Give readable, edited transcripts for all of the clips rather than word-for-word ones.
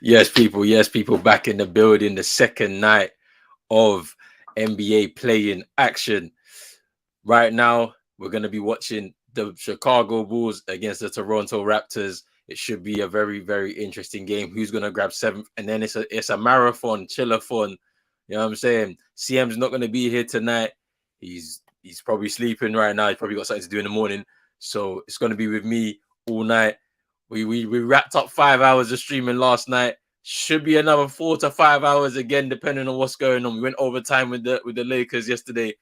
Yes, people. Yes, people. Back in the building. The second night of NBA playing action. Right now, we're going to be watching the Chicago Bulls against the Toronto Raptors. It should be a very, very interesting game. Who's going to grab seventh? And then it's a marathon, Chill-A-Thon. You know what I'm saying? CM's not going to be here tonight. He's probably sleeping right now. He's probably got something to do in the morning. So it's going to be with me all night. We wrapped up 5 hours of streaming last night. Should be another 4 to 5 hours again, depending on what's going on. We went overtime with the Lakers yesterday.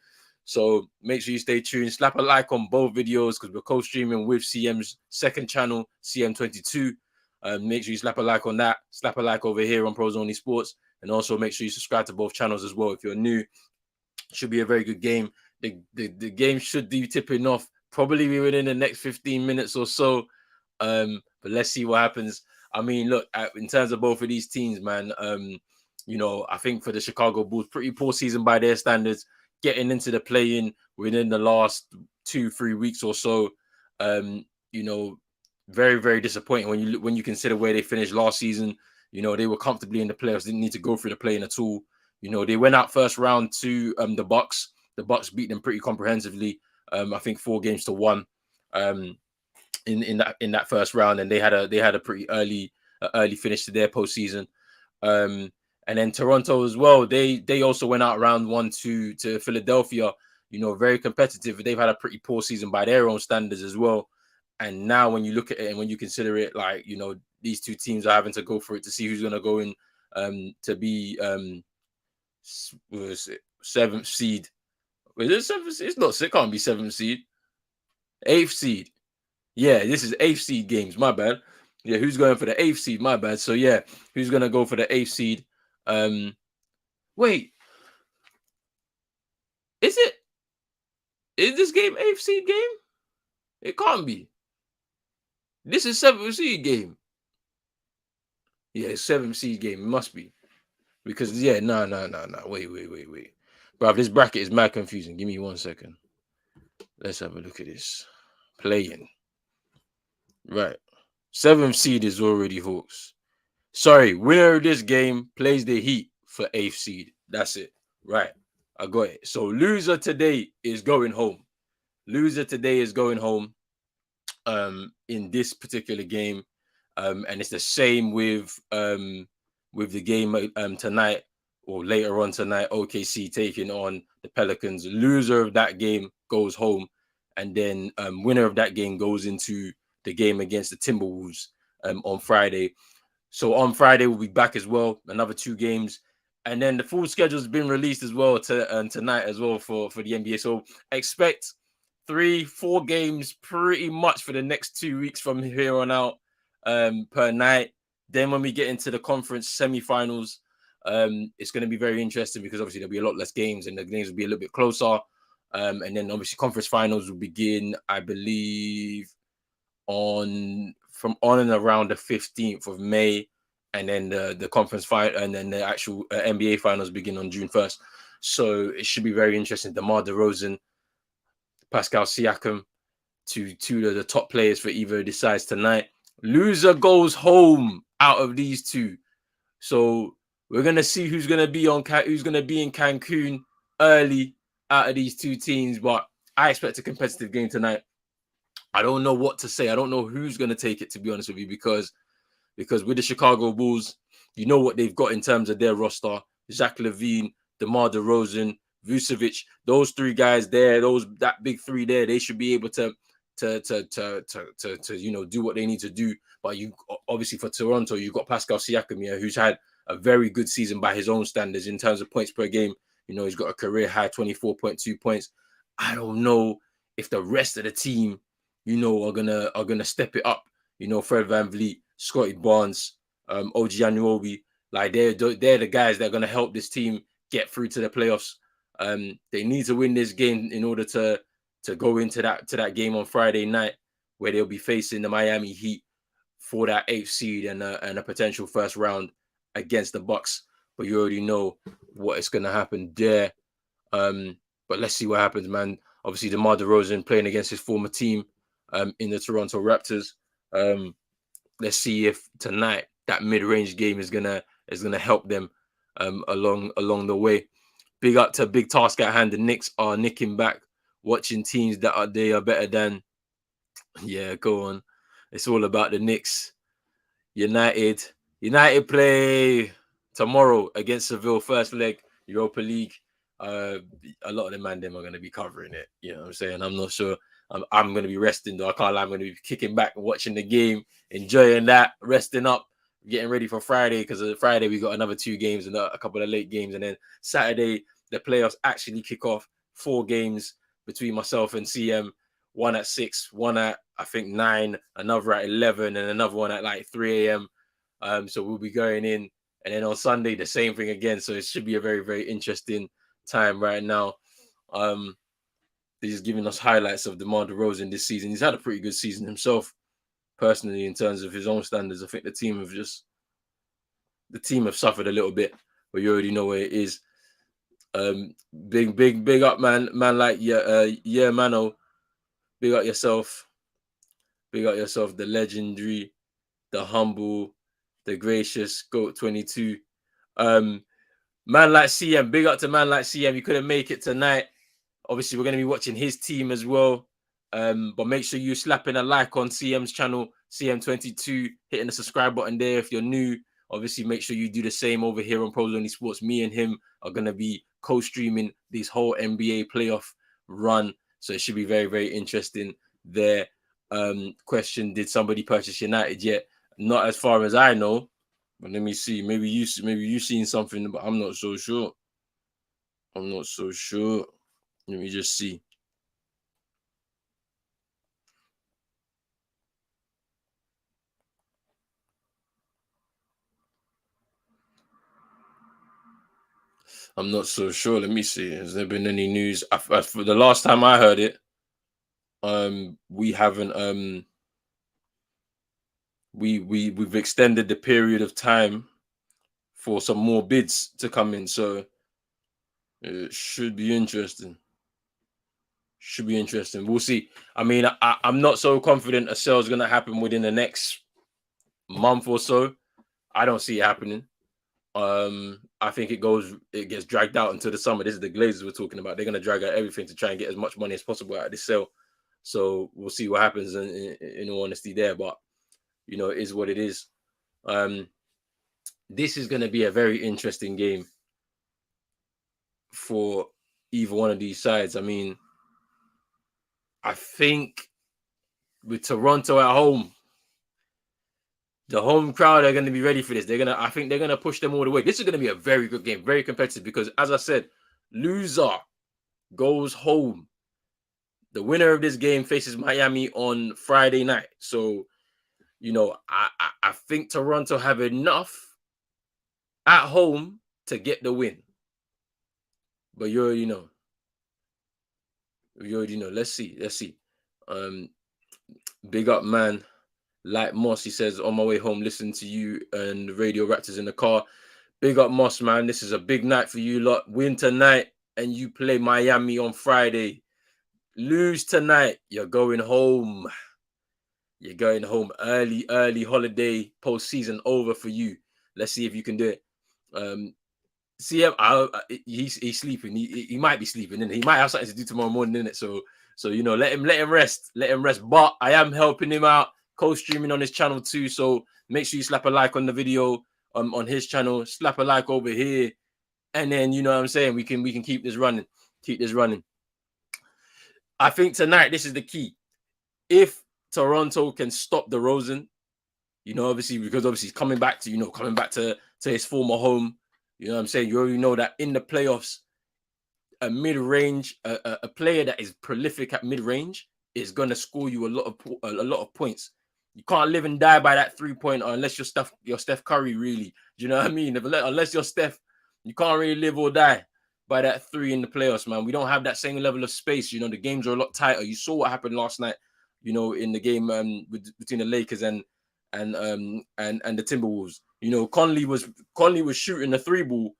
So make sure you stay tuned. Slap a like on both videos because we're co-streaming with CM's second channel, CM22. Make sure you slap a like on that. Slap a like over here on Pros Only Sports. And also make sure you subscribe to both channels as well if you're new. Should be a very good game. The game should be tipping off probably within the next 15 minutes or so. But let's see what happens. I mean, look, in terms of both of these teams, man, I think for the Chicago Bulls, pretty poor season by their standards. Getting into the play-in within the last 2-3 weeks or so, very, very disappointing when you consider where they finished last season. They were comfortably in the playoffs, didn't need to go through the play-in at all. They went out first round to the Bucks. The Bucks beat them pretty comprehensively. I think 4-1 in that first round, and they had a pretty early finish to their postseason. And then Toronto as well. They also went out round 1 to Philadelphia. Very competitive. They've had a pretty poor season by their own standards as well. And now when you look at it and when you consider it, like these two teams are having to go for it to see who's going to go in to be seventh seed. Is it seventh seed? It's not. It can't be seventh seed. Eighth seed. Yeah, this is eighth seed games. My bad. Yeah, who's going for the eighth seed? My bad. So yeah, who's gonna go for the eighth seed? Wait, is this game eighth seed game? It can't be. This is seventh seed game. Yeah, it's seventh seed game. It must be because no. Wait. Bro, this bracket is mad confusing. Give me 1 second. Let's have a look at this. Playing. Right. Seventh seed is already Hawks. Sorry, winner of this game plays the Heat for eighth seed. That's it. Right. I got it. So loser today is going home. In this particular game. And it's the same with the game tonight or later on tonight. OKC taking on the Pelicans. Loser of that game goes home, and then winner of that game goes into the game against the Timberwolves on Friday. So on Friday we'll be back as well. Another 2 games, and then the full schedule has been released as well tonight as well for the NBA. So expect 3-4 games pretty much for the next 2 weeks from here on out per night. Then when we get into the conference semifinals, it's going to be very interesting because obviously there'll be a lot less games and the games will be a little bit closer. And then obviously conference finals will begin, I believe, from and around the 15th of May, and then the conference final and then the actual NBA finals begin on June 1st. So it should be very interesting. DeMar DeRozan, Pascal Siakam, two of the top players for either decides tonight. Loser goes home out of these two. So we're gonna see who's gonna be in Cancun early out of these two teams. But I expect a competitive game tonight. I don't know what to say. I don't know who's gonna take it, to be honest with you, because with the Chicago Bulls, you know what they've got in terms of their roster: Zach LaVine, DeMar DeRozan, Vucevic. Those 3 guys there, that big 3 there, they should be able to do what they need to do. But you obviously for Toronto, you've got Pascal Siakam here, who's had a very good season by his own standards in terms of points per game. He's got a career high 24.2 points. I don't know if the rest of the team, are gonna step it up. Fred VanVleet, Scotty Barnes, OG Anunoby, like they're the guys that are gonna help this team get through to the playoffs. They need to win this game in order to go into that game on Friday night, where they'll be facing the Miami Heat for that 8th seed and a potential first round against the Bucks. But you already know what is going to happen there. But let's see what happens, man. Obviously, DeMar DeRozan playing against his former team in the Toronto Raptors. Let's see if tonight that mid-range game is gonna help them along the way. Big up to big task at hand. The Knicks are nicking back, watching teams that are better than. Yeah, go on. It's all about the Knicks. United. United play tomorrow against Seville, first leg, Europa League. A lot of the man them are going to be covering it. You know what I'm saying? I'm not sure. I'm going to be resting though. I can't lie. I'm going to be kicking back and watching the game, enjoying that, resting up, getting ready for Friday, because Friday we got another 2 games and a couple of late games, and then Saturday the playoffs actually kick off. 4 games between myself and CM. One at 6, one at I think 9, another at 11, and another one at like 3 a.m. So we'll be going in, and then on Sunday the same thing again. So it should be a very, very interesting time right now. They're just giving us highlights of DeMar DeRozan this season. He's had a pretty good season himself, personally, in terms of his own standards. I think the team have suffered a little bit, but you already know where it is. Big up, man like Mano. Big up yourself. Big up yourself, the legendary, the humble, the gracious GOAT 22. Man like CM, big up to man like CM. You couldn't make it tonight. Obviously, we're going to be watching his team as well. But make sure you slapping a like on CM's channel, CM22, hitting the subscribe button there if you're new. Obviously, make sure you do the same over here on Pros Only Sports. Me and him are going to be co-streaming this whole NBA playoff run. So it should be very, very interesting there. Question: did somebody purchase United yet? Not as far as I know, but let me see. Maybe you seen something, but I'm not so sure. Let me just see. I'm not so sure. Let me see. Has there been any news? For the last time I heard it, we haven't. We've extended the period of time for some more bids to come in, so it should be interesting. We'll see. I mean, I'm not so confident a sale is going to happen within the next month or so. I don't see it happening. I think it gets dragged out until the summer. This is the Glazers we're talking about. They're going to drag out everything to try and get as much money as possible out of this sale. So we'll see what happens in all honesty there. But, you know, it is what it is. This is going to be a very interesting game for either one of these sides. I mean, I think with Toronto at home, the home crowd are going to be ready for this. I think they're going to push them all the way. This is going to be a very good game, very competitive, because as I said, loser goes home. The winner of this game faces Miami on Friday night. So, you know, I think Toronto have enough at home to get the win. But you already know. Let's see. Big up, man. Like Moss, he says, on my way home, listen to you and the Radio Raptors in the car. Big up, Moss, man. This is a big night for you lot. Win tonight, and you play Miami on Friday. Lose tonight, you're going home. You're going home early holiday, postseason over for you. Let's see if you can do it. CM, he's sleeping. He might be sleeping, and he might have something to do tomorrow morning, innit? So you know, let him rest. Let him rest. But I am helping him out, co-streaming on his channel too. So make sure you slap a like on the video on his channel. Slap a like over here, and then you know what I'm saying. We can keep this running. I think tonight this is the key. If Toronto can stop DeRozan, you know, obviously he's coming back to his former home. You know what I'm saying? You already know that in the playoffs, a mid-range, a player that is prolific at mid-range is gonna score you a lot of points. You can't live and die by that 3-pointer unless you're Steph Curry, really. Do you know what I mean? Unless you're Steph, you can't really live or die by that 3 in the playoffs, man. We don't have that same level of space. You know, the games are a lot tighter. You saw what happened last night, you know, in the game between the Lakers and the Timberwolves. You know, Conley was shooting the 3 ball.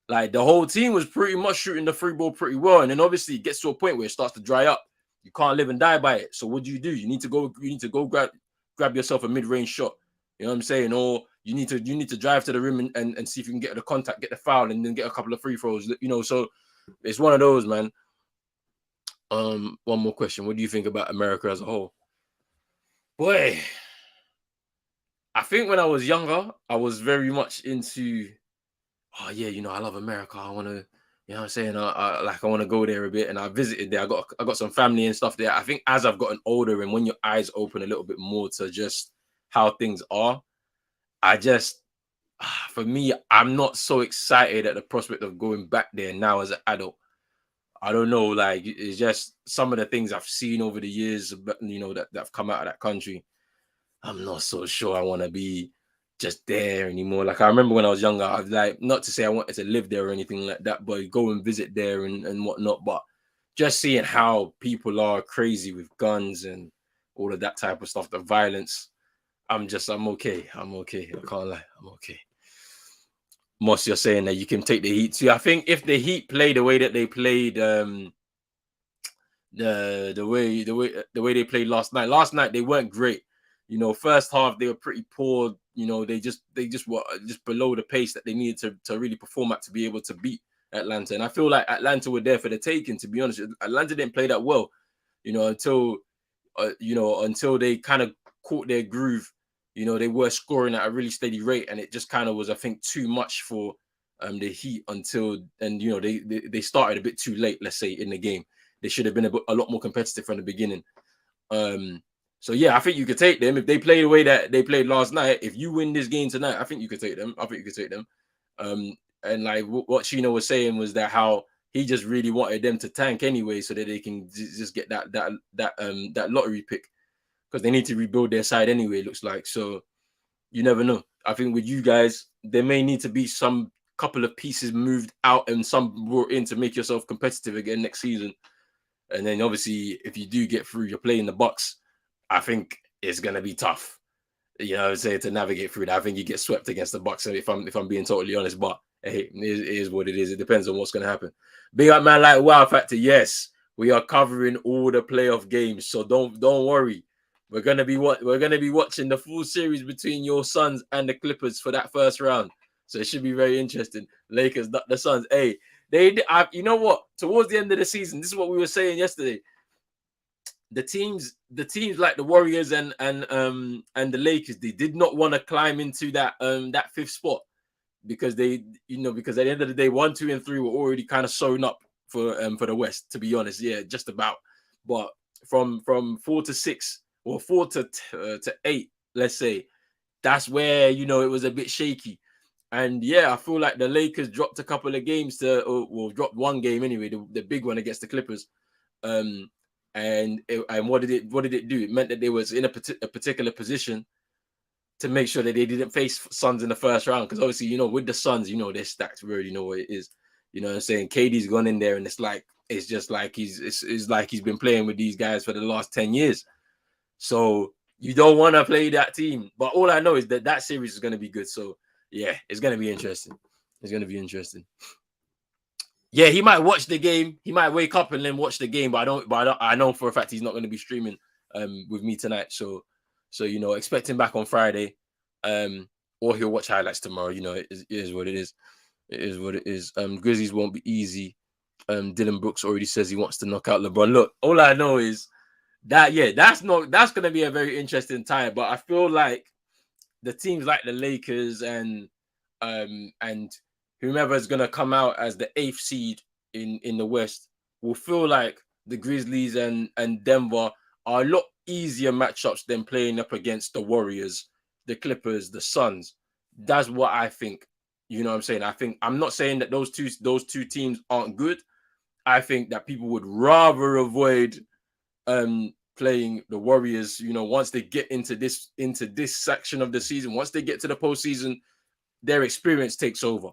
Like the whole team was pretty much shooting the 3 ball pretty well. And then obviously it gets to a point where it starts to dry up. You can't live and die by it. So what do? You need to go grab yourself a mid-range shot. You know what I'm saying? Or You need to drive to the rim and see if you can get the contact, get the foul, and then get a couple of free throws. So it's one of those, man. One more question. What do you think about America as a whole? Boy, I think when I was younger, I was very much into, oh yeah, I love America. I want to, what I'm saying, I want to go there a bit, and I visited there. I got some family and stuff there. I think as I've gotten older, and when your eyes open a little bit more to just how things are, I just, for me, I'm not so excited at the prospect of going back there now as an adult. I don't know, like it's just some of the things I've seen over the years, that have come out of that country. I'm not so sure I want to be just there anymore. Like I remember when I was younger, I was like, not to say I wanted to live there or anything like that, but go and visit there and whatnot. But just seeing how people are crazy with guns and all of that type of stuff, the violence, I'm okay. I'm okay. I can't lie. I'm okay. Moss, you're saying that you can take the Heat too. I think if the Heat play the way that they played, the way they played last night. Last night they weren't great. First half they were pretty poor. They just were just below the pace that they needed to really perform at to be able to beat Atlanta. And I feel like Atlanta were there for the taking. To be honest, Atlanta didn't play that well. Until they kind of caught their groove. They were scoring at a really steady rate, and it just kind of was, I think, too much for the Heat they started a bit too late. Let's say in the game. They should have been a lot more competitive from the beginning. So yeah, I think you could take them if they play the way that they played last night. If you win this game tonight, I think you could take them. And like what Chino was saying was that how he just really wanted them to tank anyway, so that they can just get that lottery pick, because they need to rebuild their side anyway. It looks like. So you never know. I think with you guys, there may need to be some couple of pieces moved out and some brought in to make yourself competitive again next season. And then obviously, if you do get through, you're playing the Bucks. I think it's gonna be tough. To navigate through that. I think you get swept against the Bucks. If I'm being totally honest, but hey, it is what it is. It depends on what's gonna happen. Big up, man. Like Wow Factor. Yes, we are covering all the playoff games, so don't worry. We're gonna be watching the full series between your Suns and the Clippers for that first round. So it should be very interesting. Lakers, the Suns. Hey, you know what? Towards the end of the season, this is what we were saying yesterday. The teams like the Warriors and the Lakers, they did not want to climb into that fifth spot because because at the end of the day, 1, 2, and 3 were already kind of sewn up for the West. To be honest, yeah, just about. But from 4 to 6 or 4 to 8, let's say, that's where it was a bit shaky. And yeah, I feel like the Lakers dropped a couple of games dropped one game anyway, the big one against the Clippers. And what did it do? It meant that they was in a particular position to make sure that they didn't face Suns in the first round. Because obviously, with the Suns, they're stacked. We already know what it is. You know what I'm saying? KD's gone in there, and it's just like it's like he's been playing with these guys for the last 10 years. So you don't want to play that team. But all I know is that series is going to be good. So yeah, it's going to be interesting. It's going to be interesting. Yeah, he might watch the game. He might wake up and then watch the game. But I know for a fact he's not going to be streaming with me tonight. So expect him back on Friday. Or he'll watch highlights tomorrow. It is what it is. It is what it is. Grizzlies won't be easy. Dylan Brooks already says he wants to knock out LeBron. Look, all I know is that that's going to be a very interesting time. But I feel like the teams like the Lakers and whomever is going to come out as the 8th seed in the West will feel like the Grizzlies and Denver are a lot easier matchups than playing up against the Warriors, the Clippers, the Suns. That's what I think. You know what I'm saying? I'm not saying that those two teams aren't good. I think that people would rather avoid playing the Warriors, once they get into this section of the season. Once they get to the postseason, their experience takes over.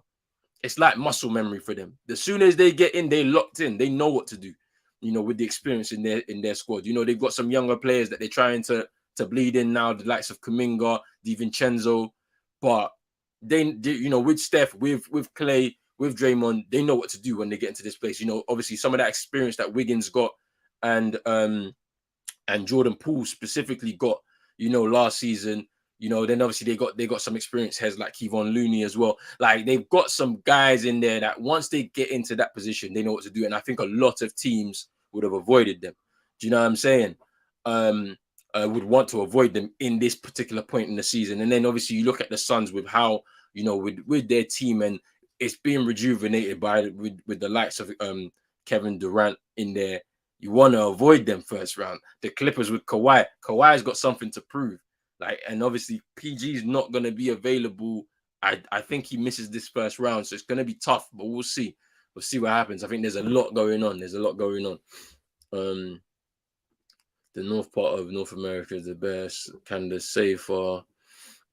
It's like muscle memory for them. As soon as they get in, they locked in. They know what to do, with the experience in their squad. They've got some younger players that they're trying to bleed in now, the likes of Kuminga, DiVincenzo. But they with Steph, with Clay, with Draymond, they know what to do when they get into this place. Obviously some of that experience that Wiggins got and Jordan Poole specifically got, last season. Then obviously they got some experienced heads like Kevon Looney as well. Like they've got some guys in there that once they get into that position, they know what to do. And I think a lot of teams would have avoided them. Do you know what I'm saying? Would want to avoid them in this particular point in the season. And then obviously you look at the Suns with how, with their team, and it's being rejuvenated with the likes of Kevin Durant in there. You want to avoid them first round. The Clippers with Kawhi. Kawhi's got something to prove. And obviously PG is not going to be available. I think he misses this first round, so it's going to be tough, but we'll see. We'll see what happens. I think there's a lot going on. The north part of North America is the best. Canada's safer.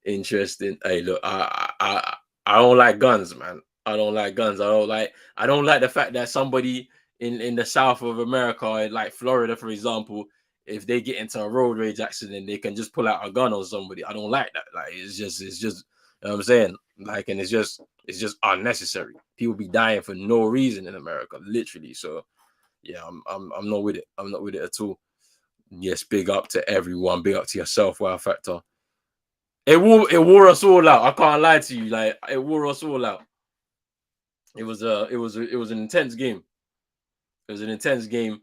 Interesting. Hey, look, I don't like guns, man. I don't like guns. I don't like the fact that somebody in the south of America, like Florida, for example, if they get into a road rage accident, they can just pull out a gun on somebody. I don't like that. Like it's just you know what I'm saying? Like, and it's just unnecessary. People be dying for no reason in America, literally. So yeah, I'm not with it. I'm not with it at all. Yes, big up to everyone. Big up to yourself, Wow Factor. It wore us all out. I can't lie to you. Like it wore us all out. It was an intense game. It was an intense game.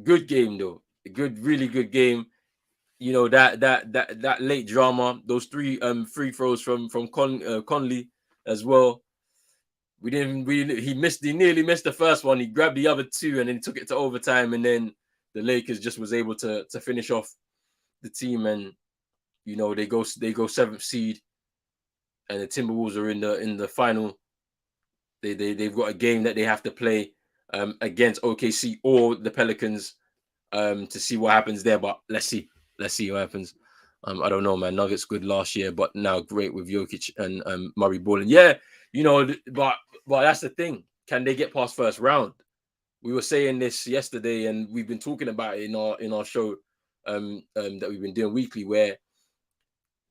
Good game though. A really good game. That late drama. Those three free throws from Conley as well. He nearly missed the first one. He grabbed the other two and then took it to overtime. And then the Lakers just was able to finish off the team, and they go 7th seed, and the Timberwolves are in the final. They've got a game that they have to play against OKC or the Pelicans to see what happens there. But let's see what happens. I don't know, man. Nuggets good last year, but now great with Jokic and Murray balling. Yeah, but that's the thing. Can they get past first round? We were saying this yesterday, and we've been talking about it in our show that we've been doing weekly, where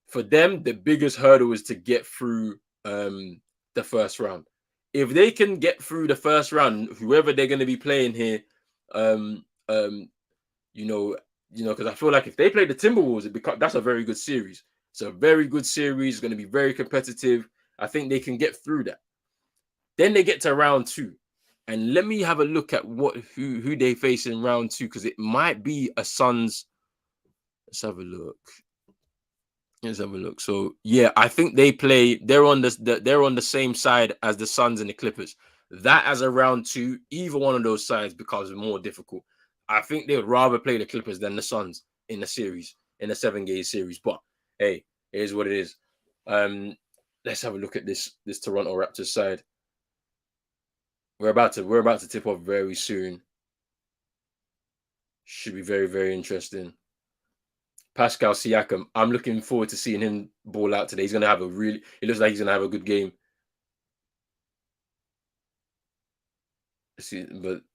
for them the biggest hurdle is to get through the first round. If they can get through the first round, whoever they're going to be playing here, because I feel like if they play the Timberwolves, that's a very good series. It's a very good series. It's going to be very competitive. I think they can get through that. Then they get to round 2. And let me have a look at who they face in round 2, because it might be a Suns. Let's have a look. So yeah, I think they're on the same side as the Suns and the Clippers. That as a round 2, either one of those sides becomes more difficult. I think they would rather play the Clippers than the Suns in the series, in a 7-game series. But hey, it is what it is. Let's have a look at this Toronto Raptors side. We're about to tip off very soon. Should be very, very interesting. Pascal Siakam, I'm looking forward to seeing him ball out today. It looks like he's going to have a good game.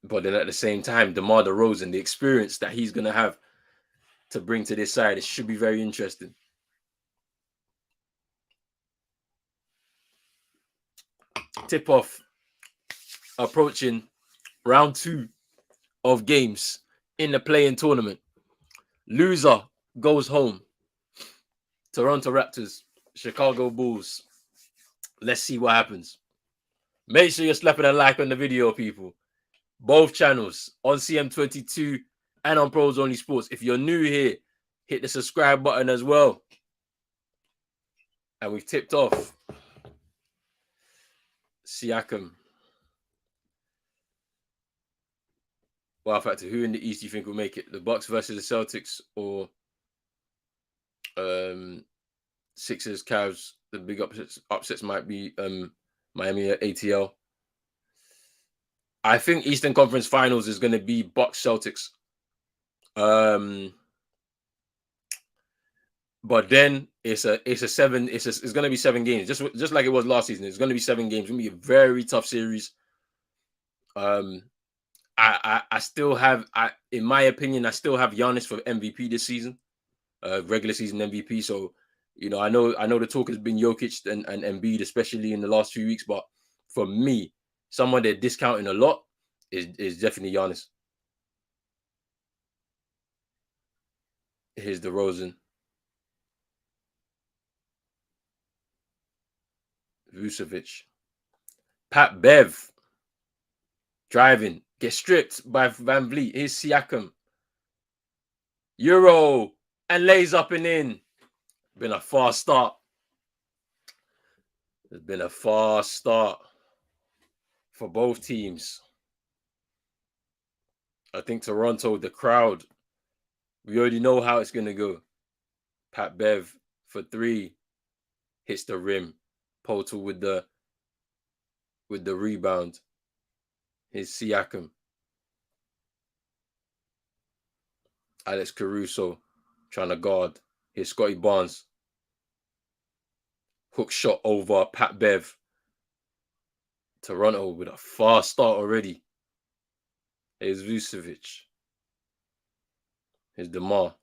But then at the same time, DeMar DeRozan, the experience that he's going to have to bring to this side, it should be very interesting. Tip-off approaching round 2 of games in the play-in tournament. Loser goes home. Toronto Raptors, Chicago Bulls. Let's see what happens. Make sure you're slapping a like on the video, people. Both channels, on CM22 and on Pros Only Sports. If you're new here, hit the subscribe button as well. And we've tipped off Siakam. Wow Factor, who in the East do you think will make it? The Bucks versus the Celtics, or Sixers, Cavs? The big upsets might be Miami at ATL. I think Eastern Conference Finals is going to be Bucks Celtics. But then it's going to be 7 games, just like it was last season. It's going to be 7 games. It's going to be a very tough series. I still have, in my opinion, I still have Giannis for MVP this season, regular season MVP. So, I know the talk has been Jokic and Embiid, especially in the last few weeks. But for me, someone they're discounting a lot is definitely Giannis. Here's DeRozan. Vucevic. Pat Bev. Driving. Gets stripped by Van Vliet. Here's Siakam. Euro. And lays up and in. Been a fast start. It's been a fast start for both teams. I think Toronto, the crowd, we already know how it's going to go. Pat Bev for 3. Hits the rim. Poeltl with the rebound. Here's Siakam. Alex Caruso trying to guard. Here's Scotty Barnes. Hook shot over Pat Bev. Toronto with a fast start already. Here's Vucevic. Here's DeMar.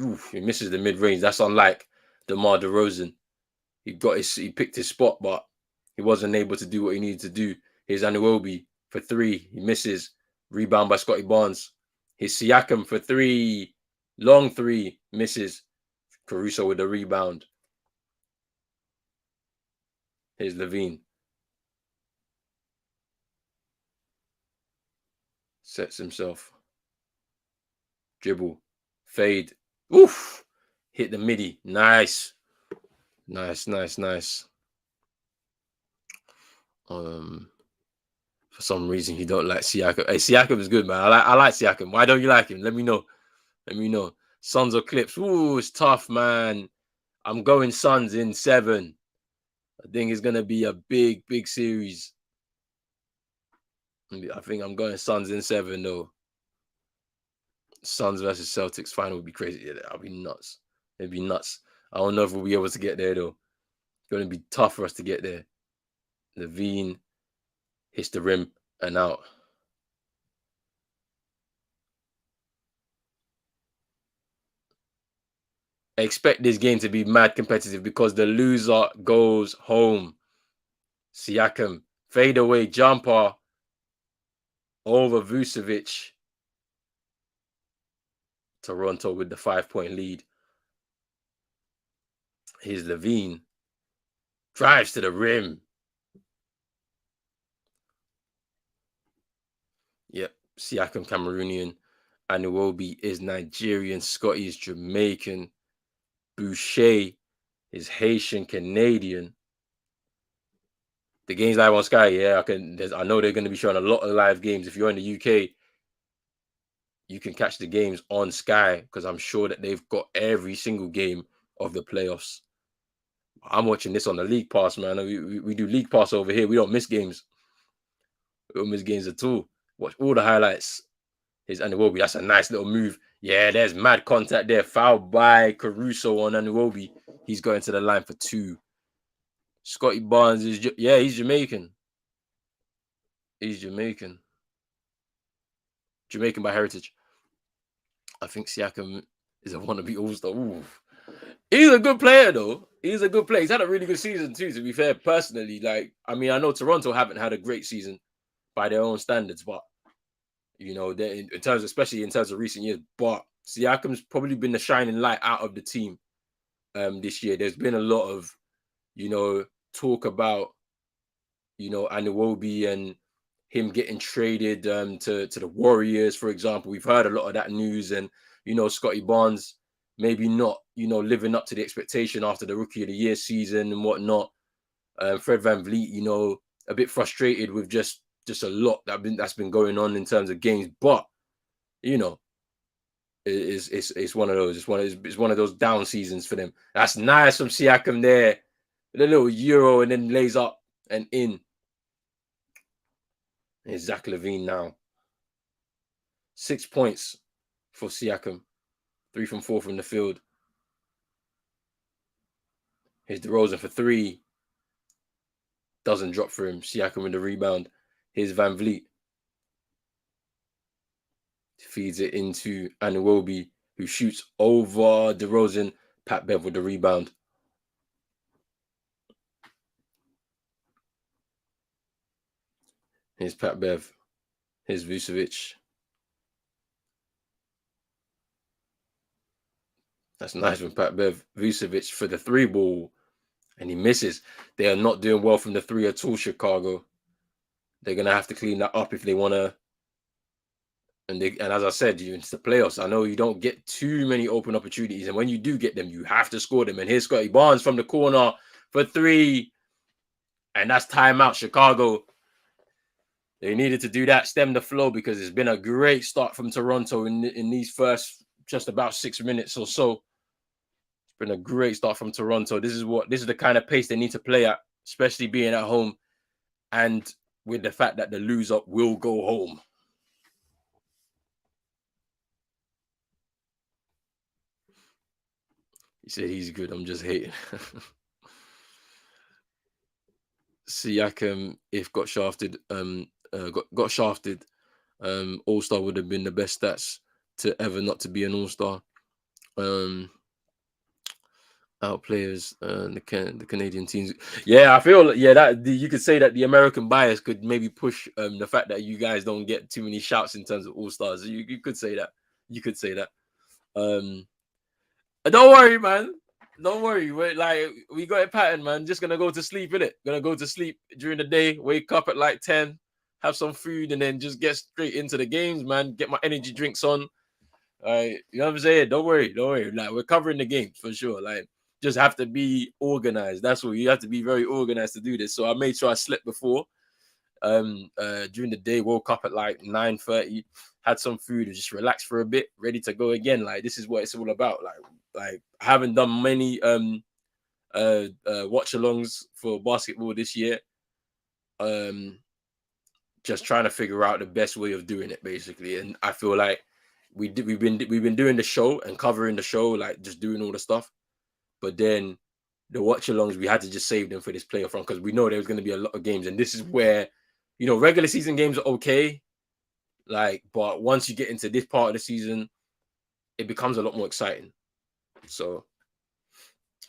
Oof, he misses the mid-range. That's unlike DeMar DeRozan. He picked his spot, but he wasn't able to do what he needed to do. Here's Anunoby for 3. He misses. Rebound by Scotty Barnes. Here's Siakam for 3. Long 3. Misses. Caruso with the rebound. Here's Levine. Sets himself. Dribble. Fade. Oof. Hit the midi. Nice. Nice. For some reason, you don't like Siakam. Hey, Siakam is good, man. I like Siakam. Why don't you like him? Let me know. Suns or Clips. Ooh, it's tough, man. I'm going Suns in 7. I think it's going to be a big series. I think I'm going Suns in 7, though. Suns versus Celtics final would be crazy. Yeah, that'll be nuts. It'd be nuts. I don't know if we'll be able to get there, though. It's going to be tough for us to get there. Levine hits the rim and out. I expect this game to be mad competitive because the loser goes home. Siakam, fadeaway jumper over Vucevic. Toronto with the 5-point lead. Here's Levine. Drives to the rim. Yep, Siakam Cameroonian. Anunoby is Nigerian. Scotty is Jamaican. Boucher is Haitian Canadian. The game's live on Sky. Yeah, I know they're going to be showing a lot of live games. If you're in the UK, you can catch the games on Sky because I'm sure that they've got every single game of the playoffs. I'm watching this on the League Pass, man. We do League Pass over here. We don't miss games. We don't miss games at all. Watch all the highlights. Here's Anunoby. That's a nice little move. Yeah, there's mad contact there. Foul by Caruso on Anunoby. He's going to the line for 2. Scotty Barnes is... he's Jamaican. He's Jamaican. Jamaican by heritage. I think Siakam is a wannabe all-star. Ooh. He's a good player, though. He's a good player. He's had a really good season, too, to be fair, personally. I know Toronto haven't had a great season by their own standards, but, especially in terms of recent years. But Siakam's probably been the shining light out of the team this year. There's been a lot of, talk about, Anunoby and him getting traded to the Warriors, for example. We've heard a lot of that news, and Scotty Barnes maybe not living up to the expectation after the Rookie of the Year season and whatnot. Fred VanVleet, a bit frustrated with just a lot that's been going on in terms of games, but it's one of those. It's one of those down seasons for them. That's nice from Siakam there, with a little Euro, and then lays up and in. Here's Zach LaVine now. 6 points for Siakam. 3 from 4 from the field. Here's DeRozan for 3. Doesn't drop for him. Siakam with the rebound. Here's VanVleet. Feeds it into Anunoby, who shoots over DeRozan. Pat Bev with the rebound. Here's Pat Bev. Here's Vucevic. That's nice from Pat Bev. Vucevic for the 3 ball, and he misses. They are not doing well from the 3 at all, Chicago. They're going to have to clean that up if they want to. And as I said, it's the playoffs. I know you don't get too many open opportunities. And when you do get them, you have to score them. And here's Scotty Barnes from the corner for 3. And that's timeout, Chicago. They needed to do that, stem the flow, because it's been a great start from Toronto in these first just about 6 minutes or so. It's been a great start from Toronto. This is the kind of pace they need to play at, especially being at home, and with the fact that the loser will go home. He said he's good. I'm just hating. Siakam, if got shafted, got shafted, All-Star would have been the best stats to ever not to be an All-Star. Out players, the Canadian teams. Yeah, I feel that you could say that the American bias could maybe push the fact that you guys don't get too many shouts in terms of All-Stars. You could say that. You could say that. Don't worry, man. Don't worry. We got it patterned, man. Just gonna go to sleep, innit? Gonna go to sleep during the day, wake up at like 10, have some food, and then just get straight into the games, man. Get my energy drinks on. You know what I'm saying? Don't worry. Like, we're covering the game for sure. Like, just have to be organized. That's what you have to be, very organized to do this. So I made sure I slept before. During the day, woke up at like 9:30, had some food, and just relaxed for a bit, ready to go again. Like, this is what it's all about. Like I haven't done many watch-alongs for basketball this year. Just trying to figure out the best way of doing it, basically. And I feel like we've been doing the show and covering the show, like just doing all the stuff. But then the watch-alongs, we had to just save them for this playoff run, because we know there's going to be a lot of games, and this is where, regular season games are okay, but once you get into this part of the season, it becomes a lot more exciting. So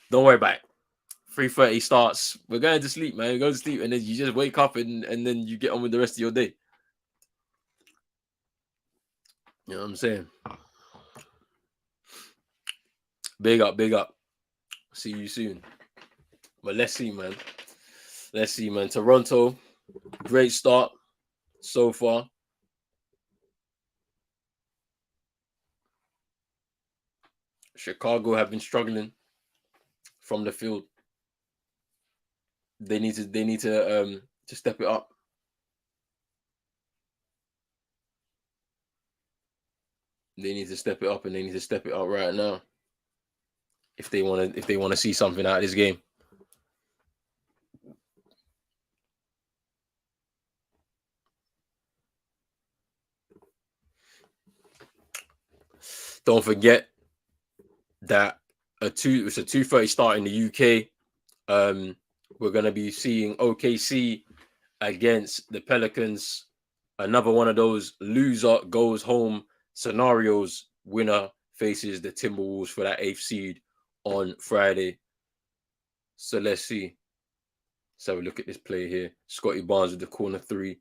don't worry about it. 3:30 starts. We're going to sleep, man. We go to sleep, and then you just wake up, and then you get on with the rest of your day. You know what I'm saying? Big up. See you soon. But let's see, man. Toronto, great start so far. Chicago have been struggling from the field. They need to step it up. They need to step it up, and they need to step it up right now if they want to see something out of this game. Don't forget that it's a 2:30 start in the UK. We're going to be seeing OKC against the Pelicans. Another one of those loser goes home scenarios. Winner faces the Timberwolves for that 8th seed on Friday. So let's see. Let's have a look at this play here. Scotty Barnes with the corner 3.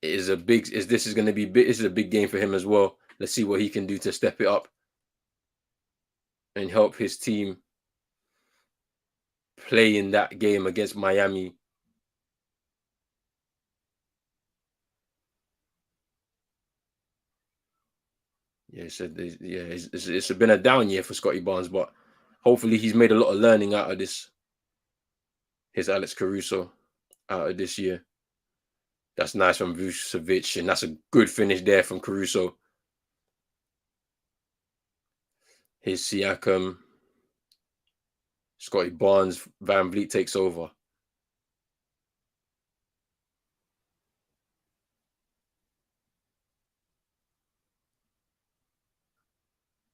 This is a big game for him as well. Let's see what he can do to step it up and help his team play in that game against Miami. Yeah, it's been a down year for Scotty Barnes, but hopefully he's made a lot of learning out of this. Here's Alex Caruso out of this year. That's nice from Vucevic, and that's a good finish there from Caruso. Here's Siakam. Scotty Barnes, Van Vliet takes over.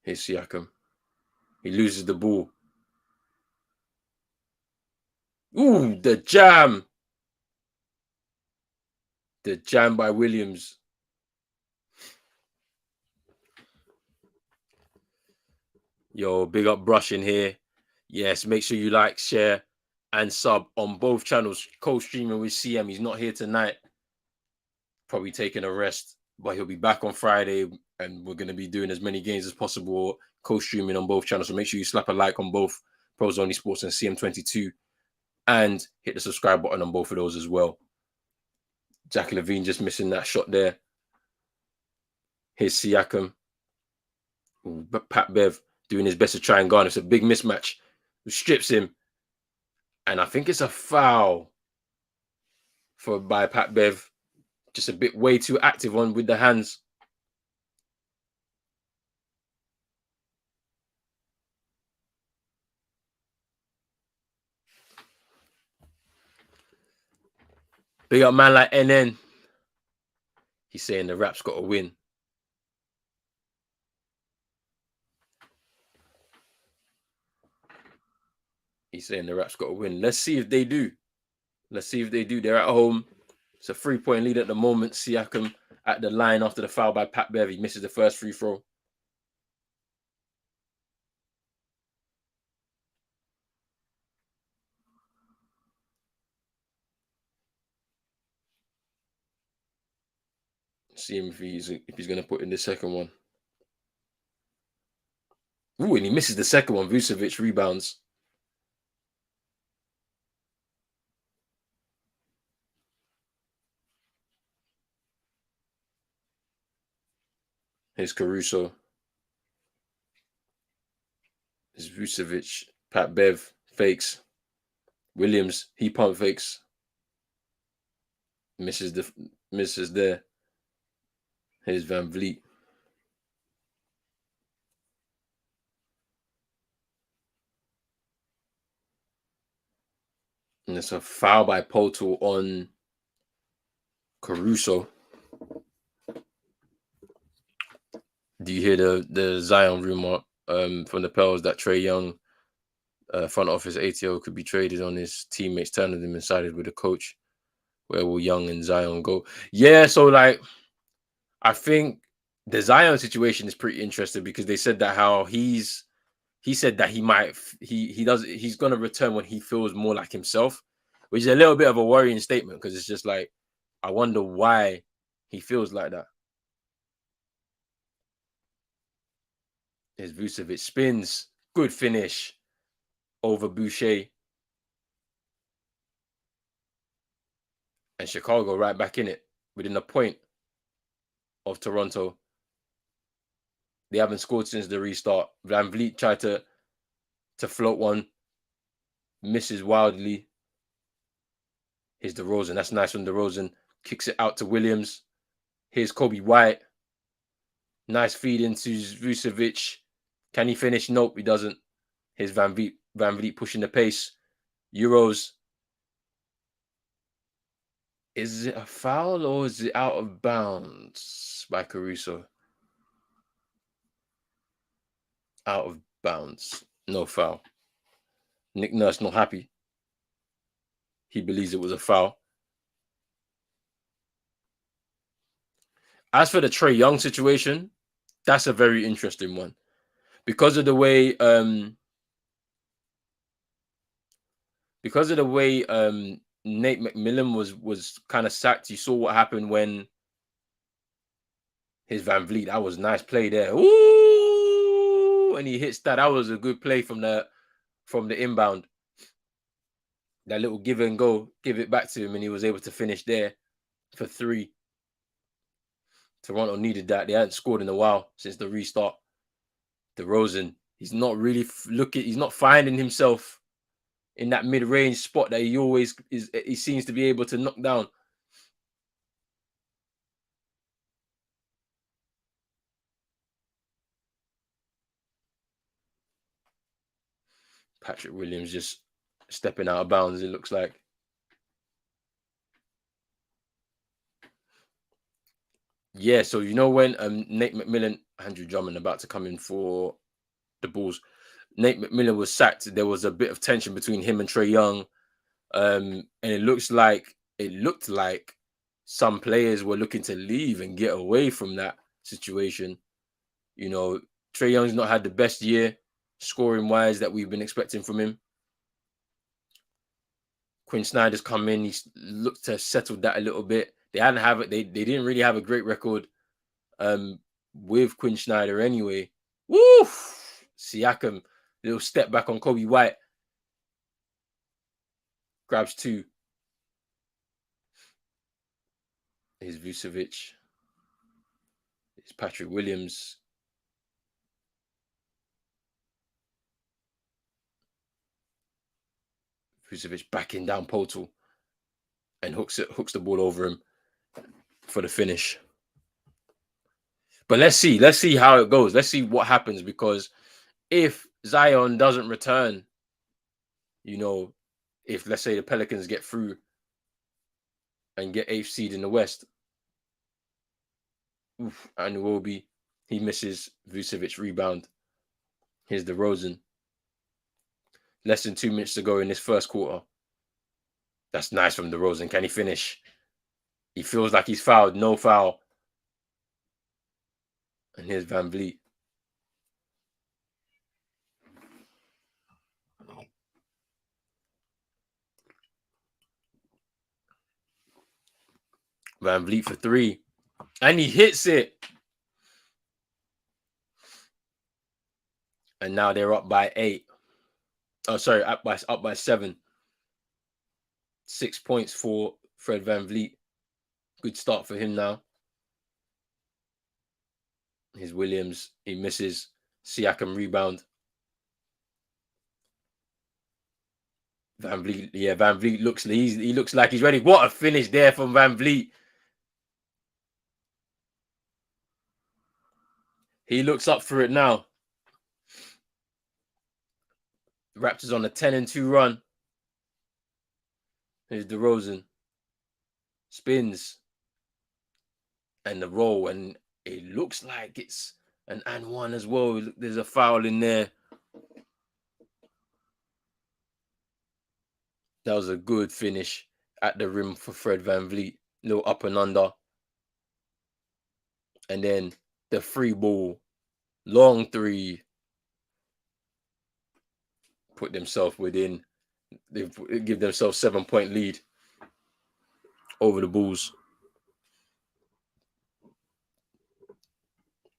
Here's Siakam. He loses the ball. Ooh, the jam. The jam by Williams. Yo, big up Brushing here. Yes, make sure you like, share, and sub on both channels. Co-streaming with CM. He's not here tonight. Probably taking a rest. but he'll be back on Friday, and we're going to be doing as many games as possible, co-streaming on both channels. So make sure you slap a like on both Pros Only Sports and CM22, and hit the subscribe button on both of those as well. Jack Levine just missing that shot there. Here's Siakam. But Pat Bev doing his best to try and guard. It's a big mismatch. Strips him. And I think it's a foul by Pat Bev. Just a bit way too active on with the hands. Big up man like NN. He's saying the Raps got to win. He's saying the Raps got to win. Let's see if they do. Let's see if they do. They're at home. It's a 3-point lead at the moment. Siakam at the line after the foul by Pat Bev. He misses the first free throw. See him if he's going to put in the second one. Ooh, and he misses the second one. Vucevic rebounds. Here's Caruso. Here's Vucevic. Pat Bev fakes. Williams, he pump fakes. Misses there. Here's Van Vliet. And it's a foul by Poeltl on Caruso. Do you hear the Zion rumor from the Pels that Trae Young, front office ATO, could be traded on his teammates turning them and sided with the coach? Where will Young and Zion go? Yeah, so like I think the Zion situation is pretty interesting because they said that how he said that he's gonna return when he feels more like himself, which is a little bit of a worrying statement because it's just like I wonder why he feels like that. His Vucevic spins, good finish over Boucher, and Chicago right back in it within a point of Toronto. They haven't scored since the restart. Van Vliet tried to float one, misses wildly. Here's DeRozan. That's nice from DeRozan. Kicks it out to Williams. Here's Kobe White. Nice feed into Vucevic. Can he finish? Nope, he doesn't. Here's Van Vliet pushing the pace. Euros. Is it a foul or is it out of bounds by Caruso? Out of bounds. No foul. Nick Nurse not happy. He believes it was a foul. As for the Trae Young situation, that's a very interesting one. Because of the way Nate McMillan was kind of sacked. You saw what happened when his Van Vliet. That was a nice play there. Ooh, and he hits that. That was a good play from the inbound. That little give and go, give it back to him, and he was able to finish there for 3. Toronto needed that. They hadn't scored in a while since the restart. DeRozan, he's not really he's not finding himself in that mid-range spot that he always is. He seems to be able to knock down. Patrick Williams just stepping out of bounds, it looks like. Yeah, so you know when Nate McMillan, Andrew Drummond about to come in for the Bulls, Nate McMillan was sacked. There was a bit of tension between him and Trae Young. And it looked like some players were looking to leave and get away from that situation. You know, Trae Young's not had the best year scoring wise that we've been expecting from him. Quinn Snyder's come in. He's looked to settle that a little bit. They didn't really have a great record with Quinn Snyder anyway. Woo! Siakam, little step back on Kobe White. Grabs 2. Here's Vucevic. It's Patrick Williams. Vucevic backing down Poeltl and hooks the ball over him for the finish. But let's see how it goes. Let's see what happens, because if Zion doesn't return, if let's say the Pelicans get through and get 8th seed in the West, and Iwobi, he misses Vucevic rebound. Here's DeRozan. Less than 2 minutes to go in this first quarter. That's nice from DeRozan. Can he finish? He feels like he's fouled. No foul. And here's Van Vliet. Van Vliet for 3. And he hits it. And now they're up by 8. Oh, sorry, up by 7. 6 points for Fred Van Vliet. Good start for him now. Here's Williams. He misses. Siakam rebound. Van Vliet, Van Vliet he looks like he's ready. What a finish there from Van Vliet. He looks up for it now. Raptors on a 10-2 run. Here's DeRozan. Spins. And the roll. And it looks like it's an and one as well. There's a foul in there. That was a good finish at the rim for Fred Van Vliet. Little up and under. And then the free ball. Long 3. Put themselves within. They give themselves 7-point lead over the Bulls.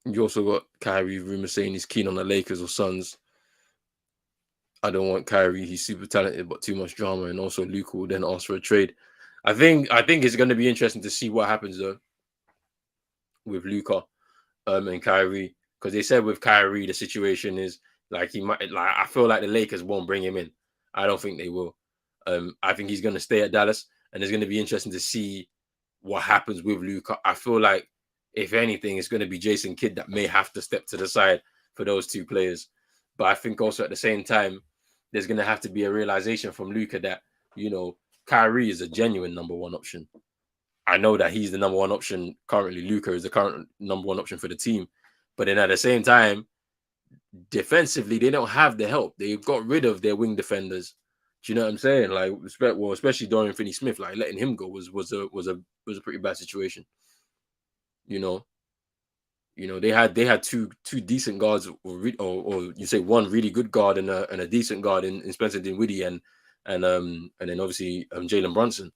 You also got Kyrie rumors saying he's keen on the Lakers or Suns. I don't want Kyrie. He's super talented, but too much drama. And also Luka will then ask for a trade. I think it's going to be interesting to see what happens though with Luka and Kyrie, because they said with Kyrie the situation is like he might I feel like the Lakers won't bring him in. I don't think they will. I think he's going to stay at Dallas, and it's going to be interesting to see what happens with Luka. I feel like if anything, it's going to be Jason Kidd that may have to step to the side for those 2 players. But I think also at the same time, there's going to have to be a realization from Luka that, Kyrie is a genuine number 1 option. I know that he's the number 1 option currently. Luka is the current number 1 option for the team. But then at the same time, defensively, they don't have the help. They've got rid of their wing defenders. Do you know what I'm saying? Like, especially Dorian Finney-Smith, like letting him go was a pretty bad situation. They had two decent guards, or you say one really good guard and a decent guard in Spencer Dinwiddie and then obviously Jalen Brunson.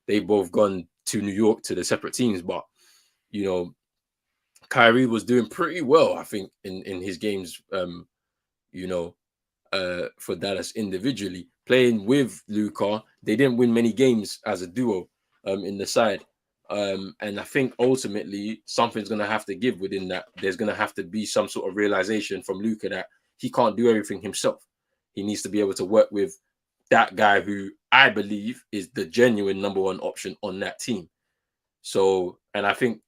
They've both gone to New York to the separate teams, but Kyrie was doing pretty well, I think, in his games. For Dallas individually, playing with Luka, they didn't win many games as a duo in the side. And I think ultimately something's going to have to give within that. There's going to have to be some sort of realization from Luka that he can't do everything himself. He needs to be able to work with that guy who I believe is the genuine number 1 option on that team. So, and I think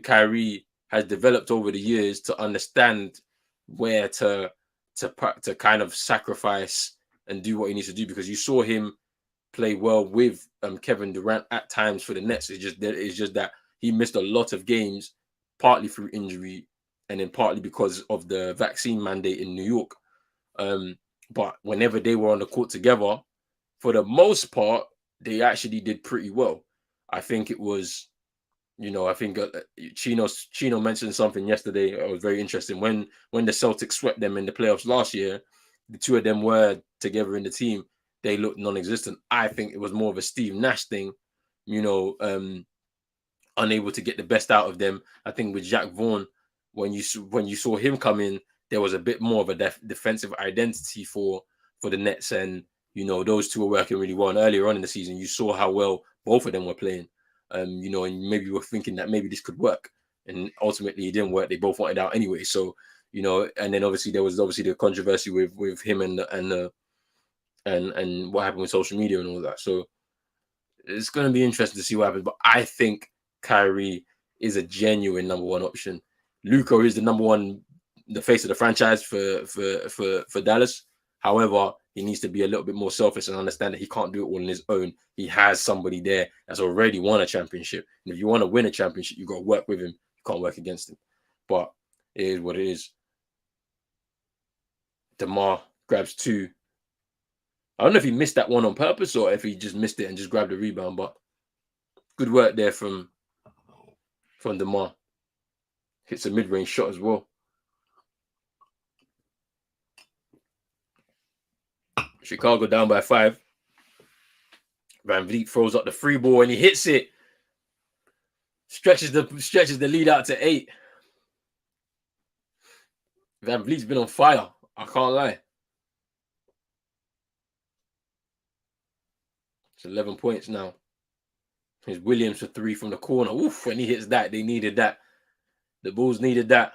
Kyrie has developed over the years to understand where to kind of sacrifice and do what he needs to do, because you saw him play well with Kevin Durant at times for the Nets. It's just that he missed a lot of games, partly through injury and then partly because of the vaccine mandate in New York. But whenever they were on the court together, for the most part, they actually did pretty well. I think it was, I think Chino mentioned something yesterday. It was very interesting. When the Celtics swept them in the playoffs last year, the 2 of them were together in the team. They looked non-existent. I think it was more of a Steve Nash thing, unable to get the best out of them. I think with Jack Vaughan, when you saw him come in, there was a bit more of a defensive identity for the Nets, and those two were working really well. And earlier on in the season, you saw how well both of them were playing. And maybe you were thinking that maybe this could work, and ultimately it didn't work. They both wanted out anyway. So and then obviously there was the controversy with him and what happened with social media and all that. So it's going to be interesting to see what happens. But I think Kyrie is a genuine number one option. Luka is the number one, the face of the franchise for Dallas. However, he needs to be a little bit more selfish and understand that he can't do it all on his own. He has somebody there that's already won a championship. And if you want to win a championship, you got to work with him. You can't work against him. But it is what it is. DeMar grabs 2. I don't know if he missed that one on purpose or if he just missed it and just grabbed the rebound, but good work there from DeMar. Hits a mid-range shot as well. Chicago down by 5. Van Vliet throws up the free ball and he hits it. Stretches the lead out to 8. Van Vliet's been on fire. I can't lie. It's 11 points now. Here's Williams for 3 from the corner. Oof, when he hits that, they needed that. The Bulls needed that.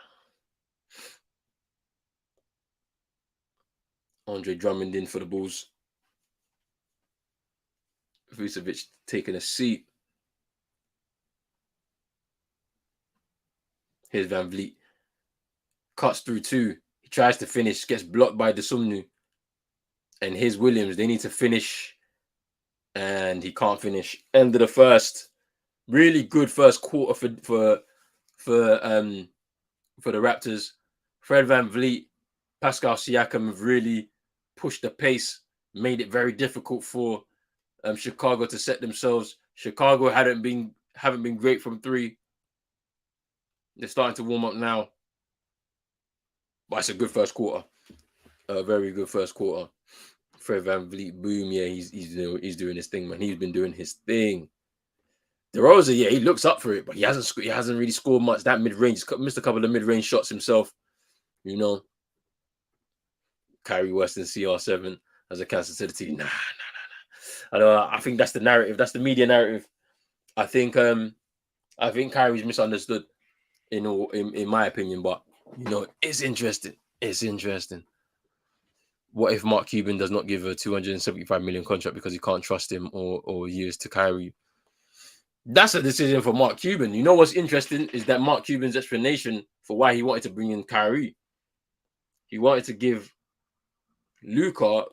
Andre Drummond in for the Bulls. Vucevic taking a seat. Here's Van Vliet. Cuts through 2. He tries to finish, gets blocked by Desumnu. And here's Williams. They need to finish. And he can't finish. End of the first. Really good first quarter for the Raptors. Fred VanVleet, Pascal Siakam have really pushed the pace, made it very difficult for Chicago to set themselves. Chicago haven't been great from 3. They're starting to warm up now. But it's a good first quarter. A very good first quarter. Fred VanVleet, boom, yeah, he's doing his thing, man. He's been doing his thing. DeRozan, yeah, he looks up for it, but he hasn't really scored much. That mid-range, he's missed a couple of mid-range shots himself. Kyrie West and CR7 as a cancer to the team. Nah. I think that's the narrative. That's the media narrative. I think Kyrie's misunderstood in my opinion, but it's interesting. It's interesting. What if Mark Cuban does not give a $275 million contract because he can't trust him or years to Kyrie? That's a decision for Mark Cuban. You know what's interesting is that Mark Cuban's explanation for why he wanted to bring in Kyrie. He wanted to give Luka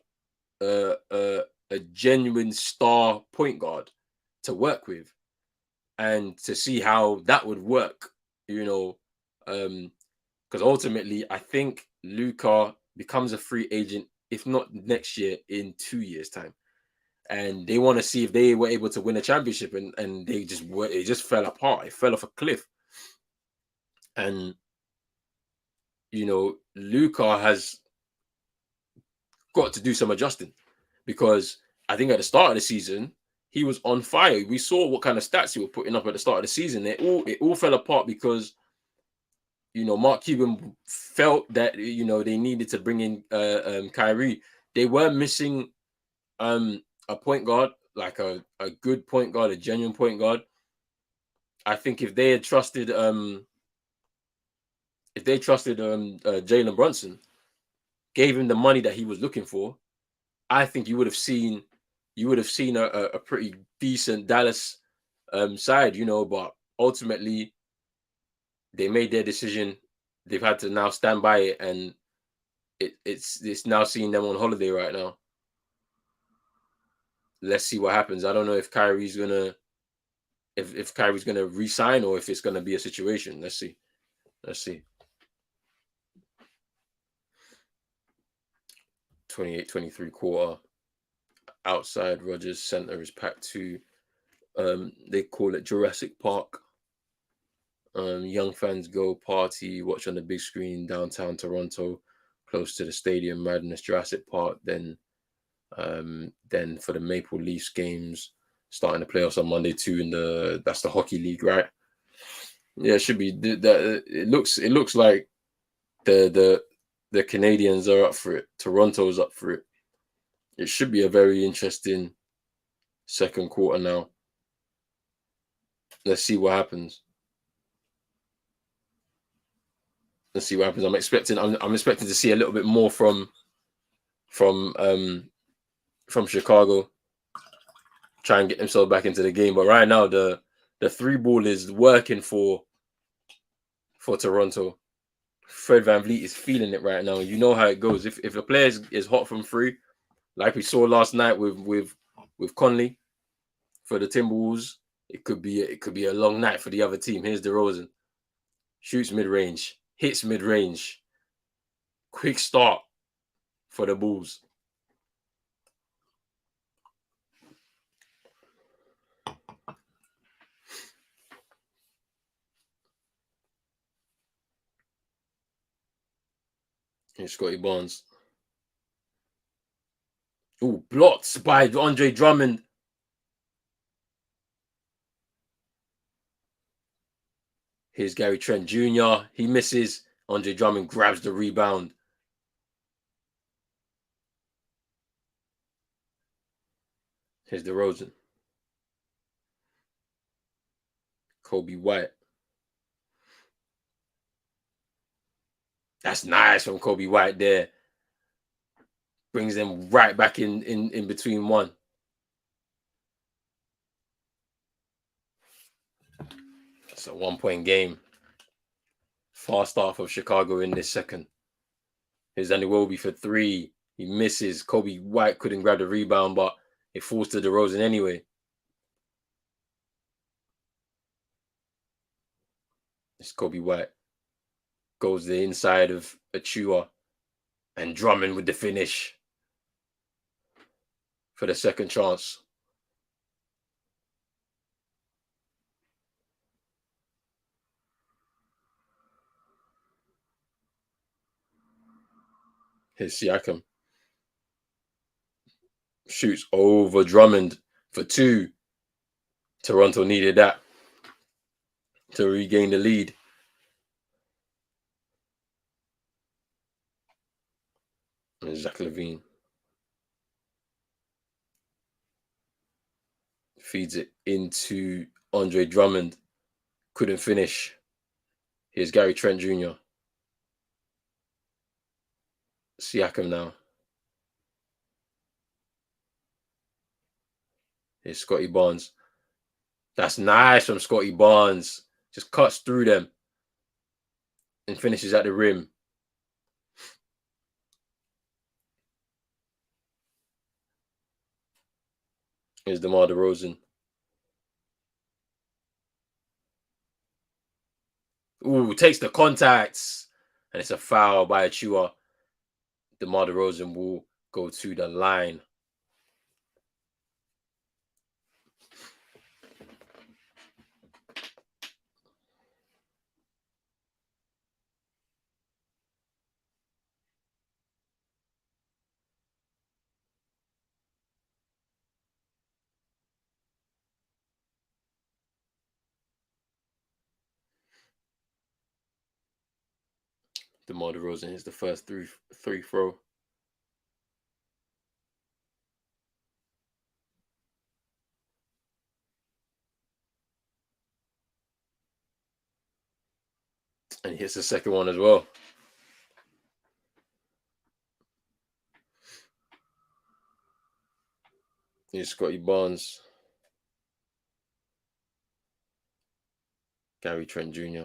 a genuine star point guard to work with and to see how that would work, because ultimately I think Luka becomes a free agent, if not next year, in 2 years' time. And they want to see if they were able to win a championship, and it just fell apart. It fell off a cliff. And Luka has got to do some adjusting, because I think at the start of the season he was on fire. We saw what kind of stats he was putting up at the start of the season. It all fell apart because Mark Cuban felt that they needed to bring in Kyrie. They were missing a point guard, like a good point guard, a genuine point guard. I think if they had trusted Jalen Brunson, gave him the money that he was looking for, I think you would have seen a pretty decent Dallas side, but ultimately they made their decision. They've had to now stand by it, and it's now seeing them on holiday right now. Let's see what happens. I don't know if Kyrie's gonna resign or if it's gonna be a situation. Let's see. 28-23 quarter. Outside Rogers Center is packed too. They call it Jurassic Park. Young fans go party, watch on the big screen downtown Toronto, close to the stadium, Madness, Jurassic Park. Then for the Maple Leafs games, starting the playoffs on Monday too. That's the hockey league, right? Yeah, it should be. It looks like the Canadians are up for it. Toronto's up for it. It should be a very interesting second quarter now. Let's see what happens. Let's see what happens. I'm expecting to see a little bit more from um from Chicago. Try and get themselves back into the game. But right now the three ball is working for Toronto. Fred VanVleet is feeling it right now. You know how it goes. If a player is hot from three, like we saw last night with Conley for the Timberwolves, it could be a long night for the other team. Here's DeRozan. Shoots mid range, hits mid range, quick start for the Bulls. Here's Scotty Barnes. Ooh, blocked by Andre Drummond. Here's Gary Trent Jr. He misses. Andre Drummond grabs the rebound. Here's DeRozan. Kobe White. That's nice from Kobe White there. Brings them right back in between one. It's a 1 point game. Fast off of Chicago in this second. Here's Anunoby for three. He misses. Kobe White couldn't grab the rebound, but it falls to DeRozan anyway. It's Kobe White. Goes the inside of Achua. And Drummond with the finish for the second chance. Here's Siakam. Shoots over Drummond for two. Toronto needed that to regain the lead. And Zach LaVine feeds it into Andre Drummond. Couldn't finish. Here's Gary Trent Jr. Siakam now. Here's Scotty Barnes. That's nice from Scotty Barnes. Just cuts through them and finishes at the rim. Here's DeMar DeRozan. Ooh, takes the contacts. And it's a foul by Achua. DeMar DeRozan will go to the line. DeMar DeRozan is the first three throw. And he hits the second one as well. Here's Scotty Barnes. Gary Trent Jr.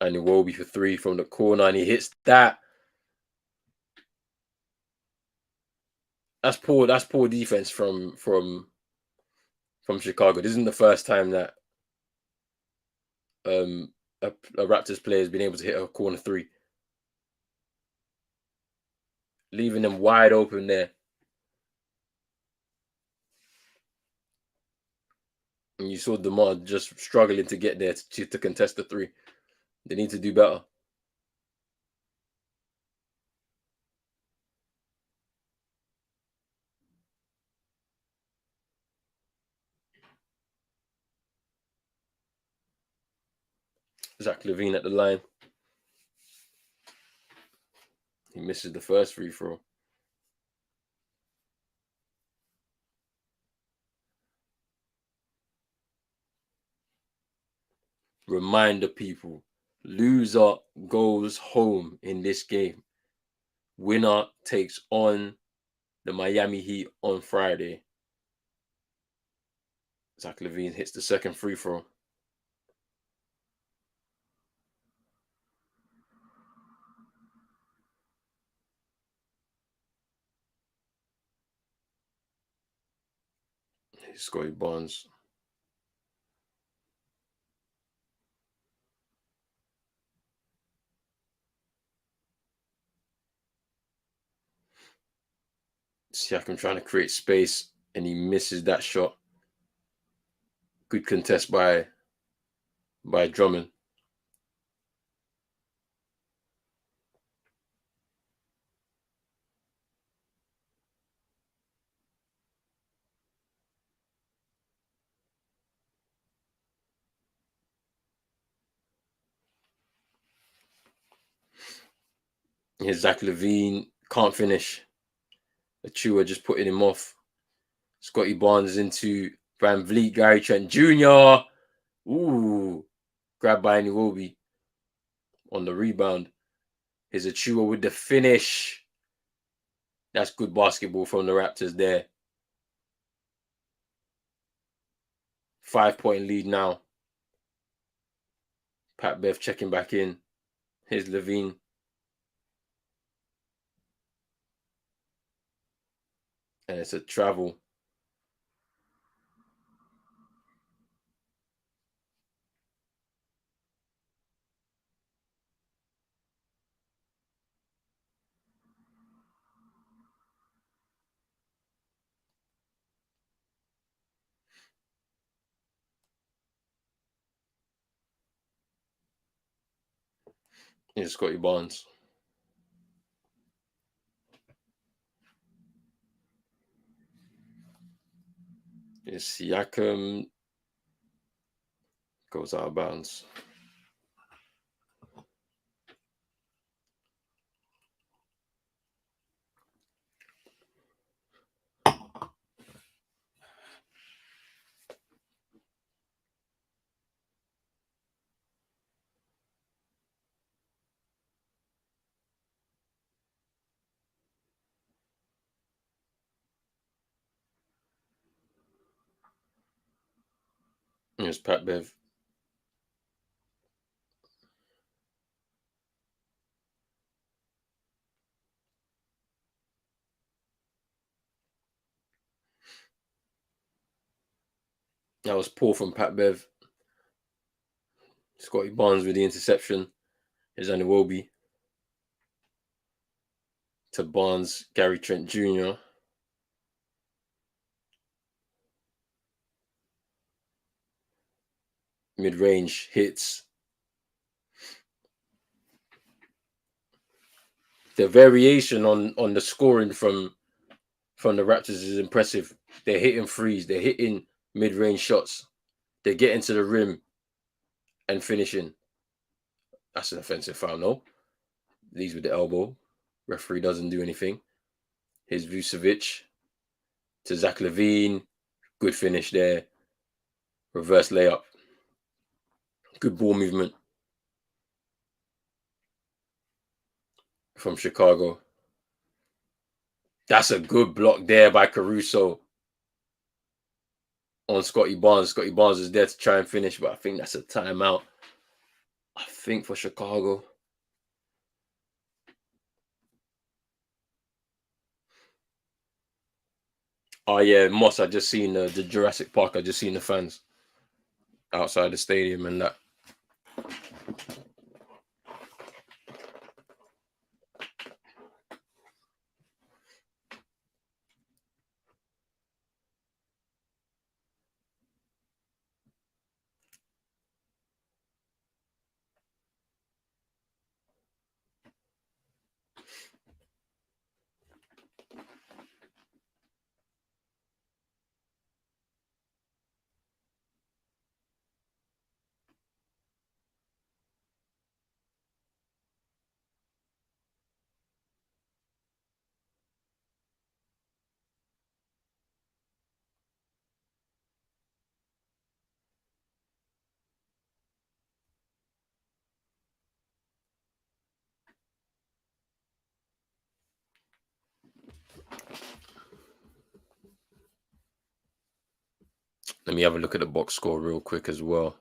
And Iwobi for three from the corner, and he hits that. That's poor. That's poor defense from Chicago. This isn't the first time that a Raptors player has been able to hit a corner three, leaving them wide open there. And you saw DeMar just struggling to get there to contest the three. They need to do better. Zach LaVine at the line. He misses the first free throw. Reminder, people, loser goes home in this game. Winner takes on the Miami Heat on Friday. Zach LaVine hits the second free throw. He's Scotty Barnes. Siakam trying to create space, and he misses that shot. Good contest by Drummond. Here's Zach LaVine, can't finish. Achua just putting him off. Scotty Barnes into Van Vliet, Gary Trent Jr. Ooh, grabbed by Iwobi on the rebound. Here's Achua with the finish. That's good basketball from the Raptors there. 5-point lead now. Pat Bev checking back in. Here's LaVine. And it's a travel. Here's Scotty Barnes. Here's Siakam. Goes out of bounds. Here's Pat Bev. That was poor from Pat Bev. Scotty Barnes with the interception. Here's Iwobi. To Barnes, Gary Trent Jr. Mid-range hits. The variation on the scoring from the Raptors is impressive. They're hitting threes. They're hitting mid-range shots. They're getting to the rim and finishing. That's an offensive foul, no? Leads with the elbow. Referee doesn't do anything. Here's Vucevic to Zach LaVine. Good finish there. Reverse layup. Good ball movement from Chicago. That's a good block there by Caruso on Scotty Barnes. Scotty Barnes is there to try and finish, but I think that's a timeout. I think for Chicago. Oh yeah, Moss. I just seen the Jurassic Park. I just seen the fans outside the stadium and that. Let me have a look at the box score real quick as well.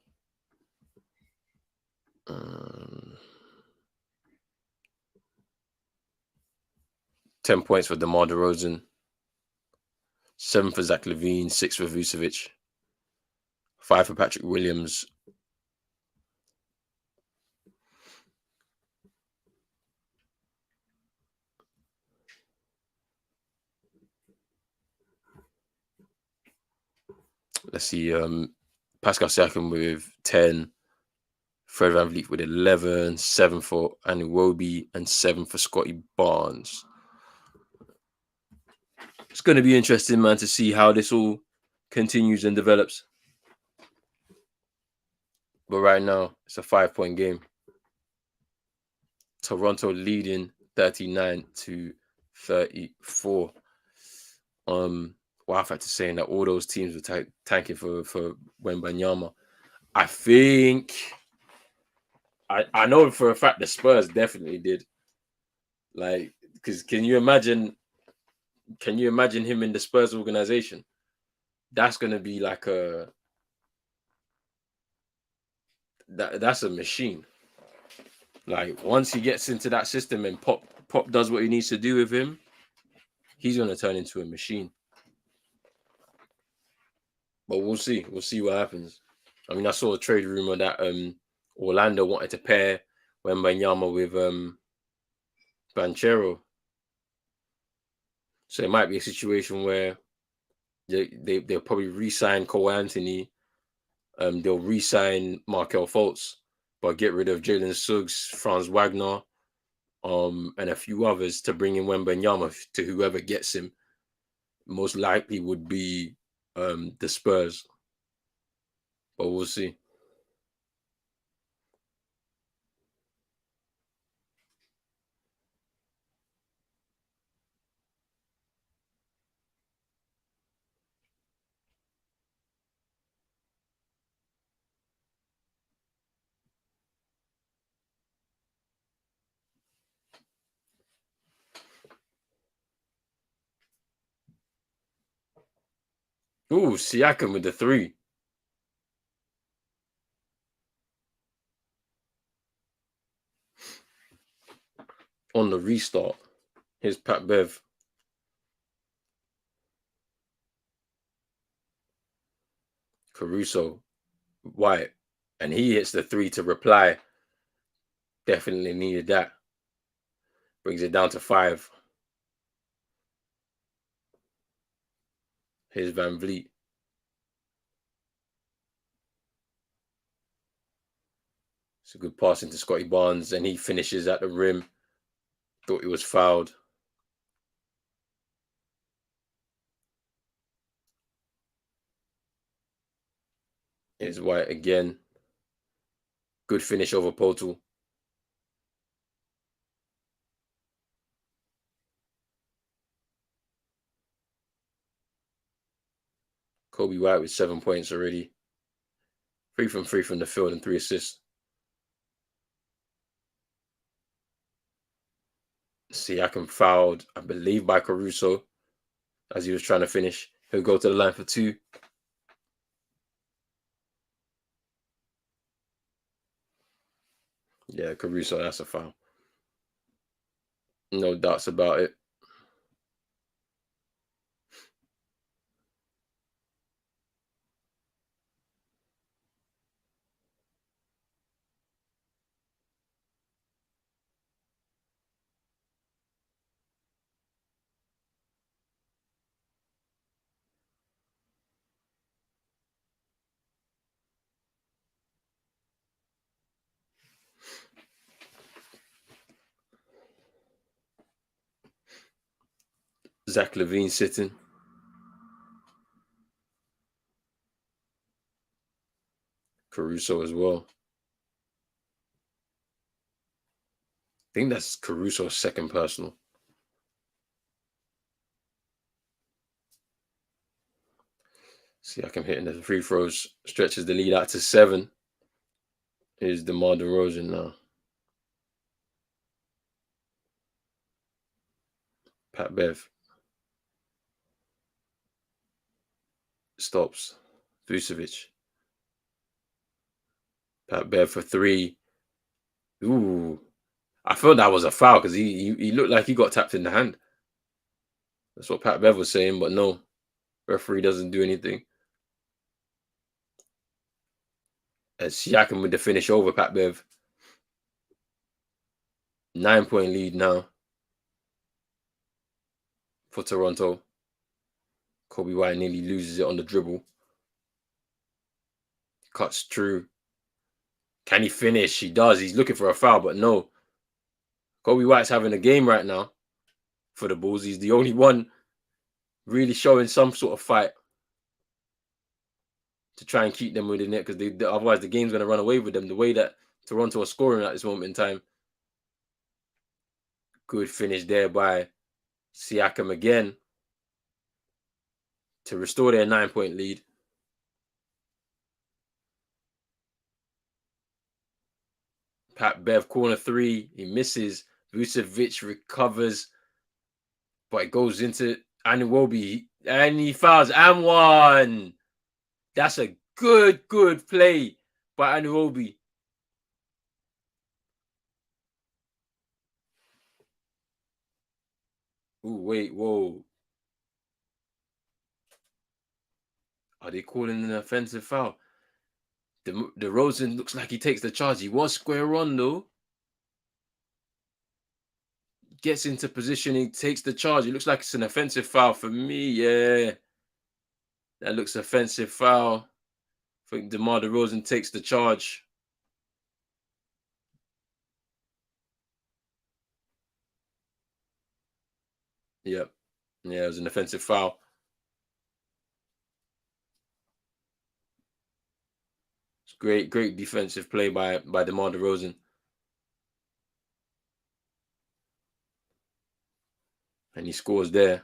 10 points for DeMar DeRozan, 7 for Zach LaVine, 6 for Vucevic, 5 for Patrick Williams. Let's see, Pascal Siakam with 10, Fred VanVleet with 11, 7 for Anunoby, and 7 for Scotty Barnes. It's going to be interesting, man, to see how this all continues and develops. But right now, it's a 5-point game. Toronto leading 39-34. Well, I've had to say that all those teams were tanking for Wembanyama. I think I know for a fact the Spurs definitely did. Like, because can you imagine him in the Spurs organization? That's gonna be like that's a machine. Like, once he gets into that system and Pop does what he needs to do with him, he's gonna turn into a machine. But we'll see. We'll see what happens. I mean, I saw a trade rumor that Orlando wanted to pair Wembanyama with Banchero. So it might be a situation where they'll probably re-sign Cole Anthony. They'll re-sign Markelle Fultz, but get rid of Jalen Suggs, Franz Wagner, and a few others to bring in Wembanyama to whoever gets him. Most likely would be the Spurs. But we'll see. Ooh, Siakam with the 3. On the restart. Here's Pat Bev. Caruso, White, and he hits the 3 to reply. Definitely needed that. Brings it down to 5. Here's VanVleet. It's a good pass into Scotty Barnes, and he finishes at the rim. Thought he was fouled. Here's White again. Good finish over Poeltl. Kobe White with 7 points already. 3 from 3 from the field and 3 assists. Siakam fouled, I believe, by Caruso as he was trying to finish. He'll go to the line for 2. Yeah, Caruso, that's a foul. No doubts about it. Zach LaVine sitting. Caruso as well. I think that's Caruso's second personal. Siakam hitting the free throws, stretches the lead out to 7. Here's DeMar DeRozan now. Pat Bev stops. Vucevic. Pat Bev for three. Ooh. I felt that was a foul because he looked like he got tapped in the hand. That's what Pat Bev was saying, but no. Referee doesn't do anything. As Siakam with the finish over Pat Bev. 9-point lead now for Toronto. Kobe White nearly loses it on the dribble. Cuts through. Can he finish? He does. He's looking for a foul, but no. Kobe White's having a game right now for the Bulls. He's the only one really showing some sort of fight to try and keep them within it, because otherwise the game's going to run away with them. The way that Toronto are scoring at this moment in time. Good finish there by Siakam again to restore their 9-point lead. Pat Bev, corner three. He misses. Vucevic recovers, but it goes into Anunoby, and he fouls. And one. That's a good play by Anunoby. Ooh, wait, whoa. Are they calling an offensive foul? The Rosen looks like he takes the charge. He was square on, though. Gets into position, he takes the charge. It looks like it's an offensive foul for me. Yeah. That looks offensive foul. I think DeMar DeRozan takes the charge. Yep. Yeah, it was an offensive foul. It's great defensive play by DeMar DeRozan. And he scores there.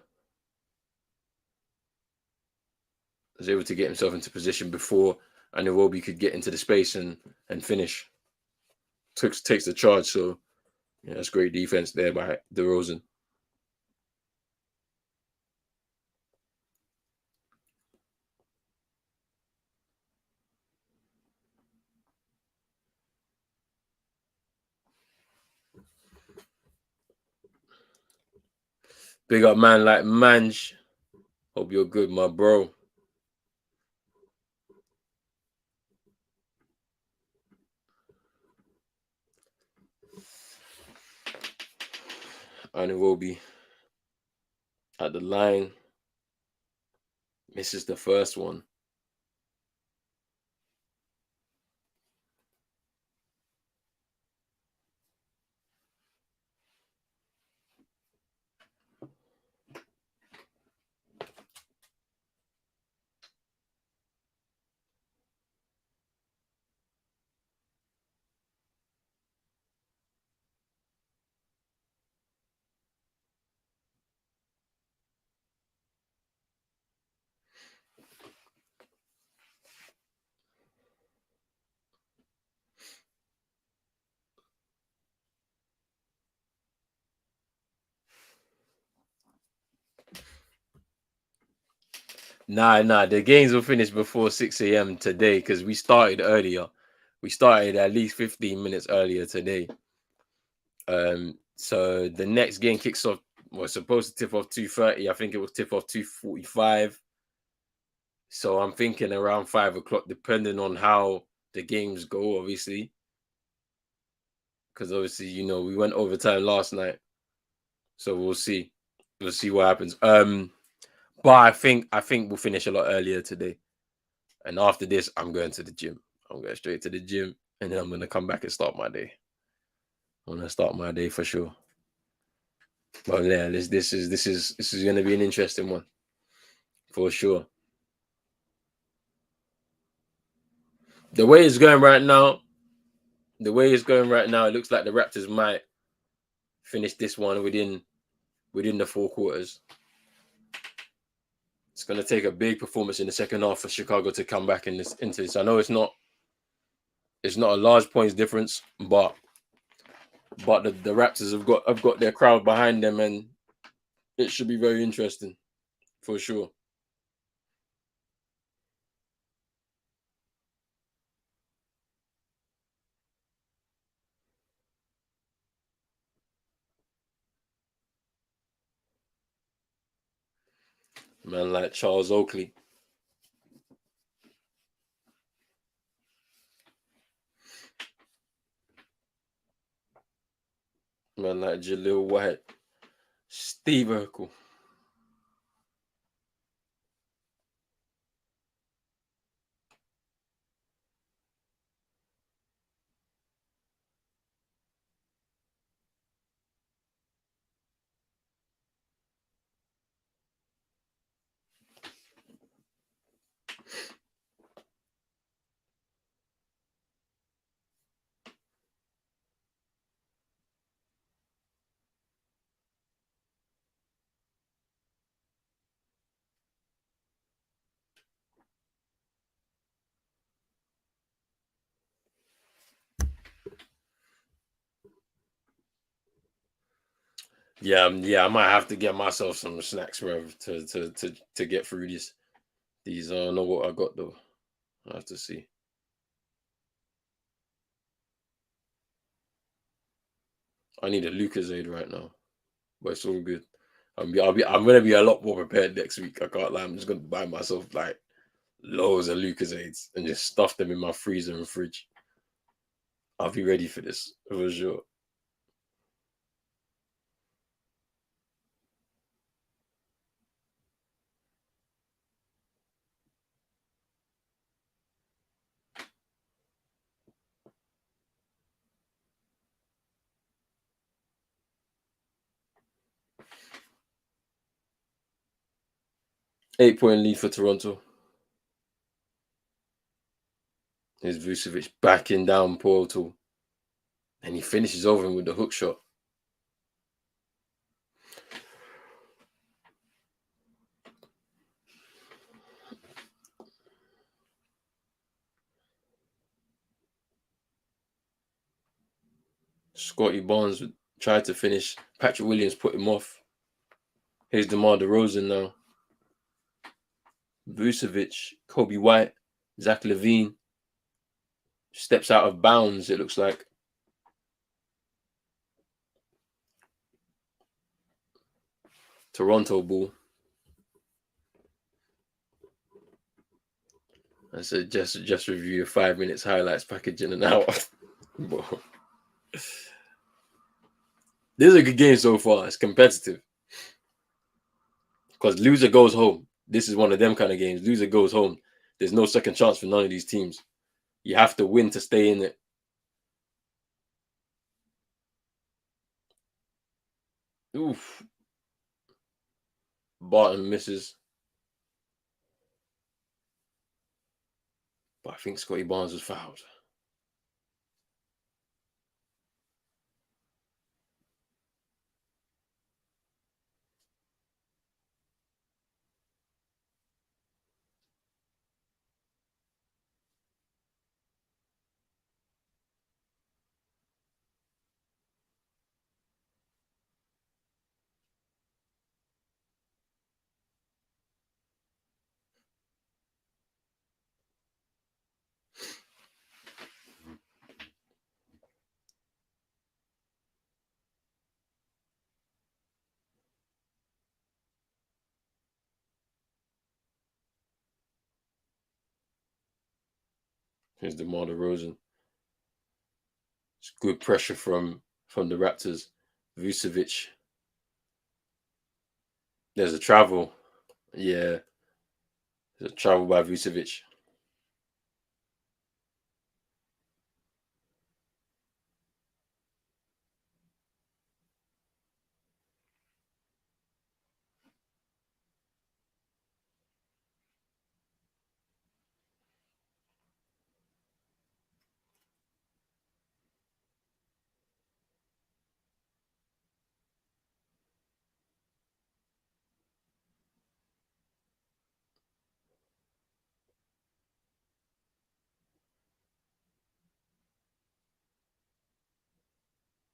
Was able to get himself into position before Anunoby could get into the space and finish. Takes the charge, so yeah, that's great defense there by DeRozan. Big up man like Manj. Hope you're good, my bro. Anunoby at the line. Misses the first one. Nah. The games will finish before 6 a.m. today because we started earlier. We started at least 15 minutes earlier today. So the next game kicks off. Was supposed to tip off 2:30. I think it will tip off 2:45. So I'm thinking around 5 o'clock, depending on how the games go, obviously. Because obviously, we went overtime last night. So we'll see. We'll see what happens. But I think we'll finish a lot earlier today. And after this, I'm going to the gym. I'm going straight to the gym, and then I'm going to come back and start my day. I'm going to start my day for sure. But yeah, this is going to be an interesting one for sure. The way it's going right now, it looks like the Raptors might finish this one within the 4 quarters. It's going to take a big performance in the second half for Chicago to come back into this. I know it's not a large points difference, but the Raptors have got their crowd behind them, and it should be very interesting for sure. Man like Charles Oakley. Man like Jaleel White. Steve Urkel. Yeah, I might have to get myself some snacks, bro, to get through this. These I don't know what I got though. I have to see. I need a Lucasade right now, but it's all good. I'm gonna be a lot more prepared next week. I can't lie. I'm just gonna buy myself like loads of Lucasades and just stuff them in my freezer and fridge. I'll be ready for this for sure. 8 point lead for Toronto. Here's Vucevic backing down Portal, and he finishes over him with the hook shot. Scotty Barnes tried to finish. Patrick Williams put him off. Here's DeMar DeRozan now. Vucevic, Kobe White, Zach LaVine steps out of bounds, it looks like. Toronto ball. I said just review your 5 minutes highlights package in an hour. This is a good game so far. It's competitive. Because loser goes home. This is one of them kind of games. Loser goes home. There's no second chance for none of these teams. You have to win to stay in it. Oof. Barton misses. But I think Scotty Barnes was fouled. Here's DeMar DeRozan. It's good pressure from the Raptors. Vucevic. There's a travel. Yeah. There's a travel by Vucevic.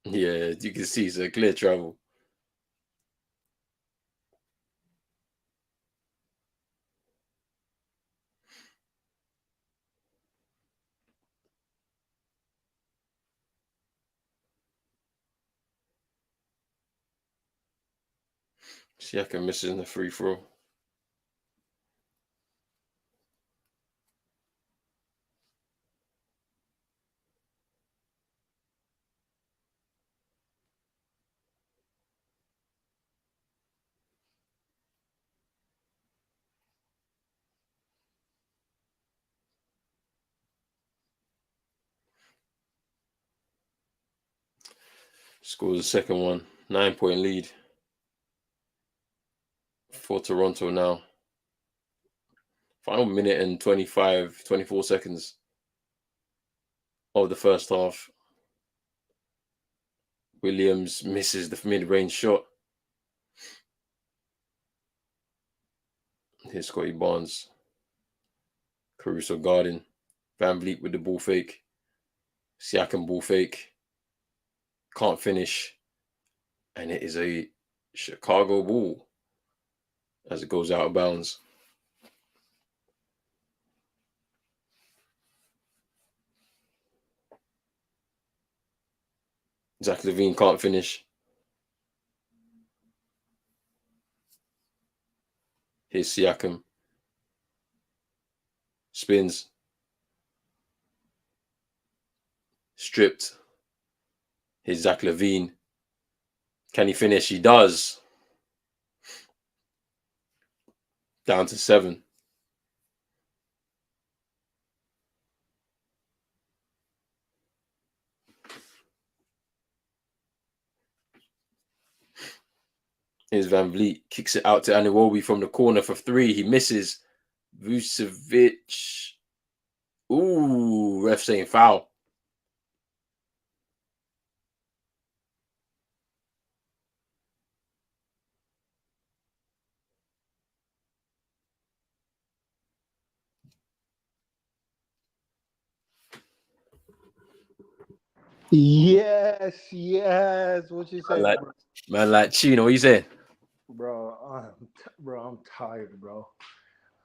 Yeah, you can see it's a clear travel. Siakam misses the free throw. Scores the second one. 9-point lead for Toronto now. Final minute and 24 seconds of the first half. Williams misses the mid-range shot. Here's Scotty Barnes. Caruso guarding. Van Vliet with the ball fake. Siakam ball fake. Can't finish. And it is a Chicago ball as it goes out of bounds. Zach LaVine can't finish. Here's Siakam. Spins. Stripped. Here's Zach LaVine. Can he finish? He does. Down to 7. Here's Van Vliet. Kicks it out to Anunoby from the corner for 3. He misses. Vucevic. Ooh, ref saying foul. Yes. What you saying, bro? Man, like Chino, what you saying? Bro, I'm tired, bro.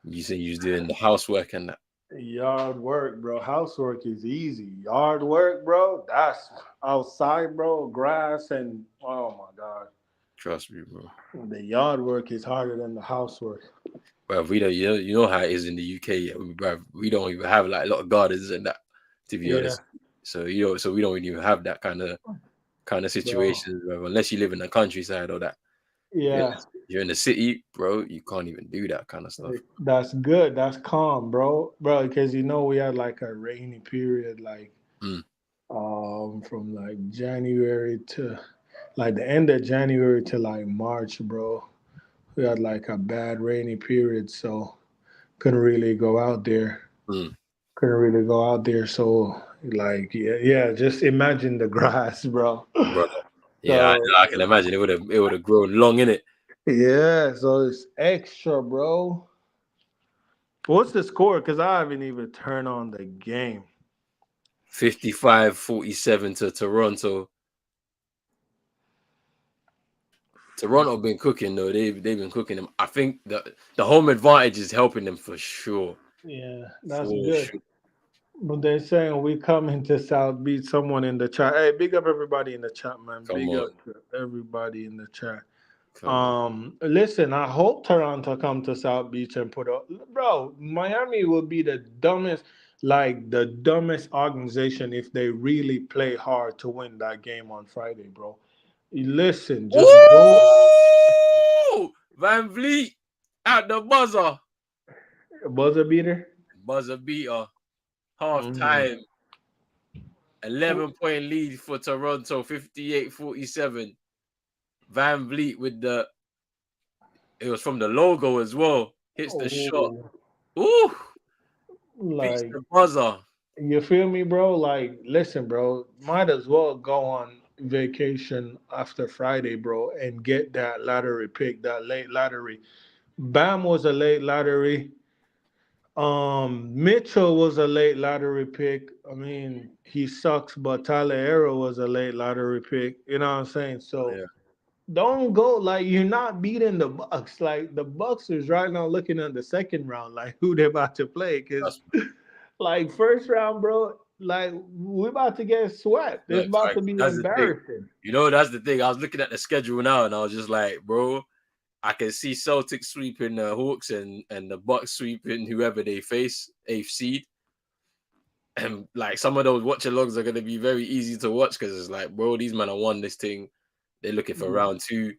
You say you was doing the housework and that. Yard work, bro. Housework is easy. Yard work, bro. That's outside, bro. Grass and oh my god, Trust me, bro. the yard work is harder than the housework. Bro, we don't, you know how it is in the UK. Yeah, we don't even have like a lot of gardens and that, to be Yeah, honest. So so we don't even have that kind of bro. situation, bro, unless you live in the countryside or that. Yeah, You're in the city, bro. You can't even do that kind of stuff. that's good. That's calm, bro. Bro, because we had like a rainy period, like Mm, from like January to like the end of January to like March, bro. We had like a bad rainy period, so couldn't really go out there. mm, Couldn't really go out there. So like yeah, just imagine the grass, bro. brother. Yeah, So I can imagine it would have grown long in it. yeah, so it's extra, bro. What's the score? Because I haven't even turned on the game. 55-47 to Toronto. Toronto been cooking though. They've been cooking them. I think the home advantage is helping them for sure. Yeah, that's For good. sure. But they're saying we coming to South Beach. Someone in the chat. Hey, big up everybody in the chat, man. Come Big on. up to everybody in the chat. Come on. Listen, I hope Toronto come to South Beach and put up, bro. Miami will be the dumbest organization if they really play hard to win that game on Friday, bro. Listen, just go Ooh! Van Vliet at the buzzer. buzzer beater. Buzzer beater. Half Mm. time. 11-point lead for Toronto. 58-47. Van Vliet with it was from the logo as well. Hits the shot. Oh, Ooh! Beats like the buzzer. you feel me, bro? Like, listen, bro. Might as well go on vacation after Friday, bro, and get that lottery pick, that late lottery. Bam was a late lottery. Mitchell was a late lottery pick. I mean, he sucks, but Tyler Arrow was a late lottery pick. You know what I'm saying? So Yeah. don't go like you're not beating the Bucks. Like the Bucks is right now looking at the second round, like who they're about to play. Cause That's like first round, bro, like we're about to get swept. It's look, about like, to be that's the thing. embarrassing. That's the thing. I was looking at the schedule now and I was just like, bro, I can see Celtics sweeping the Hawks and the Bucks sweeping whoever they face, eighth seed. And like some of those watch alongs are gonna be very easy to watch because it's like, bro, these men have won this thing. They're looking for round 2.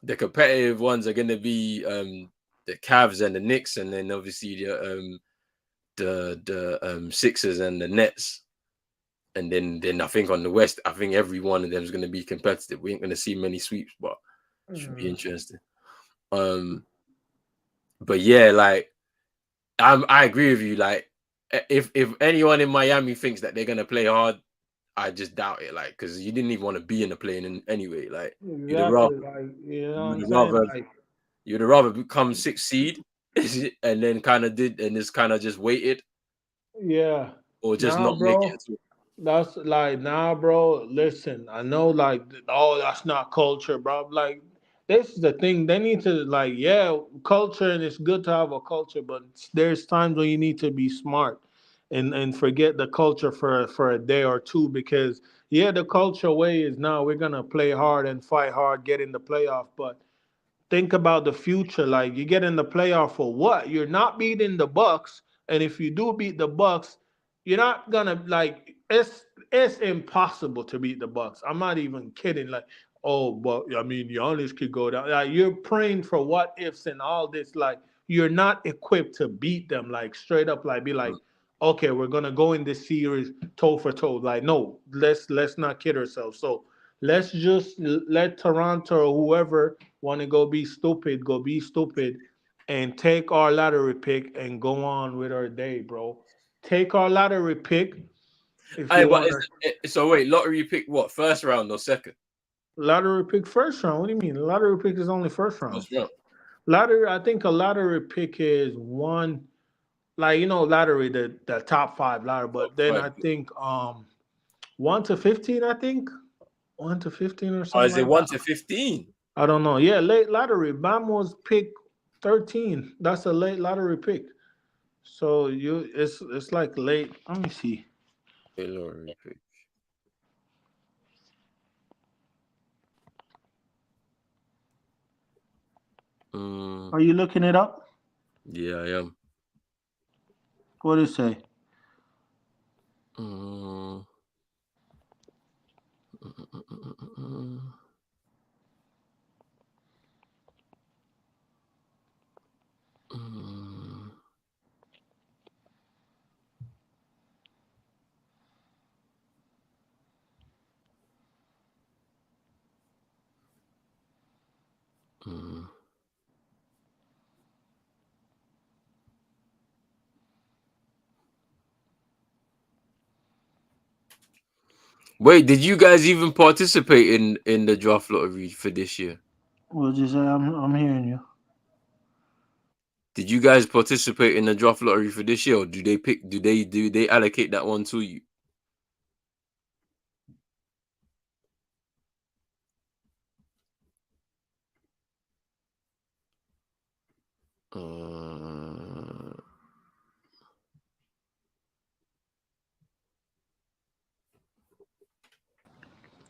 The competitive ones are gonna be the Cavs and the Knicks, and then obviously the Sixers and the Nets. And then I think on the West, I think every one of them is going to be competitive. We ain't going to see many sweeps, but should be interesting. Um, but yeah, like I agree with you. Like if anyone in Miami thinks that they're going to play hard, I just doubt it. Like because you didn't even want to be in the plane anyway. Like you'd have rather Exactly. Like, you know what you'd I'm have saying? rather Like, you'd have rather become sixth seed and then kind of did and just kind of just waited yeah. or just Nah, not make bro. it at all. That's like, nah, bro. Listen, I know, like, oh, that's not culture, bro. Like, this is the thing. They need to, like, yeah, culture, and it's good to have a culture, but there's times when you need to be smart and forget the culture for a day or two because, yeah, the culture way is now we're gonna play hard and fight hard, get in the playoff, but think about the future. Like you get in the playoff for what? You're not beating the Bucks, and if you do beat the Bucks, you're not gonna like it's impossible to beat the Bucks. I'm not even kidding. Like, oh, but I mean, Giannis could go down. Like you're praying for what ifs and all this. Like you're not equipped to beat them. Like straight up, like be like, okay, we're gonna go in this series toe for toe. Like, no, let's not kid ourselves. So let's just let Toronto or whoever want to go be stupid, and take our lottery pick and go on with our day, bro. Take our lottery pick if Hey, you but want to. so wait, lottery pick what? First round or second? Lottery pick first round. What do you mean? Lottery pick is only first round. First round. Lottery, I think a lottery pick is one, like lottery, the top five lottery. Top But then five. I think 1 to 15, I think 1 to 15 or Or something is it like one that. to 15? I don't know. Yeah, late lottery. Bam was pick 13. That's a late lottery pick. So it's like late. Let me see. Lottery pick. Mm, Are you looking it up? yeah, I am. What did it say? Mm, mm, mm, mm. Wait, did you guys even participate in the draft lottery for this year? What did you say? I'm hearing you. Did you guys participate in the draft lottery for this year, or do they pick? Do they allocate that one to you? Uh,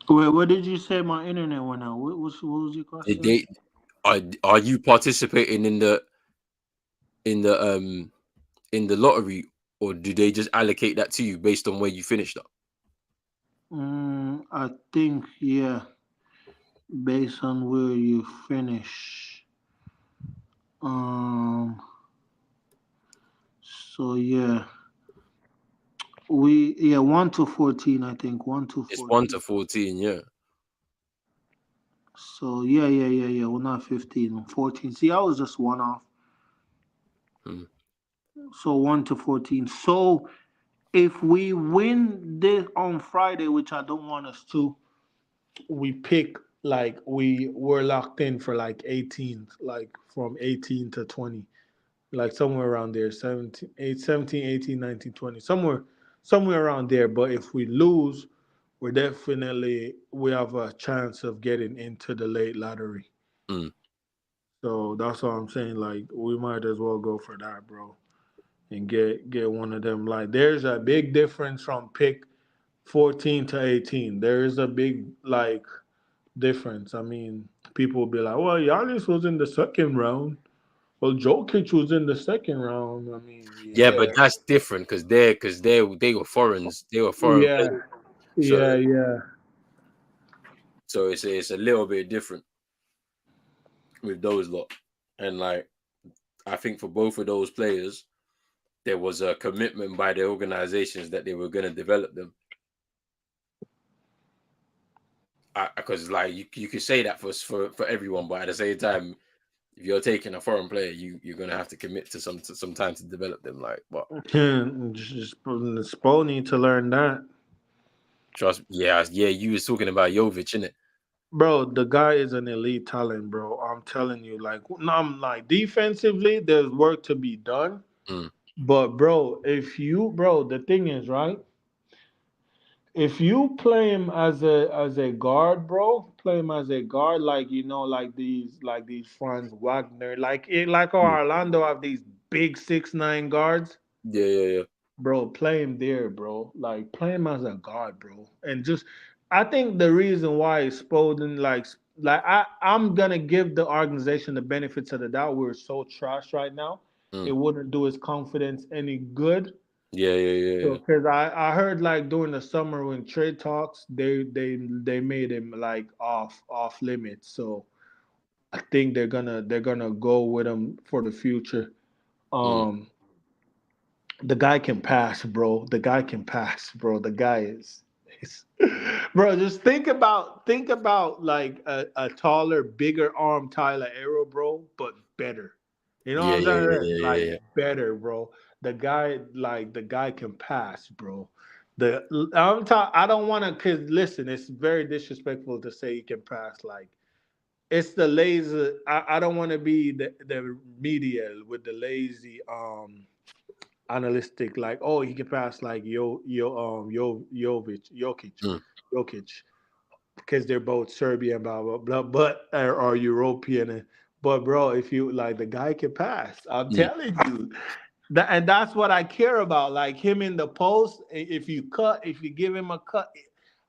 Wait, what did you say? My internet went out. What was your did question? they are you participating in the lottery, or do they just allocate that to you based on where you finished up? I think yeah, based on where you finish. Um. So yeah, we 1 to 14. I think 1 to It's one 14. to 14, yeah. So yeah. Well, not 15, 14. See, I was just one off. Hmm. So 1 to 14. So if we win this on Friday, which I don't want us to, we pick like we were locked in for like 18, like from 18 to 20, like somewhere around there, 17, 8, 17, 18, 19, 20, somewhere around there. But if we lose, we have a chance of getting into the late lottery. Mm. So that's what I'm saying. Like we might as well go for that, bro, and get one of them. Like there's a big difference from pick 14 to 18. There is a big like difference. I mean, people will be like, "Well, Giannis was in the second round. Well, Jokic was in the second round." I mean, Yeah, but yeah, that's different because they were foreigners, they were foreign yeah, players. So yeah. it's a little bit different with those lot. And like I think for both of those players, there was a commitment by the organizations that they were going to develop them. because like you could say that for everyone, but at the same time, if you're taking a foreign player, you're gonna have to commit to some time to develop them. Like, but Just Spo need to learn that. trust, yeah, you was talking about Jovic, innit? Bro, the guy is an elite talent, bro. I'm telling you, like, no, I'm like, defensively, there's work to be done. Mm, But bro, bro, the thing is, right? If you play him as a guard, bro, play him as a guard, like like these Franz Wagner, like mm. Orlando have these big 6'9" guards. Yeah, yeah, yeah. Bro, play him there, bro. Like play him as a guard, bro. And just I think the reason why Spoden I'm gonna give the organization the benefits of the doubt. We're so trash right now. It Mm. wouldn't do his confidence any good. Yeah, yeah, yeah, So yeah. because I heard like during the summer when trade talks, they made him like off limits. So I think they're gonna go with him for the future. Mm. Um the guy can pass, bro. The guy can pass, bro. The guy is bro, just think about like a taller, bigger arm Tyler Arrow, bro, but better. You know what Yeah, I'm yeah, saying? yeah, yeah, Like yeah, yeah. better, bro. The guy can pass, bro. I don't want to cuz listen, it's very disrespectful to say he can pass like it's the lazy I don't want to be the media with the lazy analytic like oh he can pass like Mm. Jokic because they're both Serbian blah blah blah but or European but bro if you like the guy can pass I'm Mm. telling you and that's what I care about like him in the post if you give him a cut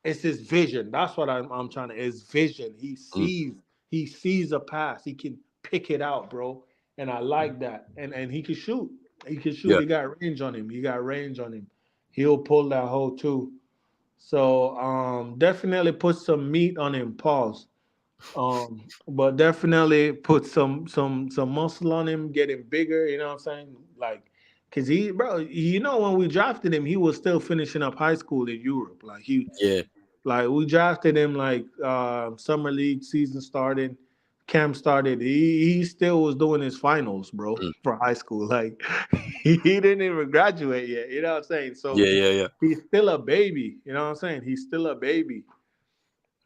it's his vision that's what I'm trying to his vision Mm. he sees a pass he can pick it out bro and I like that and he can shoot. Yeah, He got range on him. He got range on him. He'll pull that hole too. So definitely put some meat on him. Pause. But definitely put some muscle on him. Get him bigger. You know what I'm saying? Like, cause bro, when we drafted him, he was still finishing up high school in Europe. yeah. Like we drafted him like summer league season started, camp started. He still was doing his finals, bro, Mm. for high school. Like he didn't even graduate yet. You know what I'm saying? So Yeah, yeah, yeah. he's still a baby. You know what I'm saying? He's still a baby.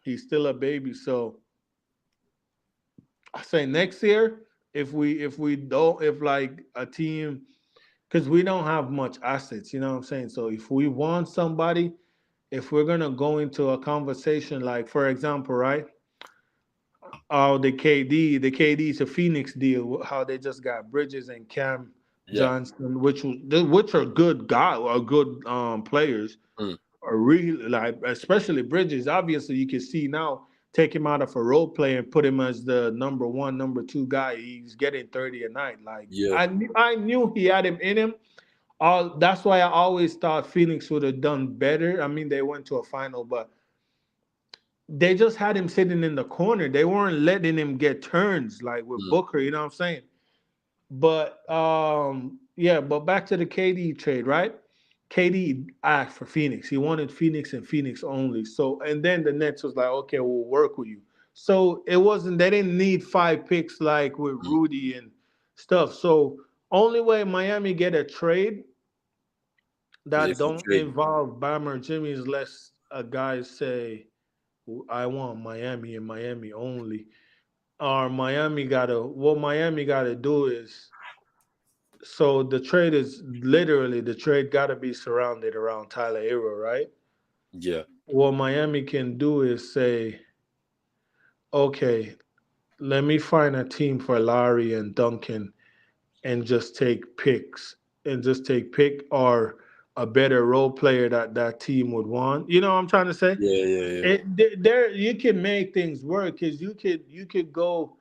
He's still a baby. So I say next year, if we don't if like a team because we don't have much assets, you know what I'm saying? So if we want somebody, if we're gonna go into a conversation, like for example, right? Oh, the KD is a Phoenix deal. How they just got Bridges and Cam Yeah. Johnson, which are good guys, are good players, Mm. are really like especially Bridges. Obviously, you can see now take him out of a role play and put him as the number one, number two guy. He's getting 30 a night. Like Yeah. I knew he had him in him. All that's why I always thought Phoenix would have done better. I mean, they went to a final, but they just had him sitting in the corner. They weren't letting him get turns like with Mm. Booker, you know what I'm saying? But yeah, but back to the KD trade, right? KD asked for Phoenix. He wanted Phoenix and Phoenix only. So and then the Nets was like, okay, we'll work with you. So it wasn't they didn't need 5 picks like with Mm. Rudy and stuff. So only way Miami get a trade Is that if you don't trade. involve Bam or Jimmy is less a guy say I want Miami and Miami only. Or Miami gotta do is so the trade gotta be surrounded around Tyler Hero, right? Yeah. What Miami can do is say, okay, let me find a team for Larry and Duncan and just take picks or a better role player that that team would want. You know what I'm trying to say? Yeah, yeah, yeah. There you can make things work because you could go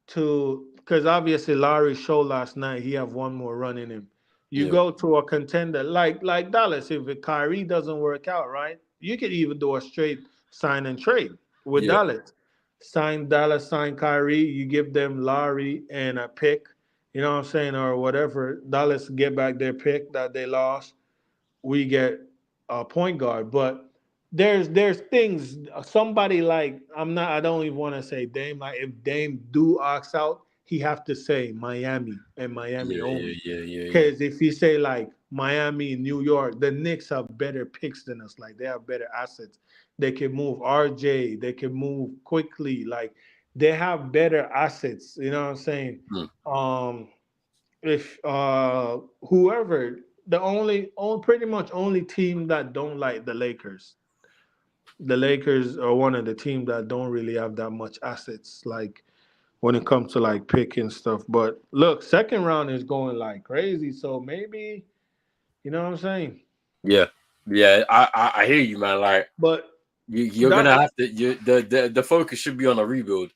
to because obviously Larry showed last night he have one more run in him. You Yeah. go to a contender like Dallas. If Kyrie doesn't work out, right? You could even do a straight sign and trade with Yeah. Dallas. Sign Dallas, sign Kyrie. You give them Larry and a pick. You know what I'm saying, or whatever. Dallas get back their pick that they lost. We get a point guard, but there's things somebody like I don't even want to say Dame. Like if Dame do ox out, he have to say Miami and Miami Yeah, yeah, only. yeah, yeah, yeah. Because if you say like Miami and New York, the Knicks have better picks than us. Like they have better assets. They can move RJ. They can move quickly. Like they have better assets. You know what I'm saying? Mm. Um, if whoever the pretty much only team that don't like the Lakers. The Lakers are one of the teams that don't really have that much assets, like when it comes to like pick and stuff. But look, second round is going like crazy, so maybe you know what I'm saying. Yeah, yeah. I hear you, man. Like But you're that gonna have to. The focus should be on a rebuild.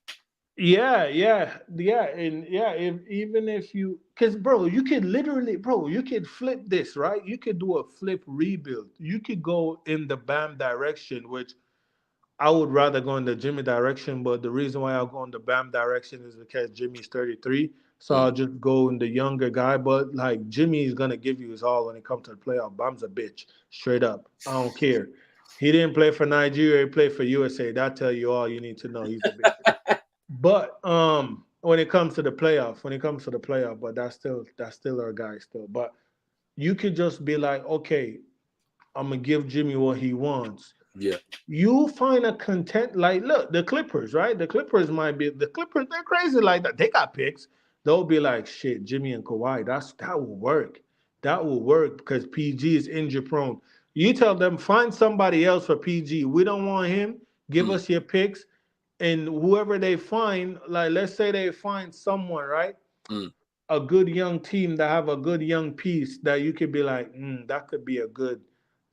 yeah, and yeah, even if you, cause bro, you could literally, bro, you could flip this, right? You could do a flip rebuild. You could go in the Bam direction, which I would rather go in the Jimmy direction, but the reason why I'll go in the Bam direction is because Jimmy's 33. So Mm. I'll just go in the younger guy. But like Jimmy is gonna give you his all when it comes to the playoff. Bam's a bitch, straight up. I don't care. He didn't play for Nigeria, he played for USA. That tell you all you need to know. He's a bitch. But when it comes to the playoff, but that's still our guy still. But you could just be like, okay, I'm gonna give Jimmy what he wants. Yeah, You find a content like look the Clippers, right? The Clippers. They're crazy like that. They got picks. They'll be like shit. Jimmy and Kawhi. That will work. That will work because PG is injury prone. You tell them find somebody else for PG. We don't want him. Give mm, us your picks, and whoever they find, like let's say they find someone, right? mm, A good young team that have a good young piece that you could be like, that could be a good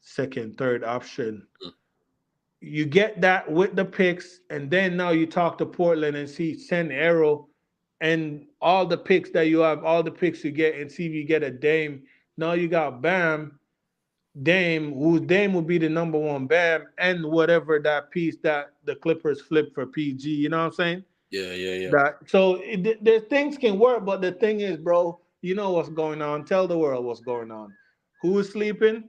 second, third option. mm. You get that with the picks, and then now you talk to Portland and see send arrow and all the picks that you have, all the picks you get, and see if you get a Dame. Now you got Bam, Dame, whose Dame will be the number one Bam, and whatever that piece that the Clippers flip for PG. You know what I'm saying? Yeah, yeah, yeah. That so the things can work, but the thing is, bro, you know what's going on. Tell the world what's going on. Who is sleeping?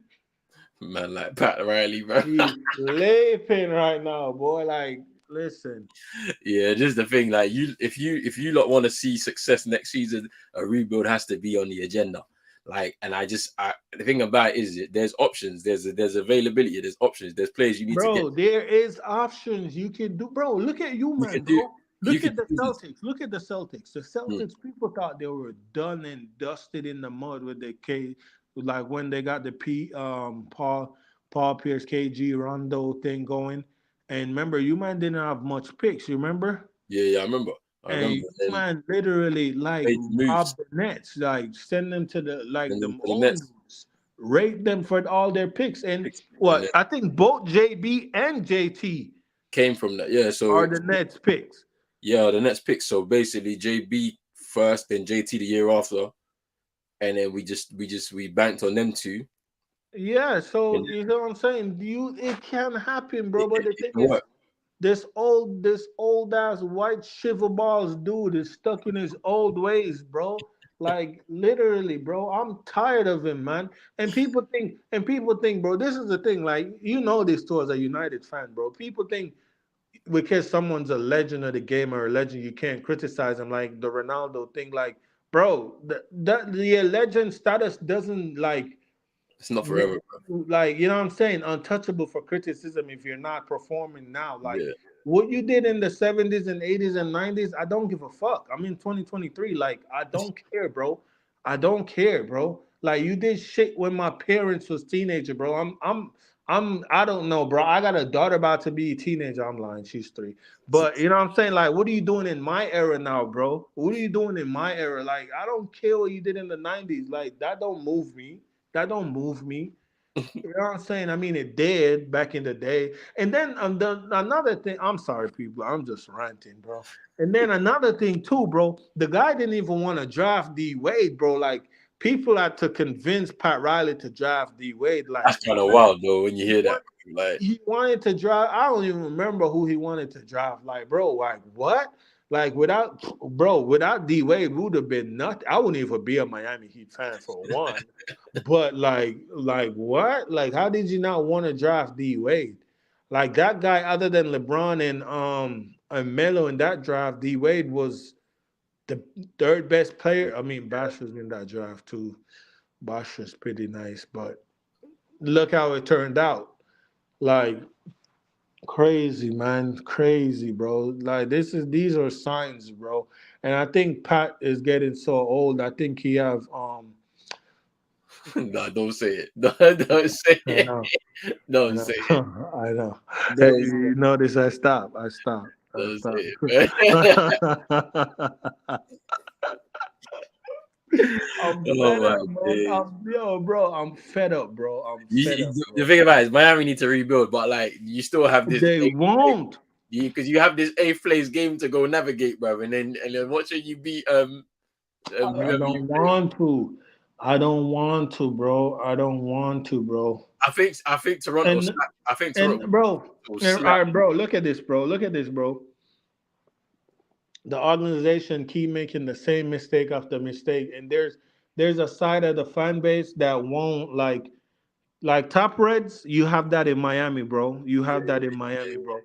Man, like Pat Riley, bro. He's sleeping right now, boy. Like, listen. Yeah, just the thing. Like if you lot want to see success next season, a rebuild has to be on the agenda. Like, and the thing about it is there's options, there's availability, there's options, there's players you need to get. Bro, there is options you can do. Bro, look at you, You man, can do. bro. You Look can at the do this. Celtics. Look at the Celtics. The Mm, Celtics, people thought they were done and dusted in the mud with the K, like when they got the Paul Pierce KG Rondo thing going. And remember, you man didn't have much picks, you remember? yeah, yeah. I And remember. you And then man literally like made the moves, rob the Nets, like send them to the like send them them to the own Nets, dudes, rate them for all their picks. And and then what I think both JB and JT came from that. Yeah, so are the Nets picks. yeah, the Nets pick. So basically, JB first, then JT the year after, and then we banked on them two, Yeah, and so you know what I'm saying? You it can happen, it, bro. But it, the it thing can is, work. this old ass white shiver balls dude is stuck in his old ways, bro. Like literally, bro. I'm tired of him, man. And people think, bro, this is the thing. Like, you know this too as a United fan, bro. People think because someone's a legend of the game or a legend, you can't criticize him. Like the Ronaldo thing, like, bro, the legend status doesn't It's not make forever, bro. you, like, you know what I'm saying, untouchable for criticism if you're not performing now. Like Yeah, what you did in the 70s and 80s and 90s, I don't give a fuck. I'm in 2023. Like, I don't care, bro. I don't care, bro. Like you did shit when my parents was teenager, bro. I don't know, bro. I got a daughter about to be a teenager. I'm lying, she's 3. But you know what I'm saying? Like, what are you doing in my era now, bro? What are you doing in my era? Like, I don't care what you did in the 90s. Like, that don't move me. That don't move me. You know what I'm saying? I mean, it did back in the day. And then another thing, I'm sorry, people. I'm just ranting, bro. And then another thing, too, bro. The guy didn't even want to draft D Wade, bro. Like, people had to convince Pat Riley to draft D Wade. Like, that's kind of wild though when you he hear that. wanted, Like, he wanted to drive. I don't even remember who he wanted to drive. Like, bro, like what? Like without D Wade, we would have been nothing. I wouldn't even be a Miami Heat fan for one. But like what? Like, how did you not want to draft D Wade? Like that guy, other than LeBron and Melo in that draft, D Wade was the third best player. I mean, Bash was in that draft too. Bash was pretty nice, but look how it turned out. Like crazy, man, crazy, bro. Like these are signs, bro. And I think Pat is getting so old. I think he have No, don't say it. Don't say I it. know, I Don't know, say it. I know. Hey, Don't say you notice I stop. I stop. I Don't stop. say it, I'm man. Oh fed my up, man. days. Bro. I'm fed up, bro. I'm fed You, up, the bro. thing about it is Miami need to rebuild, but like you still have this They won't. because you have this eighth place game to go navigate, bro. And then what should you beat I whoever you don't play? want to. I don't want to, bro. I don't want to, bro. I think Toronto And slap. I think and Toronto bro, will all slap. right, bro. Look at this, bro. Look at this, bro. The organization keep making the same mistake after mistake, and there's a side of the fan base that won't like top Reds. You have that in Miami, bro. You have that in Miami, bro.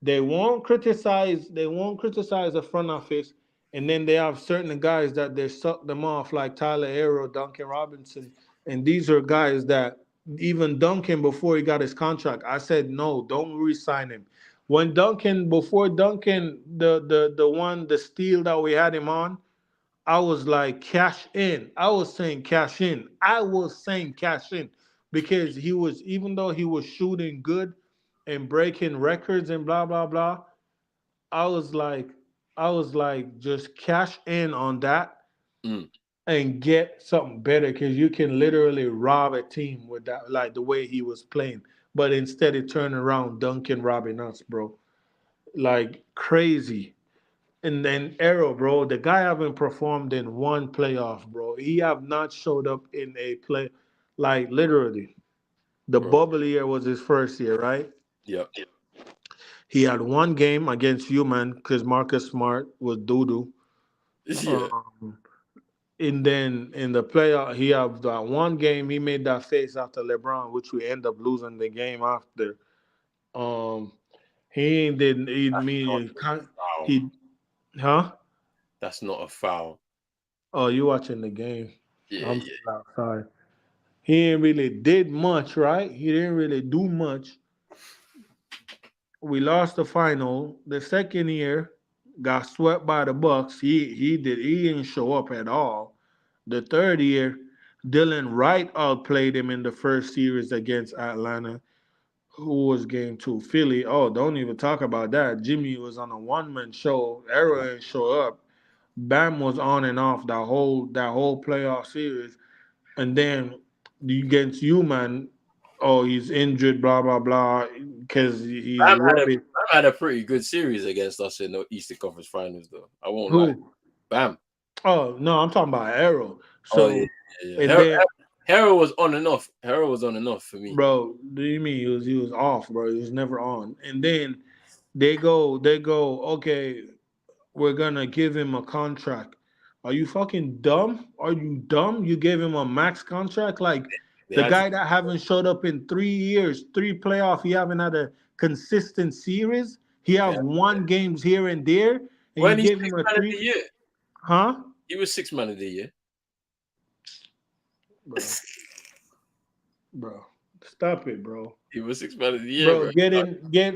They won't criticize. They won't criticize the front office, and then they have certain guys that they suck them off, like Tyler Arrow, Duncan Robinson, and these are guys that even Duncan before he got his contract, I said no, don't re-sign him. When Duncan before Duncan, the steal that we had him on, I was like, cash in. I was saying cash in. I was saying cash in because he was, even though he was shooting good and breaking records and blah, blah, blah, I was like, just cash in on that Mm, and get something better because you can literally rob a team with that, like the way he was playing. But instead, it turned around, Duncan robbing us, bro. Like crazy. And then Arrow, bro, the guy haven't performed in one playoff, bro. He have not showed up in a play, like literally. The bro. bubble year was his first year, right? Yep. He had one game against Human because Marcus Smart was doo doo. Yeah. And then in the playoff, he have that one game he made that face after LeBron, which we end up losing the game after. Um, he didn't. He Not me. a foul. He huh? That's not a foul. Oh, you watching the game? Yeah, I'm yeah. still outside. He ain't really did much, right? He didn't really do much. We lost the final. The second year, got swept by the Bucks. He didn't show up at all. The third year, Dylan Wright outplayed him in the first series against Atlanta. Who was game two? Philly. Oh, don't even talk about that. Jimmy was on a one man show. Arrow didn't show up. Bam was on and off that whole playoff series. And then against you, man, oh, he's injured, blah blah blah, because he's rubbish. Bam had a pretty good series against us in the Eastern Conference Finals, though. I won't lie. Who? Bam. Oh no, I'm talking about Arrow. Oh yeah, So, yeah, yeah. and then, Hero was on and off. Hero was on and off for me. bro, do you mean he was off, bro? He was never on. And then they go, okay, we're gonna give him a contract. Are you fucking dumb? Are you dumb? You gave him a max contract, like They the had to. guy that haven't showed up in 3 years, three playoff. He haven't had a consistent series. He They have had, won games here and there, and you when he's gave him six a man of the three, year, huh, he was six man of the year. bro, bro, stop it, bro. He was six man of the year, Bro,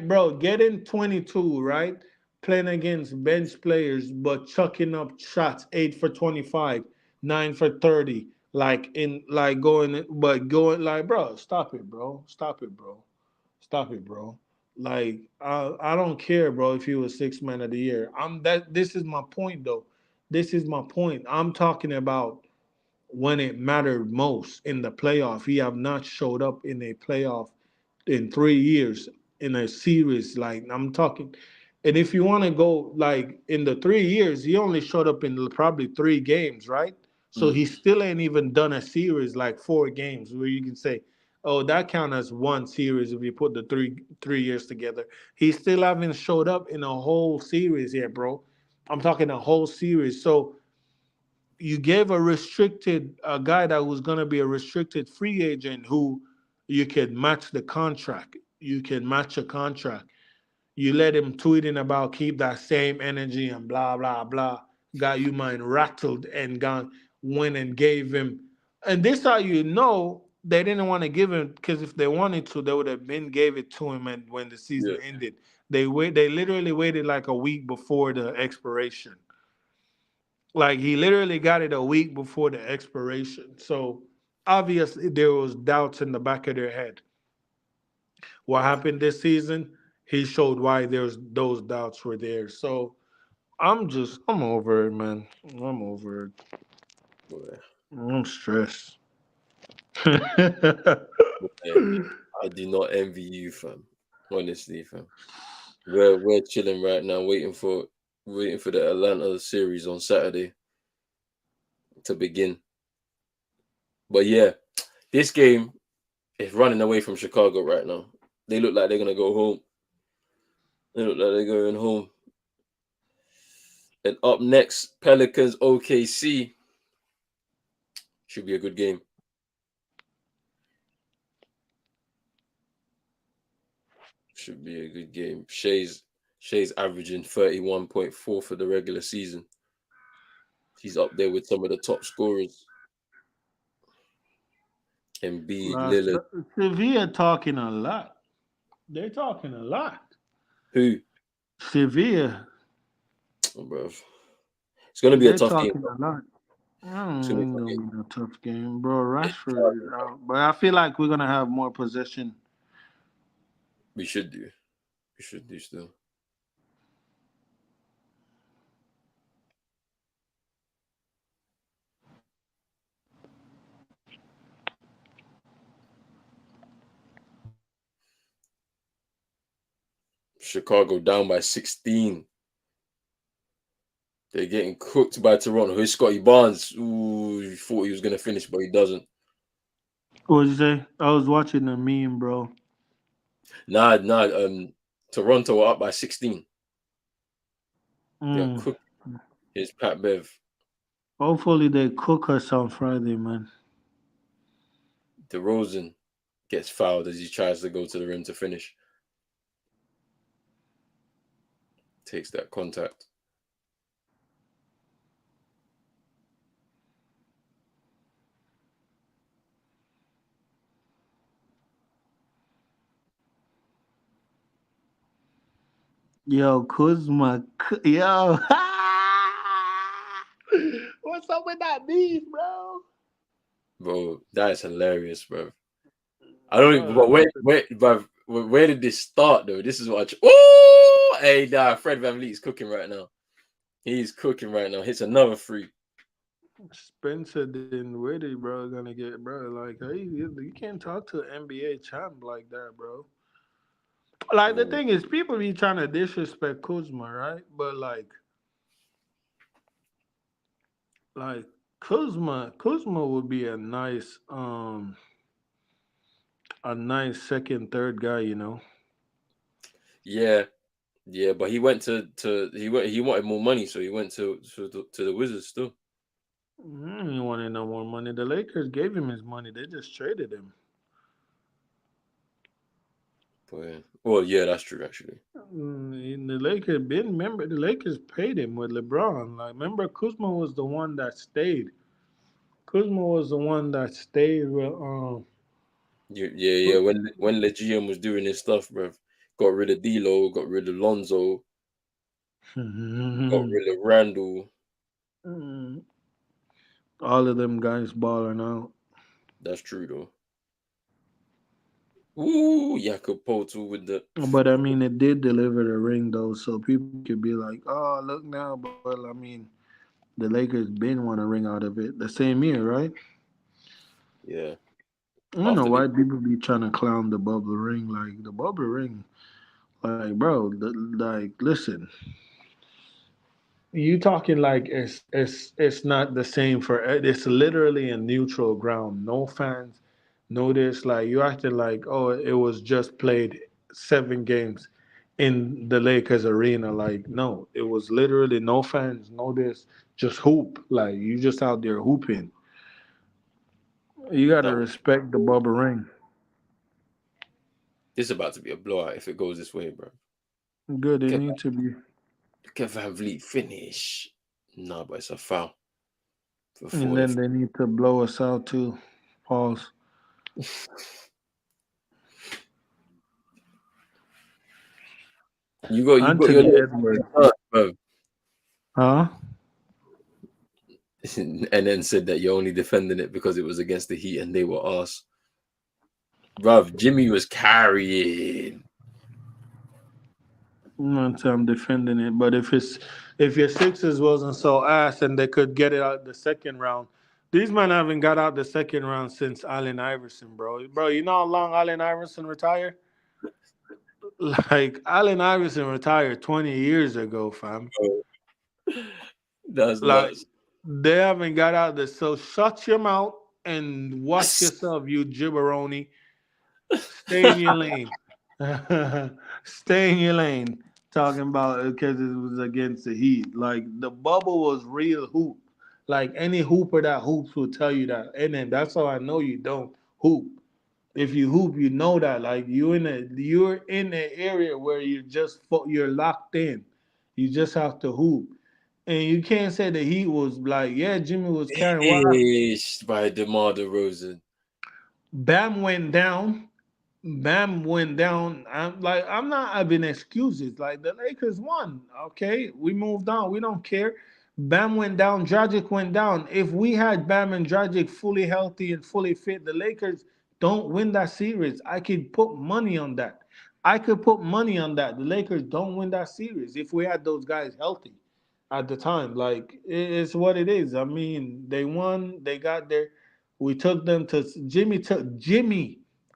bro. getting 22, right? Playing against bench players, but chucking up shots 8 for 25, 9 for 30, like going, but going like, bro, stop it, bro, stop it, bro, stop it, bro. Like I don't care, bro, if he was six man of the year. I'm that. This is my point, though. This is my point. I'm talking about when it mattered most in the playoff. He have not showed up in a playoff in 3 years in a series. Like I'm talking, and if you want to go like in the 3 years, he only showed up in probably three games, right? So Mm. he still ain't even done a series like 4 games where you can say, oh, that count as one series if you put the three years together. He still haven't showed up in a whole series yet, bro. I'm talking a whole series. So you gave a guy that was going to be a restricted free agent who you could match the contract. you can match a contract. You let him tweeting about keep that same energy and blah blah blah. Got you mind rattled and gone went and gave him. And this how you know they didn't want to give him because if they wanted to, they would have been gave it to him. And when the season Yeah. ended, they literally waited like a week before the expiration. Like he literally got it a week before the expiration. So obviously there was doubts in the back of their head. What Yeah. happened this season? He showed why there's those doubts were there. So I'm over it, man. I'm over it. Boy, I'm stressed. boy, I do not envy you, fam. Honestly, fam. We're chilling right now, waiting for the Atlanta series on Saturday to begin. But yeah, this game is running away from Chicago right now. They look like they're gonna go home. They look like they're going home. And up next, Pelicans OKC should be a good game. Should be a good game. Shay's averaging 31.4 for the regular season. He's up there with some of the top scorers. Embiid, Last Lillard. Sevilla talking a lot. They're talking a lot. Who? Sevilla, Oh, bro. It's gonna be a they're tough game. talking a lot. I It's don't gonna be a think tough it'll game. be a tough game, bro. It's Rashford hard. is out, but I feel like we're gonna have more possession. We should do. We should do still. Chicago down by 16. They're getting cooked by Toronto. Who's Scotty Barnes? Ooh, he thought he was gonna finish, but he doesn't. What did you say? I was watching the meme, bro. Nah. Toronto are up by 16. They are Mm. cooked. Here's Pat Bev. Hopefully they cook us on Friday, man. DeRozan gets fouled as he tries to go to the rim to finish. Takes that contact. Yo, Kuzma, yo, what's up with that beef, bro? Bro, that is hilarious, bro. I don't even, Bro, but where did this start though? This is what oh, hey, nah, Fred Van Vliet's cooking right now. He's cooking right now. Hits another free. Spencer Dinwiddie, bro, gonna get, bro. Like, hey, you can't talk to an NBA champ like that, bro. Like the Bro, thing is, people be trying to disrespect Kuzma, right? But like Kuzma would be a nice second, third guy, you know. yeah, yeah, but he went he wanted more money, so he went to the Wizards still. He wanted no more money. The Lakers gave him his money. They just traded him. But well, yeah, that's true actually. The Lakers been remember the Lakers paid him with LeBron. Like remember Kuzma was the one that stayed. Kuzma was the one that stayed with Yeah. When the GM was doing his stuff, bro, got rid of D'Lo, got rid of Lonzo, got rid of Randall. all of them guys balling out. That's true though. Ooh, Jakob Poeltl with the But I mean, it did deliver the ring though, so people could be like, "Oh, look now." But I mean, the Lakers been want a ring out of it the same year, right? yeah. I don't know After why the people be trying to clown the bubble ring. Like the bubble ring, like bro, like listen, you talking like it's not the same for it's literally a neutral ground. No fans, no this. Like you acting like oh it was just played 7 games in the Lakers arena. Like no, it was literally no fans, no this, just hoop. Like you just out there hooping. You gotta that respect the bubble ring. This about to be a blowout if it goes this way, bro. Good. It Kev, need to be. Kev Van Vliet finish. No, but it's a foul for And 40. then they need to blow us out too. Pause. You got your Anthony little Edwards. bro. Huh? And then said that you're only defending it because it was against the Heat and they were us. Bruv, Jimmy was carrying. I'm defending it, but if your Sixers wasn't so ass and they could get it out the second round, these men haven't got out the second round since Allen Iverson, bro. Bro, you know how long Allen Iverson retired? Like Allen Iverson retired 20 years ago, fam. Bro, that's Like nuts. they haven't got out the so shut your mouth and watch yourself, you jibberoni. Stay in your lane. Stay in your lane. Talking about because it was against the Heat. Like the bubble was real hoop. Like any hooper that hoops will tell you that. And then that's how I know you don't hoop. If you hoop, you know that. Like you're in an area where you're locked in. You just have to hoop. And you can't say the Heat was like, yeah, Jimmy was carrying. Why? Ish by DeMar DeRozan. Bam went down. Bam went down. I'm not having excuses. Like the Lakers won. Okay, we moved on. We don't care. Bam went down. Dragic went down. If we had Bam and Dragic fully healthy and fully fit, the Lakers don't win that series. I could put money on that. I could put money on that. The Lakers don't win that series if we had those guys healthy at the time. Like it's what it is. I mean, they won. They got there. We took them to Jimmy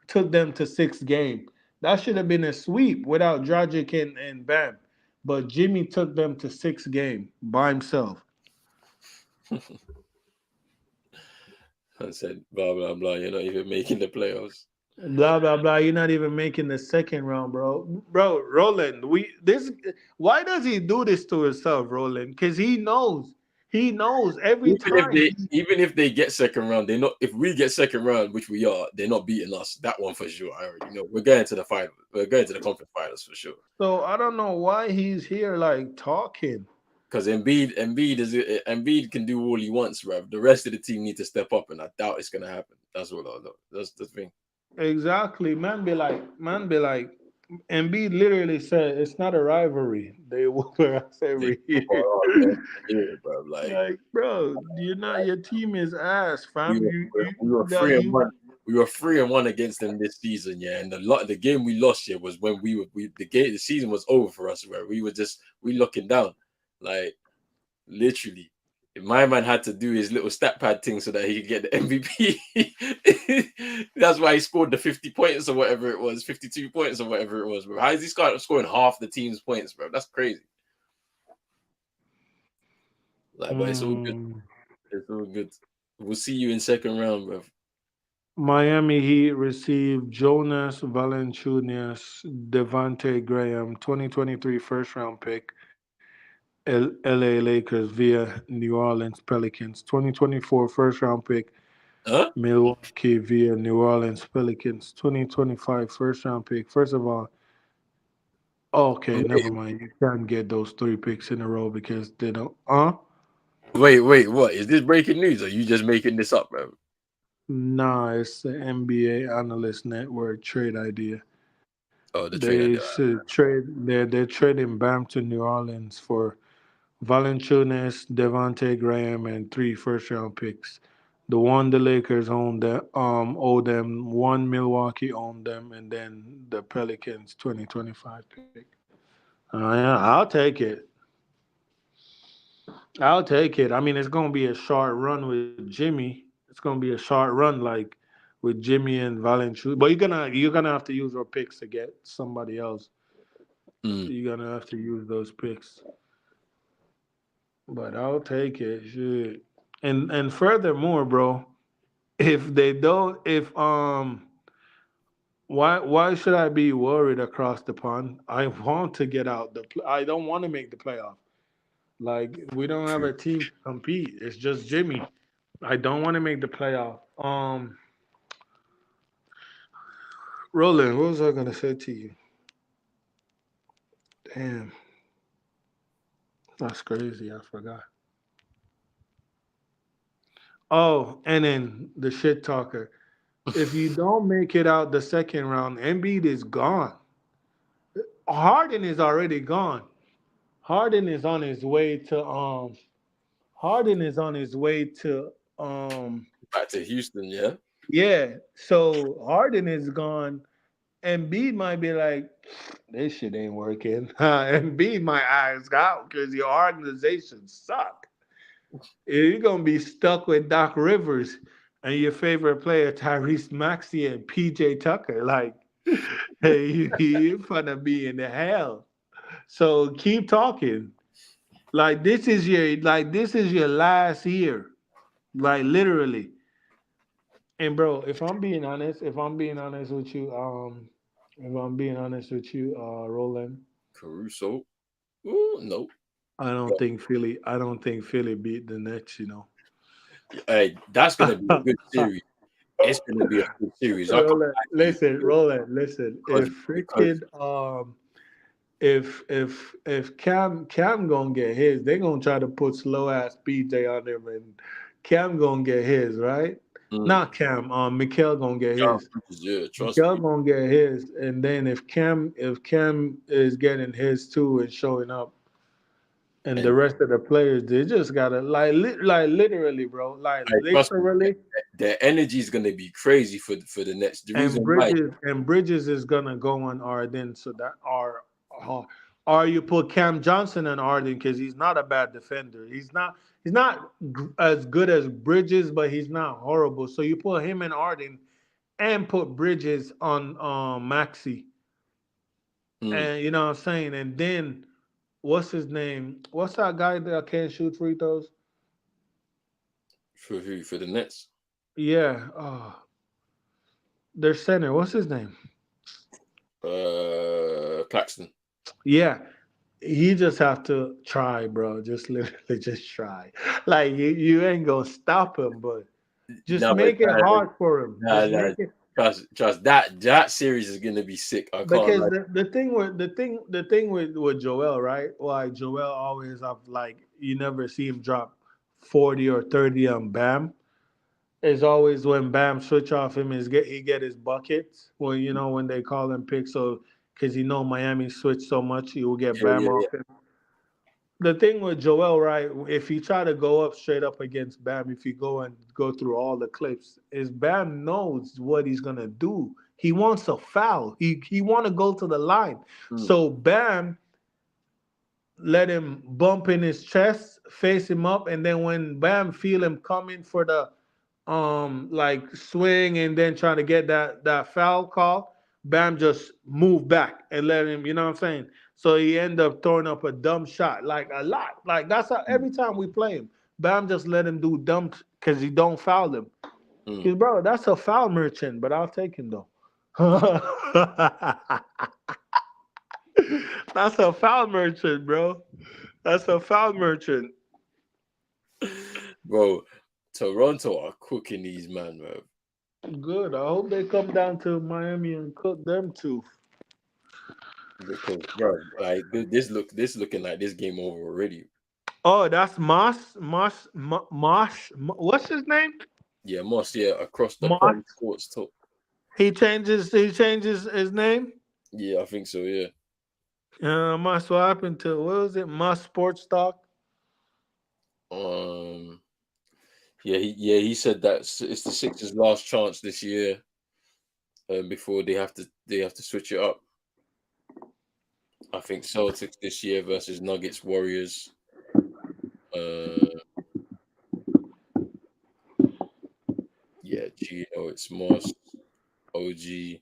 took them to sixth game. That should have been a sweep without Dragic and Bam. But Jimmy took them to sixth game by himself. I said, blah, blah, blah. You're not even making the playoffs. Blah blah blah. You're not even making the second round, bro. Bro, Roland, we this why does he do this to himself, Roland? Because he knows. He knows every time Even if they get second round, they're not if we get second round, which we are, they're not beating us. That one for sure. I already know. We're going to the final. We're going to the conference finals for sure. so I don't know why he's here like talking. Because Embiid can do all he wants, bro. The rest of the team need to step up, and I doubt it's gonna happen. That's what I know. That's the thing. Exactly. Man be like, Embiid literally said it's not a rivalry. They whoop us They every whoop year. our ass every year, bro. Like, bro, you're not your team is ass, we fam. were we were That 3-1. We were 3-1 against them this season, yeah. And the game we lost, yeah, was when the season was over for us, where we looking down, like literally. My man had to do his little stat pad thing so that he could get the MVP. That's why he scored the 50 points or whatever it was, 52 points or whatever it was, bro. How is he scoring half the team's points, bro? That's crazy. Like, but it's all good. mm, It's all good. We'll see you in second round, bro. Miami Heat received Jonas Valanciunas, Devontae Graham, 2023 first round pick, LA Lakers via New Orleans Pelicans, 2024 first round pick, Huh? Milwaukee via New Orleans Pelicans, 2025 first round pick. First of all, okay, never Wait, mind. You can't get those three picks in a row because they don't. wait, what? Is this breaking news? Or are you just making this up, bro? Nah, it's the NBA Analyst Network trade idea. Oh, the trade They idea. should trade. They're trading Bam to New Orleans for Valanciunas, Devontae Graham, and three first round picks. The one the Lakers owe them, one Milwaukee owned them, and then the Pelicans 2025 pick. Yeah, I'll take it. I'll take it. I mean, it's gonna be a short run with Jimmy. It's gonna be a short run, like with Jimmy and Valanciunas. But you're gonna have to use your picks to get somebody else. Mm. You're gonna have to use those picks. But I'll take it. Shit. And furthermore, bro, if they don't, if why should I be worried across the pond? I want to get out I don't want to make the playoff. Like we don't have True. a team to compete. It's just Jimmy. I don't want to make the playoff. Roland, what was I gonna say to you? Damn, that's crazy. I forgot. Oh, and then the shit talker. If you don't make it out the second round, Embiid is gone. Harden is already gone. Harden is on his way to Harden is on his way to Back to Houston, yeah. yeah. So Harden is gone. Embiid might be like, this shit ain't working. Embiid might ask out because your organization suck. You're gonna be stuck with Doc Rivers and your favorite player Tyrese Maxey and PJ Tucker. Like, hey, you're gonna be in the hell. So keep talking. Like this is your last year. Like literally. And bro, if I'm being honest with you, Roland, Caruso. Ooh, nope. I don't think Philly beat the Nets. Hey, that's gonna be a good series. It's gonna be a good series. I can't Roland, lie to you listen, Roland, listen. because If Cam gonna get his, they gonna try to put slow ass PJ on him, and Cam gonna get his, right? mm, Not Cam. Mikael gonna get John his. Bridges, yeah, trust Mikael me. gonna get his, and then if Cam is getting his too and showing up, and the And rest of the players, they just gotta like literally, bro, like I trust me, literally. their energy is gonna be crazy for the Nets. The And reason why, Bridges is gonna go on Arden, so that uh, or you put Cam Johnson on Arden because he's not a bad defender. He's not as good as Bridges, but he's not horrible. So you put him in Arden and put Bridges on Maxi, mm, and you know what I'm saying. And then what's his name? What's that guy that can't shoot free throws? for who for the Nets, Yeah, their center. What's his name? Claxton. Yeah, you just have to try, bro. Just literally just try. Like you ain't gonna stop him, but just No, but make it hard for him. nah, Just nah, make it trust that series is gonna be sick. I can't because lie. the thing with Joel, right? Why Joel always have like you never see him drop 40 or 30 on Bam. It's always when Bam switch off him is he get his buckets. Well, when they call him pick, so because Miami switch so much, he will get Yeah, Bam yeah, off yeah. him. The thing with Joel, right? If you try to go up straight up against Bam, if you go and go through all the clips, is Bam knows what he's gonna do. He wants a foul. He want to go to the line. Mm, So Bam let him bump in his chest, face him up, and then when Bam feel him coming for the like swing and then trying to get that foul call, Bam just move back and let him, you know what I'm saying? So he end up throwing up a dumb shot, like a lot. Like that's how mm, every time we play him, Bam just let him do dumb because he don't foul him. mm. Cause bro, that's a foul merchant, but I'll take him though. That's a foul merchant, bro. That's a foul merchant. Bro, Toronto are cooking these man, bro. Good. I hope they come down to Miami and cook them too. Because bro, like this looking like this game over already. Oh, that's Moss. What's his name? Yeah, Moss, yeah, across the Moss. pond sports talk. He changes his name. Yeah, I think so. Yeah. Moss. What happened to what was it? Moss Sports Talk. Um. Yeah, he said that it's the Sixers' last chance this year. Before they have to switch it up. I think Celtics this year versus Nuggets, Warriors. Uh, yeah, Gino, it's Moss, OG,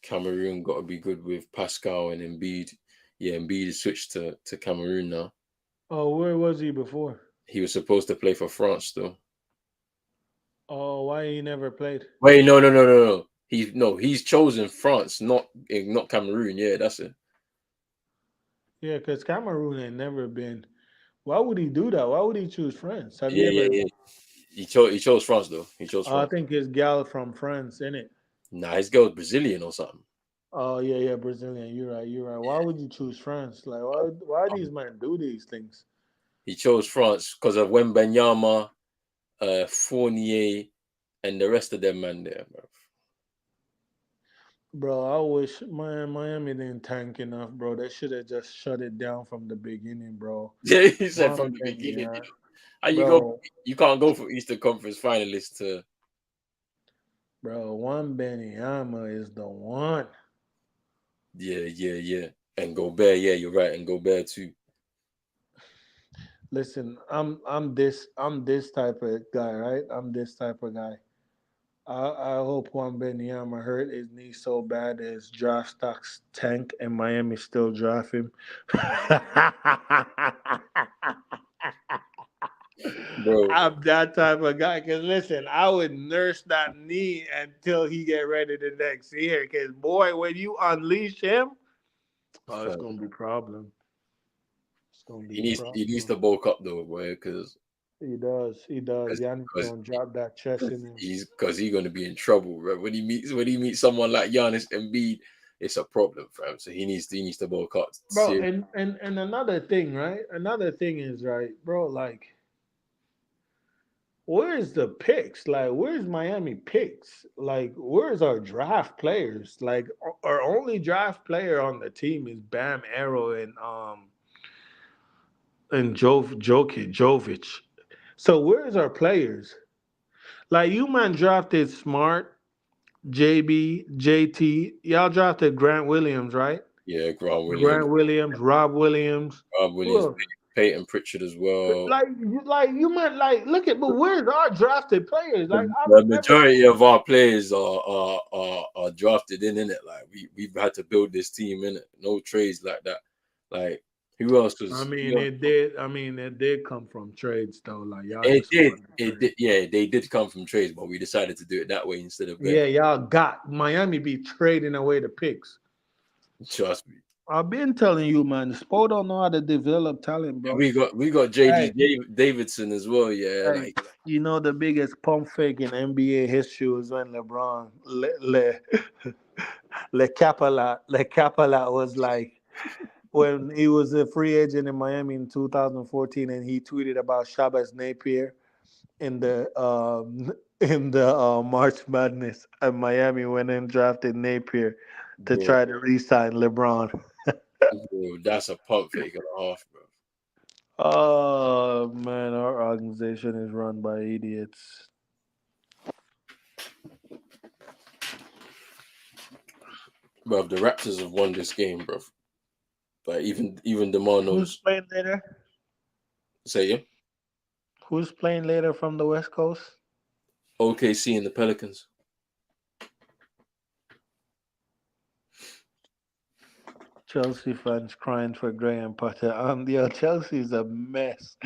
Cameroon got to be good with Pascal and Embiid. Yeah, Embiid is switched to Cameroon now. Oh, where was he before? He was supposed to play for France still. Oh, why he never played? Wait, no, no, no, no, no. He's chosen France, not Cameroon. Yeah, that's it. Yeah, because Cameroon ain't never been. Why would he do that? Why would he choose France? Have you Yeah, yeah, ever? yeah. He chose France though. He chose I France. think his gal from France, in it. Nah, his girl's Brazilian or something. Oh yeah, yeah, Brazilian. You're right. You're right. Why would you choose France? Like, why Um, these men do these things, he chose France because of Wembanyama, Fournier, and the rest of them man there, bro. bro? I wish Miami didn't tank enough, bro. They should have just shut it down from the beginning, bro. Yeah, he said One from the thing, beginning, yeah, how you go? bro, You can't go for Eastern Conference finalists to bro. One Benyama is the one. yeah. And Gobert, yeah, you're right, and Gobert too. Listen, I'm this type of guy, right? I'm this type of guy. I hope Juan Benyama hurt his knee so bad that his draft stocks tank and Miami still draft him. Bro, I'm that type of guy. Cause listen, I would nurse that knee until he get ready the next year. Cause boy, when you unleash him, oh, it's fam, gonna be problem. It's gonna be he needs to problem. bulk up though, boy, because He does. He does. Giannis because gonna drop that chest in him. he's gonna be in trouble, bro. When he meets someone like Giannis Embiid, it's a problem for him. So he needs to bulk up. Bro, Seriously, and another thing, right? Another thing is right, bro, like where's the picks? Like, where's Miami picks? Like, where's our draft players? Like, our only draft player on the team is Bam Arrow and Jovic. So where's our players? Like, you man drafted Smart, JB, JT. Y'all drafted Grant Williams, right? yeah, Grant Williams, Rob Williams. Rob Who Williams, else? Peyton Pritchard as well. Like you might like look at, but where's our drafted players? Like I've The never majority of our players are drafted in it. Like we've had to build this team in it. No trades like that. Like who else I was? mean, it did. I mean, it did come from trades, though. Like y'all It just did. won the It trade. did. Yeah, they did come from trades, but we decided to do it that way instead of Yeah, betting. y'all got Miami be trading away the picks. Trust me. I've been telling you, man. Spo don't know how to develop talent, And bro. we got Hey, Davidson as well. Yeah, hey, like you know the biggest pump fake in NBA history was when LeBron Le Capala was like when he was a free agent in Miami in 2014, and he tweeted about Shabazz Napier in the in the March Madness, and Miami went and drafted Napier to bro, try to re-sign LeBron. that's a pump fake and a half, bro. Oh man, our organization is run by idiots. Bro, the Raptors have won this game, bro. But even Demar Who's knows. playing later? Say yeah. Who's playing later from the West Coast? OKC and the Pelicans. Chelsea fans crying for Graham Potter. Yo, Chelsea's a mess.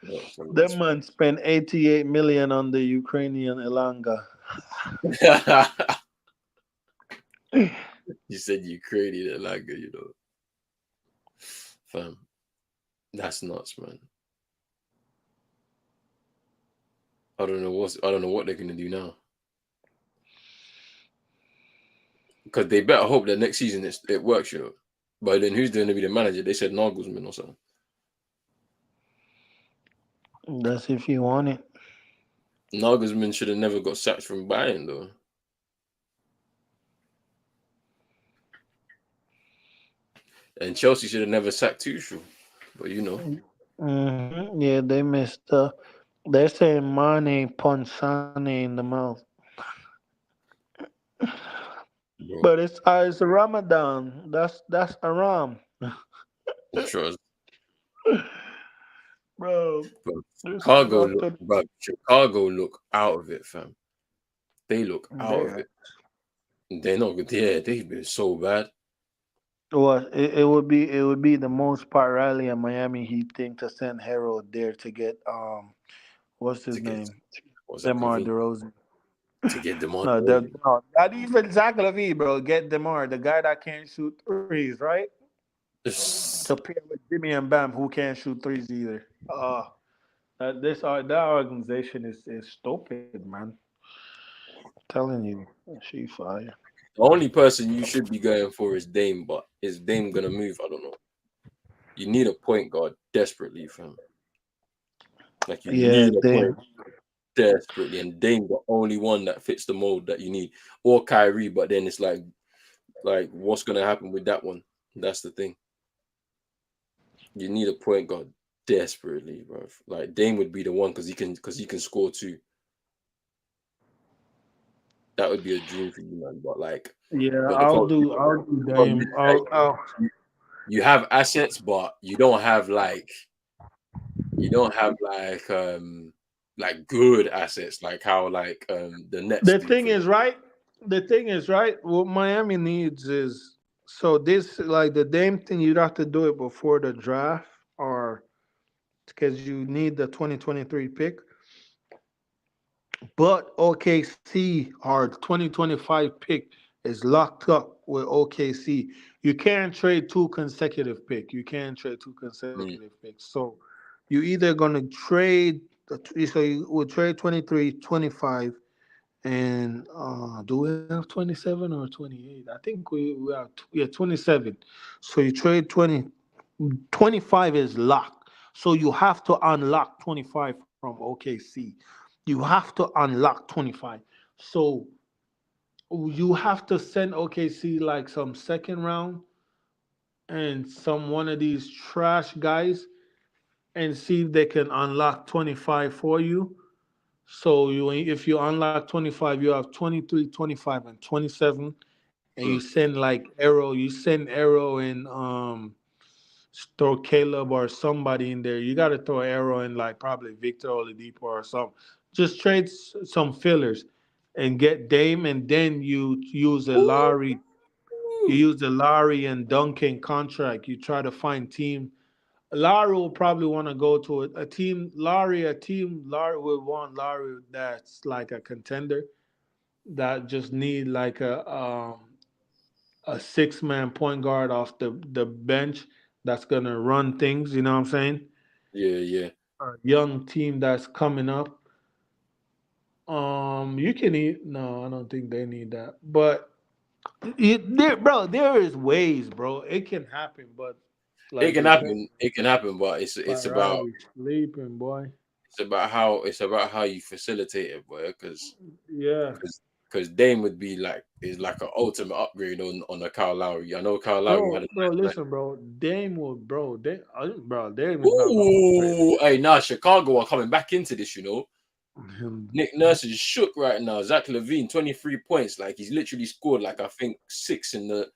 Yeah, it's a Them mess. man spent 88 million on the Ukrainian Elanga. You said you created it like fam. That's nuts, man. I don't know what they're gonna do now. Because they better hope that next season it works. But then who's going to be the manager? They said Nagelsmann or something. That's if you want it. Nagelsmann should have never got sacked from Bayern though, and Chelsea should have never sacked Tuchel. But Yeah, they missed. They're saying Mane punched Sane in the mouth, bro, but it's a Ramadan. That's Aram, trust. bro. But This Chicago look, after bro. Chicago look out of it, fam. They look out of there. it. They're not good. Yeah, they've been so bad. It would be the most part Riley and Miami Heat thing to send Harold there to get what's his To get name, was that DeMar Green DeRozan. to get them on No, the no, not even Zach LaVine, bro. Get DeMar, the guy that can't shoot threes, right? To road. pair with Jimmy and Bam, who can't shoot threes either. That organization is stupid, man. Telling you, she fire. The only person you should be going for is Dame, but is Dame gonna move? I don't know. You need a point guard desperately, fam. Like you Yeah, need a they. point desperately, and Dame the only one that fits the mold that you need, or Kyrie. But then it's like what's gonna happen with that one? That's the thing. You need a point guard desperately, bro. Like Dame would be the one because he can score too. That would be a dream for you, man. Yeah, But the problem, I'll do the problem is Dame. that I'll. you have assets, but you don't have like good assets like how the Nets The do thing for is, right? The thing is, right? What Miami needs is so this like the Dame thing. You'd have to do it before the draft, or because you need the 2023 pick. But OKC, our 2025 pick is locked up with OKC. You can't trade two consecutive picks. You can't trade two mm, consecutive picks. So you either gonna trade. So you would trade 23, 25, and do we have 27 or 28? I think we have, yeah, 27. So you trade 20, 25 is locked. So you have to unlock 25 from OKC. You have to unlock 25. So you have to send OKC like some second round and some one of these trash guys and see if they can unlock 25 for you. So you if you unlock 25, you have 23, 25, and 27. And you mm. send like Arrow, you send Arrow and throw Caleb or somebody in there. You got to throw Arrow in like probably Victor Oladipo or something. Just trade some fillers and get Dame, and then you use a Lowry. You Ooh. use the Lowry and Duncan contract. You try to find team. Lowry will probably want to go to a team. Lowry will want Lowry that's like a contender that just need like a 6 man point guard off the bench that's gonna run things. You know what I'm saying? Yeah, yeah. A young team that's coming up. You can eat. No, I don't think they need that. But bro, there is ways, bro. It can happen, but It like can you said, happen. It can happen, but it's about Ferrari sleeping, boy. it's about how you facilitate it, boy. Because Yeah, because because Dame would be like is like an ultimate upgrade on a Kyle Lowry. I know Kyle Lowry had a bro. nice Listen, bro. Dame will, bro. Bro. Dame is not gonna upgrade Ooh, hey, now Chicago are coming back into this. him. Nick Nurse is shook right now. Zach Levine, 23 points. Like he's literally scored like I think six in the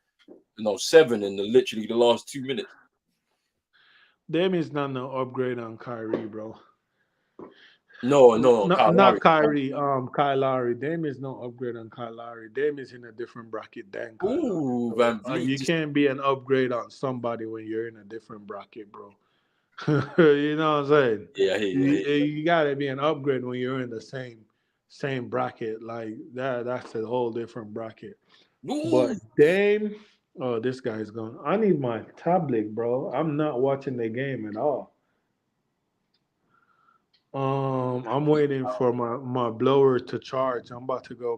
no seven in the literally the last 2 minutes. Dame is not no upgrade on Kyrie, bro. No, no, Not Kyle Lowry. not Kyrie. Kyle Lowry. Dame is no upgrade on Kyle Lowry. Dame is in a different bracket than Kyle Lowry. Ooh, So Van Vliet you just can't be an upgrade on somebody when you're in a different bracket, bro. You know what I'm saying? yeah, I hear you, I hear You gotta be an upgrade when you're in the same bracket like that. That's a whole different bracket. you. Ooh, But Dame, oh, this guy's gone. I need my tablet, bro. I'm not watching the game at all. I'm waiting for my blower to charge. I'm about to go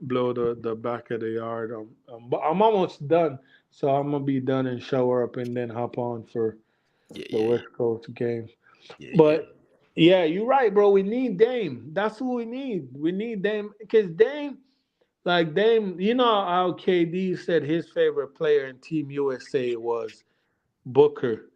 blow the back of the yard. I'm almost done, so I'm gonna be done and shower up and then hop on for yeah, the yeah, West Coast game. yeah, yeah, But yeah, you're right, bro. We need Dame. That's who we need. We need Dame because Dame, like Dame, you know how KD said his favorite player in Team USA was Booker.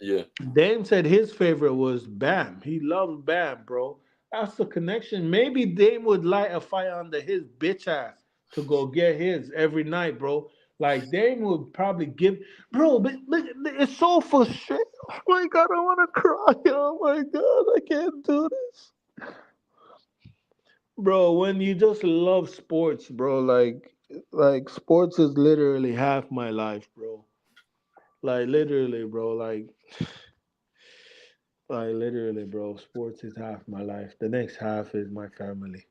yeah. Dame said his favorite was Bam. He loves Bam, bro. That's the connection. Maybe Dame would light a fire under his bitch ass to go get his every night, bro. Like Dame would probably give, bro. But it's so frustrating. Oh my god, I want to cry. Oh my god, I can't do this, bro. When you just love sports, bro, like sports is literally half my life, bro. Like literally, bro. Like literally, bro, sports is half my life. The next half is my family.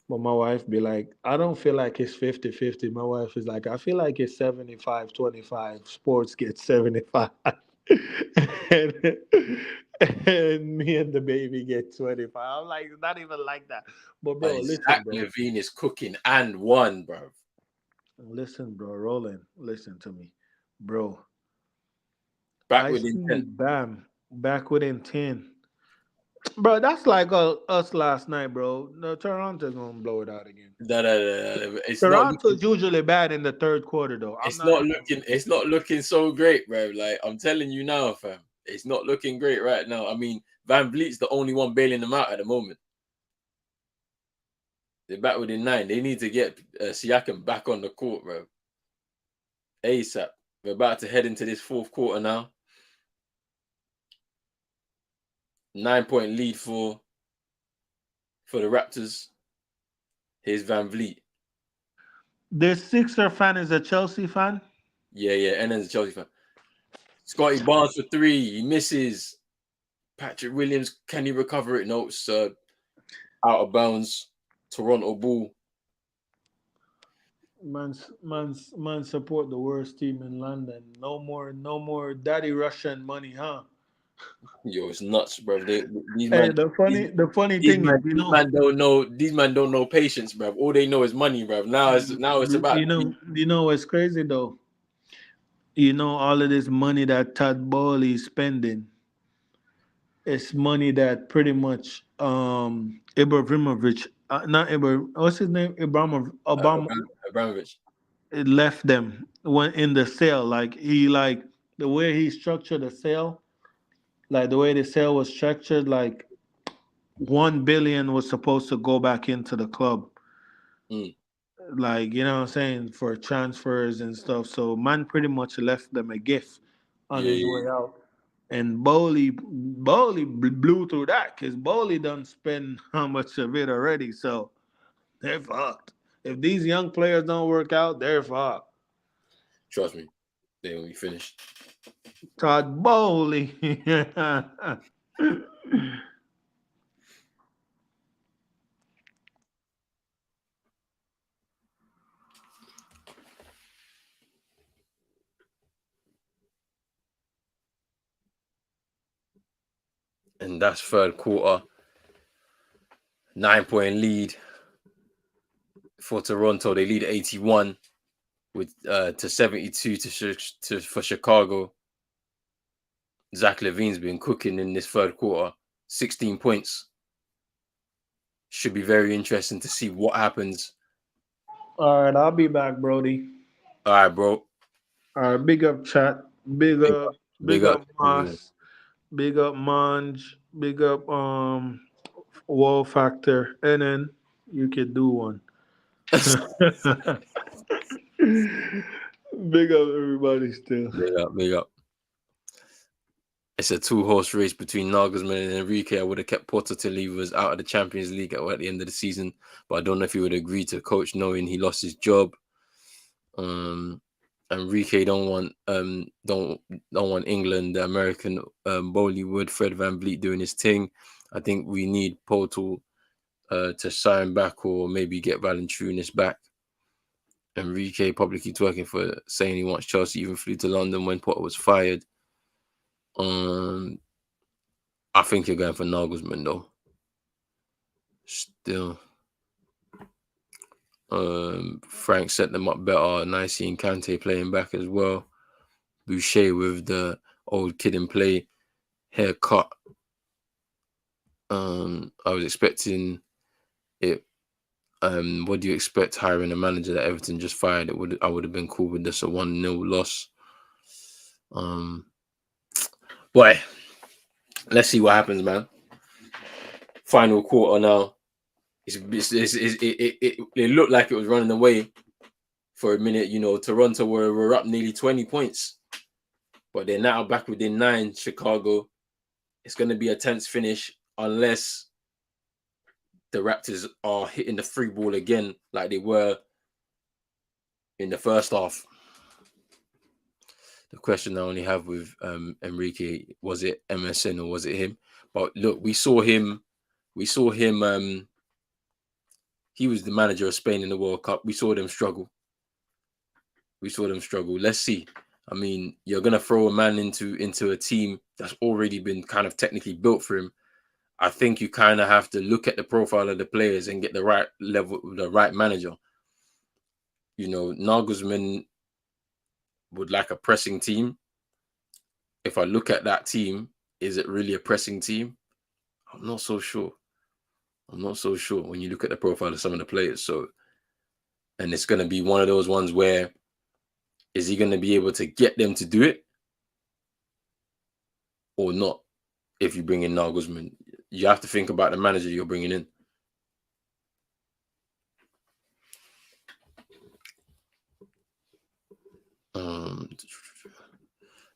But my wife be like, I don't feel like it's 50-50. My wife is like, I feel like it's 75-25. Sports gets 75. and, and me and the baby get 25. I'm like, not even like that. But bro, And listen, Zach bro. Levine is cooking and won, bro. Listen, bro. Roland, listen to me. Bro, Back I with see intent. Bam back within 10. Bro, that's like us last night, bro. No, Toronto's gonna blow it out again. No, no, no, no. It's not looking. Toronto's usually bad in the third quarter, though. I'm It's not not even looking. gonna lie. It's not looking so great, bro. Like I'm telling you now, fam. It's not looking great right now. I mean, Van Vliet's the only one bailing them out at the moment. They're back within 9. They need to get Siakam back on the court, bro. ASAP. We're about to head into this fourth quarter now. 9-point lead for the Raptors. Here's Van Vliet. This Sixer fan is a Chelsea fan. Yeah, yeah. And then the Chelsea fan. Scotty Barnes for 3. He misses. Patrick Williams, can he recover it? No, it's out of bounds. Toronto ball. Man, support the worst team in London. No more daddy Russian money, huh? Yo, it's nuts, bro. These Hey, man, the these, funny thing is, these man don't know. These man don't know patience, bro. All they know is money, bro. Now it's about you know what's crazy though? You know all of this money that Todd Bowley is spending. It's money that pretty much Ibrahimovic, not Ibra, what's his name? Ibrahimov, Obama Abramovich. it left them when in the sale. Like he like the way he structured the sale, like the way the sale was structured, like 1 billion was supposed to go back into the club. Mm. Like, you know what I'm saying, for transfers and stuff. So man pretty much left them a gift on Yeah, his yeah. way out. And Bowley blew through that because Bowley done spend how much of it already. So they're fucked. If these young players don't work out, they're fucked. Trust me. They will be finished. Todd Bowley. And that's third quarter. 9-point lead for Toronto. They lead 81 with to 72 to for Chicago. Zach Levine's been cooking in this third quarter. 16 points. Should be very interesting to see what happens. All right, I'll be back, Brody. All right, bro. All right, big up chat. Big Big up, up. Big big up. up Moss. Big up Manj. Big up Wall Factor. And then you could do one. Big up everybody still. Big up. Big up. It's a two-horse race between Nagelsmann and Enrique. I would have kept Potter till he was out of the Champions League at the end of the season, but I don't know if he would agree to coach knowing he lost his job. Enrique don't want England, the American Bollywood, Fred Van Vliet doing his thing. I think we need Portal to sign back or maybe get Valanciunas back. Enrique publicly twerking for saying he wants Chelsea, even flew to London when Potter was fired. I think you're going for Nagelsmann though. Still. Frank set them up better. Nice seeing Kante playing back as well. Boucher with the old kid in play haircut. I was expecting it. What do you expect hiring a manager that Everton just fired? I would have been cool with just a 1-0 loss. Boy, let's see what happens, man. Final quarter now. It looked like it was running away for a minute. You know, Toronto were up nearly 20 points, but they're now back within 9. Chicago. It's going to be a tense finish unless the Raptors are hitting the free ball again like they were in the first half. The question I only have with Enrique, was it MSN or was it him? But look, we saw him. He was the manager of Spain in the World Cup. We saw them struggle. Let's see. I mean, you're gonna throw a man into a team that's already been kind of technically built for him. I think you kind of have to look at the profile of the players and get the right level, the right manager. You know, Nagelsmann would like a pressing team. If I look at that team, is it really a pressing team? I'm not so sure. I'm not so sure when you look at the profile of some of the players. So, and it's going to be one of those ones where is he going to be able to get them to do it or not? If you bring in Nagelsmann, you have to think about the manager you're bringing in.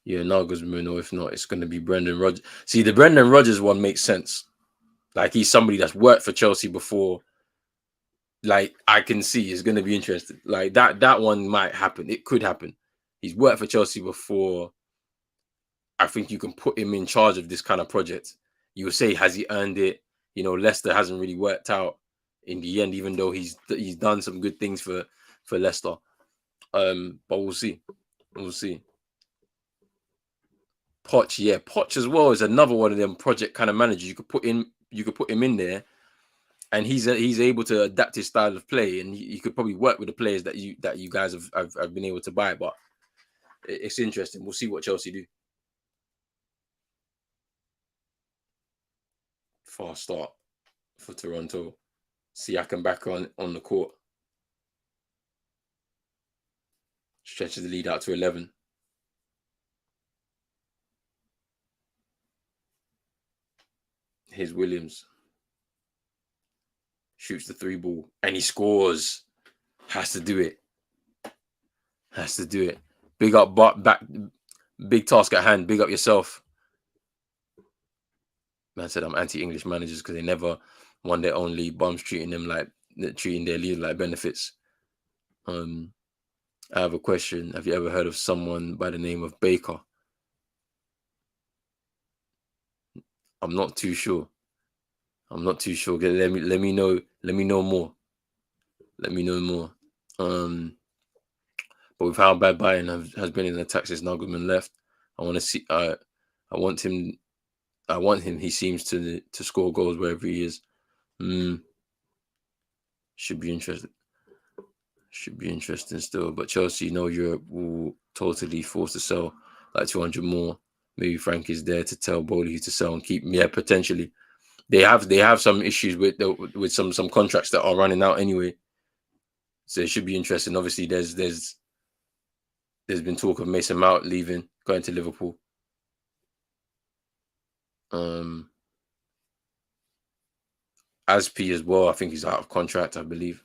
Yeah, Nagelsmann, or if not, it's going to be Brendan Rodgers. See, the Brendan Rodgers one makes sense. Like, he's somebody that's worked for Chelsea before. Like, I can see it's going to be interesting. Like, that one might happen. It could happen. He's worked for Chelsea before. I think you can put him in charge of this kind of project. You would say, has he earned it? You know, Leicester hasn't really worked out in the end, even though he's done some good things for Leicester. But we'll see. We'll see. Poch, yeah, Poch as well is another one of them project kind of managers. You could put him in there, and he's able to adapt his style of play, and he could probably work with the players that you guys have been able to buy. But it's interesting. We'll see what Chelsea do. Fast start for Toronto. Siakam back on the court. Stretches the lead out to 11. Here's Williams. Shoots the 3 ball. And he scores. Has to do it. Has to do it. Big up back. Big task at hand. Big up yourself. Man said I'm anti-English managers because they never won their own league. Bums treating their league like benefits. I have a question. Have you ever heard of someone by the name of Baker? I'm not too sure. Let me know. Let me know more. Let me know more. But with how bad Bayern has been in attack since Nagelsmann left, I want to see. I want him. I want him. He seems to score goals wherever he is. Should be interesting. Should be interesting still. But Chelsea, Europe will totally force to sell like 200 more. Maybe Frank is there to tell Bowley to sell and keep. Yeah, potentially. They have some issues with some contracts that are running out anyway. So it should be interesting. Obviously, there's been talk of Mason Mount leaving, going to Liverpool. Aspi as well. I think he's out of contract, I believe.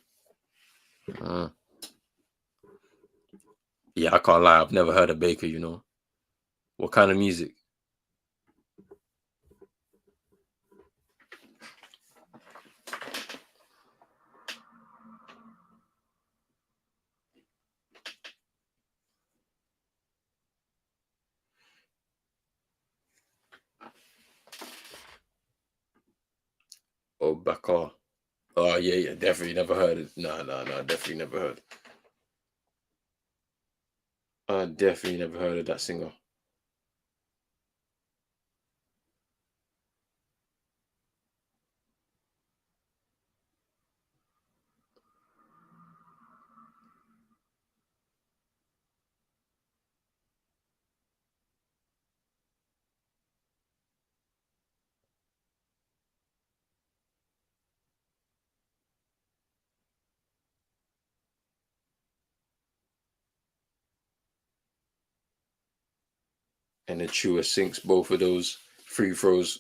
Yeah, I can't lie. I've never heard of Baker, What kind of music? Oh, Bakar. Oh, yeah. Definitely never heard it. No. Definitely never heard. I definitely never heard of that singer. And then Chua sinks both of those free throws.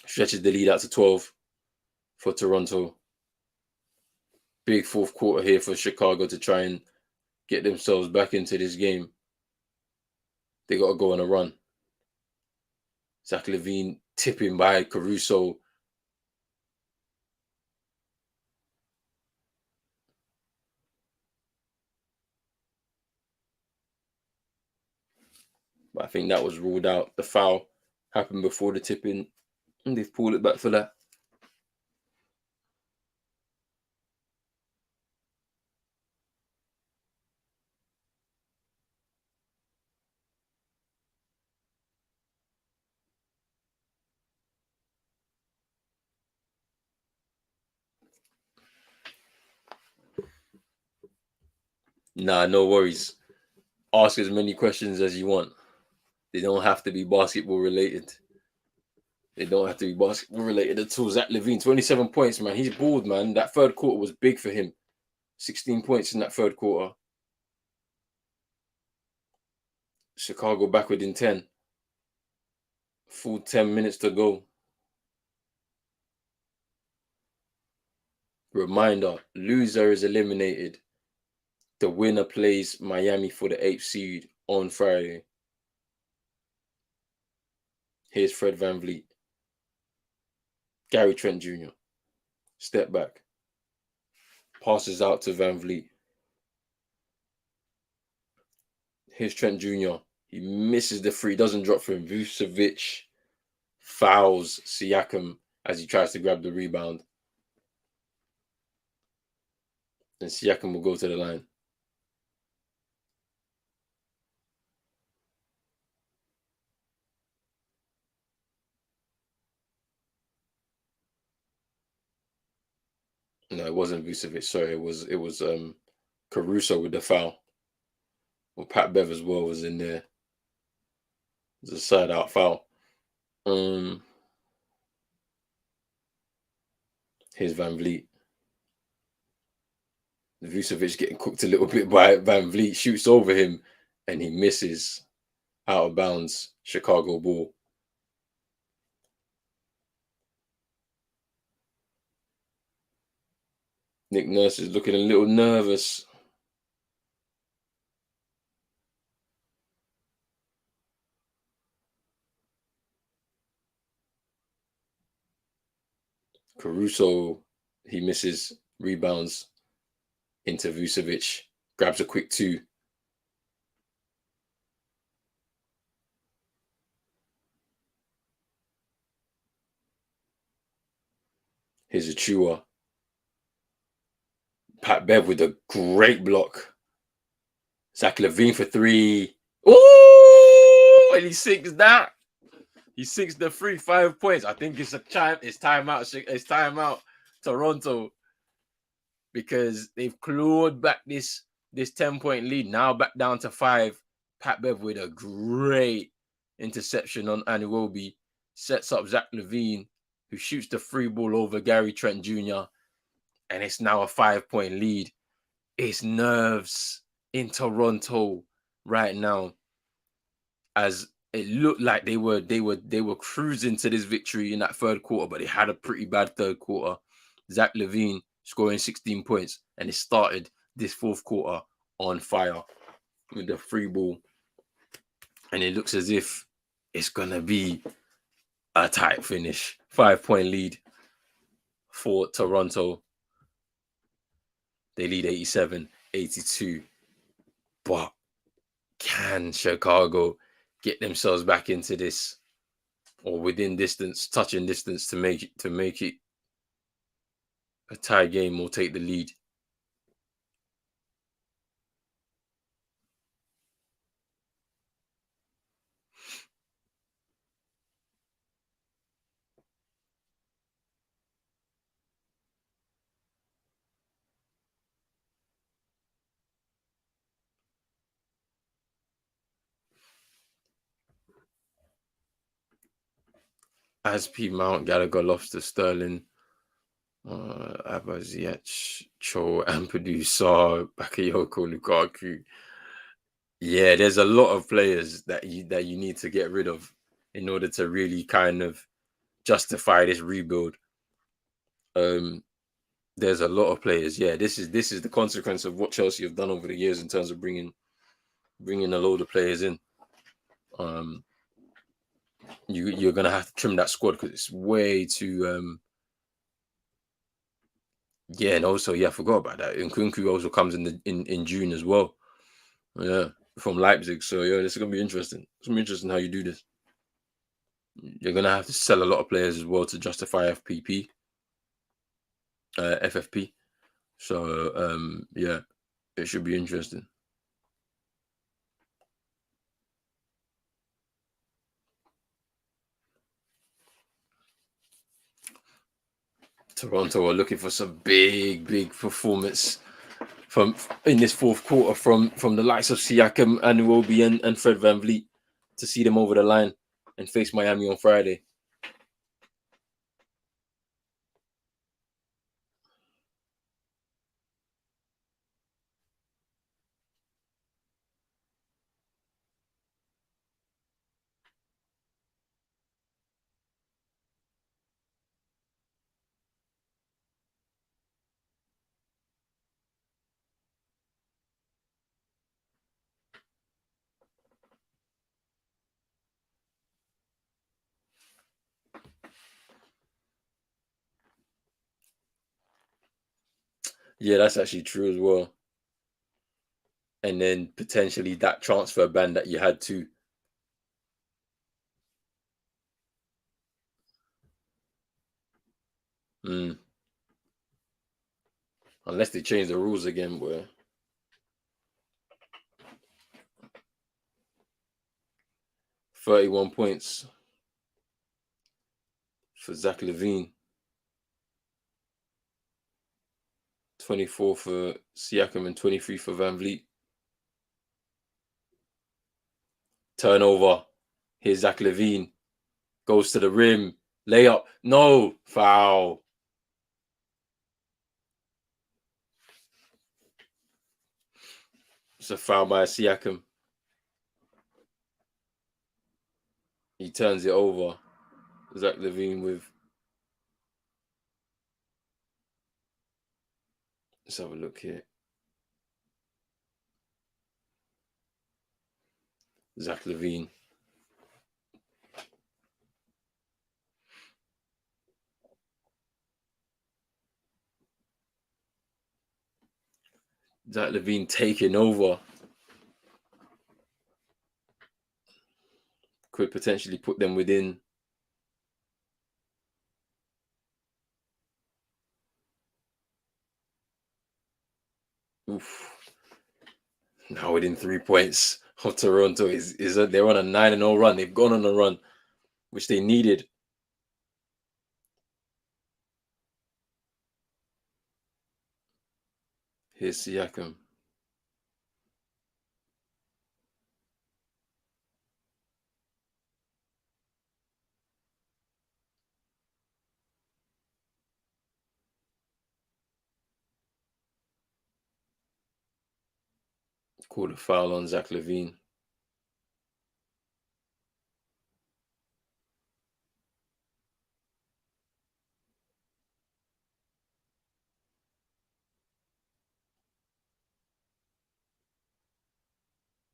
Stretches the lead out to 12 for Toronto. Big fourth quarter here for Chicago to try and get themselves back into this game. They got to go on a run. Zach LaVine tipping by Caruso. But I think that was ruled out. The foul happened before the tipping, and they've pulled it back for that. Nah, no worries. Ask as many questions as you want. They don't have to be basketball related. They don't have to be basketball related at all. Zach LaVine, 27 points, man. He's balled, man. That third quarter was big for him. 16 points in that third quarter. Chicago back within 10. Full 10 minutes to go. Reminder, loser is eliminated. The winner plays Miami for the 8th seed on Friday. Here's Fred VanVleet. Gary Trent Jr. Step back. Passes out to VanVleet. Here's Trent Jr. He misses the free. Doesn't drop for him. Vucevic fouls Siakam as he tries to grab the rebound. And Siakam will go to the line. No, it wasn't Vucevic. Sorry, it was Caruso with the foul. Well, Pat Bev as well was in there. It was a side out foul. Here's VanVleet. Vucevic getting cooked a little bit by VanVleet, shoots over him, and he misses. Out of bounds, Chicago ball. Nick Nurse is looking a little nervous. Caruso, he misses, rebounds into Vucevic, grabs a quick 2. Here's Achua. Pat Bev with a great block. Zach LaVine for 3. Oh, and he sinks that. He sinks the 3, 5 points. I think it's timeout. It's timeout, Toronto, because they've clawed back this 10-point lead. Now back down to 5. Pat Bev with a great interception on Anunoby. Sets up Zach LaVine, who shoots the free ball over Gary Trent Jr. And it's now a 5-point lead. It's nerves in Toronto right now, as it looked like they were cruising to this victory in that third quarter, but they had a pretty bad third quarter. Zach LaVine scoring 16 points, and it started this fourth quarter on fire with the free ball. And it looks as if it's gonna be a tight finish. 5-point lead for Toronto. They lead 87-82. But can Chicago get themselves back into this, or within distance, touching distance, to make it a tie game or take the lead? Aspi, Mount, Gallagher, Lobster, Sterling, Abaziach, Cho, Ampadu, Sarr, Bakayoko, Lukaku. Yeah, there's a lot of players that you need to get rid of in order to really kind of justify this rebuild. There's a lot of players. Yeah, this is the consequence of what Chelsea have done over the years in terms of bringing a load of players in. You're gonna have to trim that squad because it's way too. Yeah, and also I forgot about that. Nkunku also comes in June as well. Yeah, from Leipzig. So yeah, this is gonna be interesting. It's gonna be interesting how you do this. You're gonna have to sell a lot of players as well to justify FFP. So yeah, it should be interesting. Toronto are looking for some big performance from in this fourth quarter from the likes of Siakam and Iwobi and Fred VanVleet to see them over the line and face Miami on Friday. Yeah, that's actually true as well. And then potentially that transfer ban that you had too. Mm. Unless they change the rules again, boy. 31 points for Zach LaVine. 24 for Siakam and 23 for VanVleet. Turnover. Here's Zach LaVine. Goes to the rim. Layup. No. Foul. It's a foul by Siakam. He turns it over. Zach LaVine with. Let's have a look here. Zach LaVine. Zach LaVine taking over. Could potentially put them within. Oof. Now within 3 points of Toronto is they're on a 9-0 run. They've gone on a run, which they needed. Here's Siakam. Called a foul on Zach LaVine.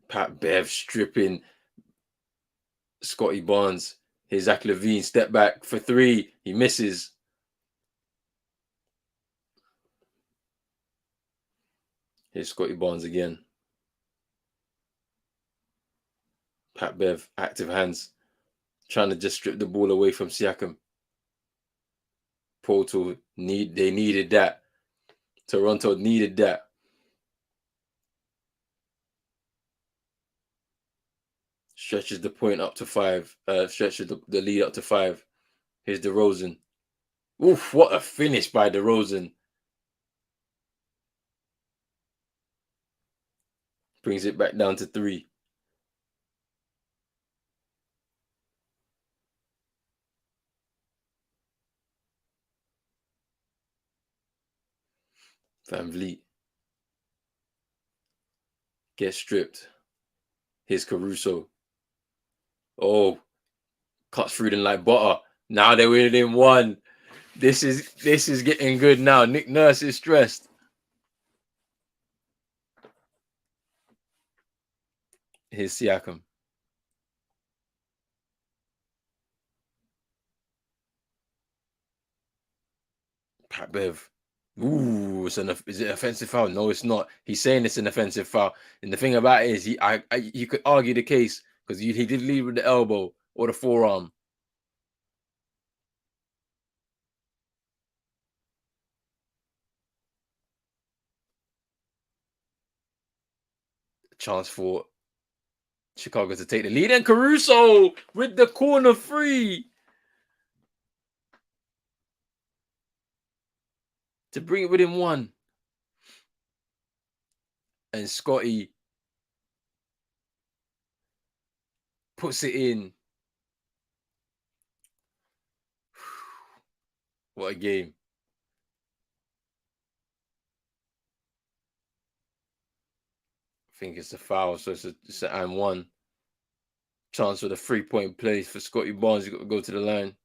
Pat Bev stripping Scotty Barnes. Here's Zach LaVine. Step back for three. He misses. Here's Scotty Barnes again. Pat Bev, active hands. Trying to just strip the ball away from Siakam. Portal, they needed that. Toronto needed that. Stretches the point up to 5. Stretches the lead up to 5. Here's DeRozan. Oof, what a finish by DeRozan. Brings it back down to 3. VanVleet gets stripped. Here's Caruso. Oh, cuts through them like butter. Now they're within 1. This is getting good now. Nick Nurse is stressed. Here's Siakam. Pat Bev. Ooh, is it offensive foul? No, it's not. He's saying it's an offensive foul. And the thing about it is, you could argue the case because he did lead with the elbow or the forearm. Chance for Chicago to take the lead. And Caruso with the corner 3 to bring it within 1. and Scotty puts it in. What a game. I think it's a foul, so it's an and one. Chance for the 3-point play for Scotty Barnes. He's got to go to the line.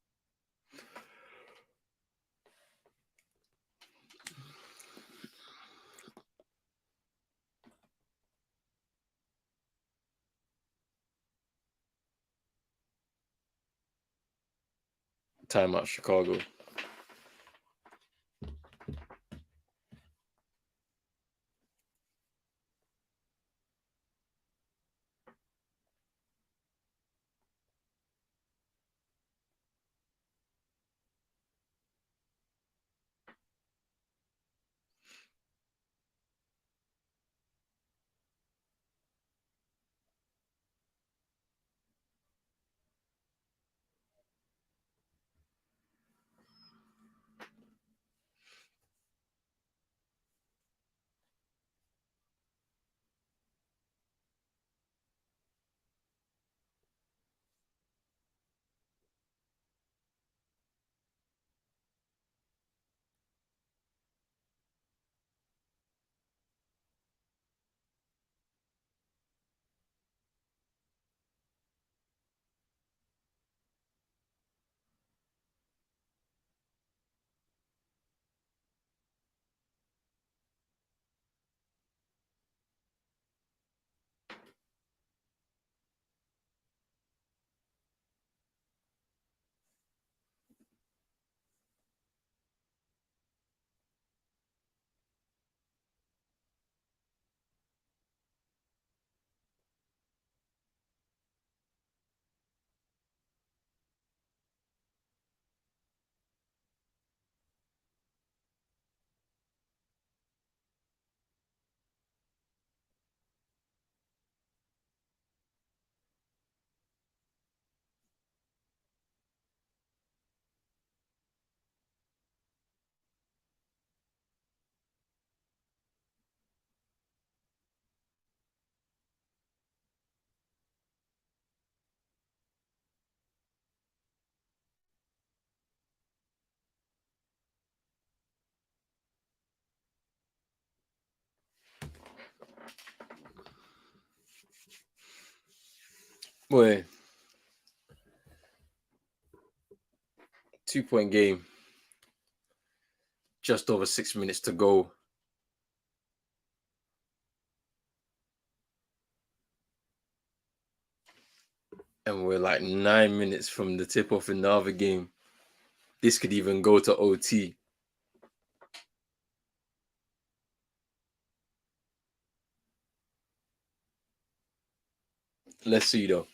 Timeout, Chicago. Boy, 2-point game. Just over 6 minutes to go. And we're like 9 minutes from the tip-off in the other game. This could even go to OT. Let's see though.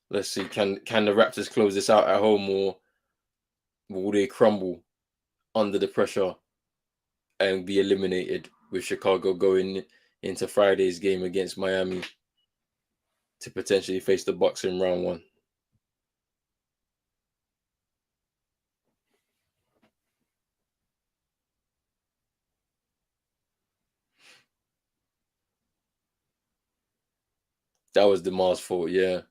Let's see. Can the Raptors close this out at home, or will they crumble under the pressure and be eliminated, with Chicago going into Friday's game against Miami to potentially face the Bucks in round one? That was DeMar's fault, yeah.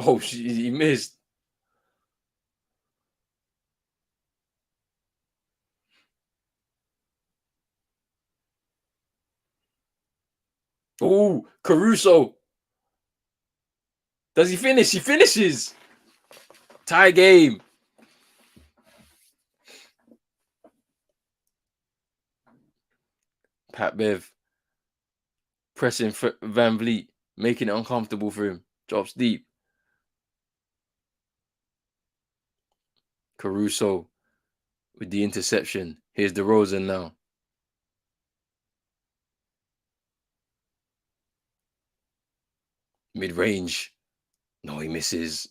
Oh, he missed. Oh, Caruso. Does he finish? He finishes. Tie game. Pat Bev pressing Van Vliet, making it uncomfortable for him. Drops deep. Caruso with the interception. Here's DeRozan now. Mid-range. No, he misses.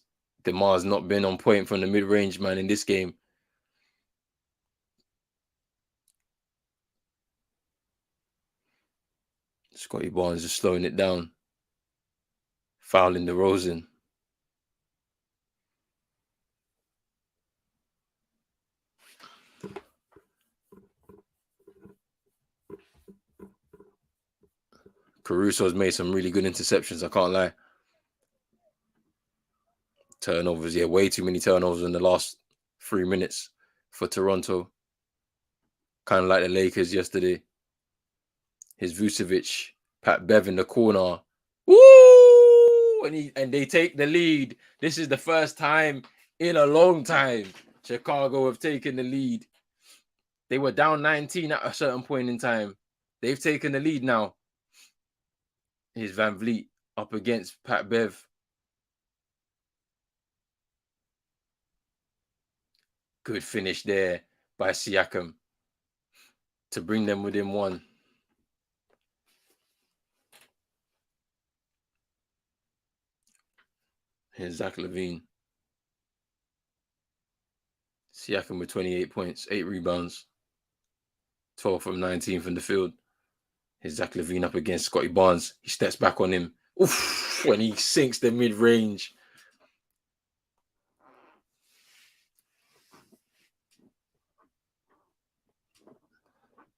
DeMar's not been on point from the mid-range, man, in this game. Scotty Barnes just slowing it down. Fouling DeRozan. Caruso's made some really good interceptions, I can't lie. Turnovers, yeah, way too many turnovers in the last 3 minutes for Toronto. Kind of like the Lakers yesterday. Here's Vucevic, Pat Bev in the corner. Woo! And they take the lead. This is the first time in a long time Chicago have taken the lead. They were down 19 at a certain point in time. They've taken the lead now. Here's Van Vliet up against Pat Bev. Good finish there by Siakam to bring them within one. Here's Zach LaVine. Siakam with 28 points, 8 rebounds, 12 from 19 from the field. Here's Zach LaVine up against Scotty Barnes. He steps back on him. Oof, when he sinks the mid-range.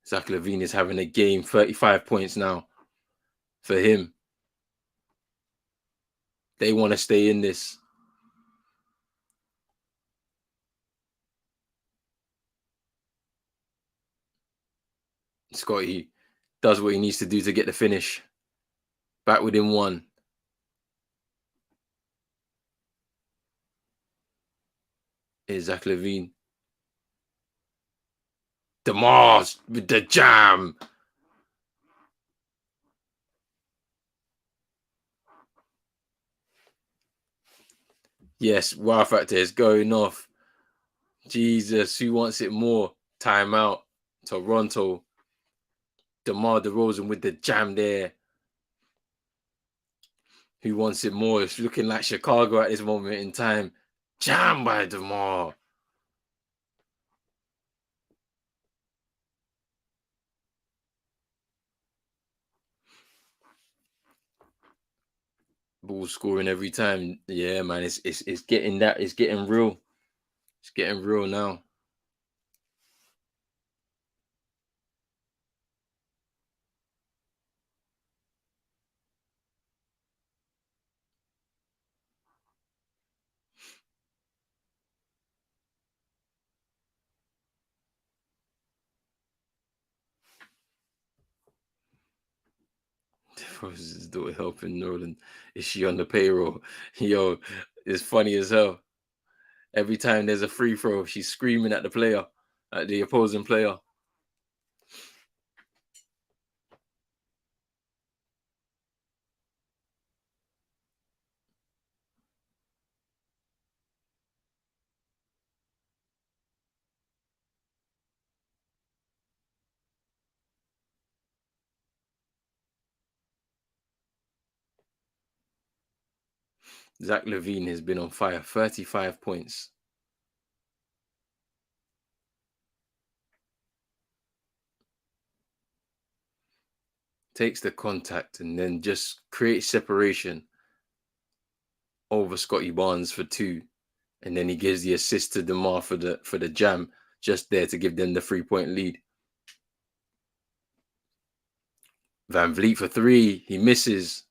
Zach LaVine is having a game, 35 points now for him. They want to stay in this. Scotty does what he needs to do to get the finish. Back within one. Here's Zach LaVine. DeMar with the jam. Yes, wow factor is going off. Jesus, who wants it more? Timeout. Toronto. DeMar DeRozan with the jam there. Who wants it more? It's looking like Chicago at this moment in time. Jam by DeMar. Ball scoring every time. Yeah, man, it's getting that. It's getting real. It's getting real now. His daughter helping Nolan. Is she on the payroll? Yo, it's funny as hell. Every time there's a free throw, she's screaming at the player, at the opposing player. Zach LaVine has been on fire, 35 points. Takes the contact and then just creates separation over Scotty Barnes for 2. And then he gives the assist to DeMar for the jam, just there to give them the 3-point lead. Van Vliet for 3. He misses.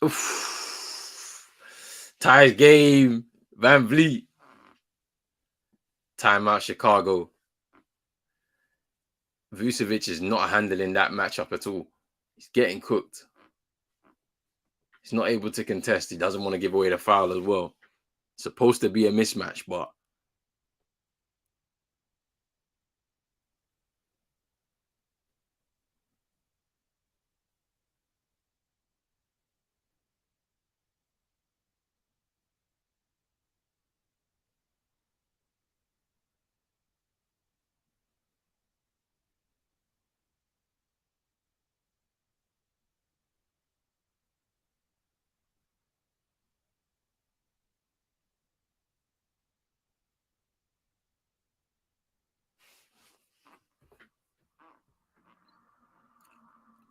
Oof. Ties game. Van Vliet. Timeout Chicago. Vucevic is not handling that matchup at all. He's getting cooked. He's not able to contest. He doesn't want to give away the foul as well. It's supposed to be a mismatch, but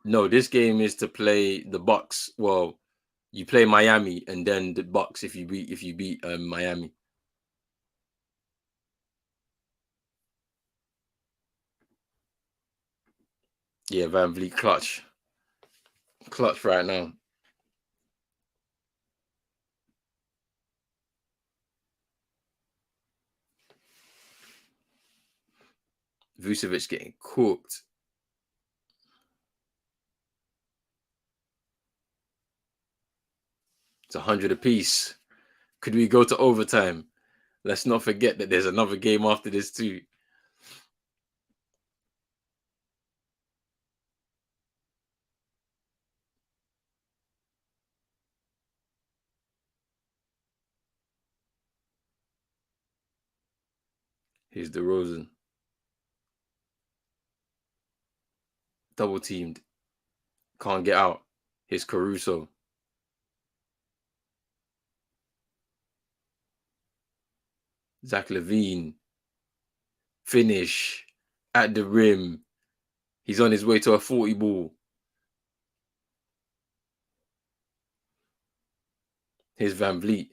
No, this game is to play the Bucks. Well, you play Miami and then the Bucks if you beat Miami. Yeah, Van Vliet clutch right now. Vucevic getting cooked. It's 100 apiece. Could we go to overtime? Let's not forget that there's another game after this too. Here's DeRozan. Double teamed. Can't get out. Here's Caruso. Zach LaVine. Finish. At the rim. He's on his way to a 40 ball. Here's Van Vliet.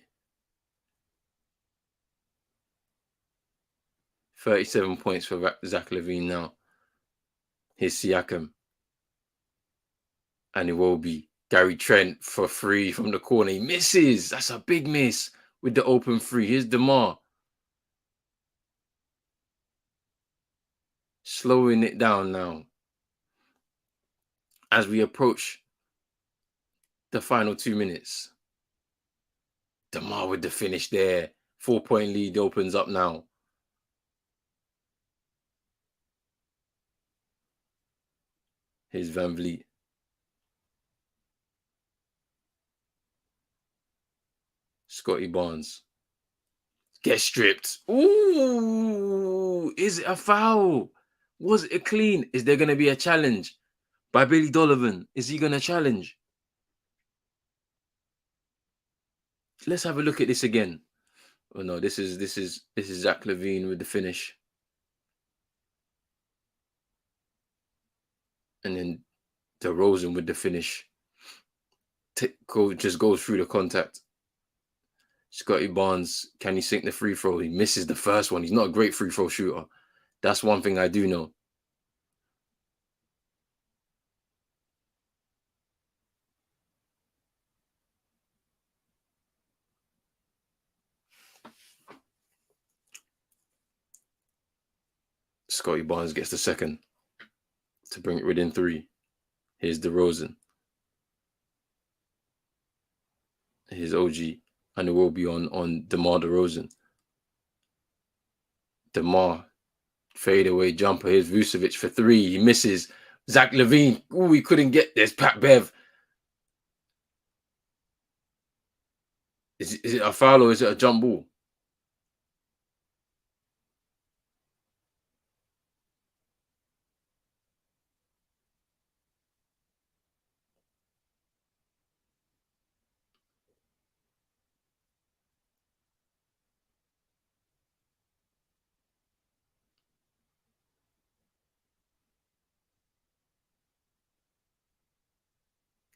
37 points for Zach LaVine now. Here's Siakam. And it will be Gary Trent for 3 from the corner. He misses. That's a big miss with the open 3. Here's DeMar. Slowing it down now. As we approach the final 2 minutes. DeMar with the finish there. 4-point lead opens up now. Here's Van Vliet. Scotty Barnes. Get stripped. Ooh, is it a foul? Was it a clean? Is there going to be a challenge by Billy Donovan? Is he going to challenge? Let's have a look at this again. Oh no, this is Zach LaVine with the finish. And then DeRozan with the finish. Just goes through the contact. Scotty Barnes, can he sink the free throw? He misses the first one. He's not a great free throw shooter. That's one thing I do know. Scotty Barnes gets the second to bring it within 3. Here's DeRozan. Here's OG. And it will be on DeMar DeRozan. DeMar. Fadeaway jumper. Here's Vucevic for 3. He misses. Zach LaVine. Ooh, he couldn't get this. Pat Bev. Is it a foul or is it a jump ball?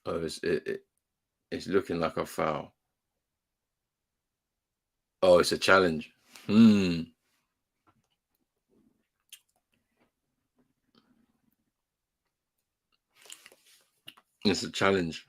Oh, it's looking like a foul. Oh, it's a challenge. It's a challenge.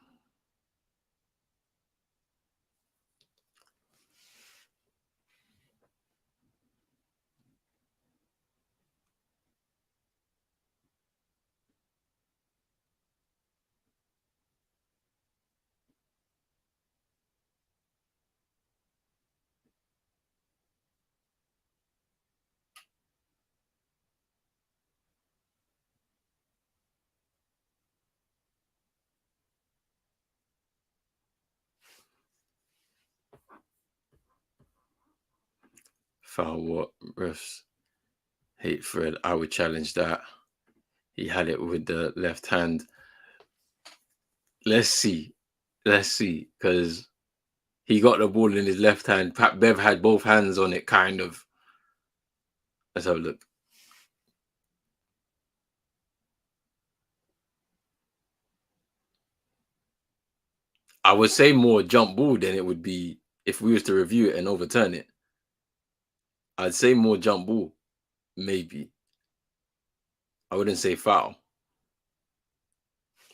Foul what? Refs hate Fred. I would challenge that. He had it with the left hand. Let's see. Because he got the ball in his left hand. Pat Bev had both hands on it, kind of. Let's have a look. I would say more jump ball than it would be if we was to review it and overturn it. I'd say more jump ball, maybe. I wouldn't say foul.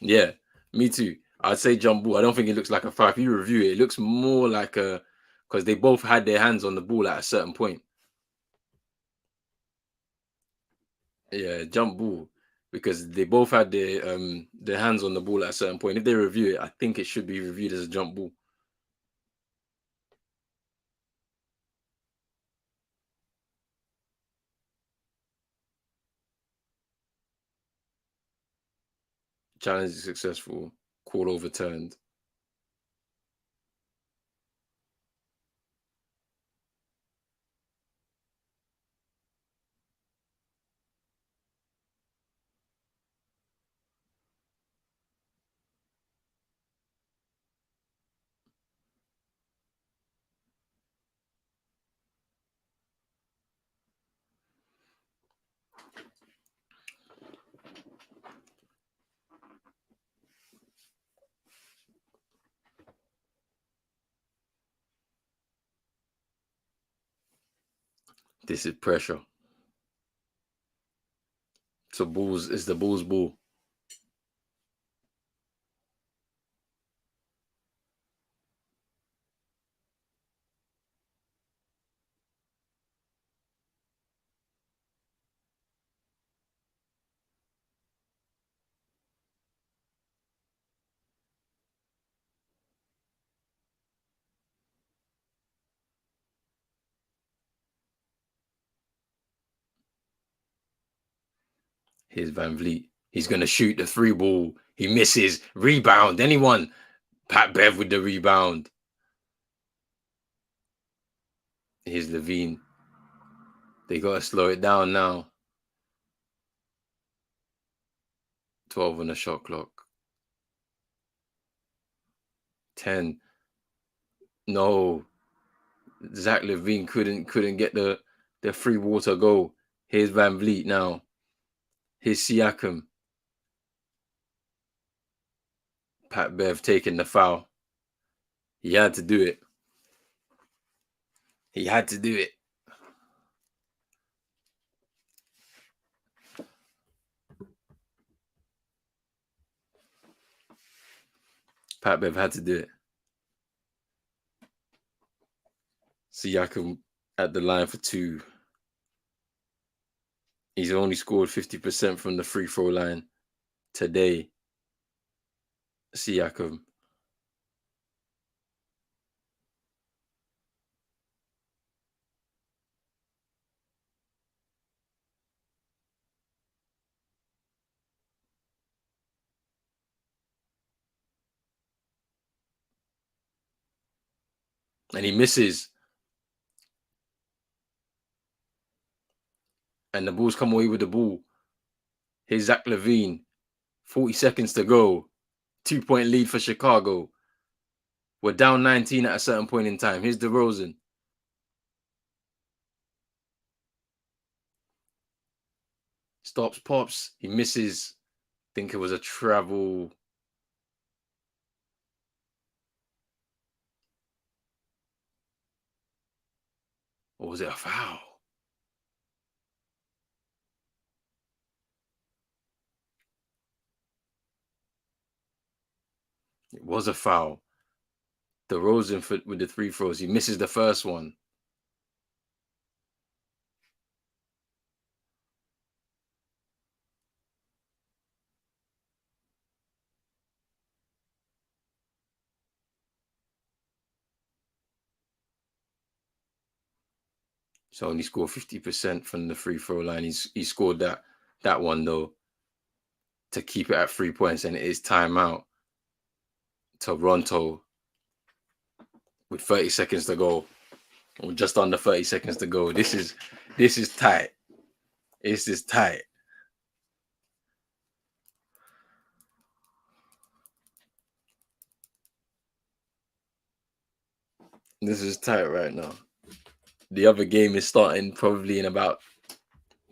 Yeah, me too. I'd say jump ball. I don't think it looks like a foul. If you review it, it looks more like a, because they both had their hands on the ball at a certain point. Yeah, jump ball, because they both had their hands on the ball at a certain point. If they review it, I think it should be reviewed as a jump ball. Challenge is successful. Call overturned. This is pressure. So Bulls is the Bulls ball. Here's Van Vliet. He's gonna shoot the three ball. He misses. Rebound. Anyone? Pat Bev with the rebound. Here's Levine. They gotta slow it down now. 12 on the shot clock. 10. No. Zach Levine couldn't get the free water goal. Here's Van Vliet now. Here's Siakam. Pat Bev taking the foul. He had to do it. He had to do it. Pat Bev had to do it. Siakam at the line for 2. He's only scored 50% from the free throw line today. Siakam. And he misses. And the Bulls come away with the ball. Here's Zach Levine. 40 seconds to go. 2-point lead for Chicago. We're down 19 at a certain point in time. Here's DeRozan. Stops, pops. He misses. Think it was a travel. Or was it a foul? It was a foul. DeRozan with the 3 throws. He misses the first one. So only scored 50% from the free throw line. He scored that one though to keep it at 3 points, and it is timeout. Toronto with 30 seconds to go, or just under 30 seconds to go. This is tight. This is tight. This is tight right now. The other game is starting probably in about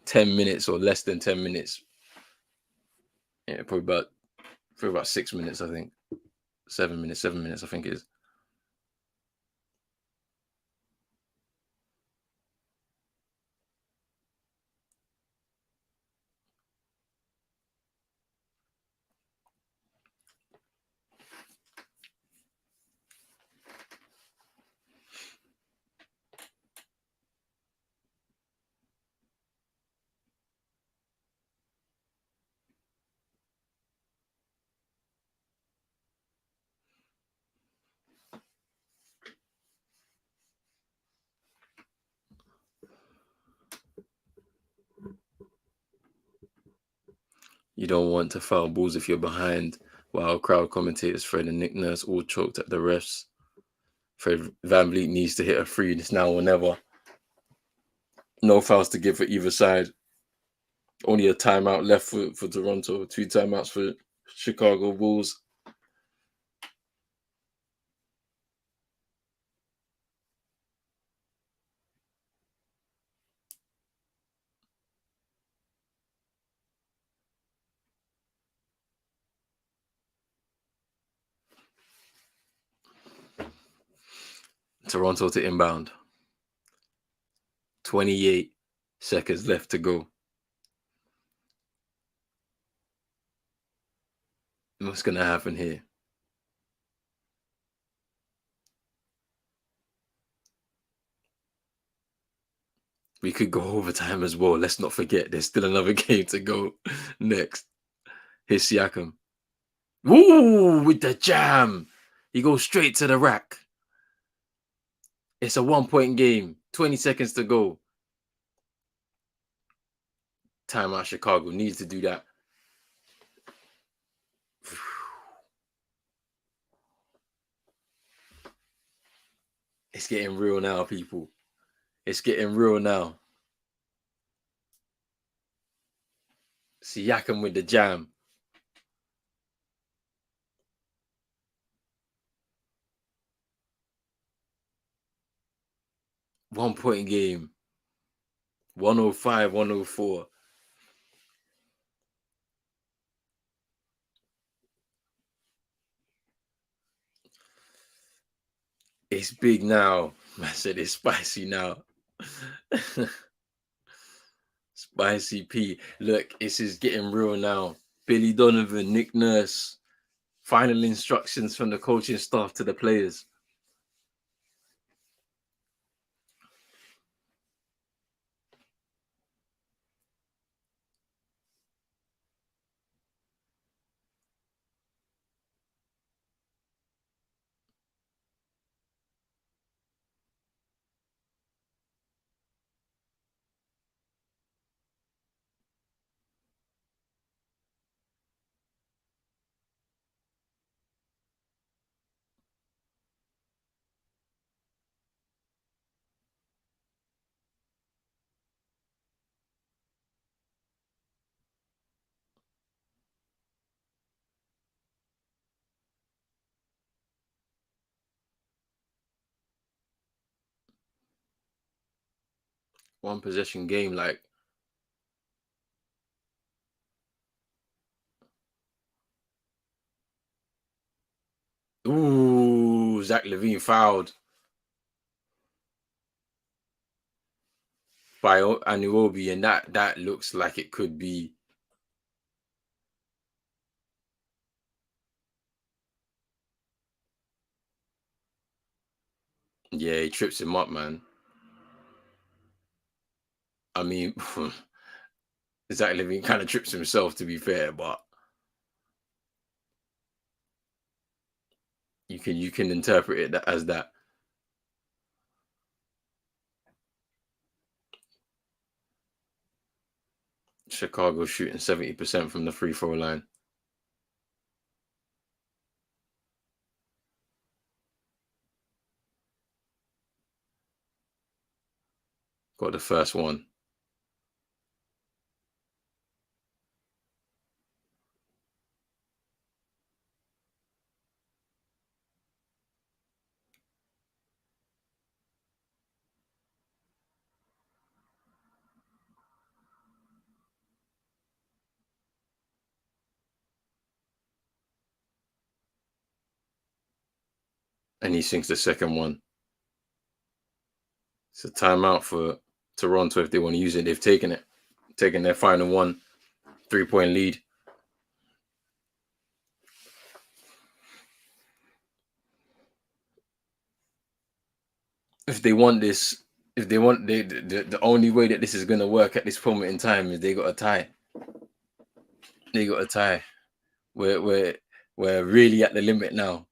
10 minutes or less than 10 minutes. Yeah, probably about 6 minutes, I think. 7 minutes, I think it is. You don't want to foul balls if you're behind, while crowd commentators Fred and Nick Nurse all choked at the refs. Fred VanVleet needs to hit a free. It's now or never. No fouls to give for either side. Only a timeout left for Toronto. 2 timeouts for Chicago Bulls. Toronto to inbound. 28 seconds left to go. What's going to happen here? We could go overtime as well. Let's not forget there's still another game to go next. Here's Siakam. Ooh, with the jam. He goes straight to the rack. It's a 1-point game. 20 seconds to go. Timeout Chicago needs to do that. It's getting real now, people. It's getting real now. Siakam with the jam. One-point game. 105, 104. It's big now. I said it's spicy now. Spicy P. Look, this is getting real now. Billy Donovan, Nick Nurse. Final instructions from the coaching staff to the players. One possession game, like. Ooh, Zach LaVine fouled by Anuobi, and that looks like it could be. Yeah, he trips him up, man. I mean, Zach LaVine kind of trips himself, to be fair, but you can interpret it as that. Chicago shooting 70% from the free throw line. Got the first one. and he sinks the second one. It's a timeout for Toronto if they want to use it. They've taken it, taken their final one, 3-point lead. If they want this, if they want the only way that this is gonna work at this moment in time is they got a tie. They got a tie. We're really at the limit now.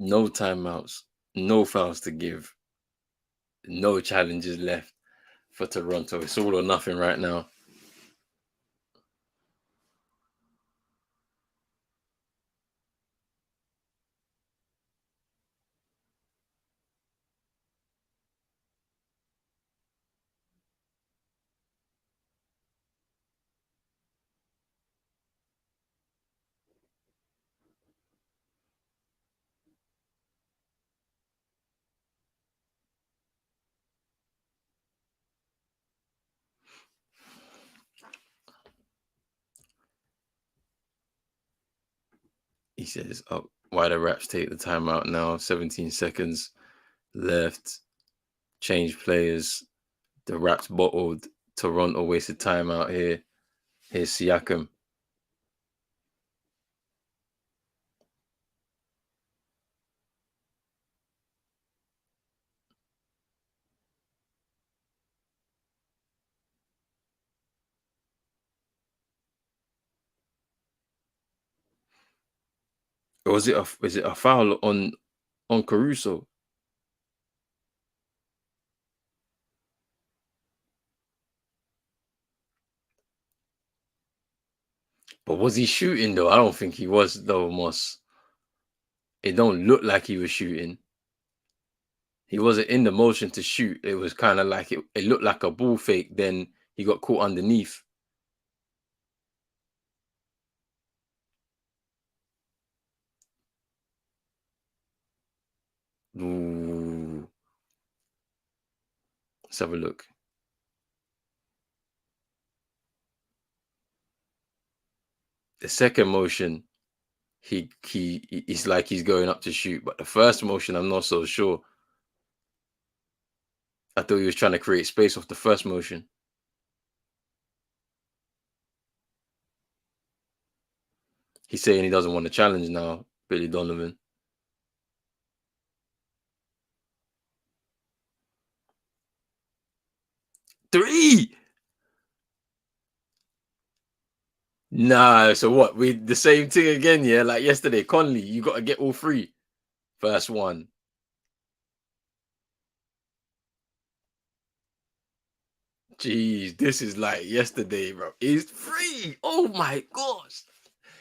No timeouts, no fouls to give, no challenges left for Toronto. It's all or nothing right now. He says, "Oh, why the Raps take the timeout now? 17 seconds left. Change players. The Raps bottled. Toronto wasted time out here. Here's Siakam." Or is it a foul on Caruso? But was he shooting though? I don't think he was though, Moss. It don't look like he was shooting. He wasn't in the motion to shoot. It was kind of like it looked like a ball fake. Then he got caught underneath. Ooh. Let's have a look. The second motion, he's like he's going up to shoot, but the first motion, I'm not so sure. I thought he was trying to create space off the first motion. He's saying he doesn't want to challenge now, Billy Donovan. Three. Nah, so what? We the same thing again, yeah? Like yesterday, Conley, you got to get all three. First one. Jeez, this is like yesterday, bro. He's three. Oh my gosh.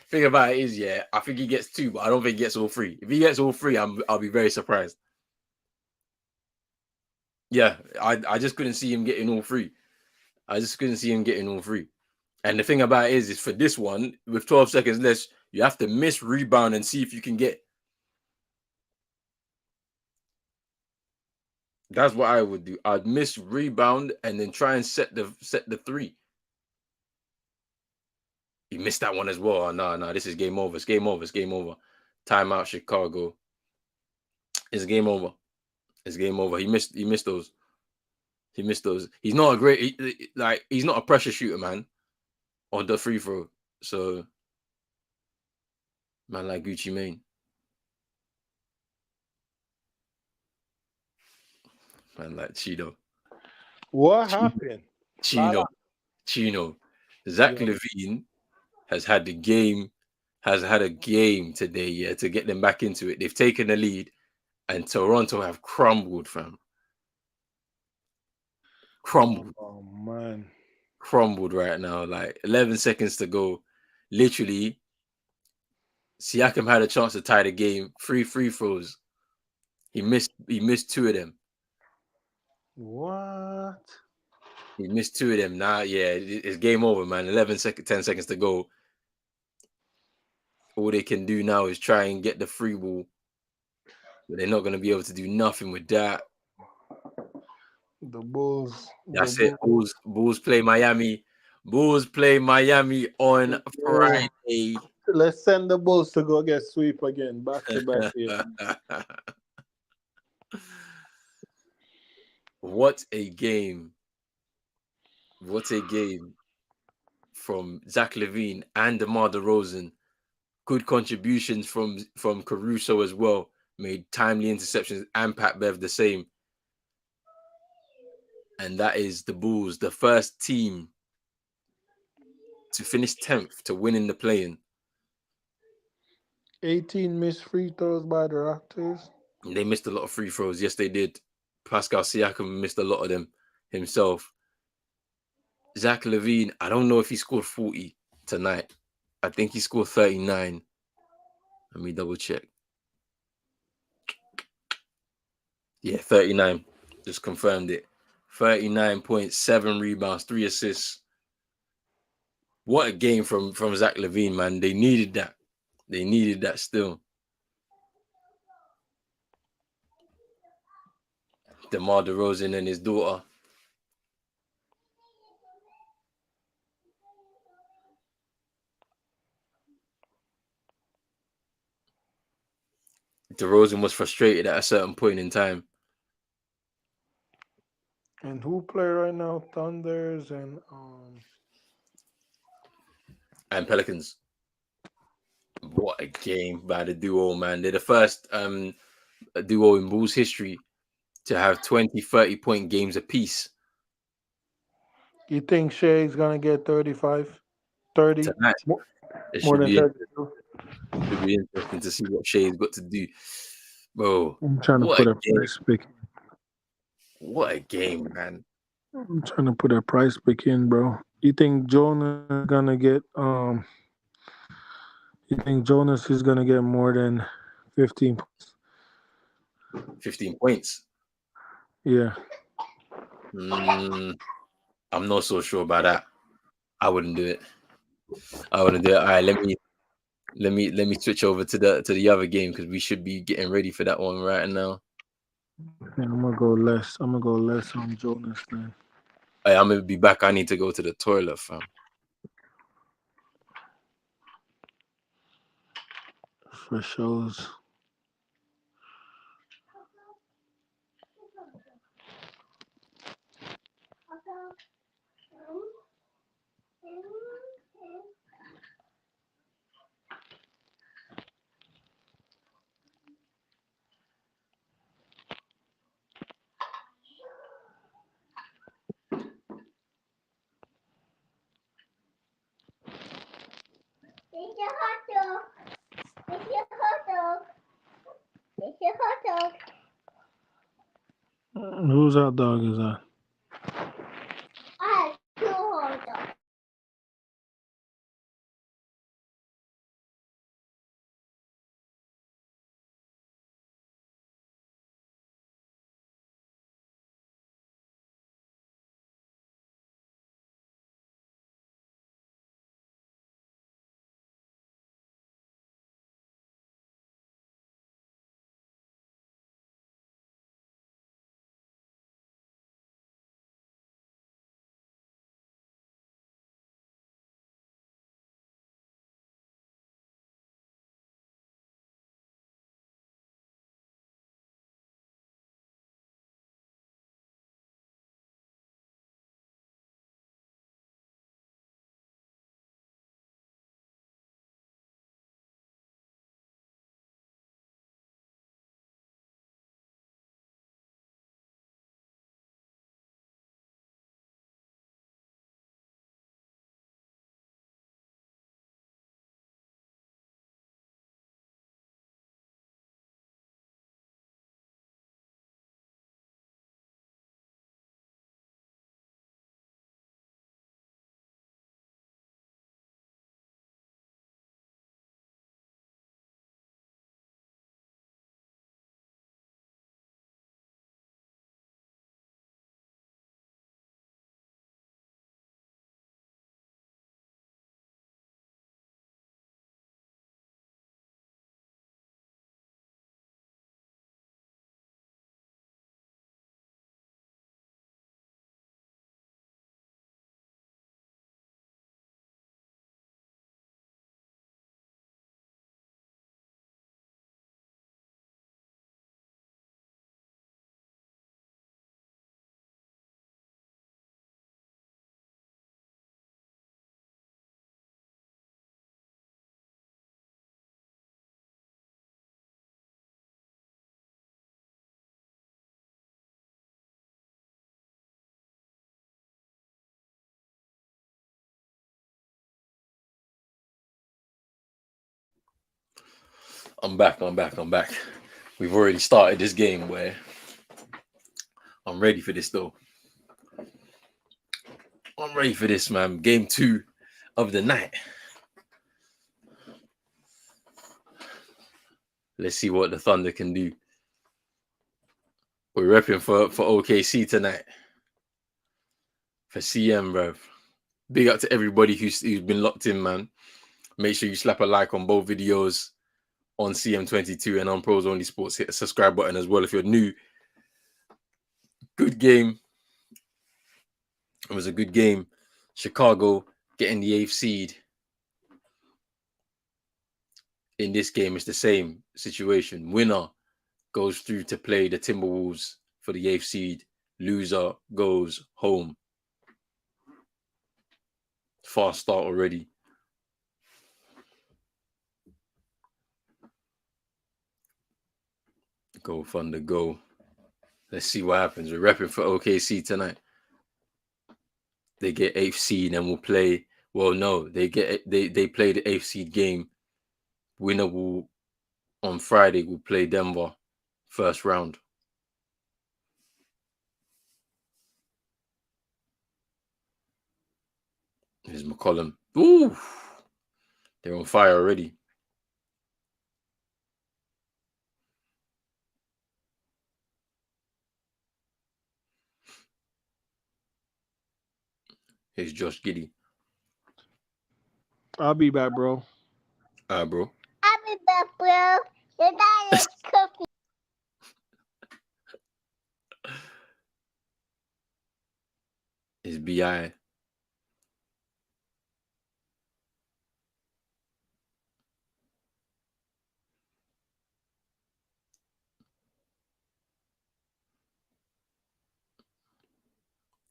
Thing about it is, yeah, I think he gets two, but I don't think he gets all three. If he gets all three, I'll be very surprised. Yeah, I just couldn't see him getting all three. I just couldn't see him getting all three. And the thing about it is for this one, with 12 seconds left, you have to miss rebound and see if you can get. That's what I would do. I'd miss rebound and then try and set the three. He missed that one as well. Oh, no, this is game over. It's game over. It's game over. Timeout, Chicago. It's game over. It's game over. He missed those. He missed those. He's not a great he's not a pressure shooter, man, on the free throw. So man like Gucci Mane. Man like Cheeto. What Chino. happened? Chino. Lala. Chino. Zach Yo, LaVine has had a game today, yeah, to get them back into it. They've taken the lead, and Toronto have crumbled, fam. Crumbled, oh man. crumbled right now. Like 11 seconds to go. Literally, Siakam had a chance to tie the game. Three free throws. He missed two of them. What? He missed two of them. Nah, yeah, it's game over, man. 10 seconds to go. All they can do now is try and get the free ball. But they're not going to be able to do nothing with that. The Bulls. The That's it. Bulls. Bulls play Miami. Bulls play Miami on Yeah. Friday. Let's send the Bulls to go get sweep again, back to back here. What a game. What a game from Zach Levine and DeMar DeRozan. Good contributions from Caruso as well. Made timely interceptions and Pat Bev the same. And that is the Bulls, the first team to finish 10th to win in the play-in. 18 missed free throws by the Raptors. They missed a lot of free throws. Yes, they did. Pascal Siakam missed a lot of them himself. Zach Levine, I don't know if he scored 40 tonight. I think he scored 39. Let me double check. Yeah, 39. Just confirmed it. 39.7 rebounds, 3 assists. What a game from Zach Levine, man. They needed that. They needed that still. DeMar DeRozan and his daughter. DeRozan was frustrated at a certain point in time. And who play right now? Thunders And Pelicans. What a game by the duo, man. They're the first duo in Bulls history to have 20, 30-point games apiece you think Shea's gonna get 35? 30? tonight. More, It more should than be 32? interesting to see what Shea's got to do. Bro, I'm trying to what a put a game. price pick. What a game, man. I'm trying to put a price pick in, bro. You think Jonas is gonna get you think Jonas is gonna get more than 15 points? 15 points. Yeah. Mm, I'm not so sure about that. I wouldn't do it. I wouldn't do it. All right, let me switch over to the other game because we should be getting ready for that one right now. Yeah, I'm gonna go less. I'm gonna go less on Jonas then. Hey, I'm gonna be back. I need to go to the toilet, fam. For shows. It's a hot dog. It's a hot dog. It's a hot dog. Whose hot dog is that? I have two hot dogs. I'm back. We've already started this game where I'm ready for this though. I'm ready for this, man. Game 2 of the night. Let's see what the Thunder can do. We're repping for OKC tonight. For CM, bro. Big up to everybody who's been locked in, man. Make sure you slap a like on both videos on CM22 and on Pros Only Sports. Hit the subscribe button as well if you're new. Good game. It was a good game. Chicago getting the 8th seed. In this game, it's the same situation. Winner goes through to play the Timberwolves for the 8th seed. Loser goes home. Fast start already. Go Thunder, go. Let's see what happens. We're repping for OKC tonight. They get 8th seed and we'll play. Well, no, they play the 8th seed game. Winner will on Friday will play Denver first round. Here's McCollum. Ooh, they're on fire already. Here's Josh Giddey. I'll be back, bro. Bro. I'll be back, bro. Your dad is cooking. It's BI.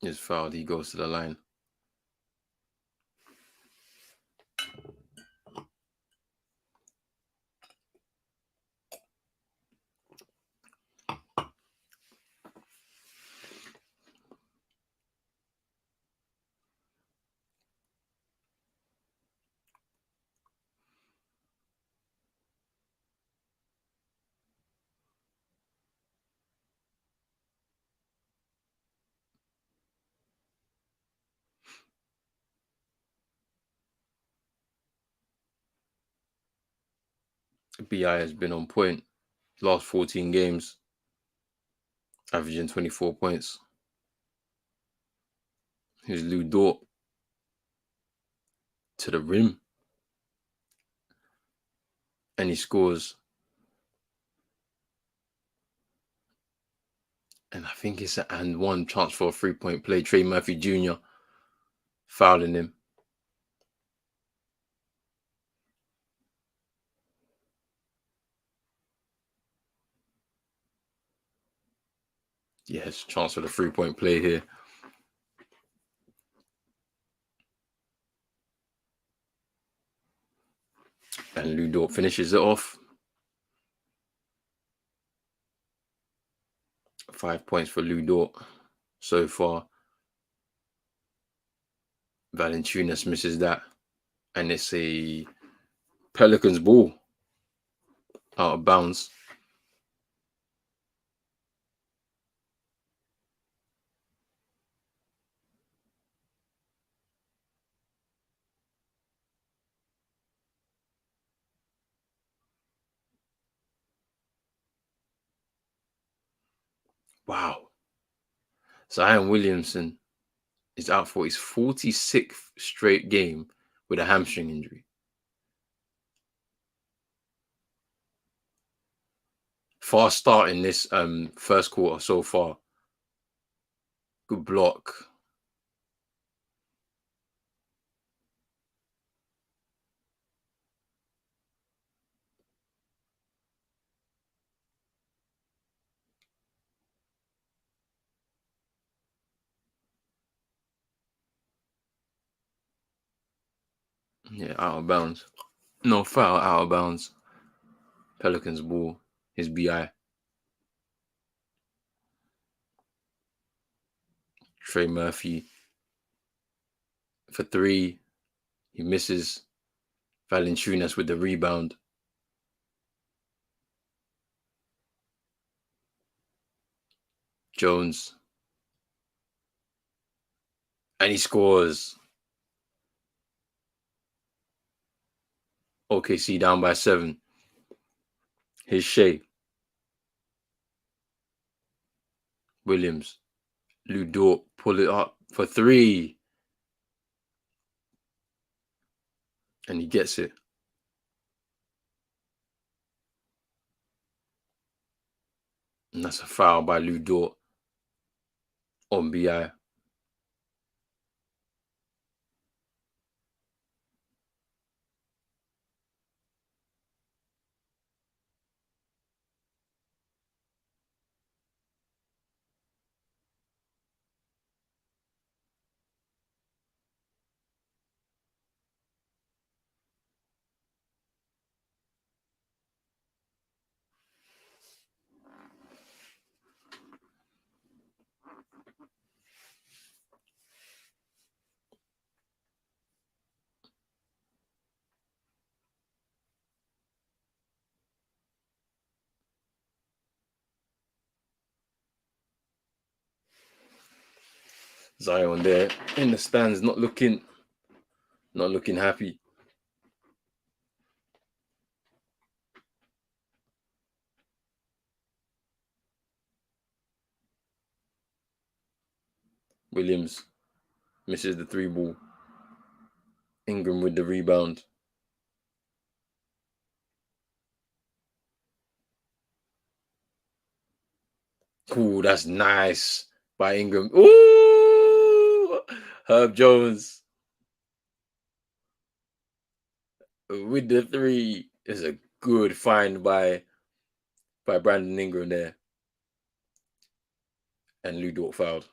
Is fouled. He goes to the line. BI has been on point. Last 14 games, averaging 24 points. Here's Lou Dort to the rim. And he scores. And I think it's an and one chance for a 3-point play. Trey Murphy Jr. fouling him. Yes, chance for the 3-point play here. And Lou Dort finishes it off. 5 points for Lou Dort so far. Valanciunas misses that. And it's a Pelicans ball out of bounds. Wow. Zion Williamson is out for his 46th straight game with a hamstring injury. Fast start in this first quarter so far. Good block. Yeah, out of bounds. No, foul, out of bounds. Pelicans ball. His BI. Trey Murphy for 3. He misses. Valanciunas with the rebound. Jones. And he scores. OKC down by 7. Here's Shea. Williams. Lou Dort pull it up for 3. And he gets it. And that's a foul by Lou Dort on BI. Zion there in the stands, not looking happy. Williams misses the 3 ball. Ingram with the rebound. Ooh, that's nice by Ingram. Ooh, Herb Jones with the 3 is a good find by Brandon Ingram there. And Lou Dort fouled.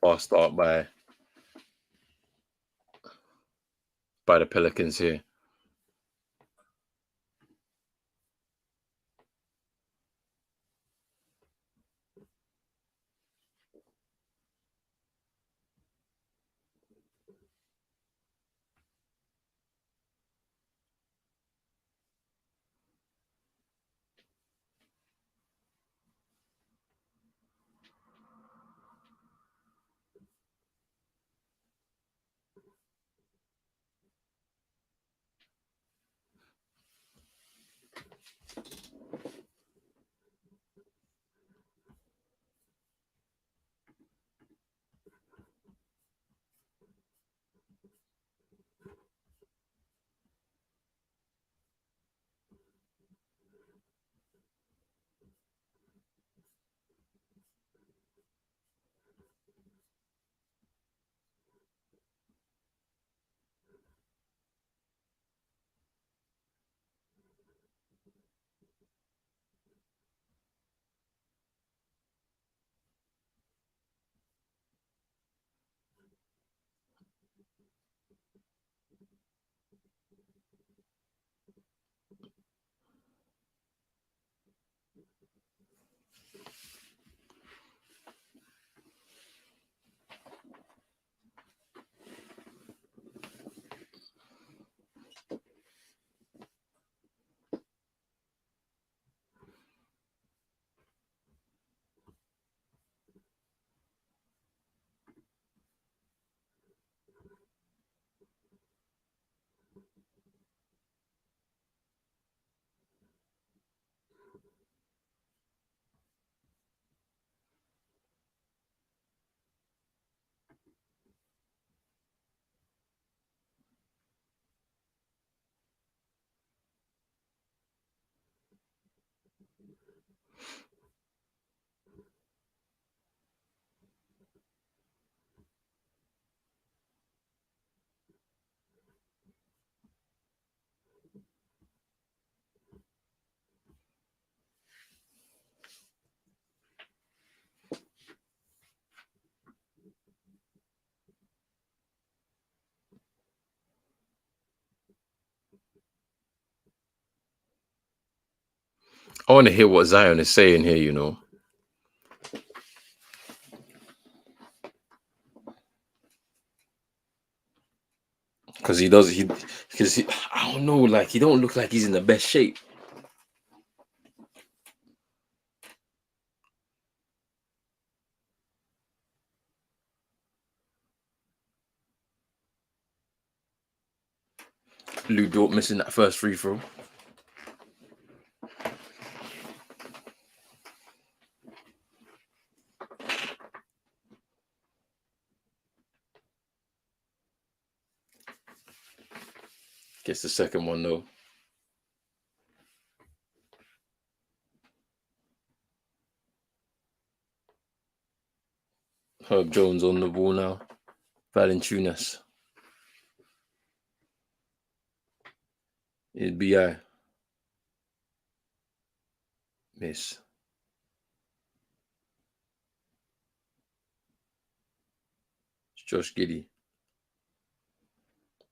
Fast start by the Pelicans here. I want to hear what Zion is saying here, you know. Because I don't know, like he don't look like he's in the best shape. Lou Dort missing that first free throw. Gets the second one though. Herb Jones on the ball now. Valanciunas. It's BI. Miss. It's Josh Giddey.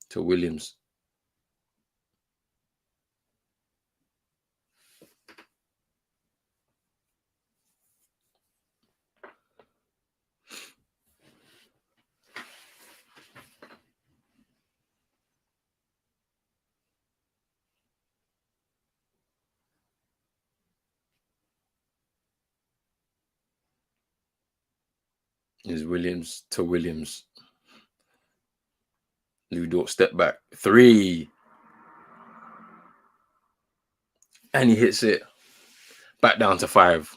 To Williams. Is Williams to Williams. Lou Dort step back. 3. And he hits it. Back down to 5.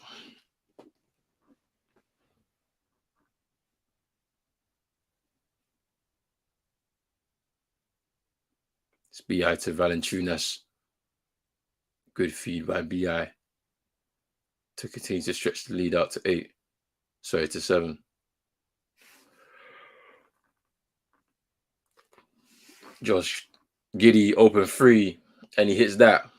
It's BI to Valanciunas. Good feed by BI. To continue to stretch the lead out to 8. Sorry, to 7. Josh Giddey open 3. And he hits that.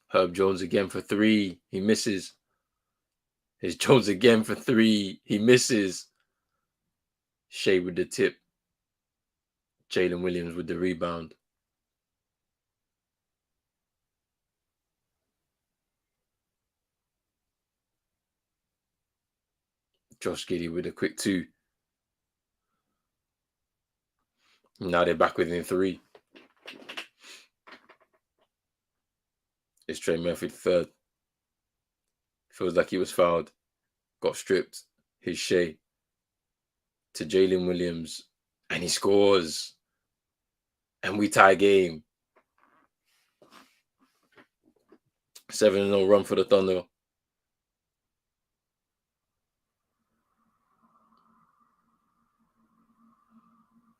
Herb Jones again for 3. He misses. It's Jones again for 3. He misses. Shea with the tip. Jalen Williams with the rebound. Josh Giddey with a quick 2. Now they're back within 3. It's Trey Murphy third. Feels like he was fouled. Got stripped. His Shea to Jalen Williams. And he scores. And we tie game. 7-0 run for the Thunder.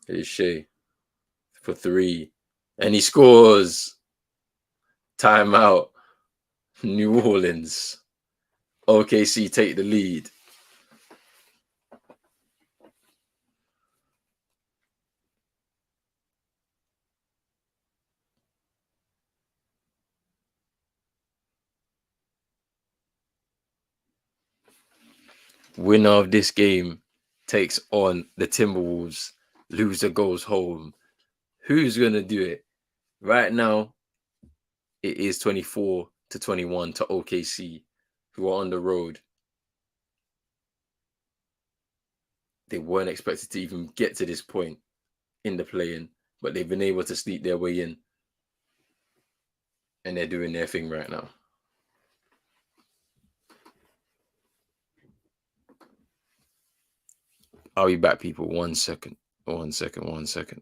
Here's Shea for 3. And he scores. Timeout. New Orleans. OKC take the lead. Winner of this game takes on the Timberwolves. Loser goes home. Who's going to do it? Right now, it is 24-21 to OKC, who are on the road. They weren't expected to even get to this point in the play-in, but they've been able to sneak their way in. And they're doing their thing right now. I'll be back, people. 1 second. 1 second. 1 second.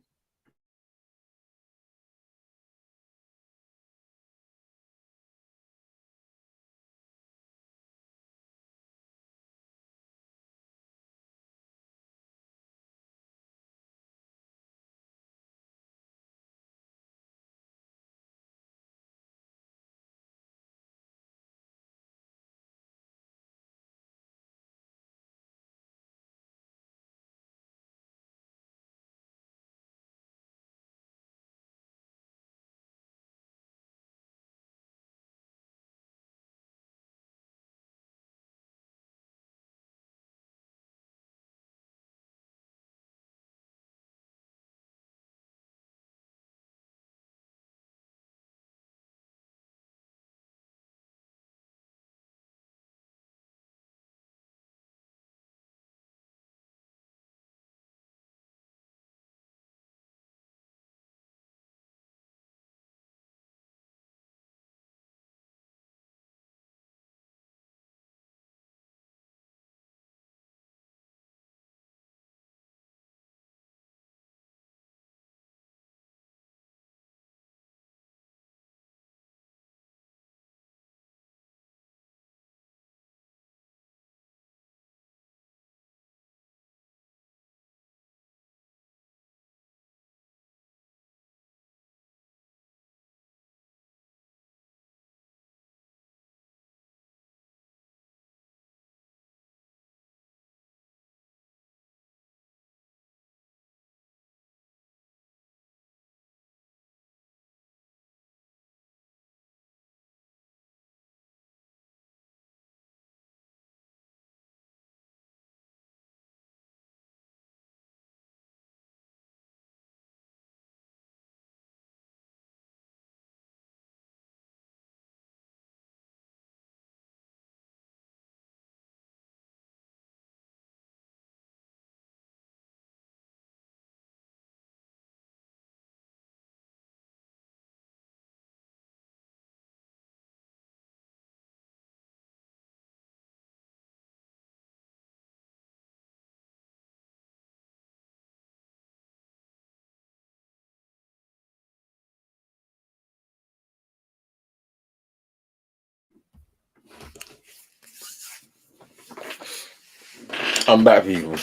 I'm back, people.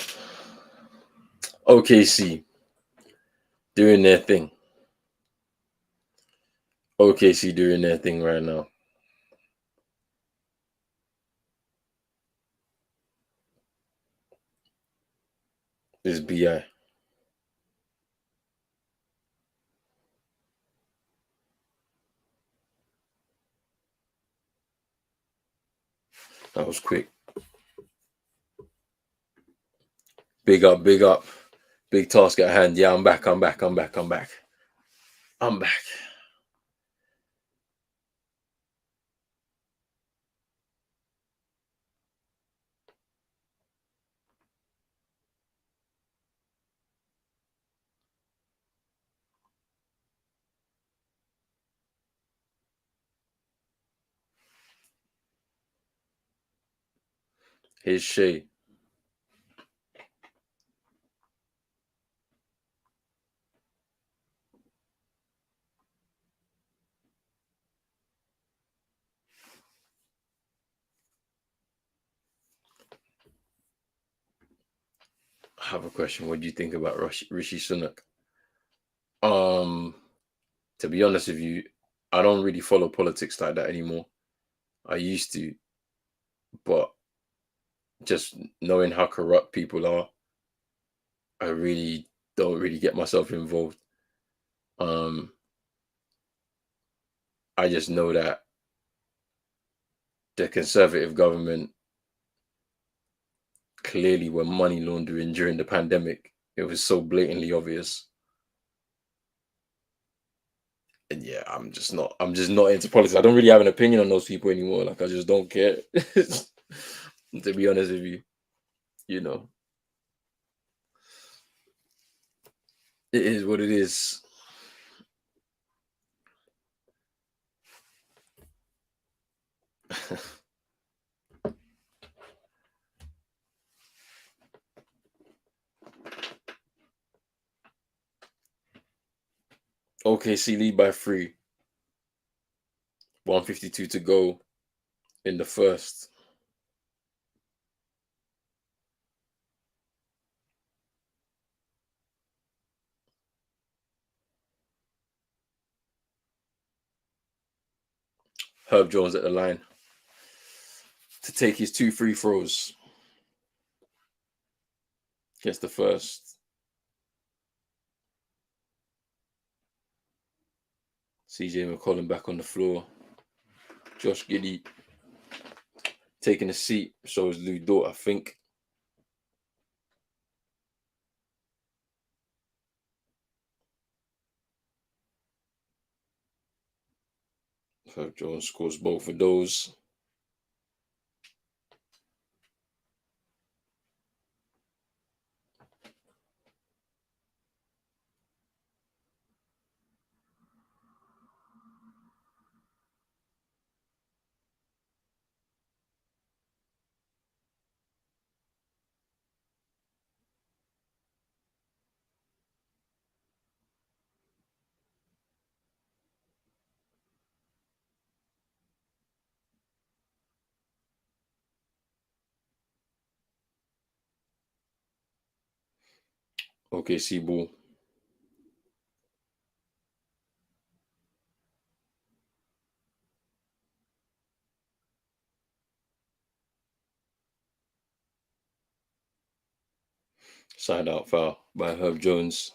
OKC doing their thing. OKC doing their thing right now. This BI. That was quick. Big up, big up. Big task at hand. Yeah, I'm back. I'm back. Here's Shay. I have a question. What do you think about Rishi Sunak? To be honest with you, I don't really follow politics like that anymore. I used to, but just knowing how corrupt people are, I really don't really get myself involved. Um, I just know that the conservative government clearly were money laundering during the pandemic. It was so blatantly obvious. And yeah, I'm just not into politics. I don't really have an opinion on those people anymore. Like I just don't care. To be honest with you, you know, it is what it is. OKC lead by 3. 152 to go in the first. Herb Jones at the line to take his 2 free throws. Gets the first. CJ McCollum back on the floor. Josh Giddey taking a seat. So is Lou Dort, I think. Herb Jones scores both of those. OKC ball. Side out foul by Herb Jones.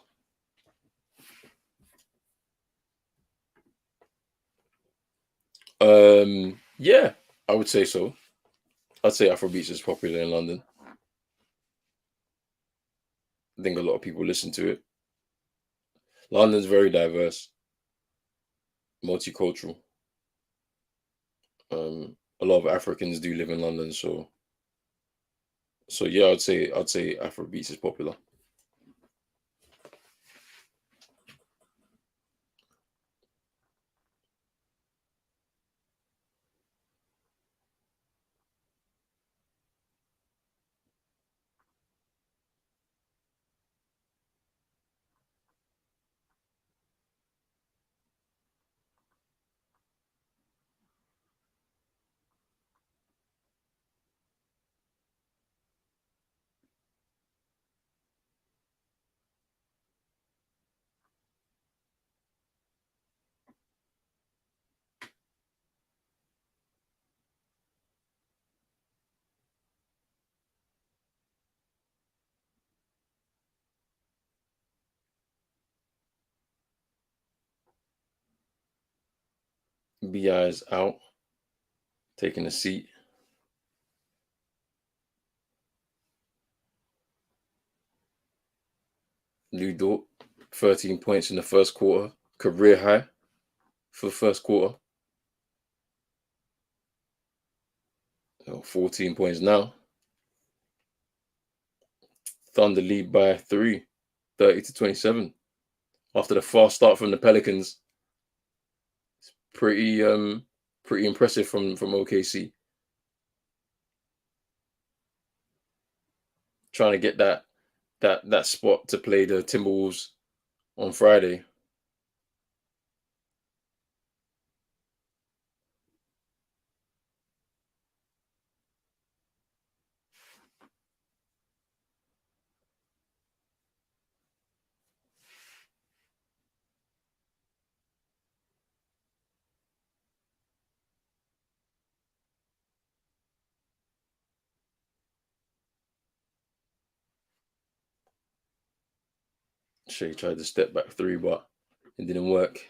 Yeah, I would say so. I'd say Afrobeats is popular in London. I think a lot of people listen to it. London's very diverse, multicultural. A lot of Africans do live in London, so yeah, I'd say Afrobeats is popular. BI is out, taking a seat. Lou Dort, 13 points in the first quarter, career high for the first quarter. 14 points now. Thunder lead by 3, 30-27. After the fast start from the Pelicans, it's pretty impressive from OKC. Trying to get that spot to play the Timberwolves on Friday. Shea tried to step back 3, but it didn't work.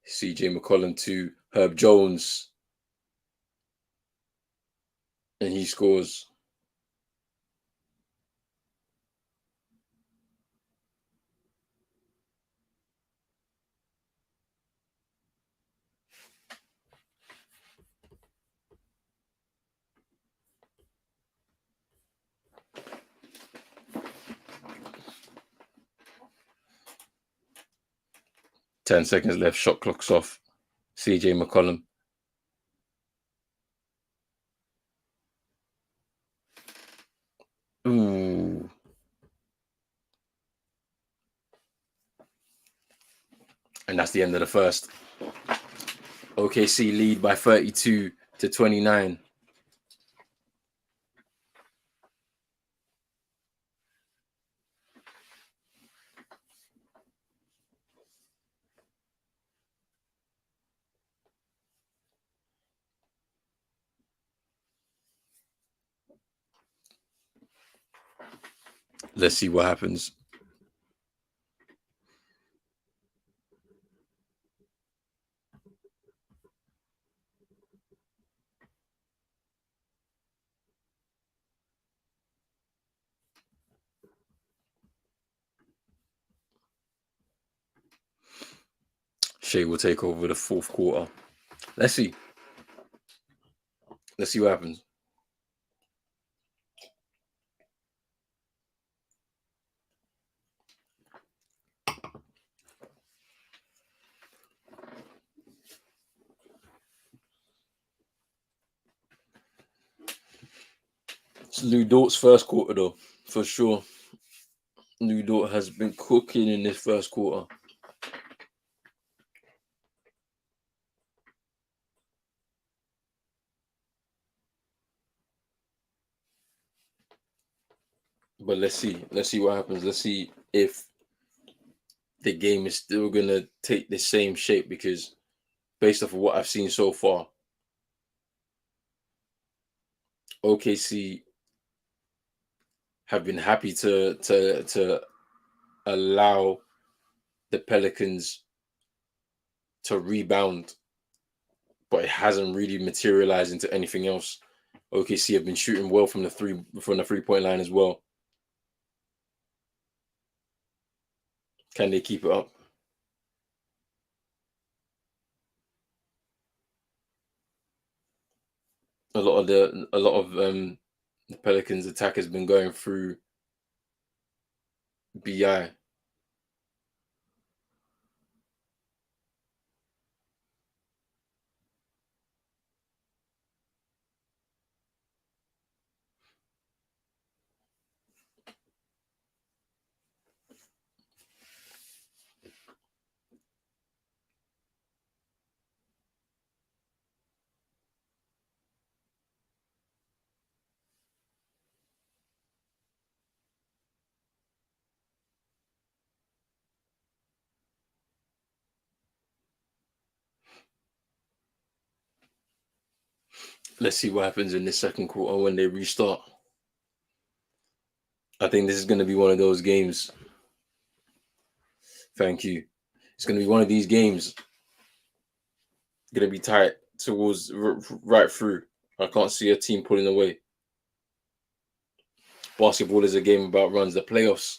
CJ McCollum to Herb Jones. And he scores. Ten seconds left. Shot clock's off. CJ McCollum. Ooh. And that's the end of the first. OKC lead by 32-29. Let's see what happens. Shea will take over the fourth quarter. Let's see. Let's see what happens. It's Lou Dort's first quarter, though, for sure. Lou Dort has been cooking in this first quarter. But let's see. Let's see what happens. Let's see if the game is still going to take the same shape, because based off of what I've seen so far, OKC have been happy to allow the Pelicans to rebound, but it hasn't really materialized into anything else. OKC have been shooting well from the 3-point line as well. Can they keep it up? A lot of the Pelicans attack has been going through BI. Let's see what happens in this second quarter when they restart. I think this is going to be one of those games. Thank you. It's going to be one of these games going to be tight towards right through. I can't see a team pulling away. Basketball is a game about runs. The playoffs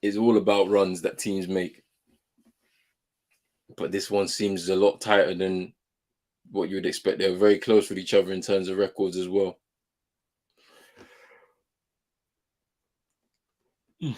is all about runs that teams make. But this one seems a lot tighter than what you would expect. They're very close with each other in terms of records as well. Mm.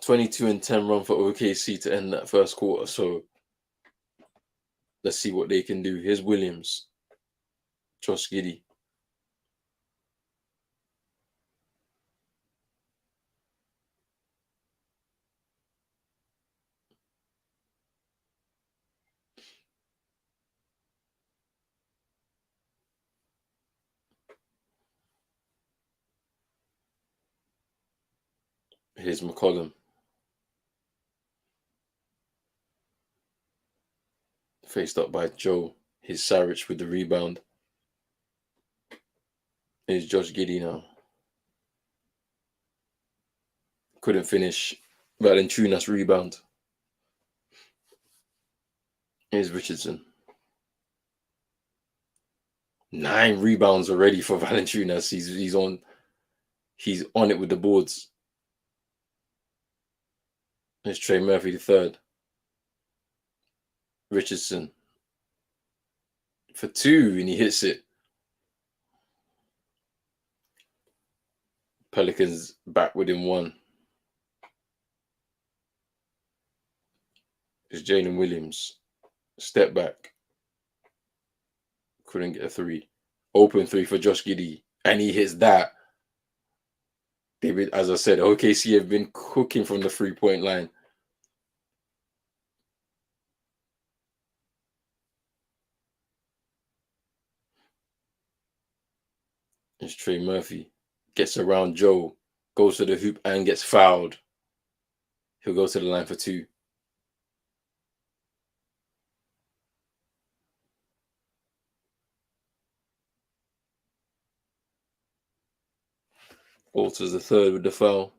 (22-10) run for OKC to end that first quarter. So let's see what they can do. Here's Williams, Josh Giddey. Here's McCollum. Faced up by Joe. Here's Saric with the rebound. Here's Josh Giddey now. Couldn't finish. Valanciunas rebound. Here's Richardson. 9 rebounds already for Valanciunas. He's on it with the boards. There's Trey Murphy the third. Richardson for 2 and he hits it. Pelicans back within 1. It's Jalen Williams. Step back. Couldn't get a 3. Open 3 for Josh Giddey. And he hits that. David, as I said, OKC have been cooking from the 3-point line. It's Trey Murphy. Gets around Joe. Goes to the hoop and gets fouled. He'll go to the line for 2. Walters the third with the foul.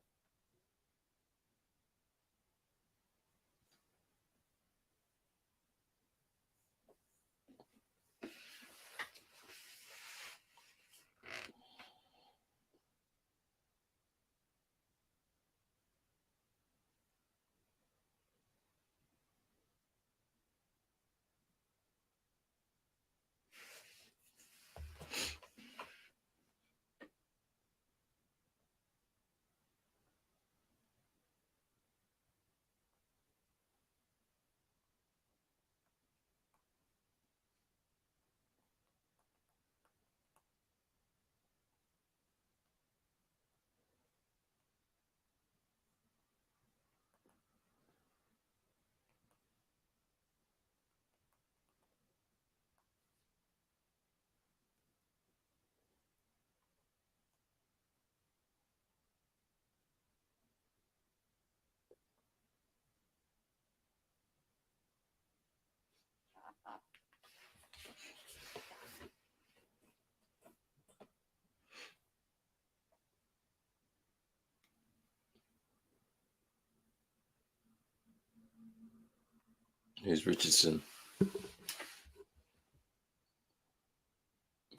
Here's Richardson.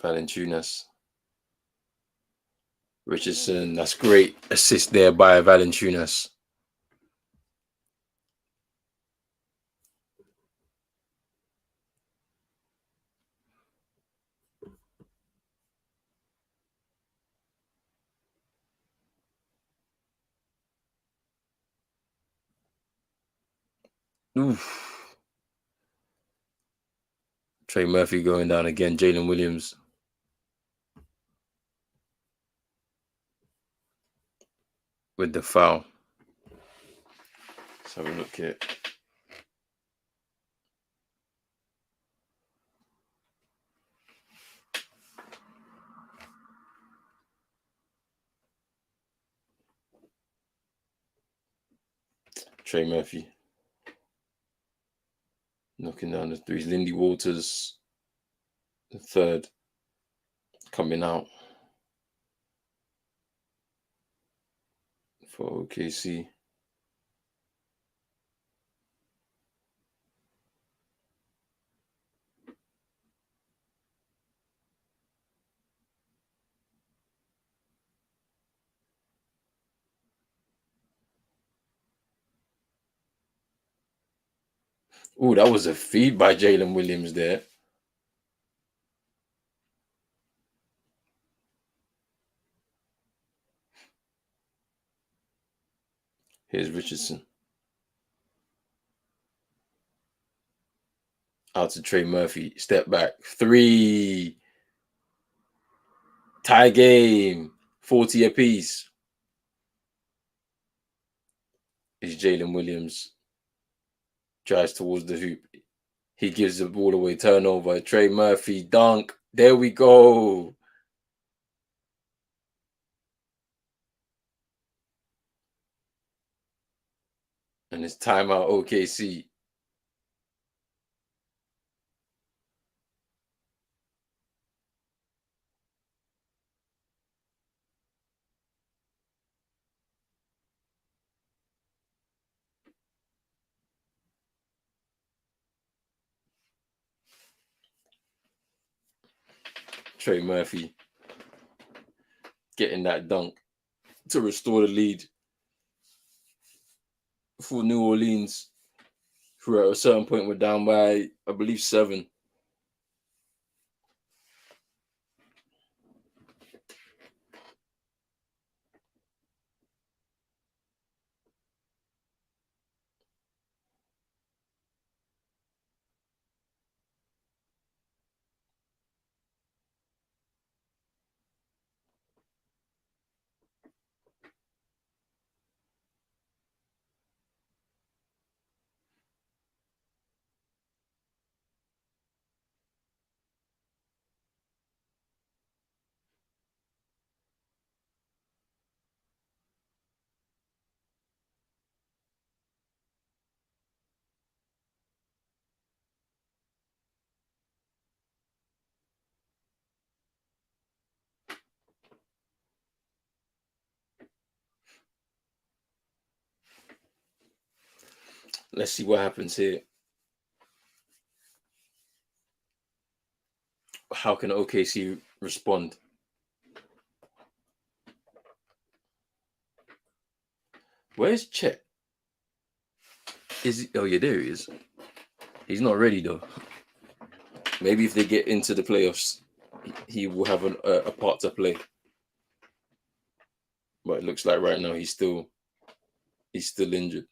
Valanciunas. Richardson, that's great assist there by Valanciunas. Oof. Trey Murphy going down again. Jalen Williams. With the foul. Let's have a look here. Trey Murphy. Knocking down the threes. Lindy Walters. The third coming out for OKC. Oh, that was a feed by Jalen Williams there. Here's Richardson. Out to Trey Murphy. Step back. 3. Tie game. 40 apiece. Is Jalen Williams. Drives towards the hoop. He gives the ball away. Turnover. Trey Murphy. Dunk. There we go. And it's timeout OKC. Trey Murphy getting that dunk to restore the lead for New Orleans, who at a certain point were down by, I believe, 7. Let's see what happens here. How can OKC respond? Where's Chet? Is he? Oh yeah, there he is. He's not ready though. Maybe if they get into the playoffs, he will have a part to play. But it looks like right now he's still injured.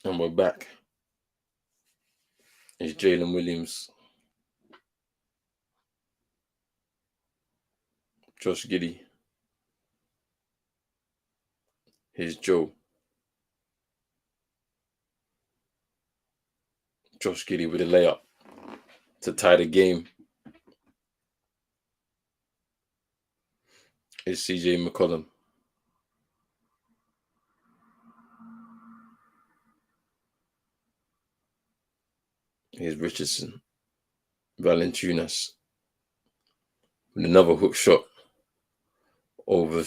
And we're back. It's Jalen Williams, Josh Giddey. Here's Joe. Josh Giddey with a layup to tie the game. It's CJ McCollum. Here's Richardson. Valanciunas with another hook shot over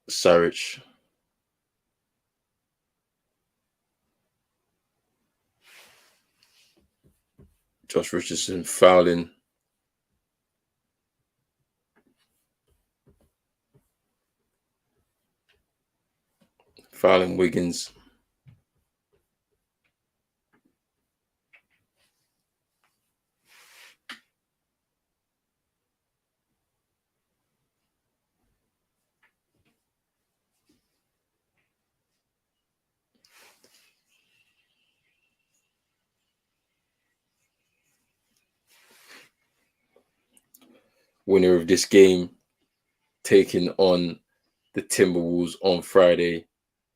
Saric. Josh Richardson fouling. Fouling Wiggins. Winner of this game taking on the Timberwolves on Friday.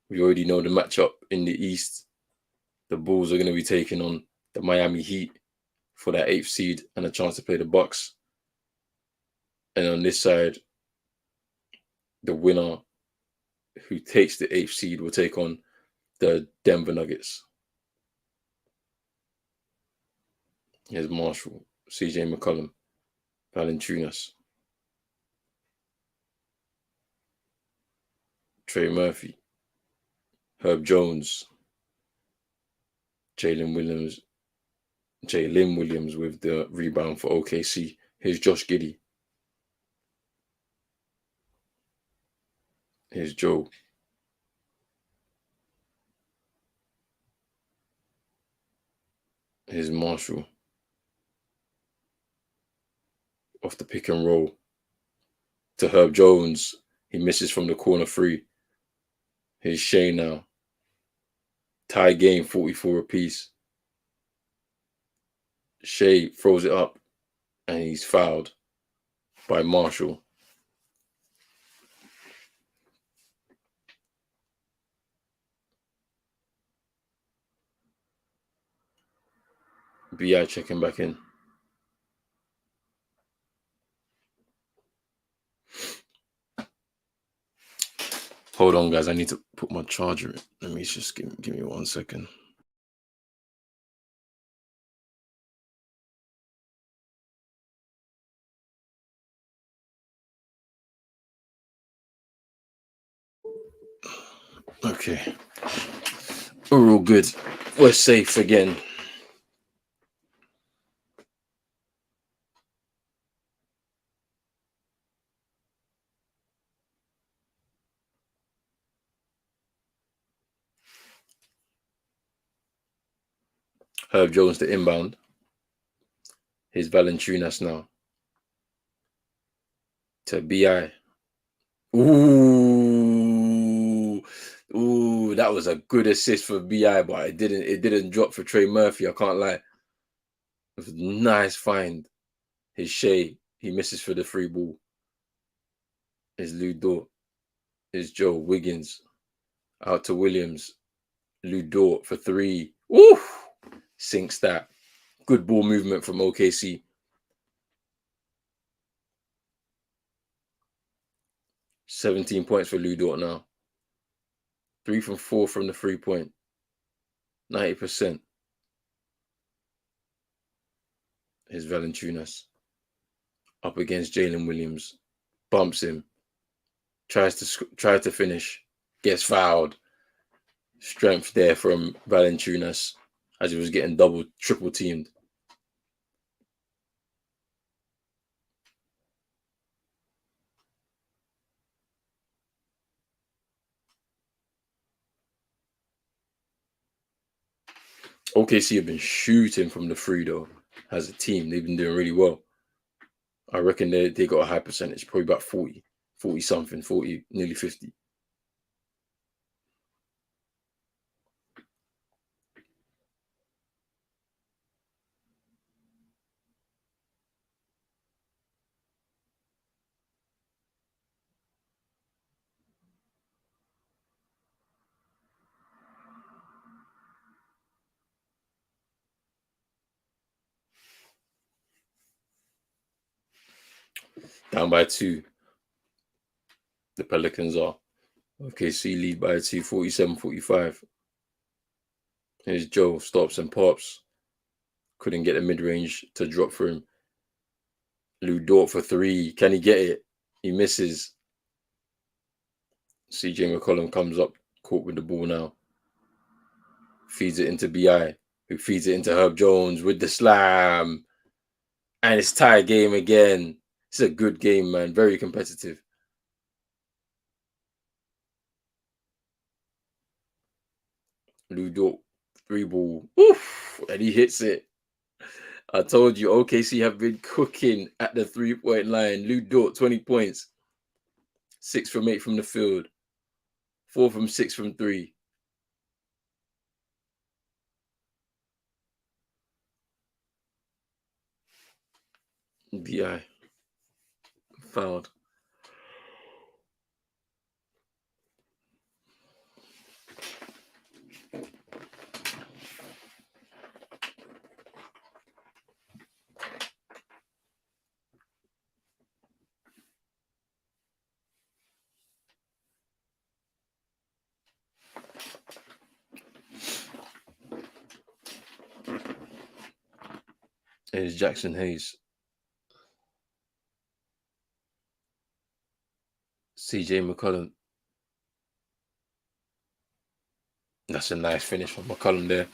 We already know the matchup in the East. The Bulls are going to be taking on the Miami Heat for that 8th seed and a chance to play the Bucks. And on this side, the winner who takes the 8th seed will take on the Denver Nuggets. Here's Marshall, CJ McCollum, Valanciunas, Trey Murphy, Herb Jones, Jalen Williams with the rebound for OKC. Here's Josh Giddey. Here's Joe. Here's Marshall. Off the pick and roll to Herb Jones. He misses from the corner 3. Here's Shea now. Tie game, 44 apiece. Shea throws it up and he's fouled by Marshall. BI checking back in. Hold on, guys. I need to put my charger in. Let me just give me 1 second. Okay. We're all good. We're safe again. Herb Jones the inbound. Here's Valanciunas now. To BI. Ooh, that was a good assist for BI, but it didn't drop for Trey Murphy. I can't lie. It was a nice find. His Shea, he misses for the free ball. His Lou Dort. His Joe Wiggins. Out to Williams. Lou Dort for 3. Woo! Sinks that. Good ball movement from OKC. 17 points for Lou Dort now. 3 from 4 from the 3-point. 90%. Here's Valanciunas. Up against Jalen Williams. Bumps him. Tries to finish. Gets fouled. Strength there from Valanciunas as he was getting triple teamed. OKC have been shooting from the free though. As a team, they've been doing really well. I reckon they got a high percentage, probably about 40 something, 40, nearly 50. Down by 2. The Pelicans are. OKC lead by 2, 47-45. Here's Joe, stops and pops. Couldn't get the mid-range to drop for him. Lou Dort for 3. Can he get it? He misses. CJ McCollum comes up, caught with the ball now. Feeds it into BI, who feeds it into Herb Jones with the slam. And it's tie game again. It's a good game, man. Very competitive. Lou Dort, 3-ball. Oof, and he hits it. I told you, OKC have been cooking at the 3-point line. Lou Dort, 20 points. 6 from 8 from the field. 4 from 6 from 3. BI. Fouled. Here's Jackson Hayes. CJ McCollum. That's a nice finish from McCollum there.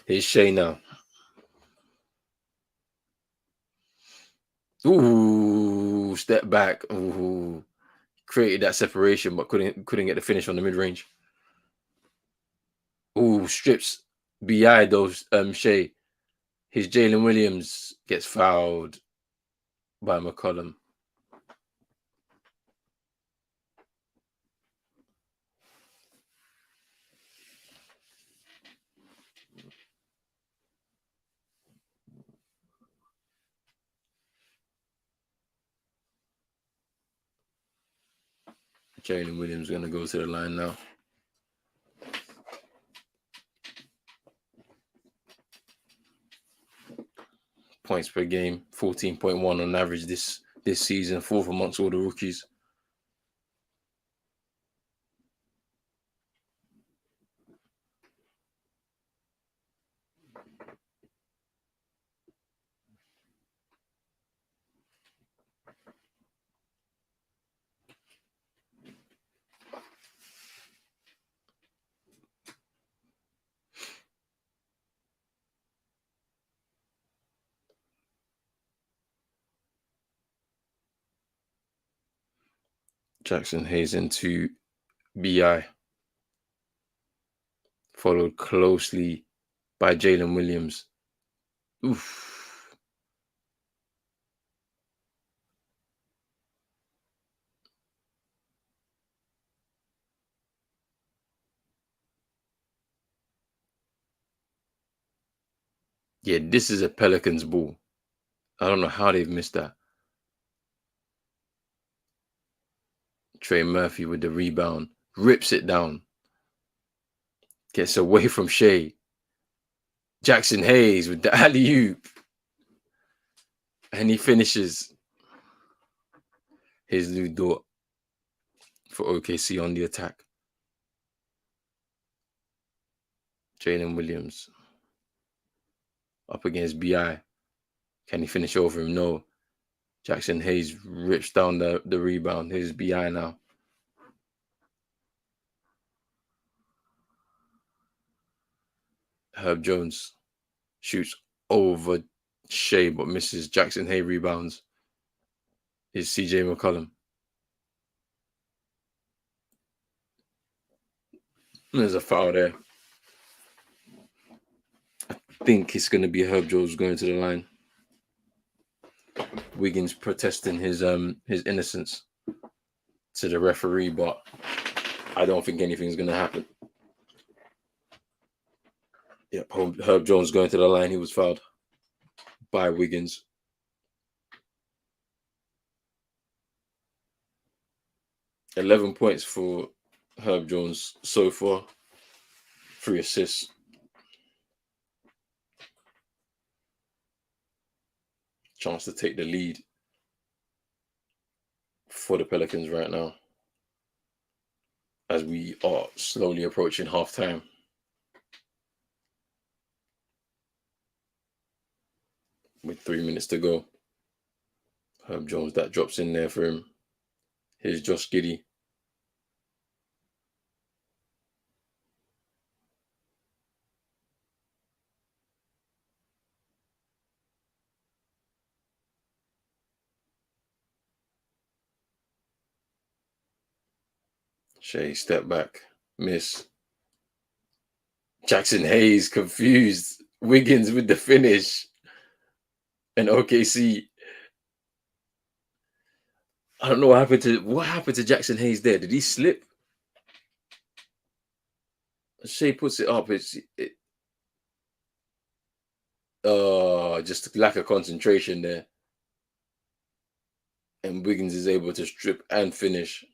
Here's Shea now. Ooh, step back. Ooh, created that separation, but couldn't get the finish on the mid range. Ooh, strips BI though. Shea. His Jalen Williams gets fouled by McCollum. Jalen Williams gonna go to the line now. Points per game, 14.1 on average this season, 4th amongst all the rookies. Jackson Hayes into BI. Followed closely by Jalen Williams. Oof. Yeah, this is a Pelicans ball. I don't know how they've missed that. Trey Murphy with the rebound. Rips it down. Gets away from Shea. Jackson Hayes with the alley-oop. And he finishes. Here's Lou Dort for OKC on the attack. Jalen Williams up against BI. Can he finish over him? No. Jackson Hayes rips down the rebound. Here's BI now. Herb Jones shoots over Shea but misses. Jackson Hayes rebounds. Here's CJ McCollum. There's a foul there. I think it's going to be Herb Jones going to the line. Wiggins protesting his innocence to the referee, but I don't think anything's going to happen. Yep, Herb Jones going to the line. He was fouled by Wiggins. $11 points for Herb Jones so far. 3 assists. chance to take the lead for the Pelicans right now, as we are slowly approaching halftime. With 3 minutes to go. Herb Jones, that drops in there for him. Here's Josh Giddey. Shea, step back. Miss. Jackson Hayes confused. Wiggins with the finish. And OKC. I don't know what happened to Jackson Hayes there. Did he slip? Shea puts it up. Just lack of concentration there. And Wiggins is able to strip and finish.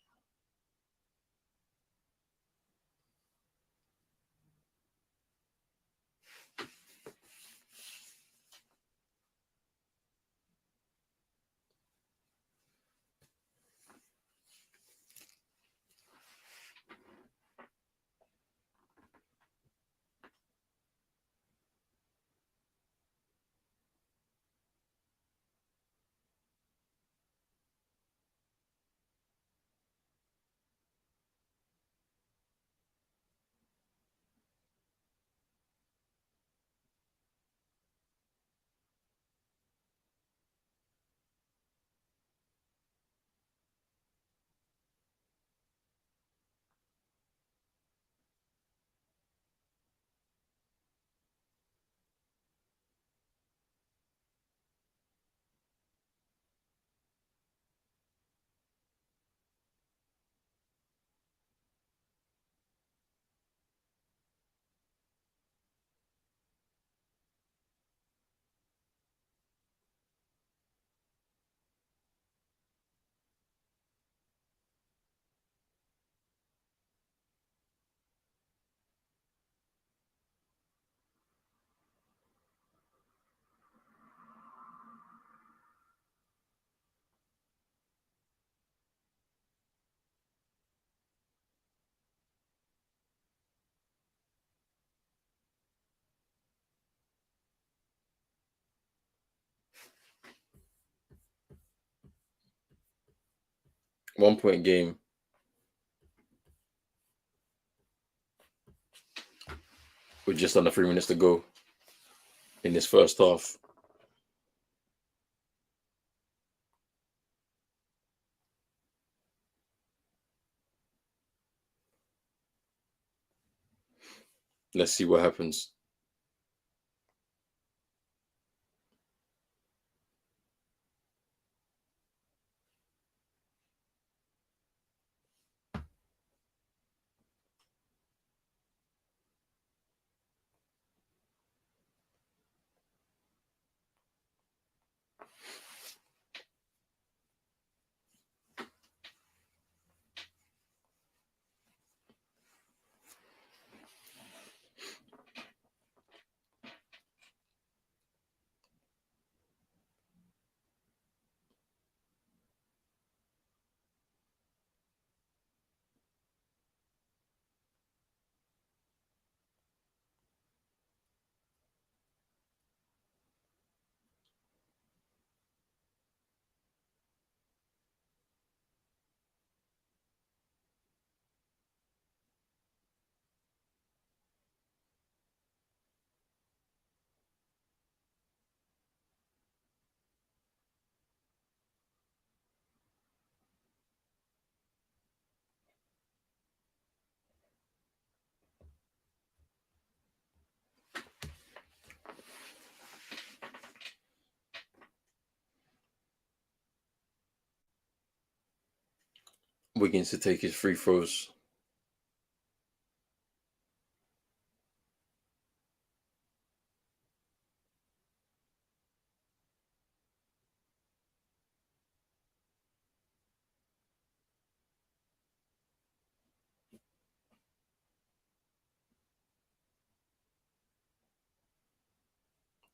One-point game. With just under 3 minutes to go in this first half. Let's see what happens. Wiggins to take his free throws.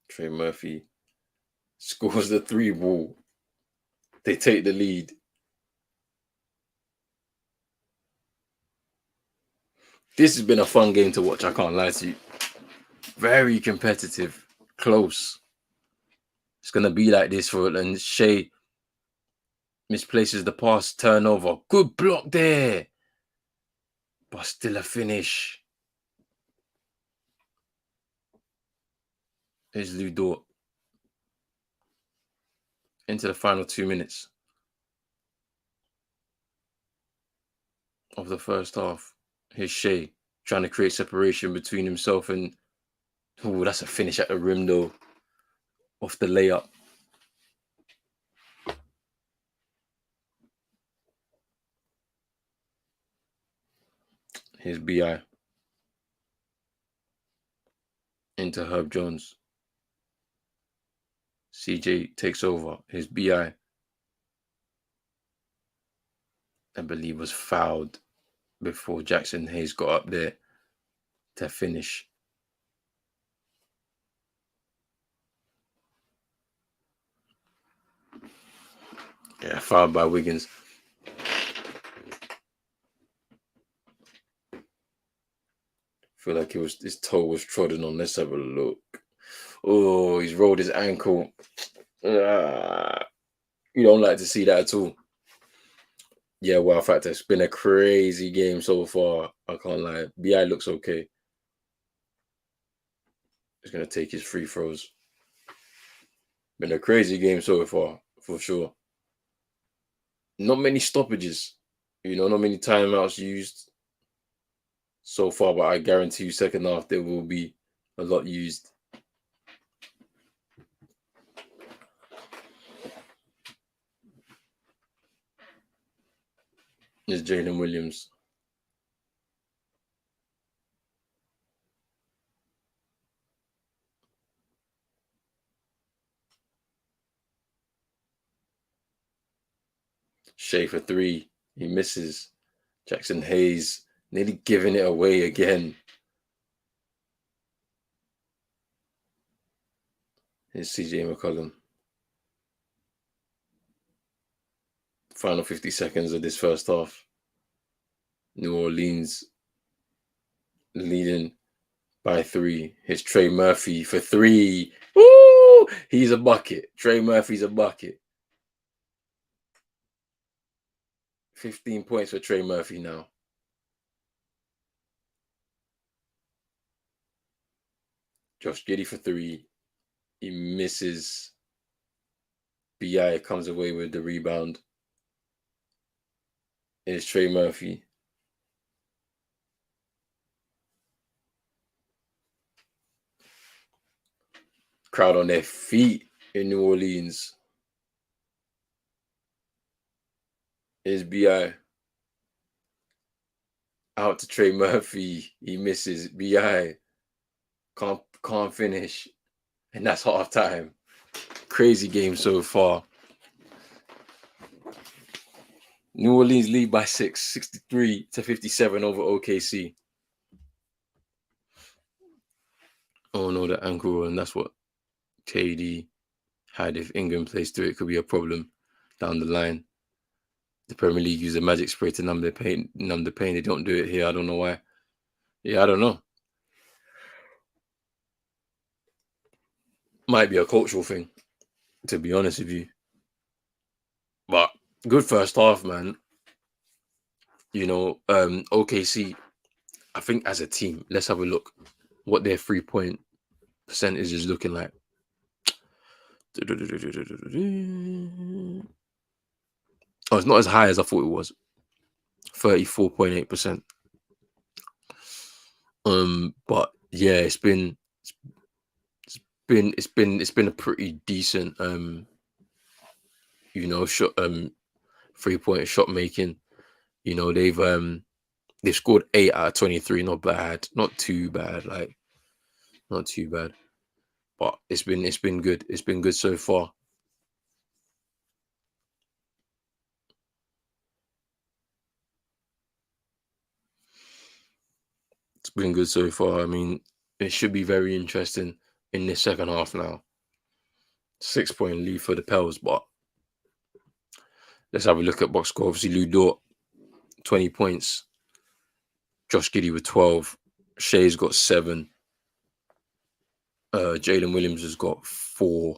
Trey Murphy scores the 3 ball. They take the lead. This has been a fun game to watch, I can't lie to you. Very competitive, close. It's going to be like this for it. And Shea misplaces the pass, turnover. Good block there. But still a finish. Here's Lou Dort. Into the final 2 minutes of the first half. Here's Shea trying to create separation between himself and... Oh, that's a finish at the rim, though. Off the layup. Here's B.I. into Herb Jones. CJ takes over. Here's B.I. I believe was fouled before Jackson Hayes got up there to finish. Yeah, fouled by Wiggins. Feel like his toe was trodden on. Let's have a look. Oh, he's rolled his ankle. You don't like to see that at all. Yeah, wow factor. It's been a crazy game so far. I can't lie. B.I. looks okay. He's going to take his free throws. Been a crazy game so far, for sure. Not many stoppages. Not many timeouts used so far, but I guarantee you second half there will be a lot used. There's Jalen Williams. Shea for 3. He misses. Jackson Hayes nearly giving it away again. Here's CJ McCollum. Final 50 seconds of this first half. New Orleans leading by 3. Here's Trey Murphy for 3. Woo! He's a bucket. Trey Murphy's a bucket. 15 points for Trey Murphy now. Josh Giddey for 3. He misses. B.I. comes away with the rebound. Here's Trey Murphy. Crowd on their feet in New Orleans. Here's B.I. Out to Trey Murphy. He misses. B.I. Can't finish. And that's halftime. Crazy game so far. New Orleans lead by 6, 63-57 over OKC. Oh no, the ankle, and that's what KD had. If Ingram plays through it, could be a problem down the line. The Premier League use a magic spray to numb the pain. They don't do it here. I don't know why. Yeah, I don't know. Might be a cultural thing, to be honest with you. But good first half, man. OKC, I think as a team, let's have a look what their 3-point percentage is looking like. Oh, it's not as high as I thought it was. 34.8%. But yeah, it's been a pretty decent shot 3-point shot making. They've scored 8 out of 23, not bad. Not too bad, not too bad. But it's been good. It's been good so far. It's been good so far. I mean, it should be very interesting in this second half now. 6-point lead for the Pels, but let's have a look at box score. Obviously, Lou Dort, 20 points. Josh Giddey with 12. Shea's got 7. Jalen Williams has got 4.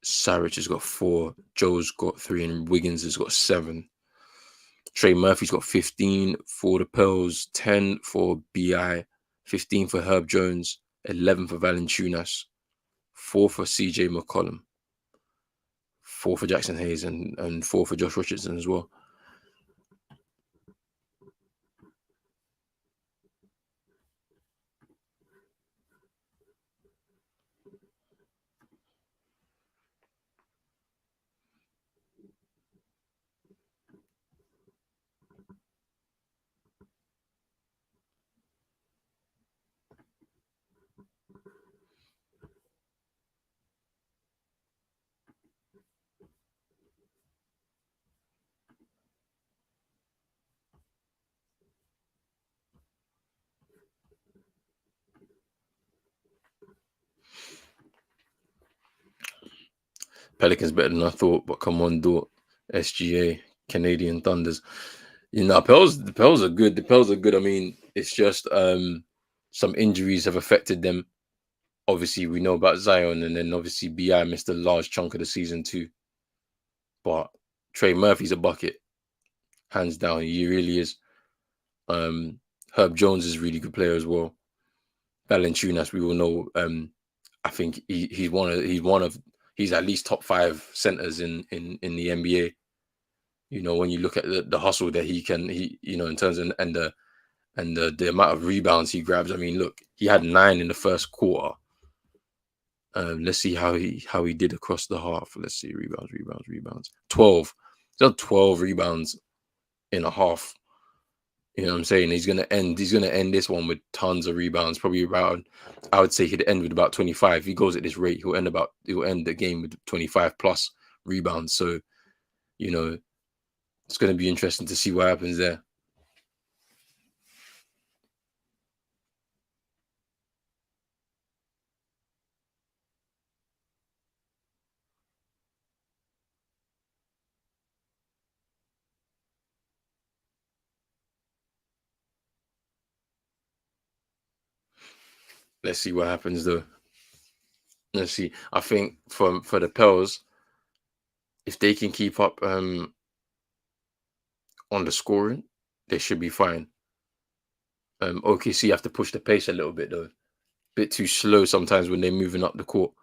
Saric has got 4. Joe's got 3. And Wiggins has got 7. Trey Murphy's got 15 for the Pels, 10 for BI, 15 for Herb Jones, 11 for Valanciunas, 4 for CJ McCollum, 4 for Jackson Hayes, and 4 for Josh Richardson as well. Pelicans better than I thought, but come on, Dort, SGA, Canadian Thunders. You know, the Pels are good. The Pels are good. I mean, it's just some injuries have affected them. Obviously, we know about Zion, and then obviously BI missed a large chunk of the season too. But Trey Murphy's a bucket, hands down. He really is. Herb Jones is a really good player as well. Valanciunas, we all know. I think he's at least top 5 centers in the NBA. You know, when you look at the hustle that he in terms of and the amount of rebounds he grabs. I mean, look, he had 9 in the first quarter. Let's see how he did across the half. Let's see, rebounds. 12. He's got 12 rebounds in a half. You know what I'm saying? He's gonna end this one with tons of rebounds. Probably around, I would say he'd end with about 25. If he goes at this rate, he'll end the game with 25 plus rebounds. So, you know, it's gonna be interesting to see what happens there. Let's see what happens though. Let's see. I think for the Pels, if they can keep up on the scoring, they should be fine. OKC have to push the pace a little bit though. Bit too slow sometimes when they're moving up the court.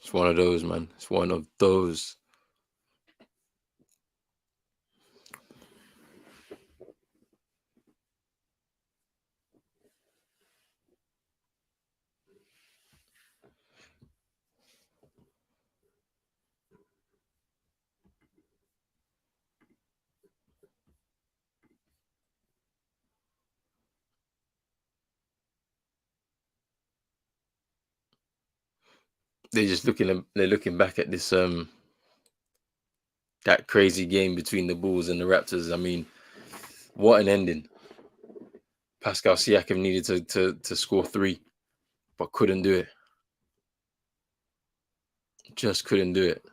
It's one of those, man. It's one of those. They're looking back at this that crazy game between the Bulls and the Raptors. I mean, what an ending. Pascal Siakam needed to score 3, but couldn't do it. Just couldn't do it.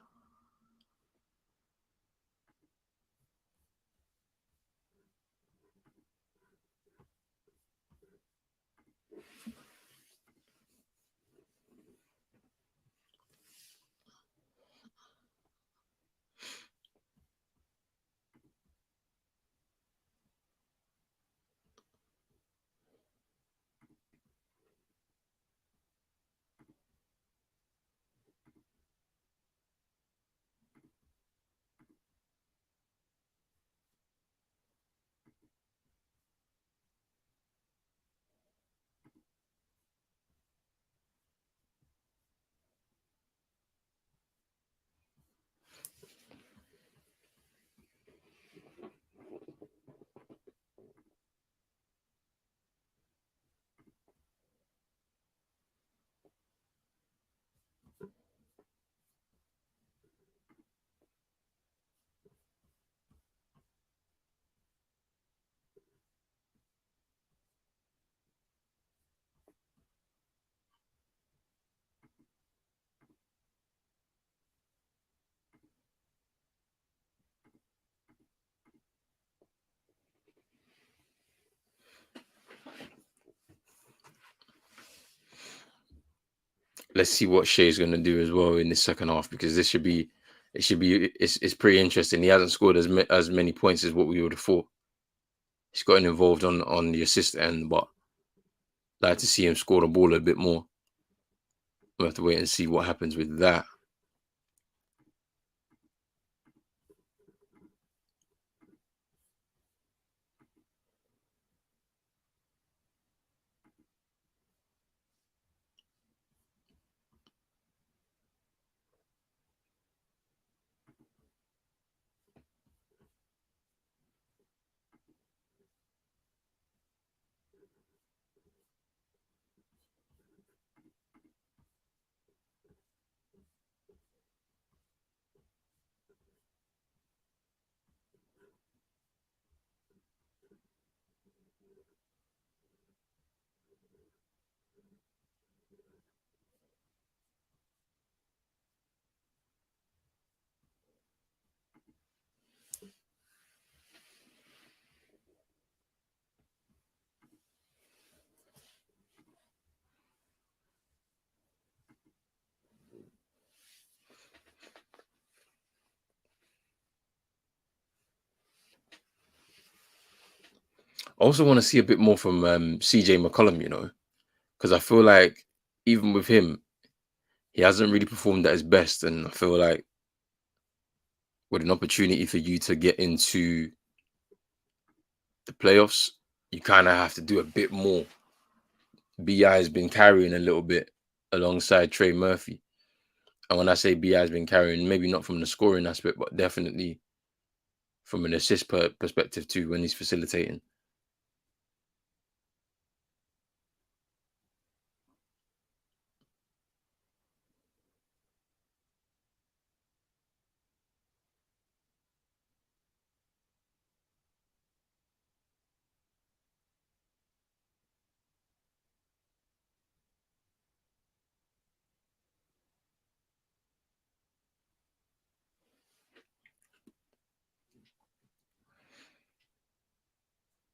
let's see what Shea's going to do as well in the second half, because it's pretty interesting. He hasn't scored as many points as what we would have thought. He's gotten involved on the assist end, but I'd like to see him score the ball a bit more. We'll have to wait and see what happens with that. I also want to see a bit more from CJ McCollum, because I feel like even with him, he hasn't really performed at his best, and I feel like with an opportunity for you to get into the playoffs, you kind of have to do a bit more. BI has been carrying a little bit alongside Trey Murphy. And when I say BI has been carrying, maybe not from the scoring aspect, but definitely from an assist perspective too, when he's facilitating.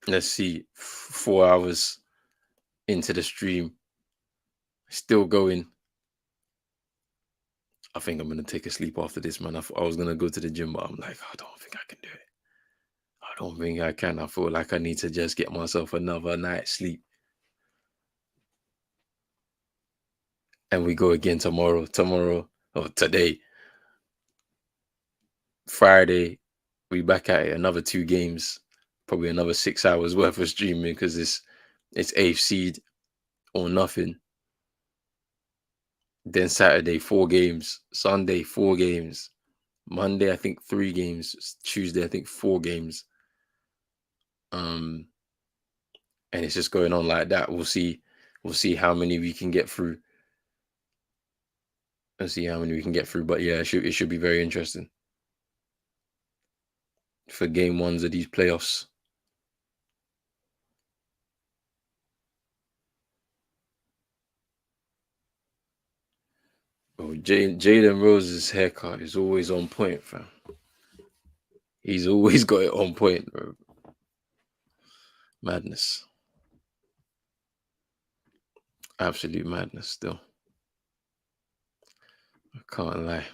Let's see, 4 hours into the stream, still going. I think I'm gonna take a sleep after this, man. I was gonna go to the gym, but I'm like, I don't think I can do it. I don't think I can. I feel like I need to just get myself another night's sleep. And we go again tomorrow, or today, Friday. We back at it, another 2 games, probably another 6 hours worth of streaming, because it's eighth seed or nothing. Then Saturday, 4 games. Sunday, 4 games. Monday, I think 3 games. Tuesday, I think 4 games. And it's just going on like that. We'll see how many we can get through. Let's see how many we can get through. But yeah, it should be very interesting for game ones of these playoffs. Oh, Jalen Rose's haircut is always on point, fam. He's always got it on point, bro. Madness. Absolute madness still. I can't lie.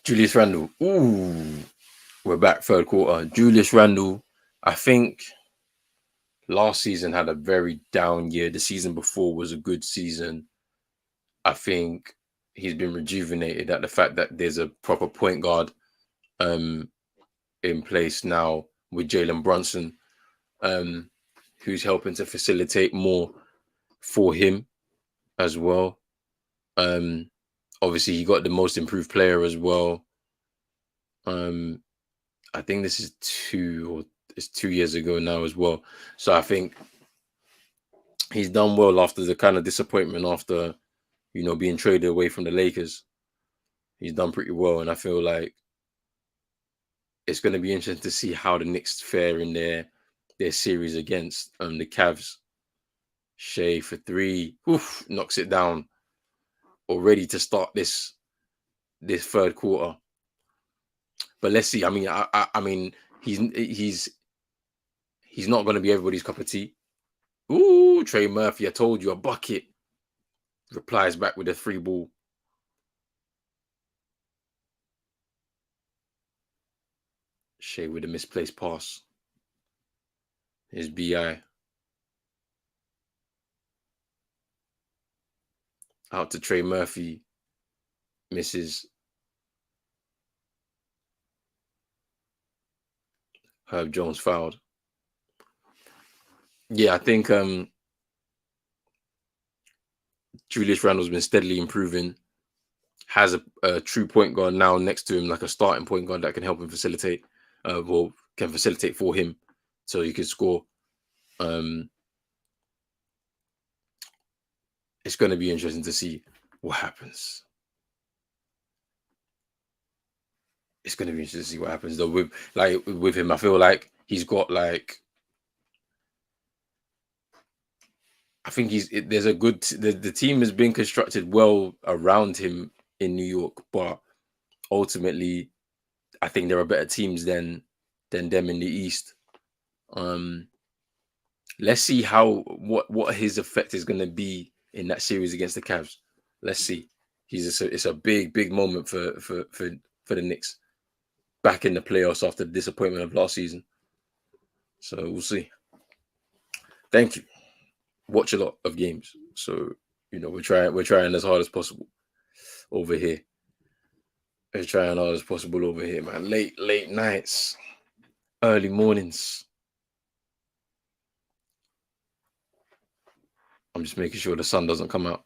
Julius Randle. Ooh, we're back third quarter. Julius Randle, I think last season had a very down year. The season before was a good season. I think he's been rejuvenated at the fact that there's a proper point guard in place now with Jalen Brunson, who's helping to facilitate more for him as well. Obviously, he got the most improved player as well. I think this is 2 years ago now as well. So I think he's done well after the kind of disappointment after, being traded away from the Lakers. He's done pretty well, and I feel like it's going to be interesting to see how the Knicks fare in their series against the Cavs. Shea for three, knocks it down. Already to start this third quarter. But let's see. I mean, he's not going to be everybody's cup of tea. Ooh, Trey Murphy, I told you, a bucket. Replies back with a free ball. Shea with a misplaced pass. Here's BI. Out to Trey Murphy. Misses. Herb Jones fouled. Yeah, I think Julius Randle's been steadily improving. Has a true point guard now next to him, like a starting point guard that can help him facilitate, can facilitate for him so he can score. It's going to be interesting to see what happens. It's going to be interesting to see what happens though with him. I feel like he's got like, I think there's a good, the team has been constructed well around him in New York, but ultimately I think there are better teams than them in the East. Let's see what his effect is going to be in that series against the Cavs. Let's see. It's a big moment for the Knicks back in the playoffs after the disappointment of last season. So we'll see. Thank you. Watch a lot of games. So we're trying as hard as possible over here. We're trying hard as possible over here, man. Late nights, early mornings. I'm just making sure the sun doesn't come out.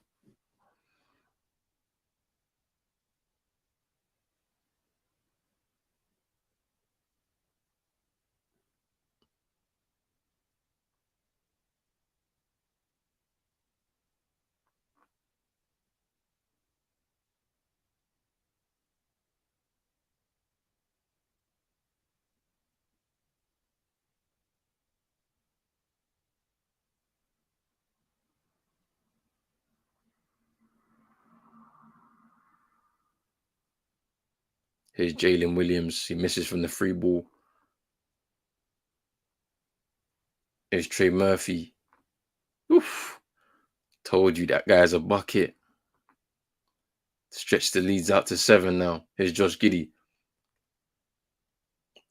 Here's Jalen Williams. He misses from the free ball. Here's Trey Murphy. Oof. Told you that guy's a bucket. Stretch the leads out to 7 now. Here's Josh Giddey.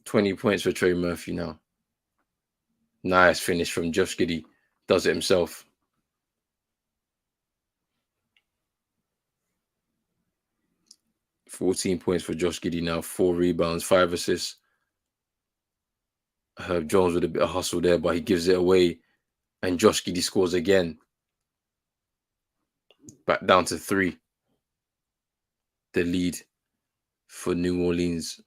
20 points for Trey Murphy now. Nice finish from Josh Giddey. Does it himself. $14 points for Josh Giddey now. 4 rebounds, 5 assists. Herb Jones with a bit of hustle there, but he gives it away. And Josh Giddey scores again. Back down to 3. The lead for New Orleans.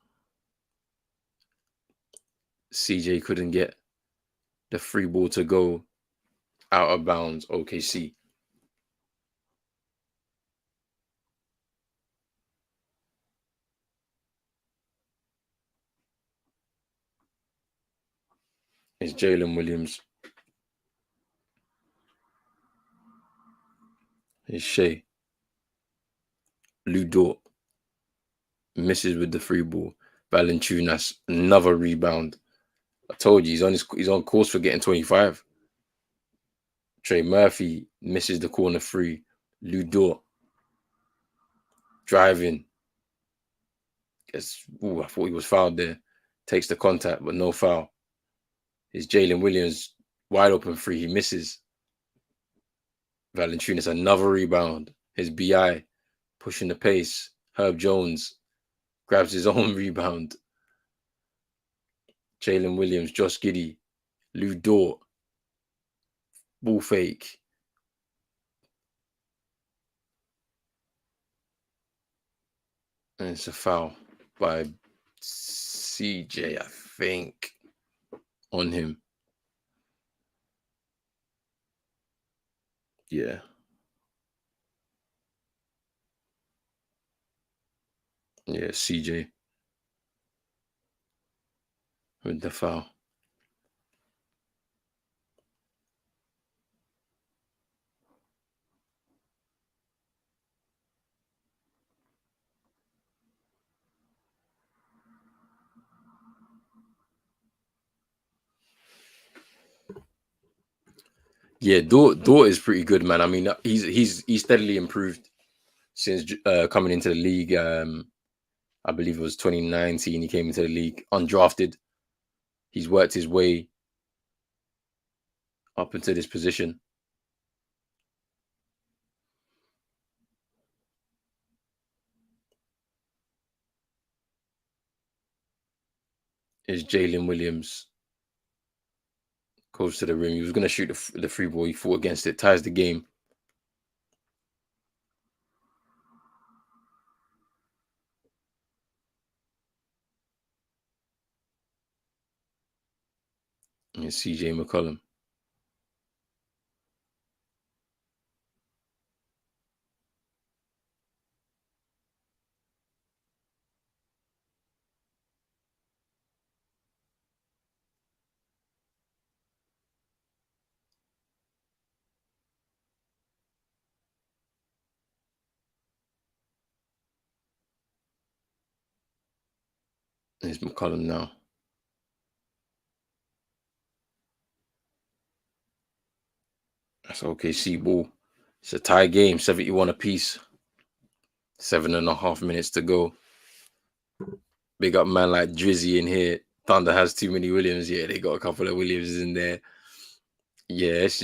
CJ couldn't get the free ball to go out of bounds. OKC. It's Jalen Williams. It's Shea. Lou Dort misses with the free ball. Valanciunas, another rebound. I told you he's on course for getting 25. Trey Murphy misses the corner three. Lou Dort driving. I thought he was fouled there. Takes the contact, but no foul. It's Jalen Williams wide open free. He misses. Valanciunas another rebound. His BI pushing the pace. Herb Jones grabs his own rebound. Jalen Williams, Josh Giddey, Lou Dort, ball fake. And it's a foul by CJ, I think, on him. Yeah. Yeah, CJ with the foul. Yeah, Dort is pretty good, man. I mean, he's steadily improved since coming into the league. I believe it was 2019 he came into the league undrafted. He's worked his way up into this position. Is Jalen Williams goes to the rim. He was going to shoot the free ball. He fought against it, ties the game. And CJ McCollum. Here's McCollum now. That's OKC ball. It's a tie game, 71 apiece. 7.5 minutes to go. Big up man like Drizzy in here. Thunder has too many Williams. Yeah, they got a couple of Williams in there. Yes.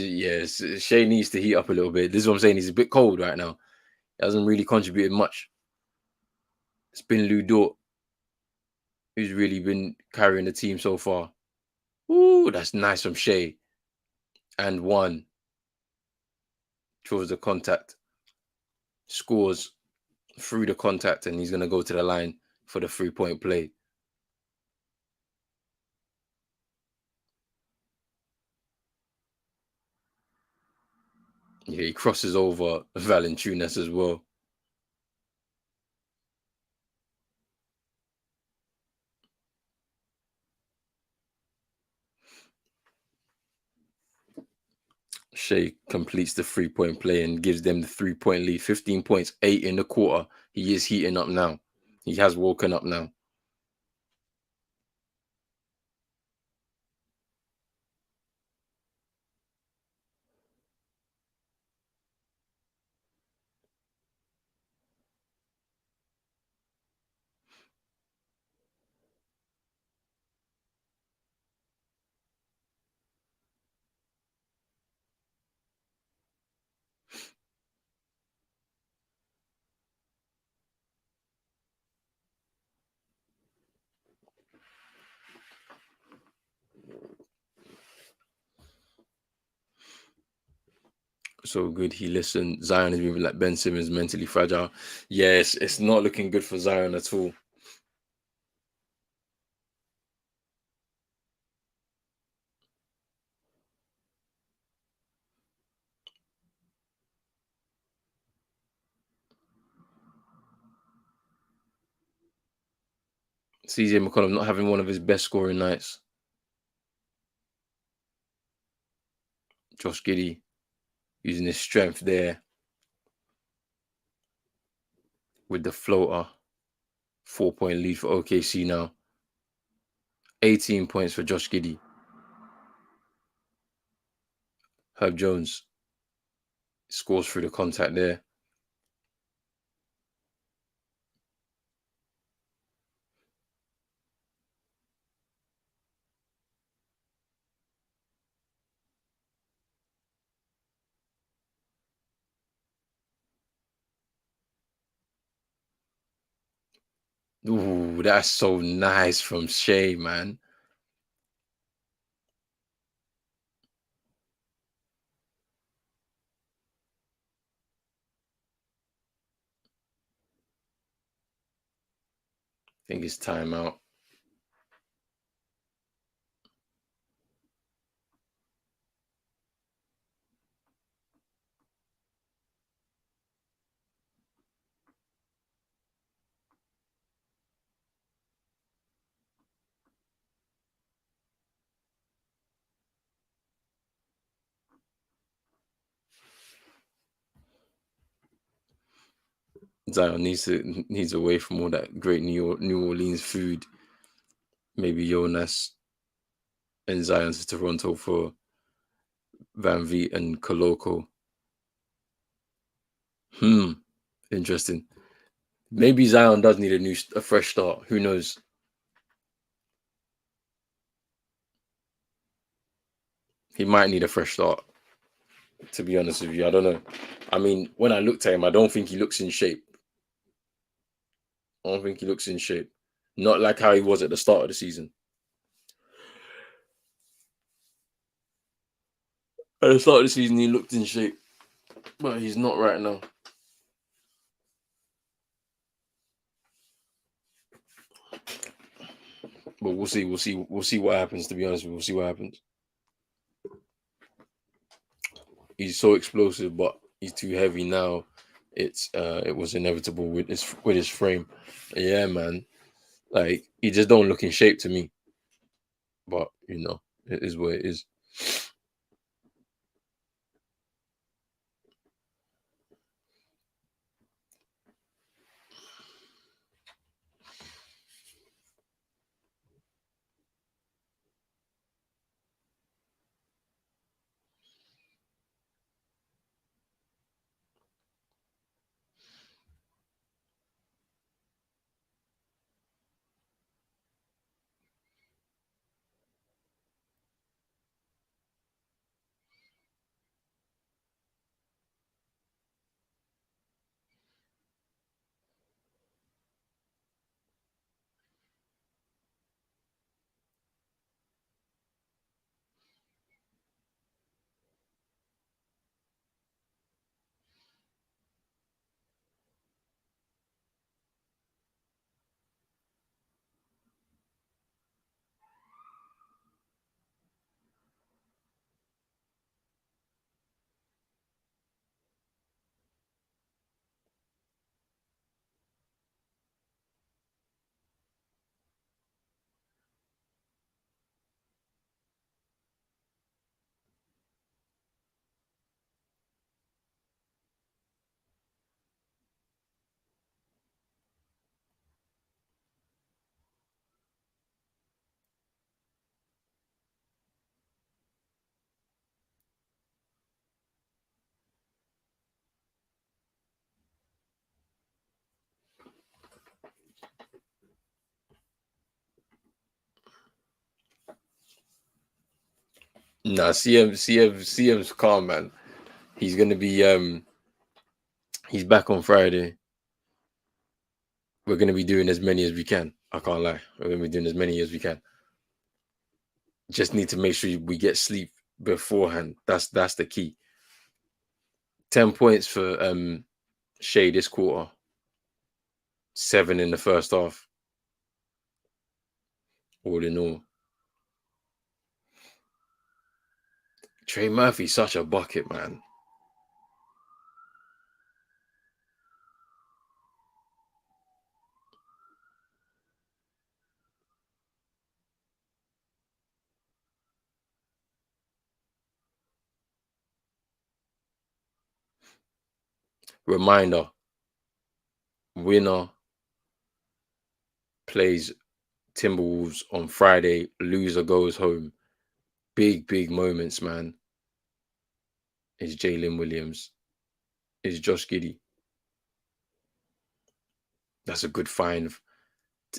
Shea needs to heat up a little bit. This is what I'm saying. He's a bit cold right now. He hasn't really contributed much. It's been Lou Dort who's really been carrying the team so far. Ooh, that's nice from Shea. And one. Draws the contact. Scores through the contact, and he's going to go to the line for the 3-point play. Yeah, he crosses over Valanciunas as well. Shea completes the 3-point play and gives them the 3-point lead. 15 points, 8 in the quarter. He is heating up now. He has woken up now. So good he listened. Zion is moving like Ben Simmons, mentally fragile. Yes, it's not looking good for Zion at all. CJ McCollum not having one of his best scoring nights. Josh Giddey using his strength there with the floater. 4-point lead for OKC now. 18 points for Josh Giddey. Herb Jones scores through the contact there. Ooh, that's so nice from Shea, man. I think it's time out. Zion needs away from all that great New Orleans food. Maybe Jonas and Zion to Toronto for Van Vliet and Koloko. Interesting. Maybe Zion does need a fresh start. Who knows? He might need a fresh start. To be honest with you, I don't know. I mean, when I looked at him, I don't think he looks in shape. I don't think he looks in shape. Not like how he was at the start of the season. At the start of the season, he looked in shape, but he's not right now. But we'll see. We'll see what happens. To be honest, we'll see what happens. He's so explosive, but he's too heavy now. It was inevitable with his frame. Yeah, man. Like he just don't look in shape to me. But it is what it is. Nah, CM's calm, man. He's gonna be he's back on Friday. We're gonna be doing as many as we can. I can't lie. We're gonna be doing as many as we can. Just need to make sure we get sleep beforehand. That's the key. 10 points for Shea this quarter. 7 in the first half. All in all. Trey Murphy's such a bucket, man. Reminder, winner plays Timberwolves on Friday. Loser goes home. Big moments, man. Is Jalen Williams. Is Josh Giddey. That's a good find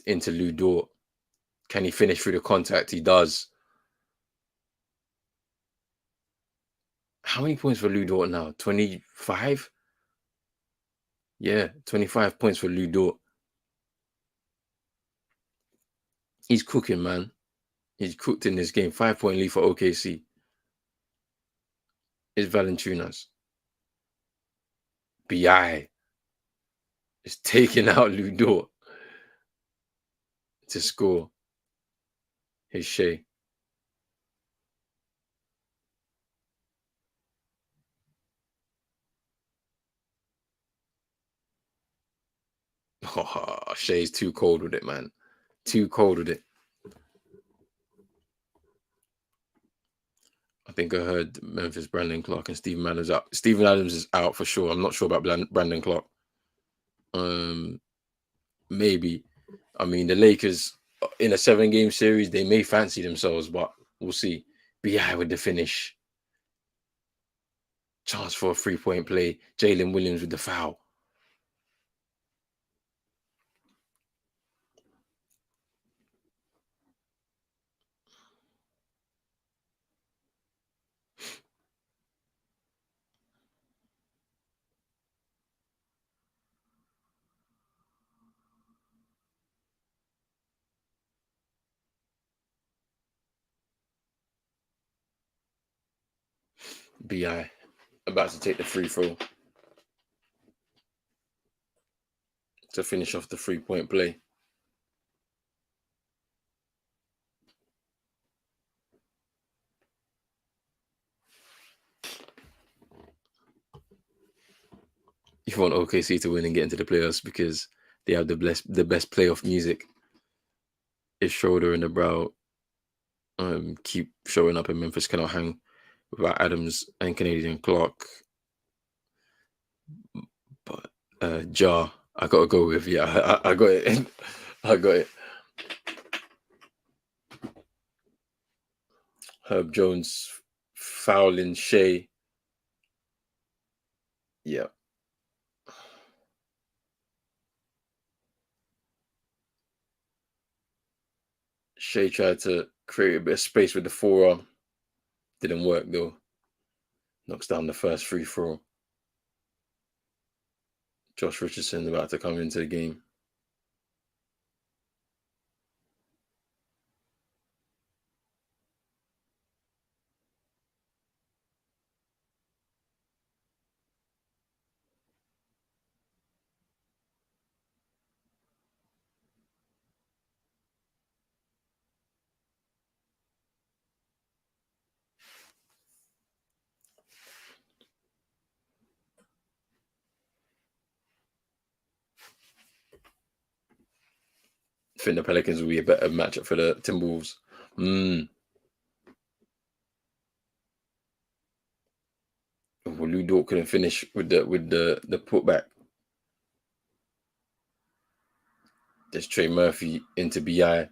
into Lou Dort. Can he finish through the contact? He does. How many points for Lou Dort now? 25? Yeah, 25 points for Lou Dort. He's cooking, man. He's cooked in this game. 5-point lead for OKC. It's Valanciunas. BI is taking out Ludor to score. Here's Shea. Oh, Shea's too cold with it, man. Too cold with it. I think I heard Memphis, Brandon Clark, and Steven Adams out. Steven Adams is out for sure. I'm not sure about Brandon Clark. Maybe. I mean, the Lakers in a 7-game series, they may fancy themselves, but we'll see. BI with the finish. Chance for a 3-point play. Jalen Williams with the foul. BI about to take the free throw to finish off the 3-point play. You want OKC to win and get into the playoffs because they have the best playoff music. His shoulder and the brow keep showing up, and Memphis cannot hang without Adams and Canadian Clark. But Jar, I gotta go with I got it. I got it. Herb Jones fouling Shea. Yeah. Shea tried to create a bit of space with the forearm. Didn't work though. Knocks down the first free throw. Josh Richardson about to come into the game. I think the Pelicans will be a better matchup for the Timberwolves. Lou Dort couldn't finish with the putback. There's Trey Murphy into BI.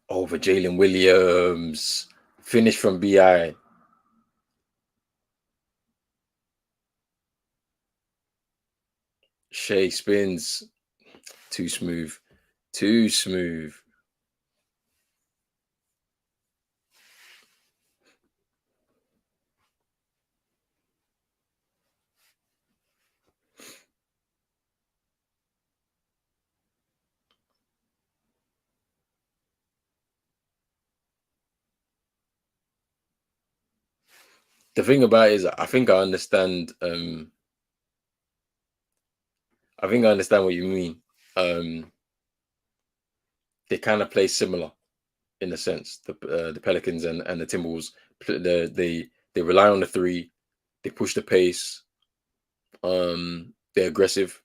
Over Jalen Williams. Finish from BI. Shea spins. Too smooth. Too smooth. The thing about it is, I think I understand. I think I understand what you mean. They kind of play similar in a sense. The Pelicans and the Timberwolves. They rely on the three. They push the pace. They're aggressive.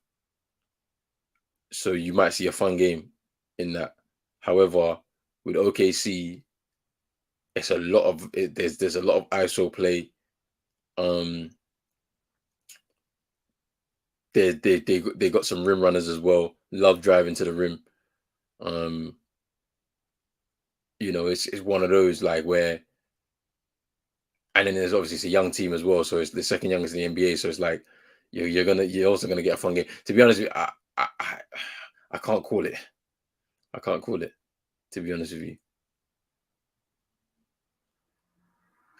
So you might see a fun game in that. However, with OKC, it's a lot of there's a lot of ISO play. They got some rim runners as well. Love driving to the rim. It's one of those like where, and then there's obviously it's a young team as well, so it's the second youngest in the NBA. So it's like you're also gonna get a fun game. To be honest with you, I can't call it. I can't call it. To be honest with you,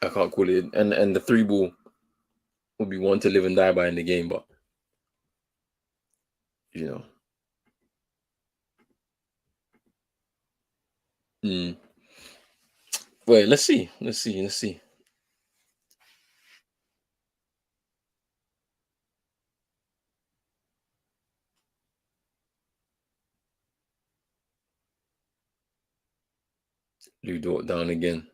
I can't call it. And the three ball will be one to live and die by in the game, but Mm. Wait, let's see. Let's see. Let's see. Ludo down again.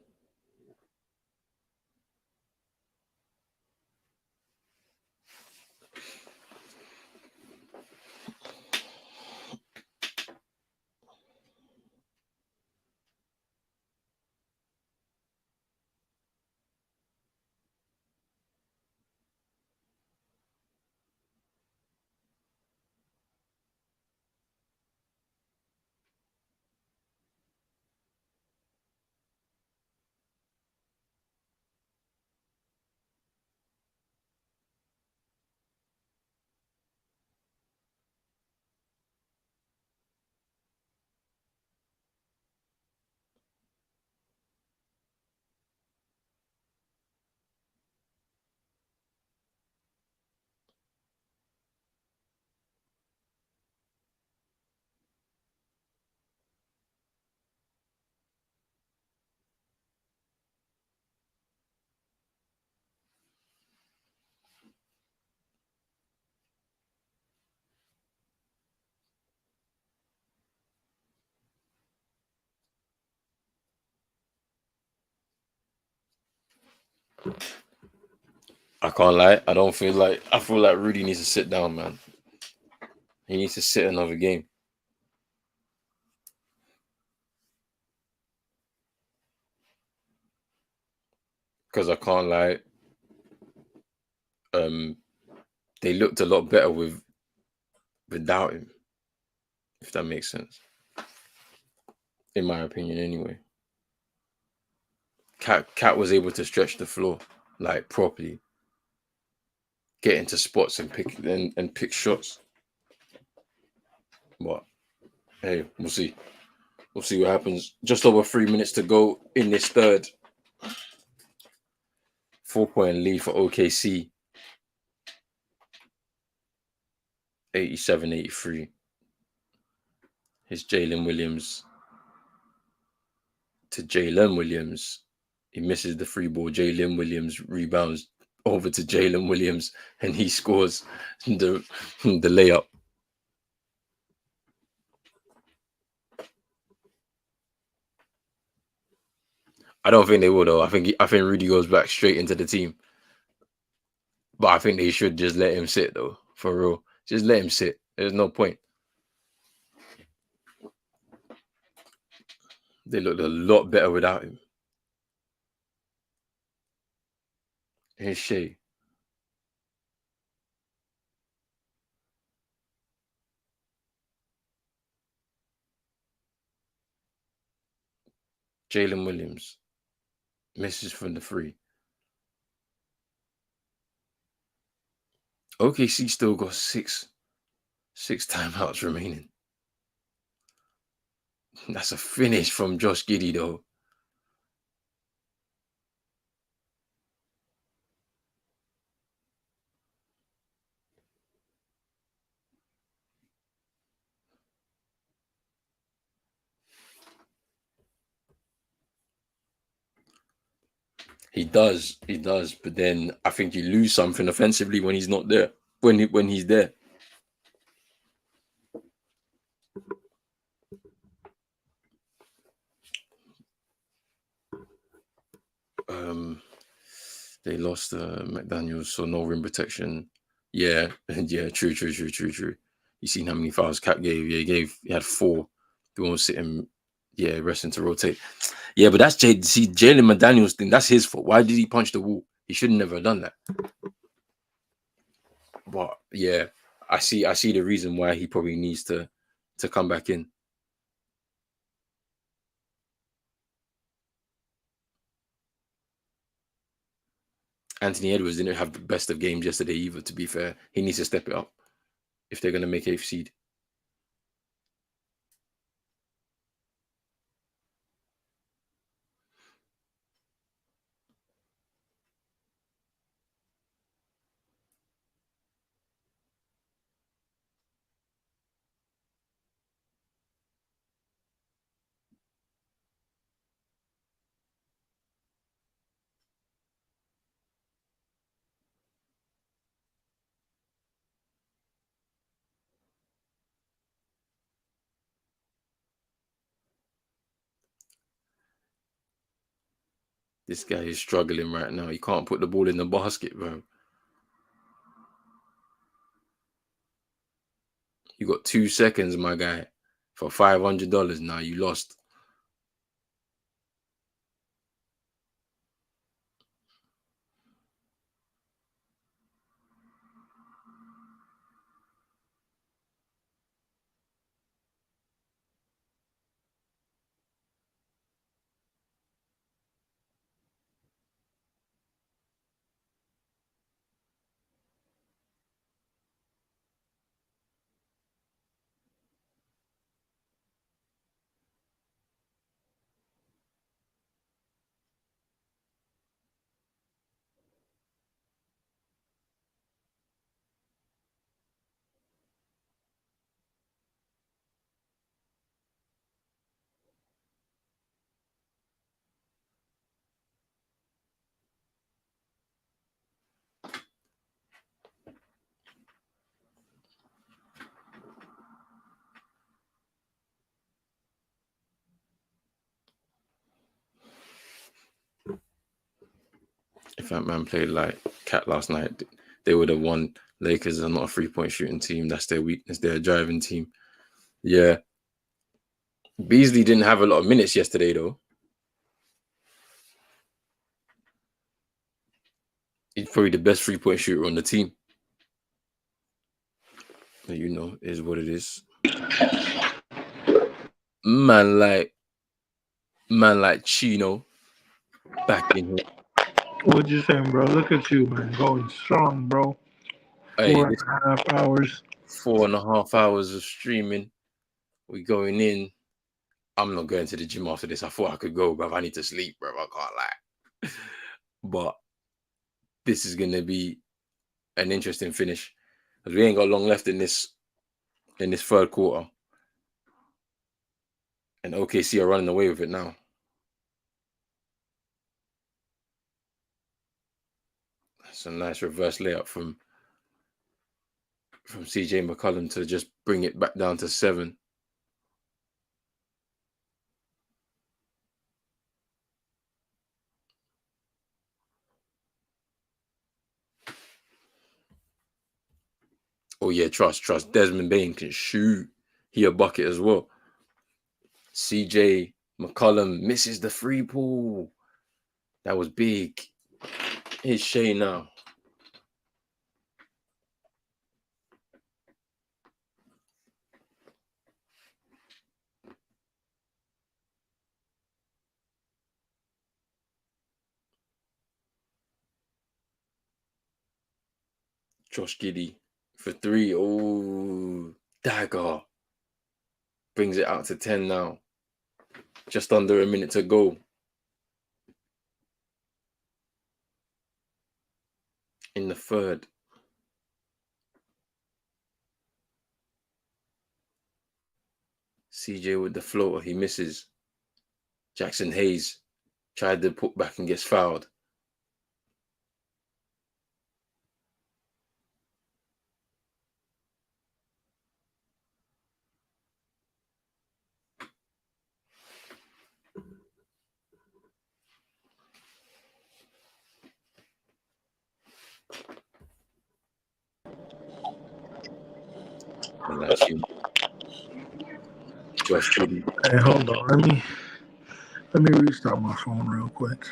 I can't lie. I don't feel like. I feel like Rudy needs to sit down, man. He needs to sit another game because I can't lie. Um, they looked a lot better without him. If that makes sense, in my opinion, anyway. Cat was able to stretch the floor like properly, get into spots and pick shots. But hey, we'll see. We'll see what happens. Just over 3 minutes to go in this third. 4 point lead for OKC. 87-83. Here's Jalen Williams to Jalen Williams. He misses the free ball. Jalen Williams rebounds over to Jalen Williams and he scores the layup. I don't think they will though. I think Rudy goes back straight into the team. But I think they should just let him sit though. For real. Just let him sit. There's no point. They looked a lot better without him. Here's Shea. Jalen Williams misses from the free. OKC still got six timeouts remaining. That's a finish from Josh Giddey though. He does. But then I think you lose something offensively when he's not there. When he's there. Um, they lost McDaniels, so no rim protection. Yeah, yeah, true. You seen how many fouls Cap gave? Yeah, he had 4. They won't sit him, yeah, resting to rotate. Yeah, but that's Jalen McDaniels thing. That's his fault. Why did he punch the wall? He should have never done that. But yeah, I see the reason why he probably needs to come back in. Anthony Edwards didn't have the best of games yesterday either, to be fair. He needs to step it up if they're going to make 8th seed. This guy is struggling right now. He can't put the ball in the basket, bro. You got 2 seconds, my guy, for $500. Now you lost. If that man played like Cat last night, they would have won. Lakers are not a 3-point shooting team. That's their weakness. They're a driving team. Yeah. Beasley didn't have a lot of minutes yesterday, though. He's probably the best 3-point shooter on the team. But you know, is what it is. Man like Chino back in here. What you saying, bro? Look at you, man, going strong, bro. Hey, 4.5 hours. 4.5 hours of streaming. We going in. I'm not going to the gym after this. I thought I could go, bro. I need to sleep, bro. I can't lie. But this is gonna be an interesting finish because we ain't got long left in this third quarter, and OKC are running away with it now. That's a nice reverse layup from CJ McCollum to just bring it back down to 7. Oh yeah, trust. Desmond Bain can shoot. He a bucket as well. CJ McCollum misses the free ball. That was big. Here's Shea now. Josh Giddey for 3. Oh, dagger. Brings it out to 10 now. Just under a minute to go. In the third. CJ with the floater. He misses. Jackson Hayes tried to put back and gets fouled. And that's you. Josh Giddey. Hey, hold on. Let me restart my phone real quick.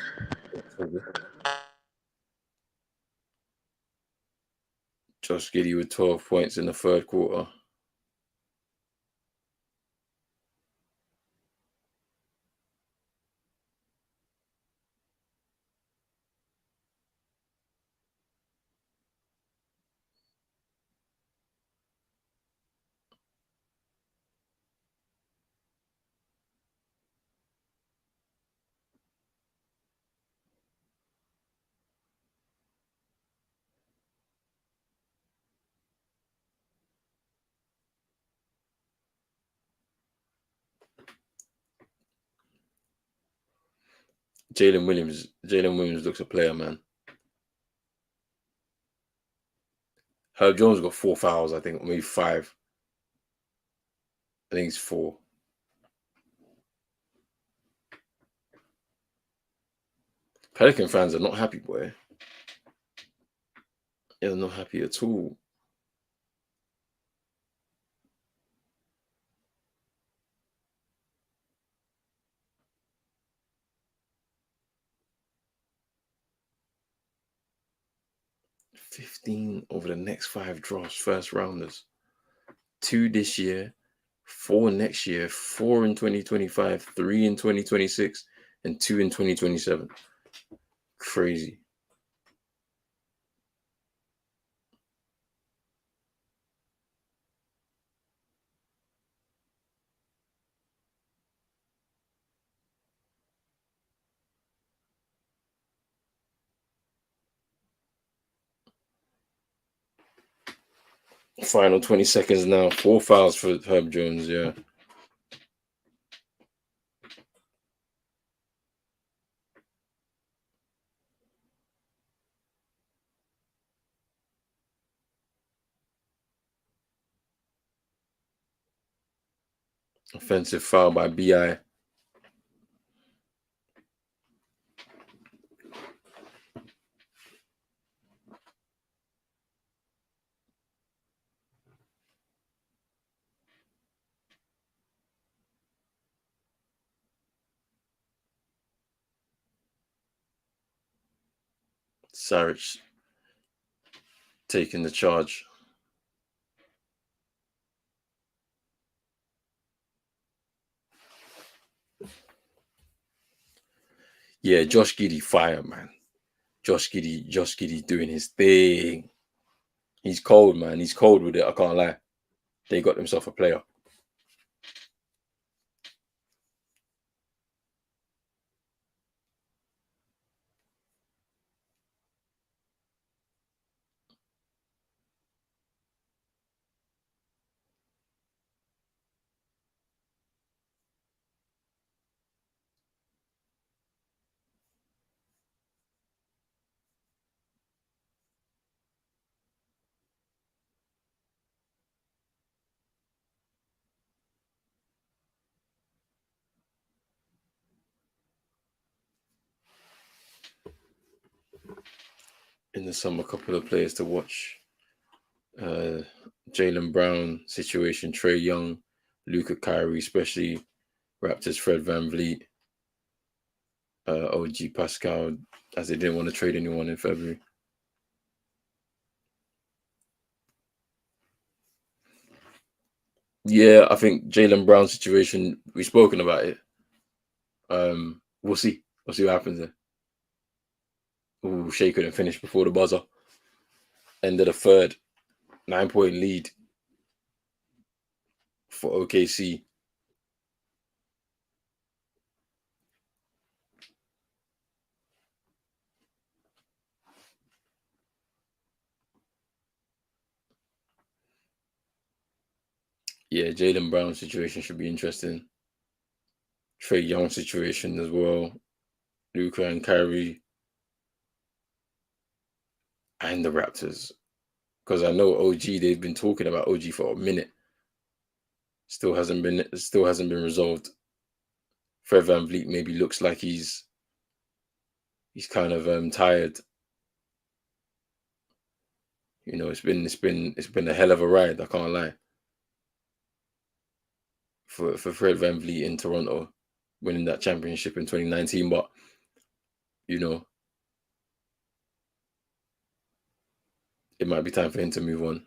Josh Giddey with 12 points in the third quarter. Jalen Williams looks a player, man. Herb Jones got 4 fouls, I think, maybe 5. I think it's 4. Pelican fans are not happy, boy. They're not happy at all. $15 over the next 5 drafts, first rounders. 2 this year, 4 next year, 4 in 2025, 3 in 2026, and 2 in 2027. Crazy. Final 20 seconds now. 4 fouls for Herb Jones, yeah. Offensive foul by BI. Saric taking the charge. Yeah, Josh Giddey fire, man. Josh Giddey doing his thing. He's cold, man. He's cold with it. I can't lie. They got themselves a player. In the summer, a couple of players to watch. Jaylen Brown situation, Trae Young, Luka Kyrie, especially Raptors, Fred VanVleet, OG Pascal, as they didn't want to trade anyone in February. Yeah, I think Jaylen Brown situation, we've spoken about it. We'll see. We'll see what happens there. Ooh, Shea couldn't finish before the buzzer. End of the third. 9-point lead for OKC. Yeah, Jaylen Brown situation should be interesting. Trae Young situation as well. Luka and Kyrie. And the Raptors. Because I know OG, they've been talking about OG for a minute. Still hasn't been resolved. Fred VanVleet maybe looks like he's kind of tired. You know, it's been a hell of a ride, I can't lie. For Fred VanVleet in Toronto, winning that championship in 2019, but you know, it might be time for him to move on.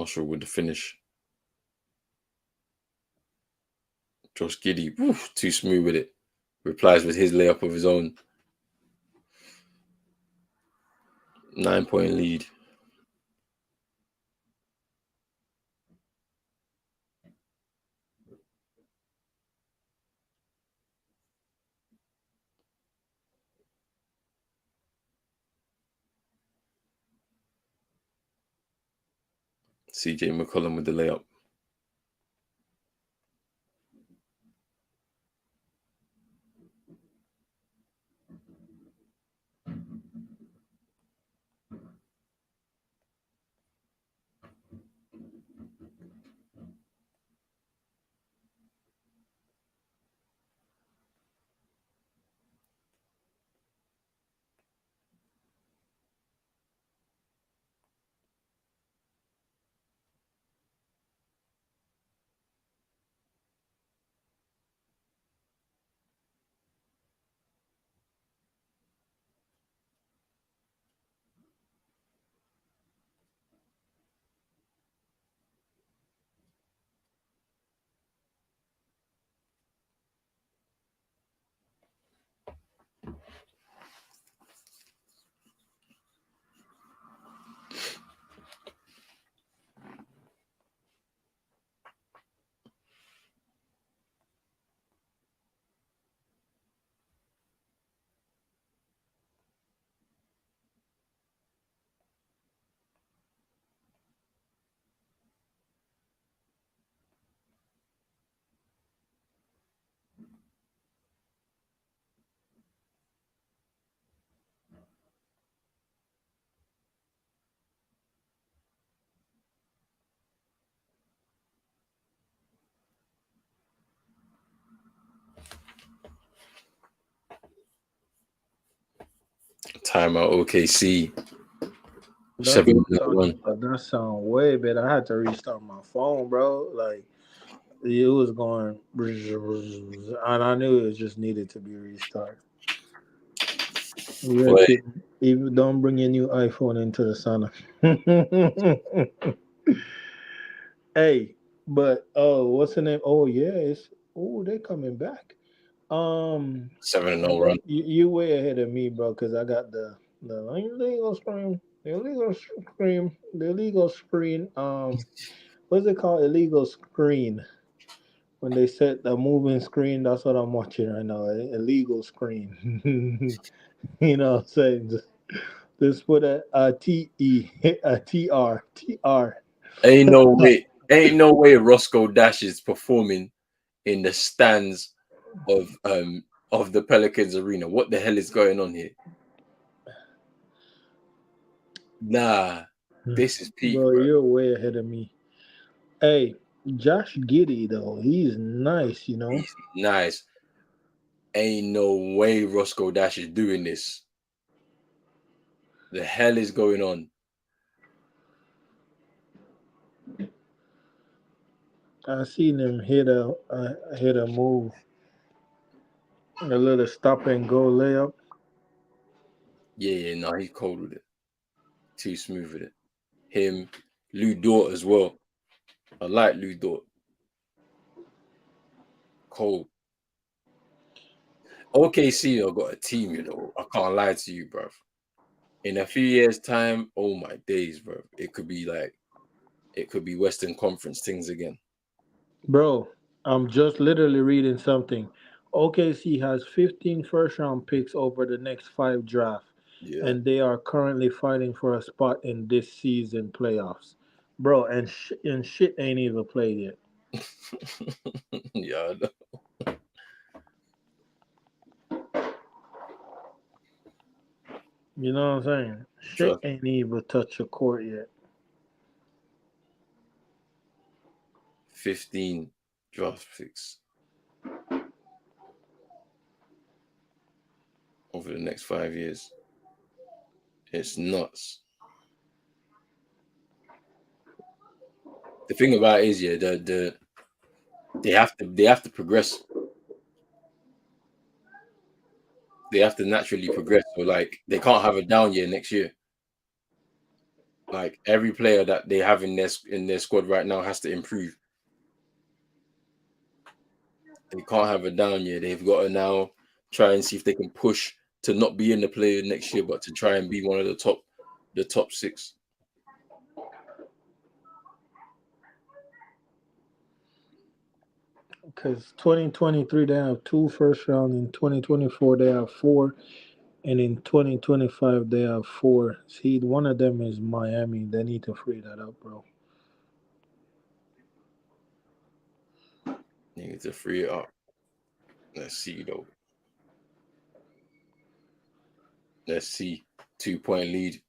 Marshall with the finish. Josh Giddey, too smooth with it. Replies with his layup of his own. 9-point lead. CJ McCollum with the layup. Timeout OKC. That 7-1. that sound way better. I had to restart my phone, bro. Like it was going, and I knew it just needed to be restarted. You gotta Boy, keep, even don't bring your new iPhone into the sauna. Hey, but oh, what's the name? Oh yeah, it's they coming back. 7-0 Bro, run. you way ahead of me, bro, because I got the illegal screen, the illegal screen. What's it called? Illegal screen. When they set the moving screen, that's what I'm watching right now. Illegal screen. You know what I'm saying? Just put a TE, a TR. Ain't no way Roscoe Dash is performing in the stands of the Pelicans arena. What the hell is going on here? Nah, this is peak, Bro, bro. you're way ahead of me. Hey, Josh Giddey though, he's nice, you know. He's nice. Ain't no way Roscoe Dash is doing this. The hell is going on? I seen him hit a move, a little stop and go layup. Yeah, he's cold with it. Too smooth with it. Him, Lou Dort as well. I like Lou Dort. Cold. OKC got a team, I can't lie to you, bro. In a few years' time, oh my days, bro. It could be Western Conference things again. Bro, I'm just literally reading something. OKC has 15 first round picks over the next 5 drafts, Yeah. and they are currently fighting for a spot in this season playoffs. Bro, and shit ain't even played yet. Yeah. You know what I'm saying? Shit Trust. ain't even touched the court yet. 15 draft picks over the next 5 years. It's nuts. The thing about it is, yeah, they have to progress. They have to naturally progress. So like they can't have a down year next year. Like every player that they have in their squad right now has to improve. They can't have a down year. They've got to now try and see if they can push to not be in the player next year, but to try and be one of the top six. Because 2023 they have two first round, in 2024 they have four, and in 2025 they have four. See, one of them is Miami. They need to free that up, bro. They need to free it up. Let's see though. Let's see. 2 point lead.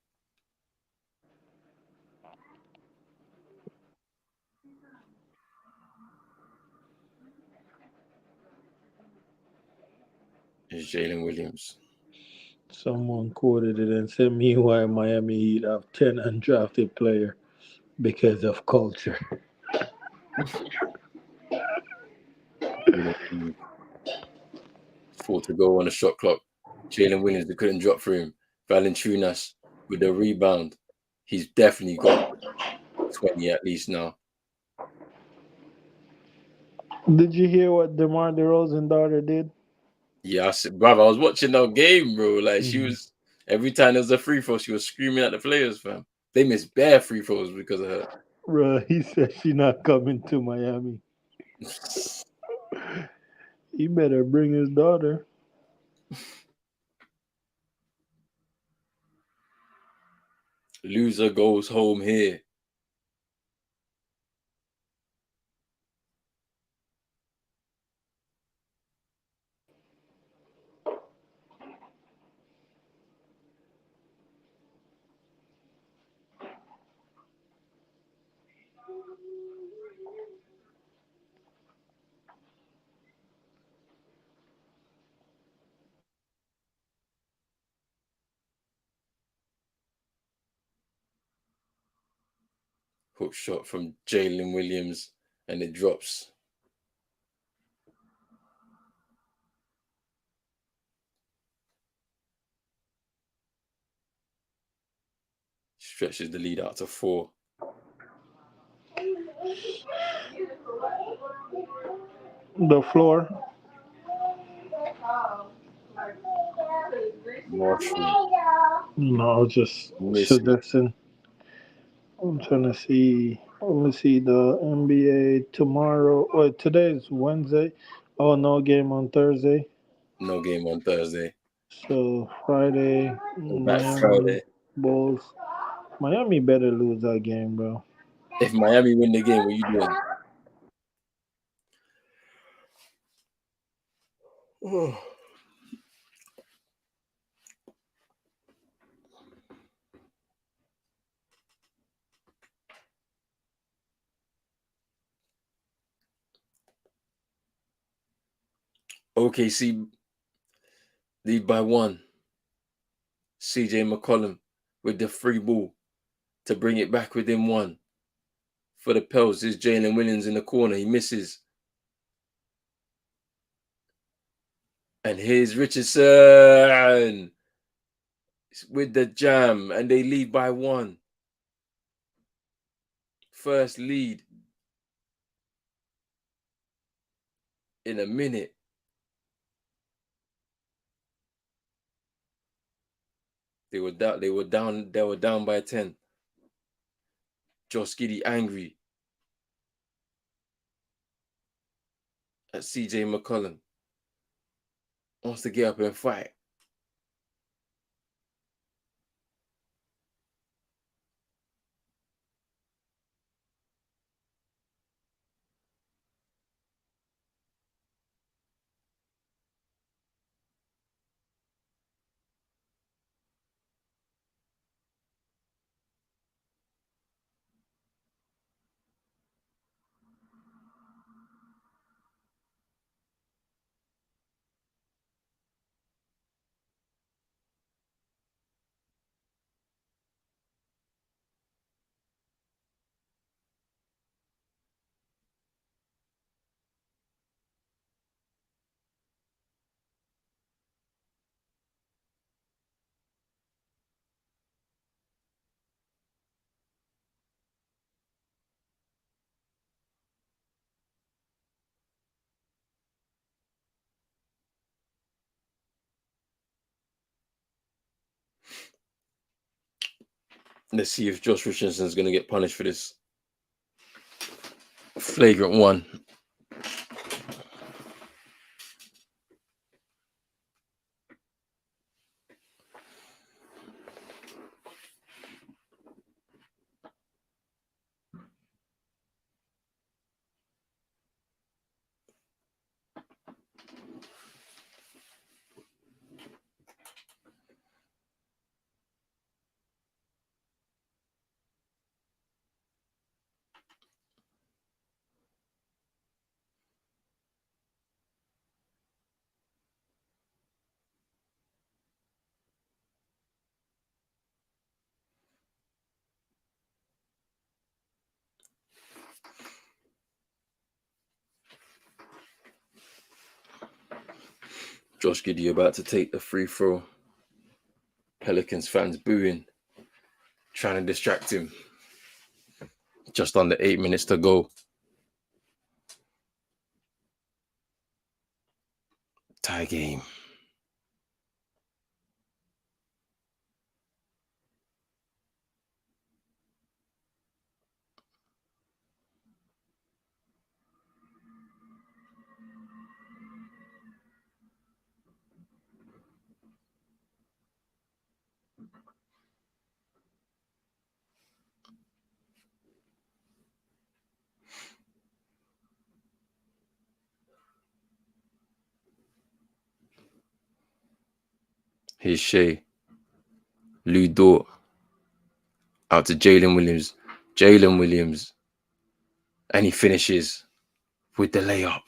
Is Jalen Williams. Someone quoted it and said, "Meanwhile, Miami Heat have 10 undrafted player because of culture." Jalen Williams. 4 to go on the shot clock. Jalen Williams, they couldn't drop for him. Valanciunas with the rebound. He's definitely got 20 at least now. Did you hear what DeMar DeRozan daughter did? Yeah, I said, brother, I was watching that game, bro. Like she Mm-hmm. was every time there was a free throw, she was screaming at the players, fam. They missed bare free throws because of her. Bro, he said she not coming to Miami. He better bring his daughter. Loser goes home here. Hook shot from Jalen Williams and it drops. Stretches the lead out to 4. The floor. Marshall No, just misses. suggesting. I'm trying to see. Let me see the NBA tomorrow. Wait, today is Wednesday. Oh, no game on Thursday. No game on Thursday. So Friday, Go back Miami Friday. Bulls. Miami better lose that game, bro. If Miami win the game, what are you doing? OKC lead by 1. CJ McCollum with the free ball to bring it back within 1. For the Pels is Jalen Williams in the corner. He misses. And here's Richardson with the jam. And they lead by 1. First lead in a minute. They were down. They were down by 10. Josh Giddey angry at CJ McCollum. Wants to get up and fight. Let's see if Josh Richardson's going to get punished for this. Flagrant one. Josh Giddey about to take the free throw. Pelicans fans booing, trying to distract him. Just under 8 minutes to go. Tie game. Here's Shea. Lou Dort. Out to Jalen Williams. Jalen Williams. And he finishes with the layup.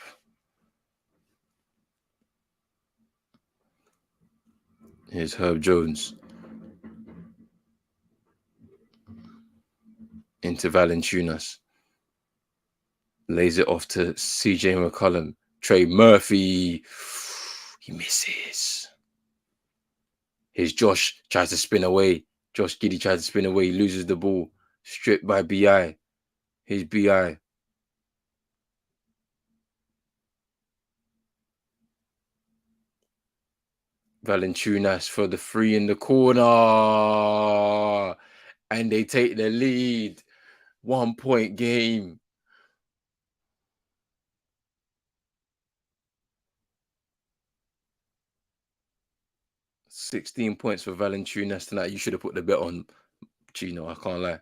Here's Herb Jones. Into Valanciunas. Lays it off to CJ McCollum. Trey Murphy. He misses. Here's Josh. Tries to spin away. Josh Giddey tries to spin away. He loses the ball. Stripped by BI. Here's BI. Valanciunas for the three in the corner. And they take the lead. 1 point game. $16 points for Valanciunas tonight. You should have put the bet on Gino. I can't lie.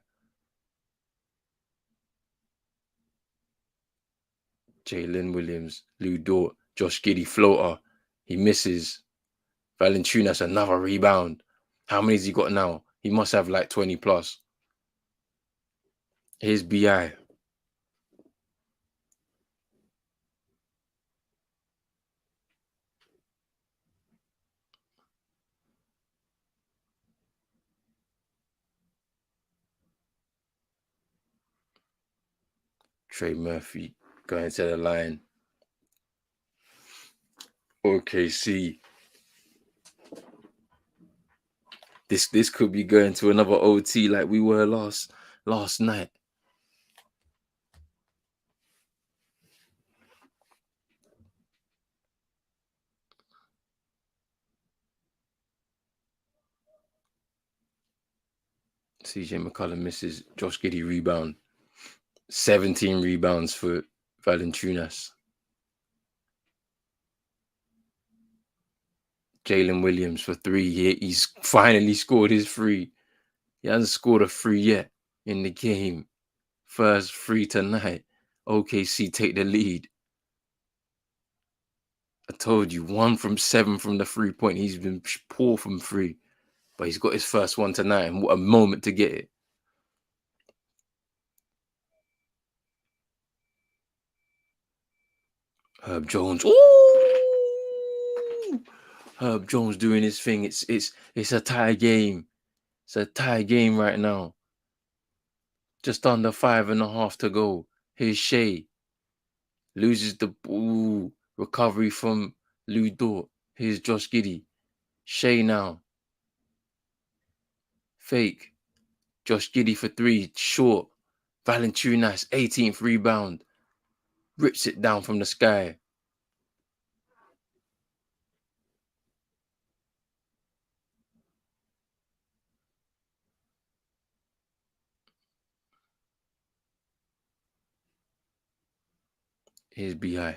Jalen Williams, Lou Dort, Josh Giddey floater. He misses. Valanciunas another rebound. How many has he got now? He must have like 20 plus. Here's BI. Trey Murphy going to the line. OKC. This could be going to another OT like we were last night. CJ McCollum misses. Josh Giddey rebound. 17 rebounds for Valanciunas. Jalen Williams for three. He's finally scored his three. He hasn't scored a three yet in the game. First free tonight. OKC take the lead. I told you, 1 from 7 from the 3-point. He's been poor from 3. But he's got his first one tonight. And what a moment to get it. Herb Jones. Ooh! Herb Jones doing his thing. It's a tie game. It's a tie game right now. Just under 5.5 to go. Here's Shea. Loses the ball. Recovery from Lou Dort. Here's Josh Giddey. Shea now. Fake. Josh Giddey for 3. Short. Valanciunas. 18th rebound. Rips it down from the sky. Here's Bi.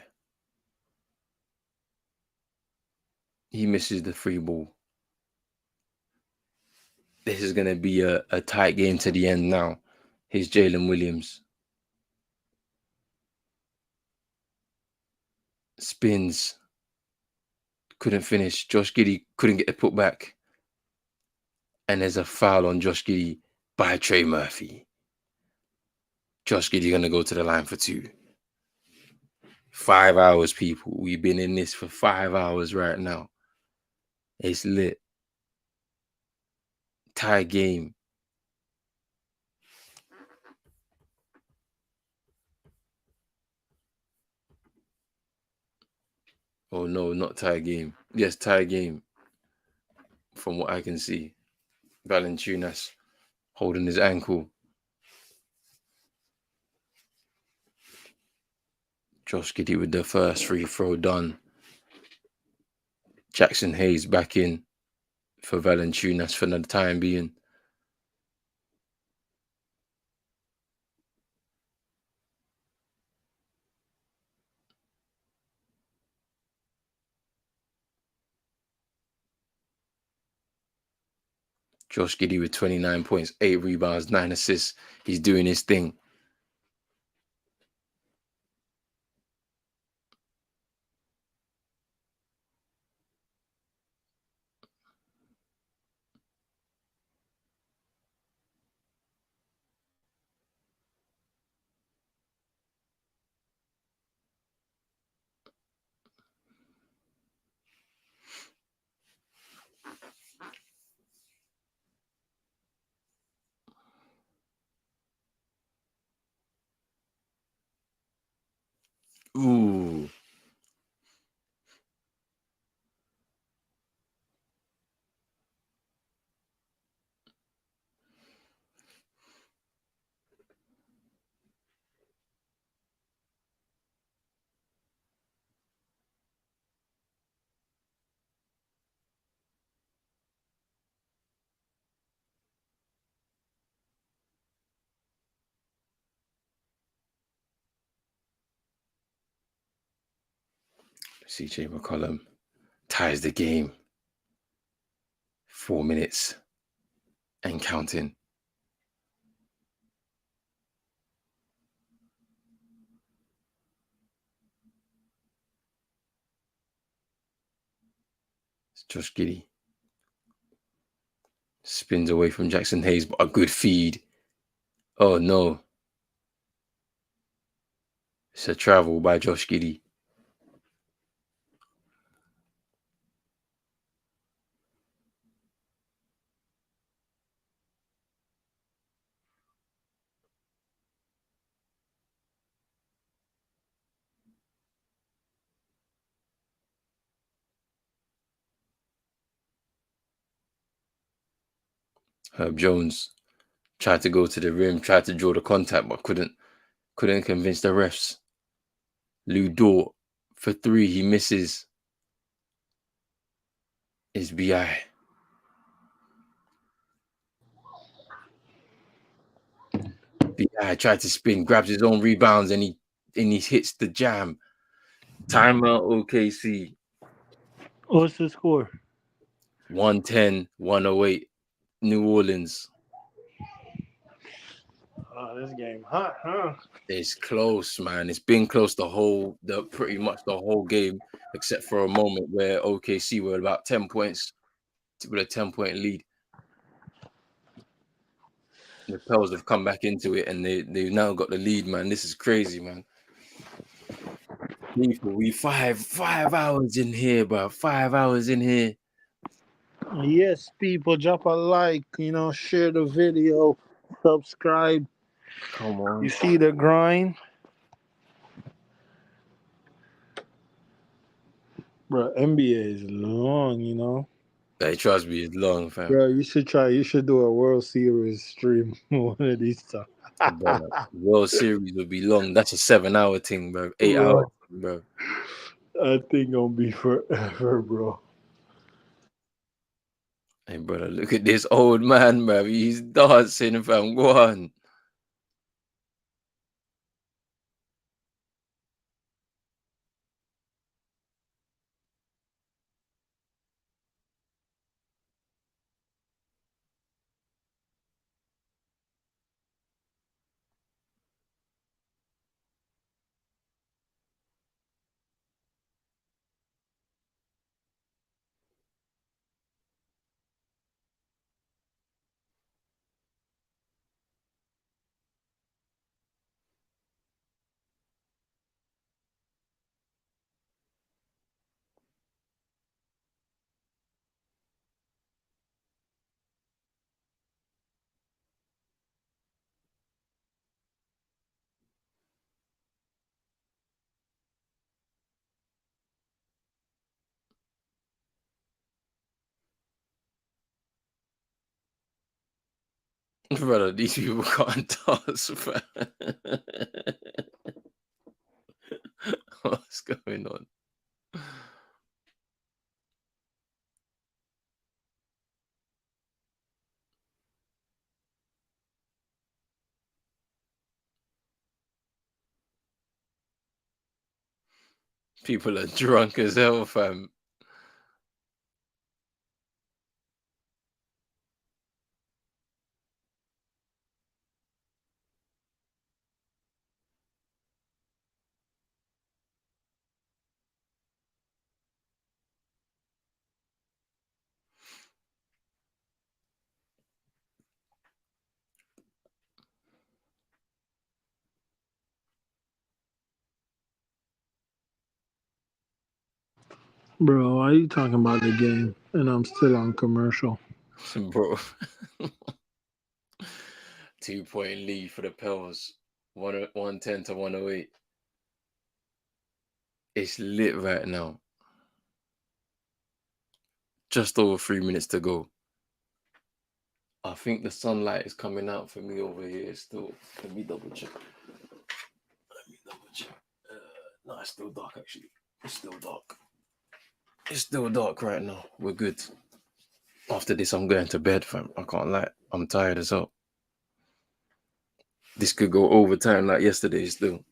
He misses the free ball. This is gonna be a tight game to the end now. Here's Jalen Williams. Spins. Couldn't finish. Josh Giddey couldn't get the putback. And there's a foul on Josh Giddey by Trey Murphy. Josh Giddey gonna go to the line for 2. 5 hours, people. We've been in this for 5 hours right now. It's lit. Tie game. Oh no, not tie game. Yes, tie game. From what I can see. Valanciunas holding his ankle. Josh Giddey with the first free throw done. Jackson Hayes back in for Valanciunas for the time being. Josh Giddey with 29 points, 8 rebounds, 9 assists. He's doing his thing. Ooh. CJ McCollum ties the game. 4 minutes and counting. It's Josh Giddey. Spins away from Jackson Hayes, but a good feed. Oh no. It's a travel by Josh Giddey. Herb Jones tried to go to the rim, tried to draw the contact, but couldn't convince the refs. Lou Dort for 3, he misses. It's Bi. Bi tried to spin, grabs his own rebounds, and he hits the jam. Timeout OKC. What's the score? 110-108. New Orleans. Oh, this game hot, huh? It's close, man. It's been close pretty much the whole game, except for a moment where OKC were about 10 points with a 10-point lead. The Pels have come back into it, and they've now got the lead, man. This is crazy, man. People, we 5 hours in here, bro. 5 hours in here. Yes, people, drop a like, share the video, subscribe. Come on. You see the grind? Bro, NBA is long. Hey, trust me, it's long, fam. Bro, you should do a World Series stream one of these times. Bro, World Series will be long. That's a 7-hour thing, bro. 8 Bro. hours, bro. I think gonna be forever, bro. Hey, brother, look at this old man, bro. He's dancing, fam. Go on. Brother, these people can't dance, fam. What's going on? People are drunk as hell, fam. Bro, why are you talking about the game and I'm still on commercial? Bro. 2-point lead for the Pels. 110 to 108. It's lit right now. Just over 3 minutes to go. I think the sunlight is coming out for me over here still. Let me double check. No, it's still dark actually. It's still dark. It's still dark right now. We're good. After this, I'm going to bed, fam. I can't lie. I'm tired as hell. This could go overtime like yesterday still.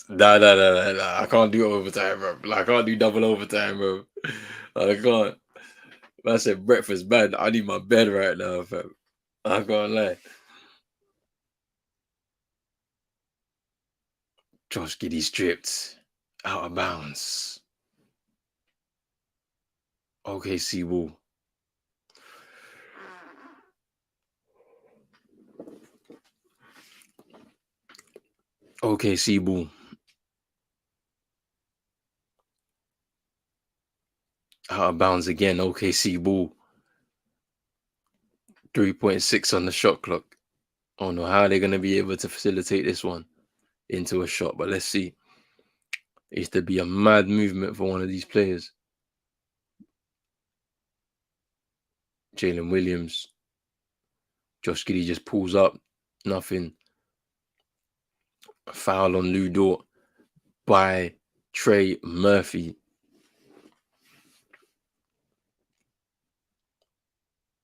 No. I can't do overtime, bro. Like, I can't do double overtime, bro. I can't. I said breakfast bad. I need my bed right now, fam. I can't lie. Josh Giddey stripped out of bounds. OKC ball. OKC ball. Out of bounds again. OKC ball. 3.6 on the shot clock. I don't know how they're going to be able to facilitate this one into a shot, but let's see. It used to be a mad movement for one of these players. Jalen Williams. Josh Giddey just pulls up. Nothing. A foul on Lou Dort by Trey Murphy.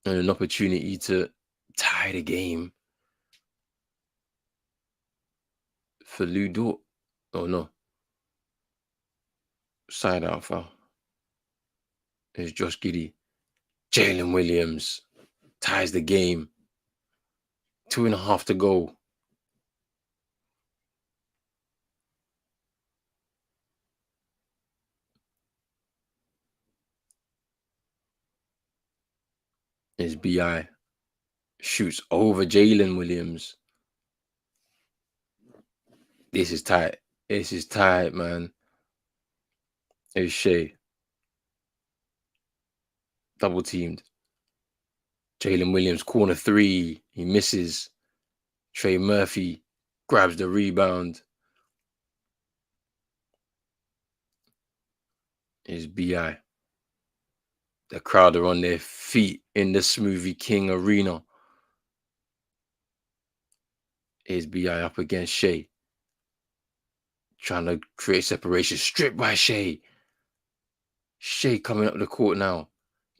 And an opportunity to tie the game for Lou Dort. Oh no. Side out foul. There's Josh Giddey. Jalen Williams ties the game. 2.5 to go. There's BI. Shoots over Jalen Williams. This is tight. This is tight, man. There's Shea. Double teamed. Jalen Williams, corner three. He misses. Trey Murphy grabs the rebound. Is BI. The crowd are on their feet in the Smoothie King Arena. Here's BI up against Shea. Trying to create separation. Stripped by Shea. Shea coming up the court now.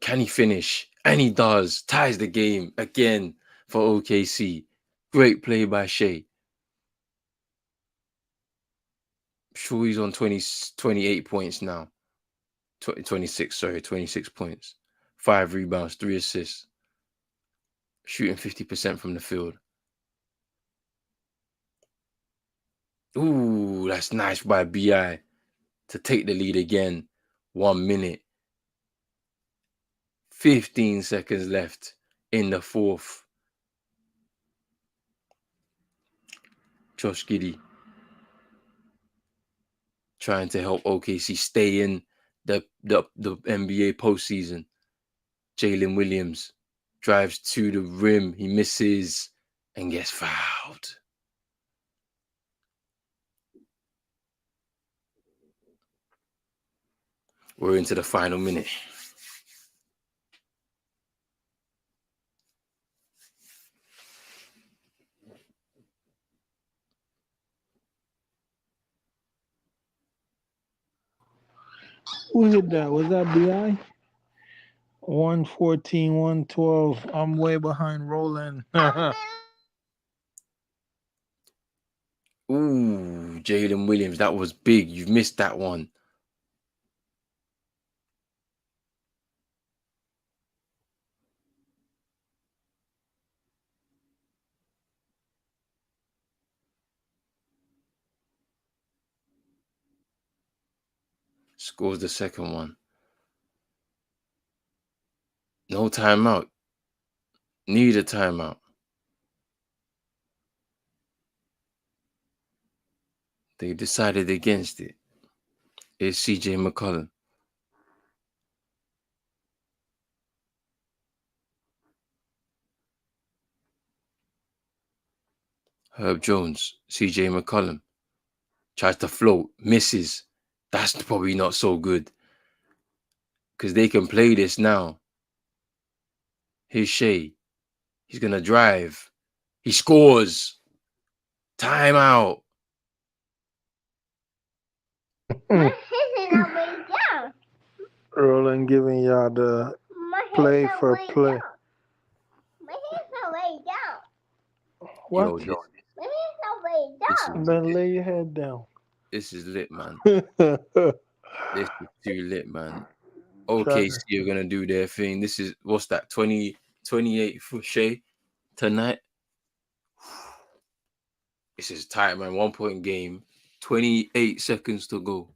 Can he finish? And he does. Ties the game again for OKC. Great play by Shea. Sure, he's on 28 points now. 26 points. 5 rebounds, 3 assists. Shooting 50% from the field. Ooh, that's nice by BI to take the lead again. 1 minute. 15 seconds left in the fourth. Josh Giddey trying to help OKC stay in the NBA postseason. Jalen Williams drives to the rim. He misses and gets fouled. We're into the final minute. Who hit that? Was that BI? 114, 112. I'm way behind Roland. Ooh, Jalen Williams, that was big. You've missed that one. Scores the second one. No timeout. Need a timeout. They decided against it. It's CJ McCollum. Herb Jones, CJ McCollum. Tries to float, misses. That's probably not so good. Because they can play this now. Here's Shea. He's going to drive. He scores. Timeout. My head's not way down. Roland giving y'all the My head's play not for way play. down. My head's not way down. What? Yo, My head's not way this down. is, Then lay your head down. this is lit, man. Try This is too lit, man. OKC are going to do their thing. This is, what's that, 28 for Shea tonight? This is tight, man. 1 point game. 28 seconds to go.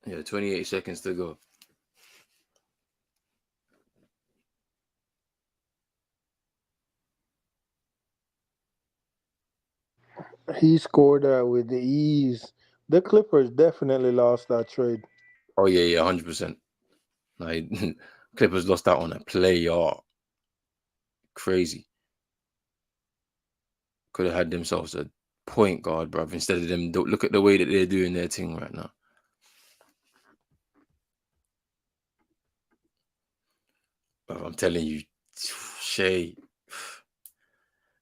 Yeah, 28 seconds to go. He scored that with the ease. The Clippers definitely lost that trade. Oh, yeah, 100%. Like, Clippers lost out on a play, crazy. Could have had themselves a point guard, bruv, instead of them. Look at the way that they're doing their thing right now. Bruv, I'm telling you,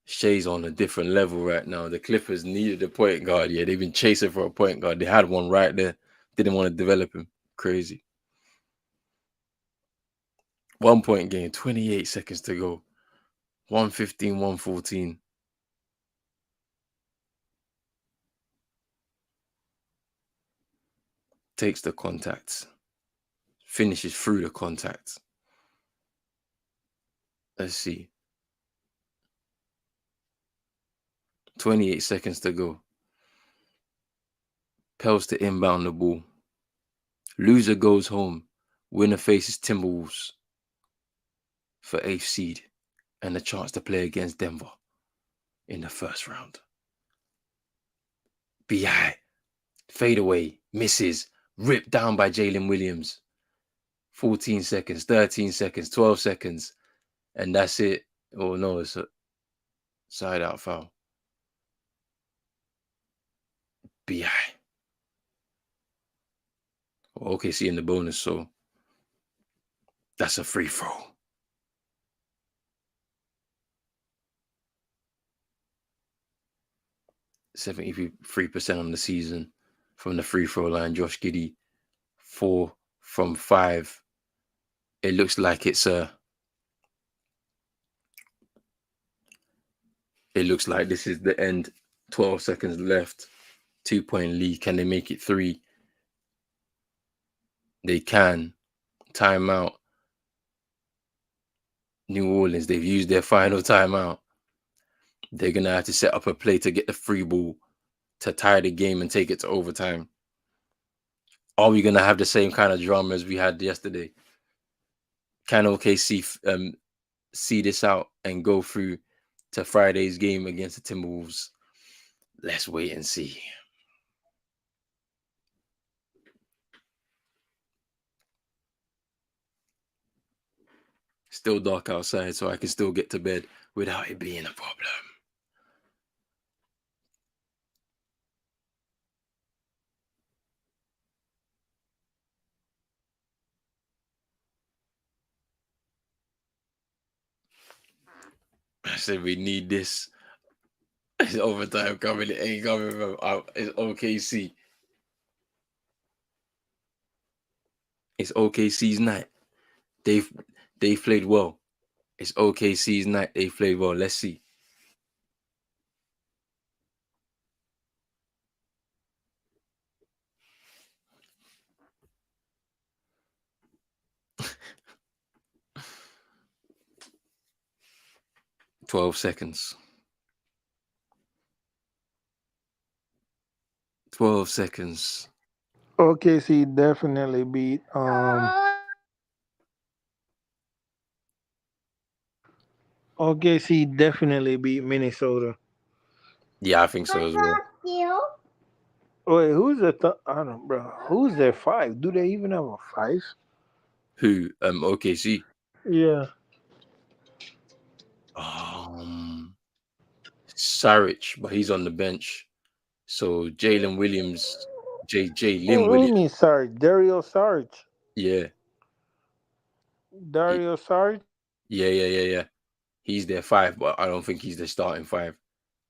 Shea's on a different level right now. The Clippers needed a point guard. Yeah, they've been chasing for a point guard. They had one right there. Didn't want to develop him. Crazy. 1 point game, 28 seconds to go. 115, 114. Takes the contacts. Finishes through the contacts. Let's see. 28 seconds to go. Pels to inbound the ball. Loser goes home. Winner faces Timberwolves for 8th seed and a chance to play against Denver in the first round. BI. Fadeaway. Misses. Ripped down by Jalen Williams. 14 seconds, 13 seconds, 12 seconds. And that's it. Oh, no, it's a side out foul. BI. OKC in the bonus, so that's a free throw. 73% on the season from the free throw line. Josh Giddey, 4 from 5. It looks like it's a. It looks like this is the end. 12 seconds left. 2-point lead. Can they make it 3? They can. Timeout. New Orleans, they've used their final timeout. They're going to have to set up a play to get the free ball to tie the game and take it to overtime. Are we going to have the same kind of drama as we had yesterday? Can OKC see this out and go through to Friday's game against the Timberwolves? Let's wait and see. Still dark outside, so I can still get to bed without it being a problem. I said we need this. It's overtime coming. It ain't coming from it's OKC. It's OKC's night. They've played well. It's OKC's night. They've played well. Let's see. $12 seconds. 12 seconds. OKC definitely beat OKC definitely beat Minnesota. Yeah, I think so as well. Wait, who's I don't, bro. Who's their 5? Do they even have a 5? Who? OKC. Yeah. Saric, but he's on the bench. So Jalen Williams, J Lim What do you Williams. mean Sarge? Dario Sarge. Yeah. Dario Sarge? Yeah. He's their 5, but I don't think he's the starting 5.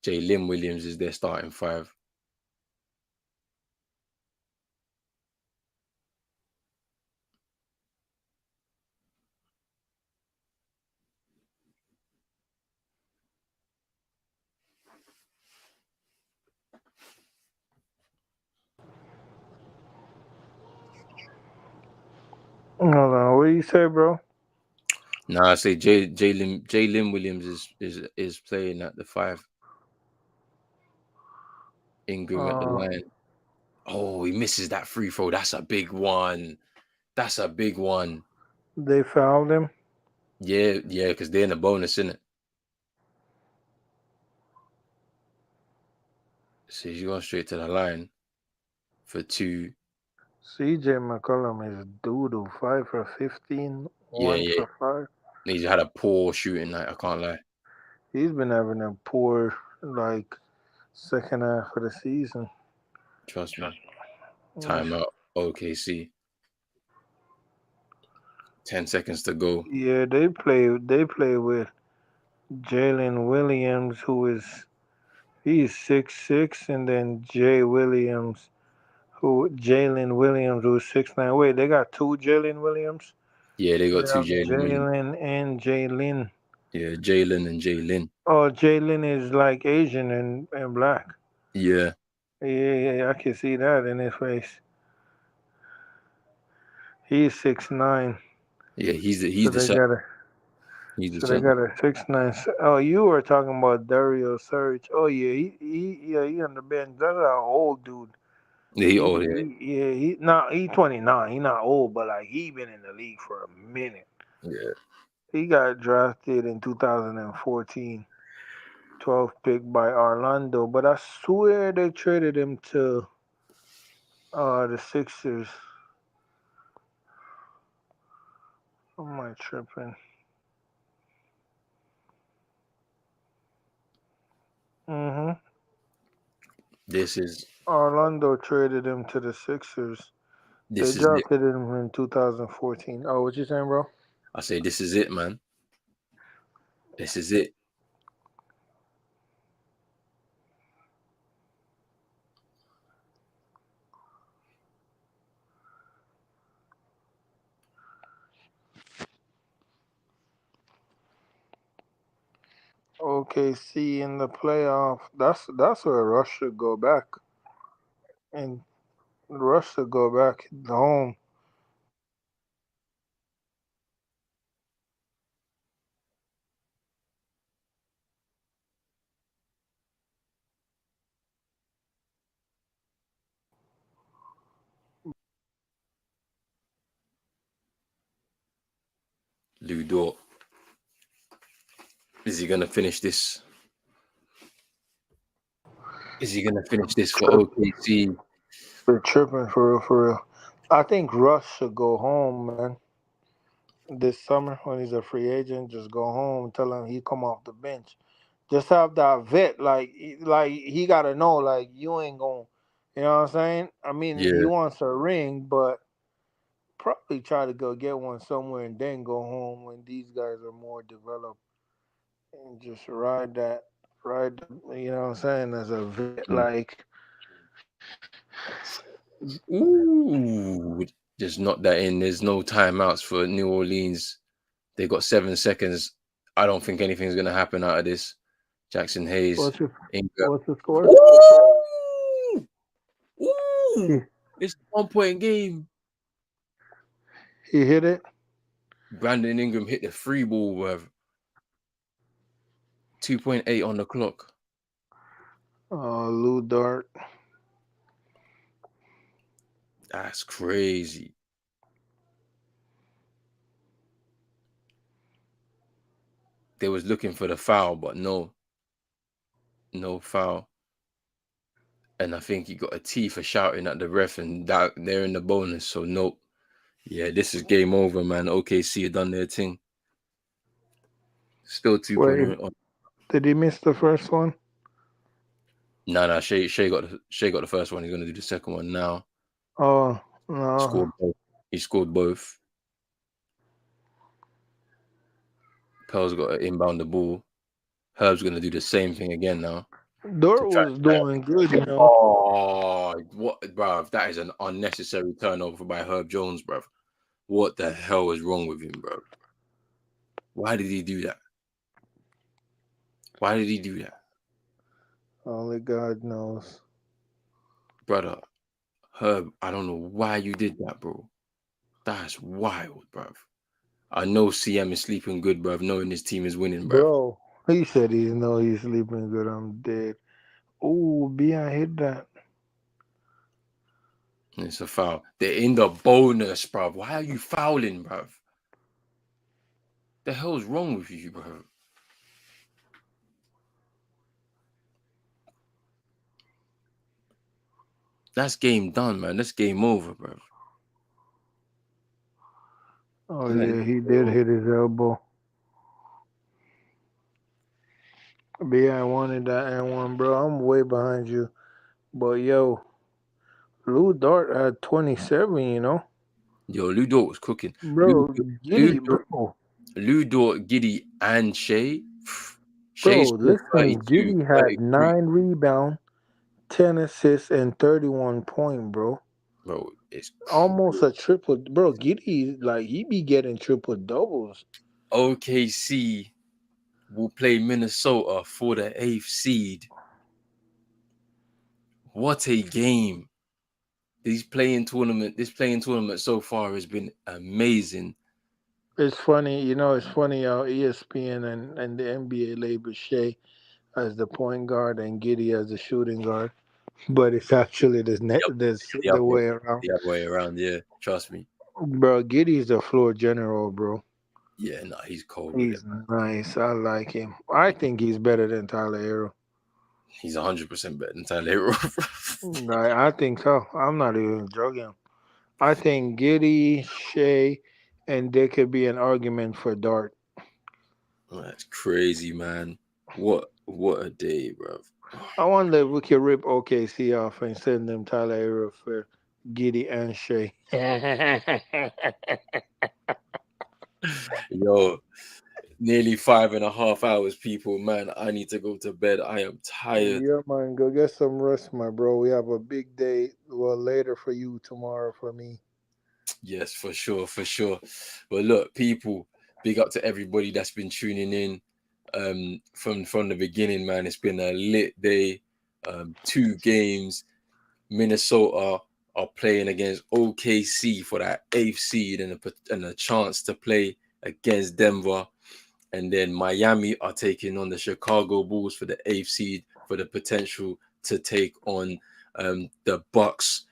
J Lim Williams is their starting 5. Hold on, what do you say, bro? Nah, I say J Lim Williams is playing at the 5. Ingram at the Uh, line. Oh, he misses that free throw. That's a big one. That's a big one. they fouled him. Yeah, because they're in the bonus, innit? So he's going straight to the line for 2. CJ McCollum is doodle. 5 for 15, one Yeah. for 5. He's had a poor shooting night. I can't lie. He's been having a poor, like, second half of the season. Trust me. Mm. Timeout. OKC. 10 seconds to go. Yeah, they play with Jalen Williams, he's 6'6", and then Jalen Williams, who's 6'9". Wait, they got 2 Jalen Williams. Yeah, they got They 2 have Jalen Williams. Jalen and Jalen. Yeah, Jalen and Jalen. Oh, Jalen is like Asian and black. Yeah. Yeah, I can see that in his face. He's 6'9". Yeah, he's So the they center. got a He's the so they center. got a 6'9". Oh, you were talking about Dario Saric. Oh yeah, he on the bench. That's an old dude. Yeah, yeah. He 29. He not old, but like he been in the league for a minute. Yeah. He got drafted in 2014, 12th pick by Orlando, but I swear they traded him to the Sixers. Am I tripping? This is Orlando traded him to the Sixers. They This is it. drafted him in 2014. Oh, what you saying, bro? I say this is it, man. This is it. OKC in the playoff. That's where Russ should go back, and Russ should go back home. Lou Dort. Is he gonna finish this? Is he gonna finish this for Trip, OKC? they're tripping for real, for real. I think Russ should go home, man. This summer when he's a free agent, just go home. Tell him he come off the bench. Just have that vet, like he gotta know, like you ain't going. You know what I'm saying? I mean, he Yeah. wants a ring, but probably try to go get one somewhere and then go home when these guys are more developed and just ride the, you know what I'm saying, as a vet, Mm. like. Ooh, just knock that in. There's no timeouts for New Orleans. They got 7 seconds. I don't think anything's gonna happen out of this. Jackson Hayes, What's your Ingram. what's the score? Ooh, He ooh, it's a 1 point game. he hit it. Brandon Ingram hit the free ball with 2.8 on the clock. Lou Dart. That's crazy. They was looking for the foul, but no foul. And I think he got a T for shouting at the ref, and that they're in the bonus. So nope. Yeah, this is game over, man. OKC done their thing. Still 2 point Wait, on. did he miss the first one? Nah. Shea got the first one. He's gonna do the second one now. Oh no. Scored both. He scored both. Pearl's got to inbound the ball. Herb's gonna do the same thing again now to Dort try. was doing good, you know. Oh, what, bruv? That is an unnecessary turnover by Herb Jones, bruv. What the hell is wrong with him, bruv? Why did he do that? Why did he do that, Only God knows. brother? Herb, I don't know why you did that, bro. That's wild, bruv. I know CM is sleeping good, bruv, knowing his team is winning, bruv. Bro, he said he's sleeping good. I'm dead. Oh, Beyond hit that. It's a foul. They're in the bonus, bruv. Why are you fouling, bruv? The hell's wrong with you, bruv? That's game done, man. That's game over, bruv. Oh Let it yeah, he did go. hit his elbow. Beyond wanted that and one, bro. I'm way behind you. But yo, Lou Dart had 27, you know? Yo, Lou Dort was cooking. Lou, Bro, Lou, Giddy, bro. Lou Dort, Giddy, and Shea. Shea Bro, scored listen, 32, Giddy had 33. 9 rebounds, 10 assists, and 31 point, bro. Bro, it's Almost a triple. Bro, Giddy, like, he be getting triple doubles. OKC will play Minnesota for the 8th seed. What a game. This playing tournament so far has been amazing. It's funny, it's funny how ESPN and the NBA label Shea as the point guard and Giddy as the shooting guard. But it's actually Yep. The the other, way around. the other way around, yeah. Trust me. Bro, Giddy's the floor general, bro. Yeah, nah, he's cold with it, He's man. nice. I like him. I think he's better than Tyler Hero. He's 100% better than Tyler Hero. I think so. I'm not even joking. I think Giddy, Shea, and there could be an argument for Dart. That's crazy, man. What a day, bro. I wonder if we could rip OKC off and send them Tyler Hero for Giddy and Shay. Yo, nearly 5.5 hours, people. Man, I need to go to bed. I am tired. Yeah, man, go get some rest, my bro. We have a big day. Well, later for you, tomorrow for me. Yes, for sure, for sure. But look, people, big up to everybody that's been tuning in from the beginning, man. It's been a lit day. Two games. Minnesota are playing against OKC for that eighth seed and a chance to play against Denver. And then Miami are taking on the Chicago Bulls for the eighth seed for the potential to take on the Bucks.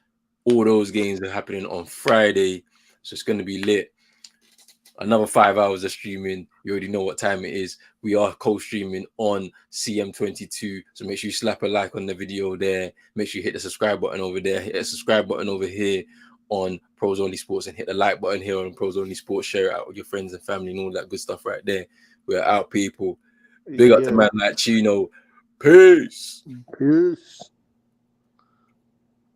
All those games are happening on Friday, so it's going to be lit. Another 5 hours of streaming. You already know what time it is. We are co-streaming on CM22, so make sure you slap a like on the video there. Make sure you hit the subscribe button over there. Hit the subscribe button over here on Pros Only Sports, and hit the like button here on Pros Only Sports. Share it out with your friends and family and all that good stuff right there. We're out, people. Big up to Yeah. man like Chino. Peace. Peace.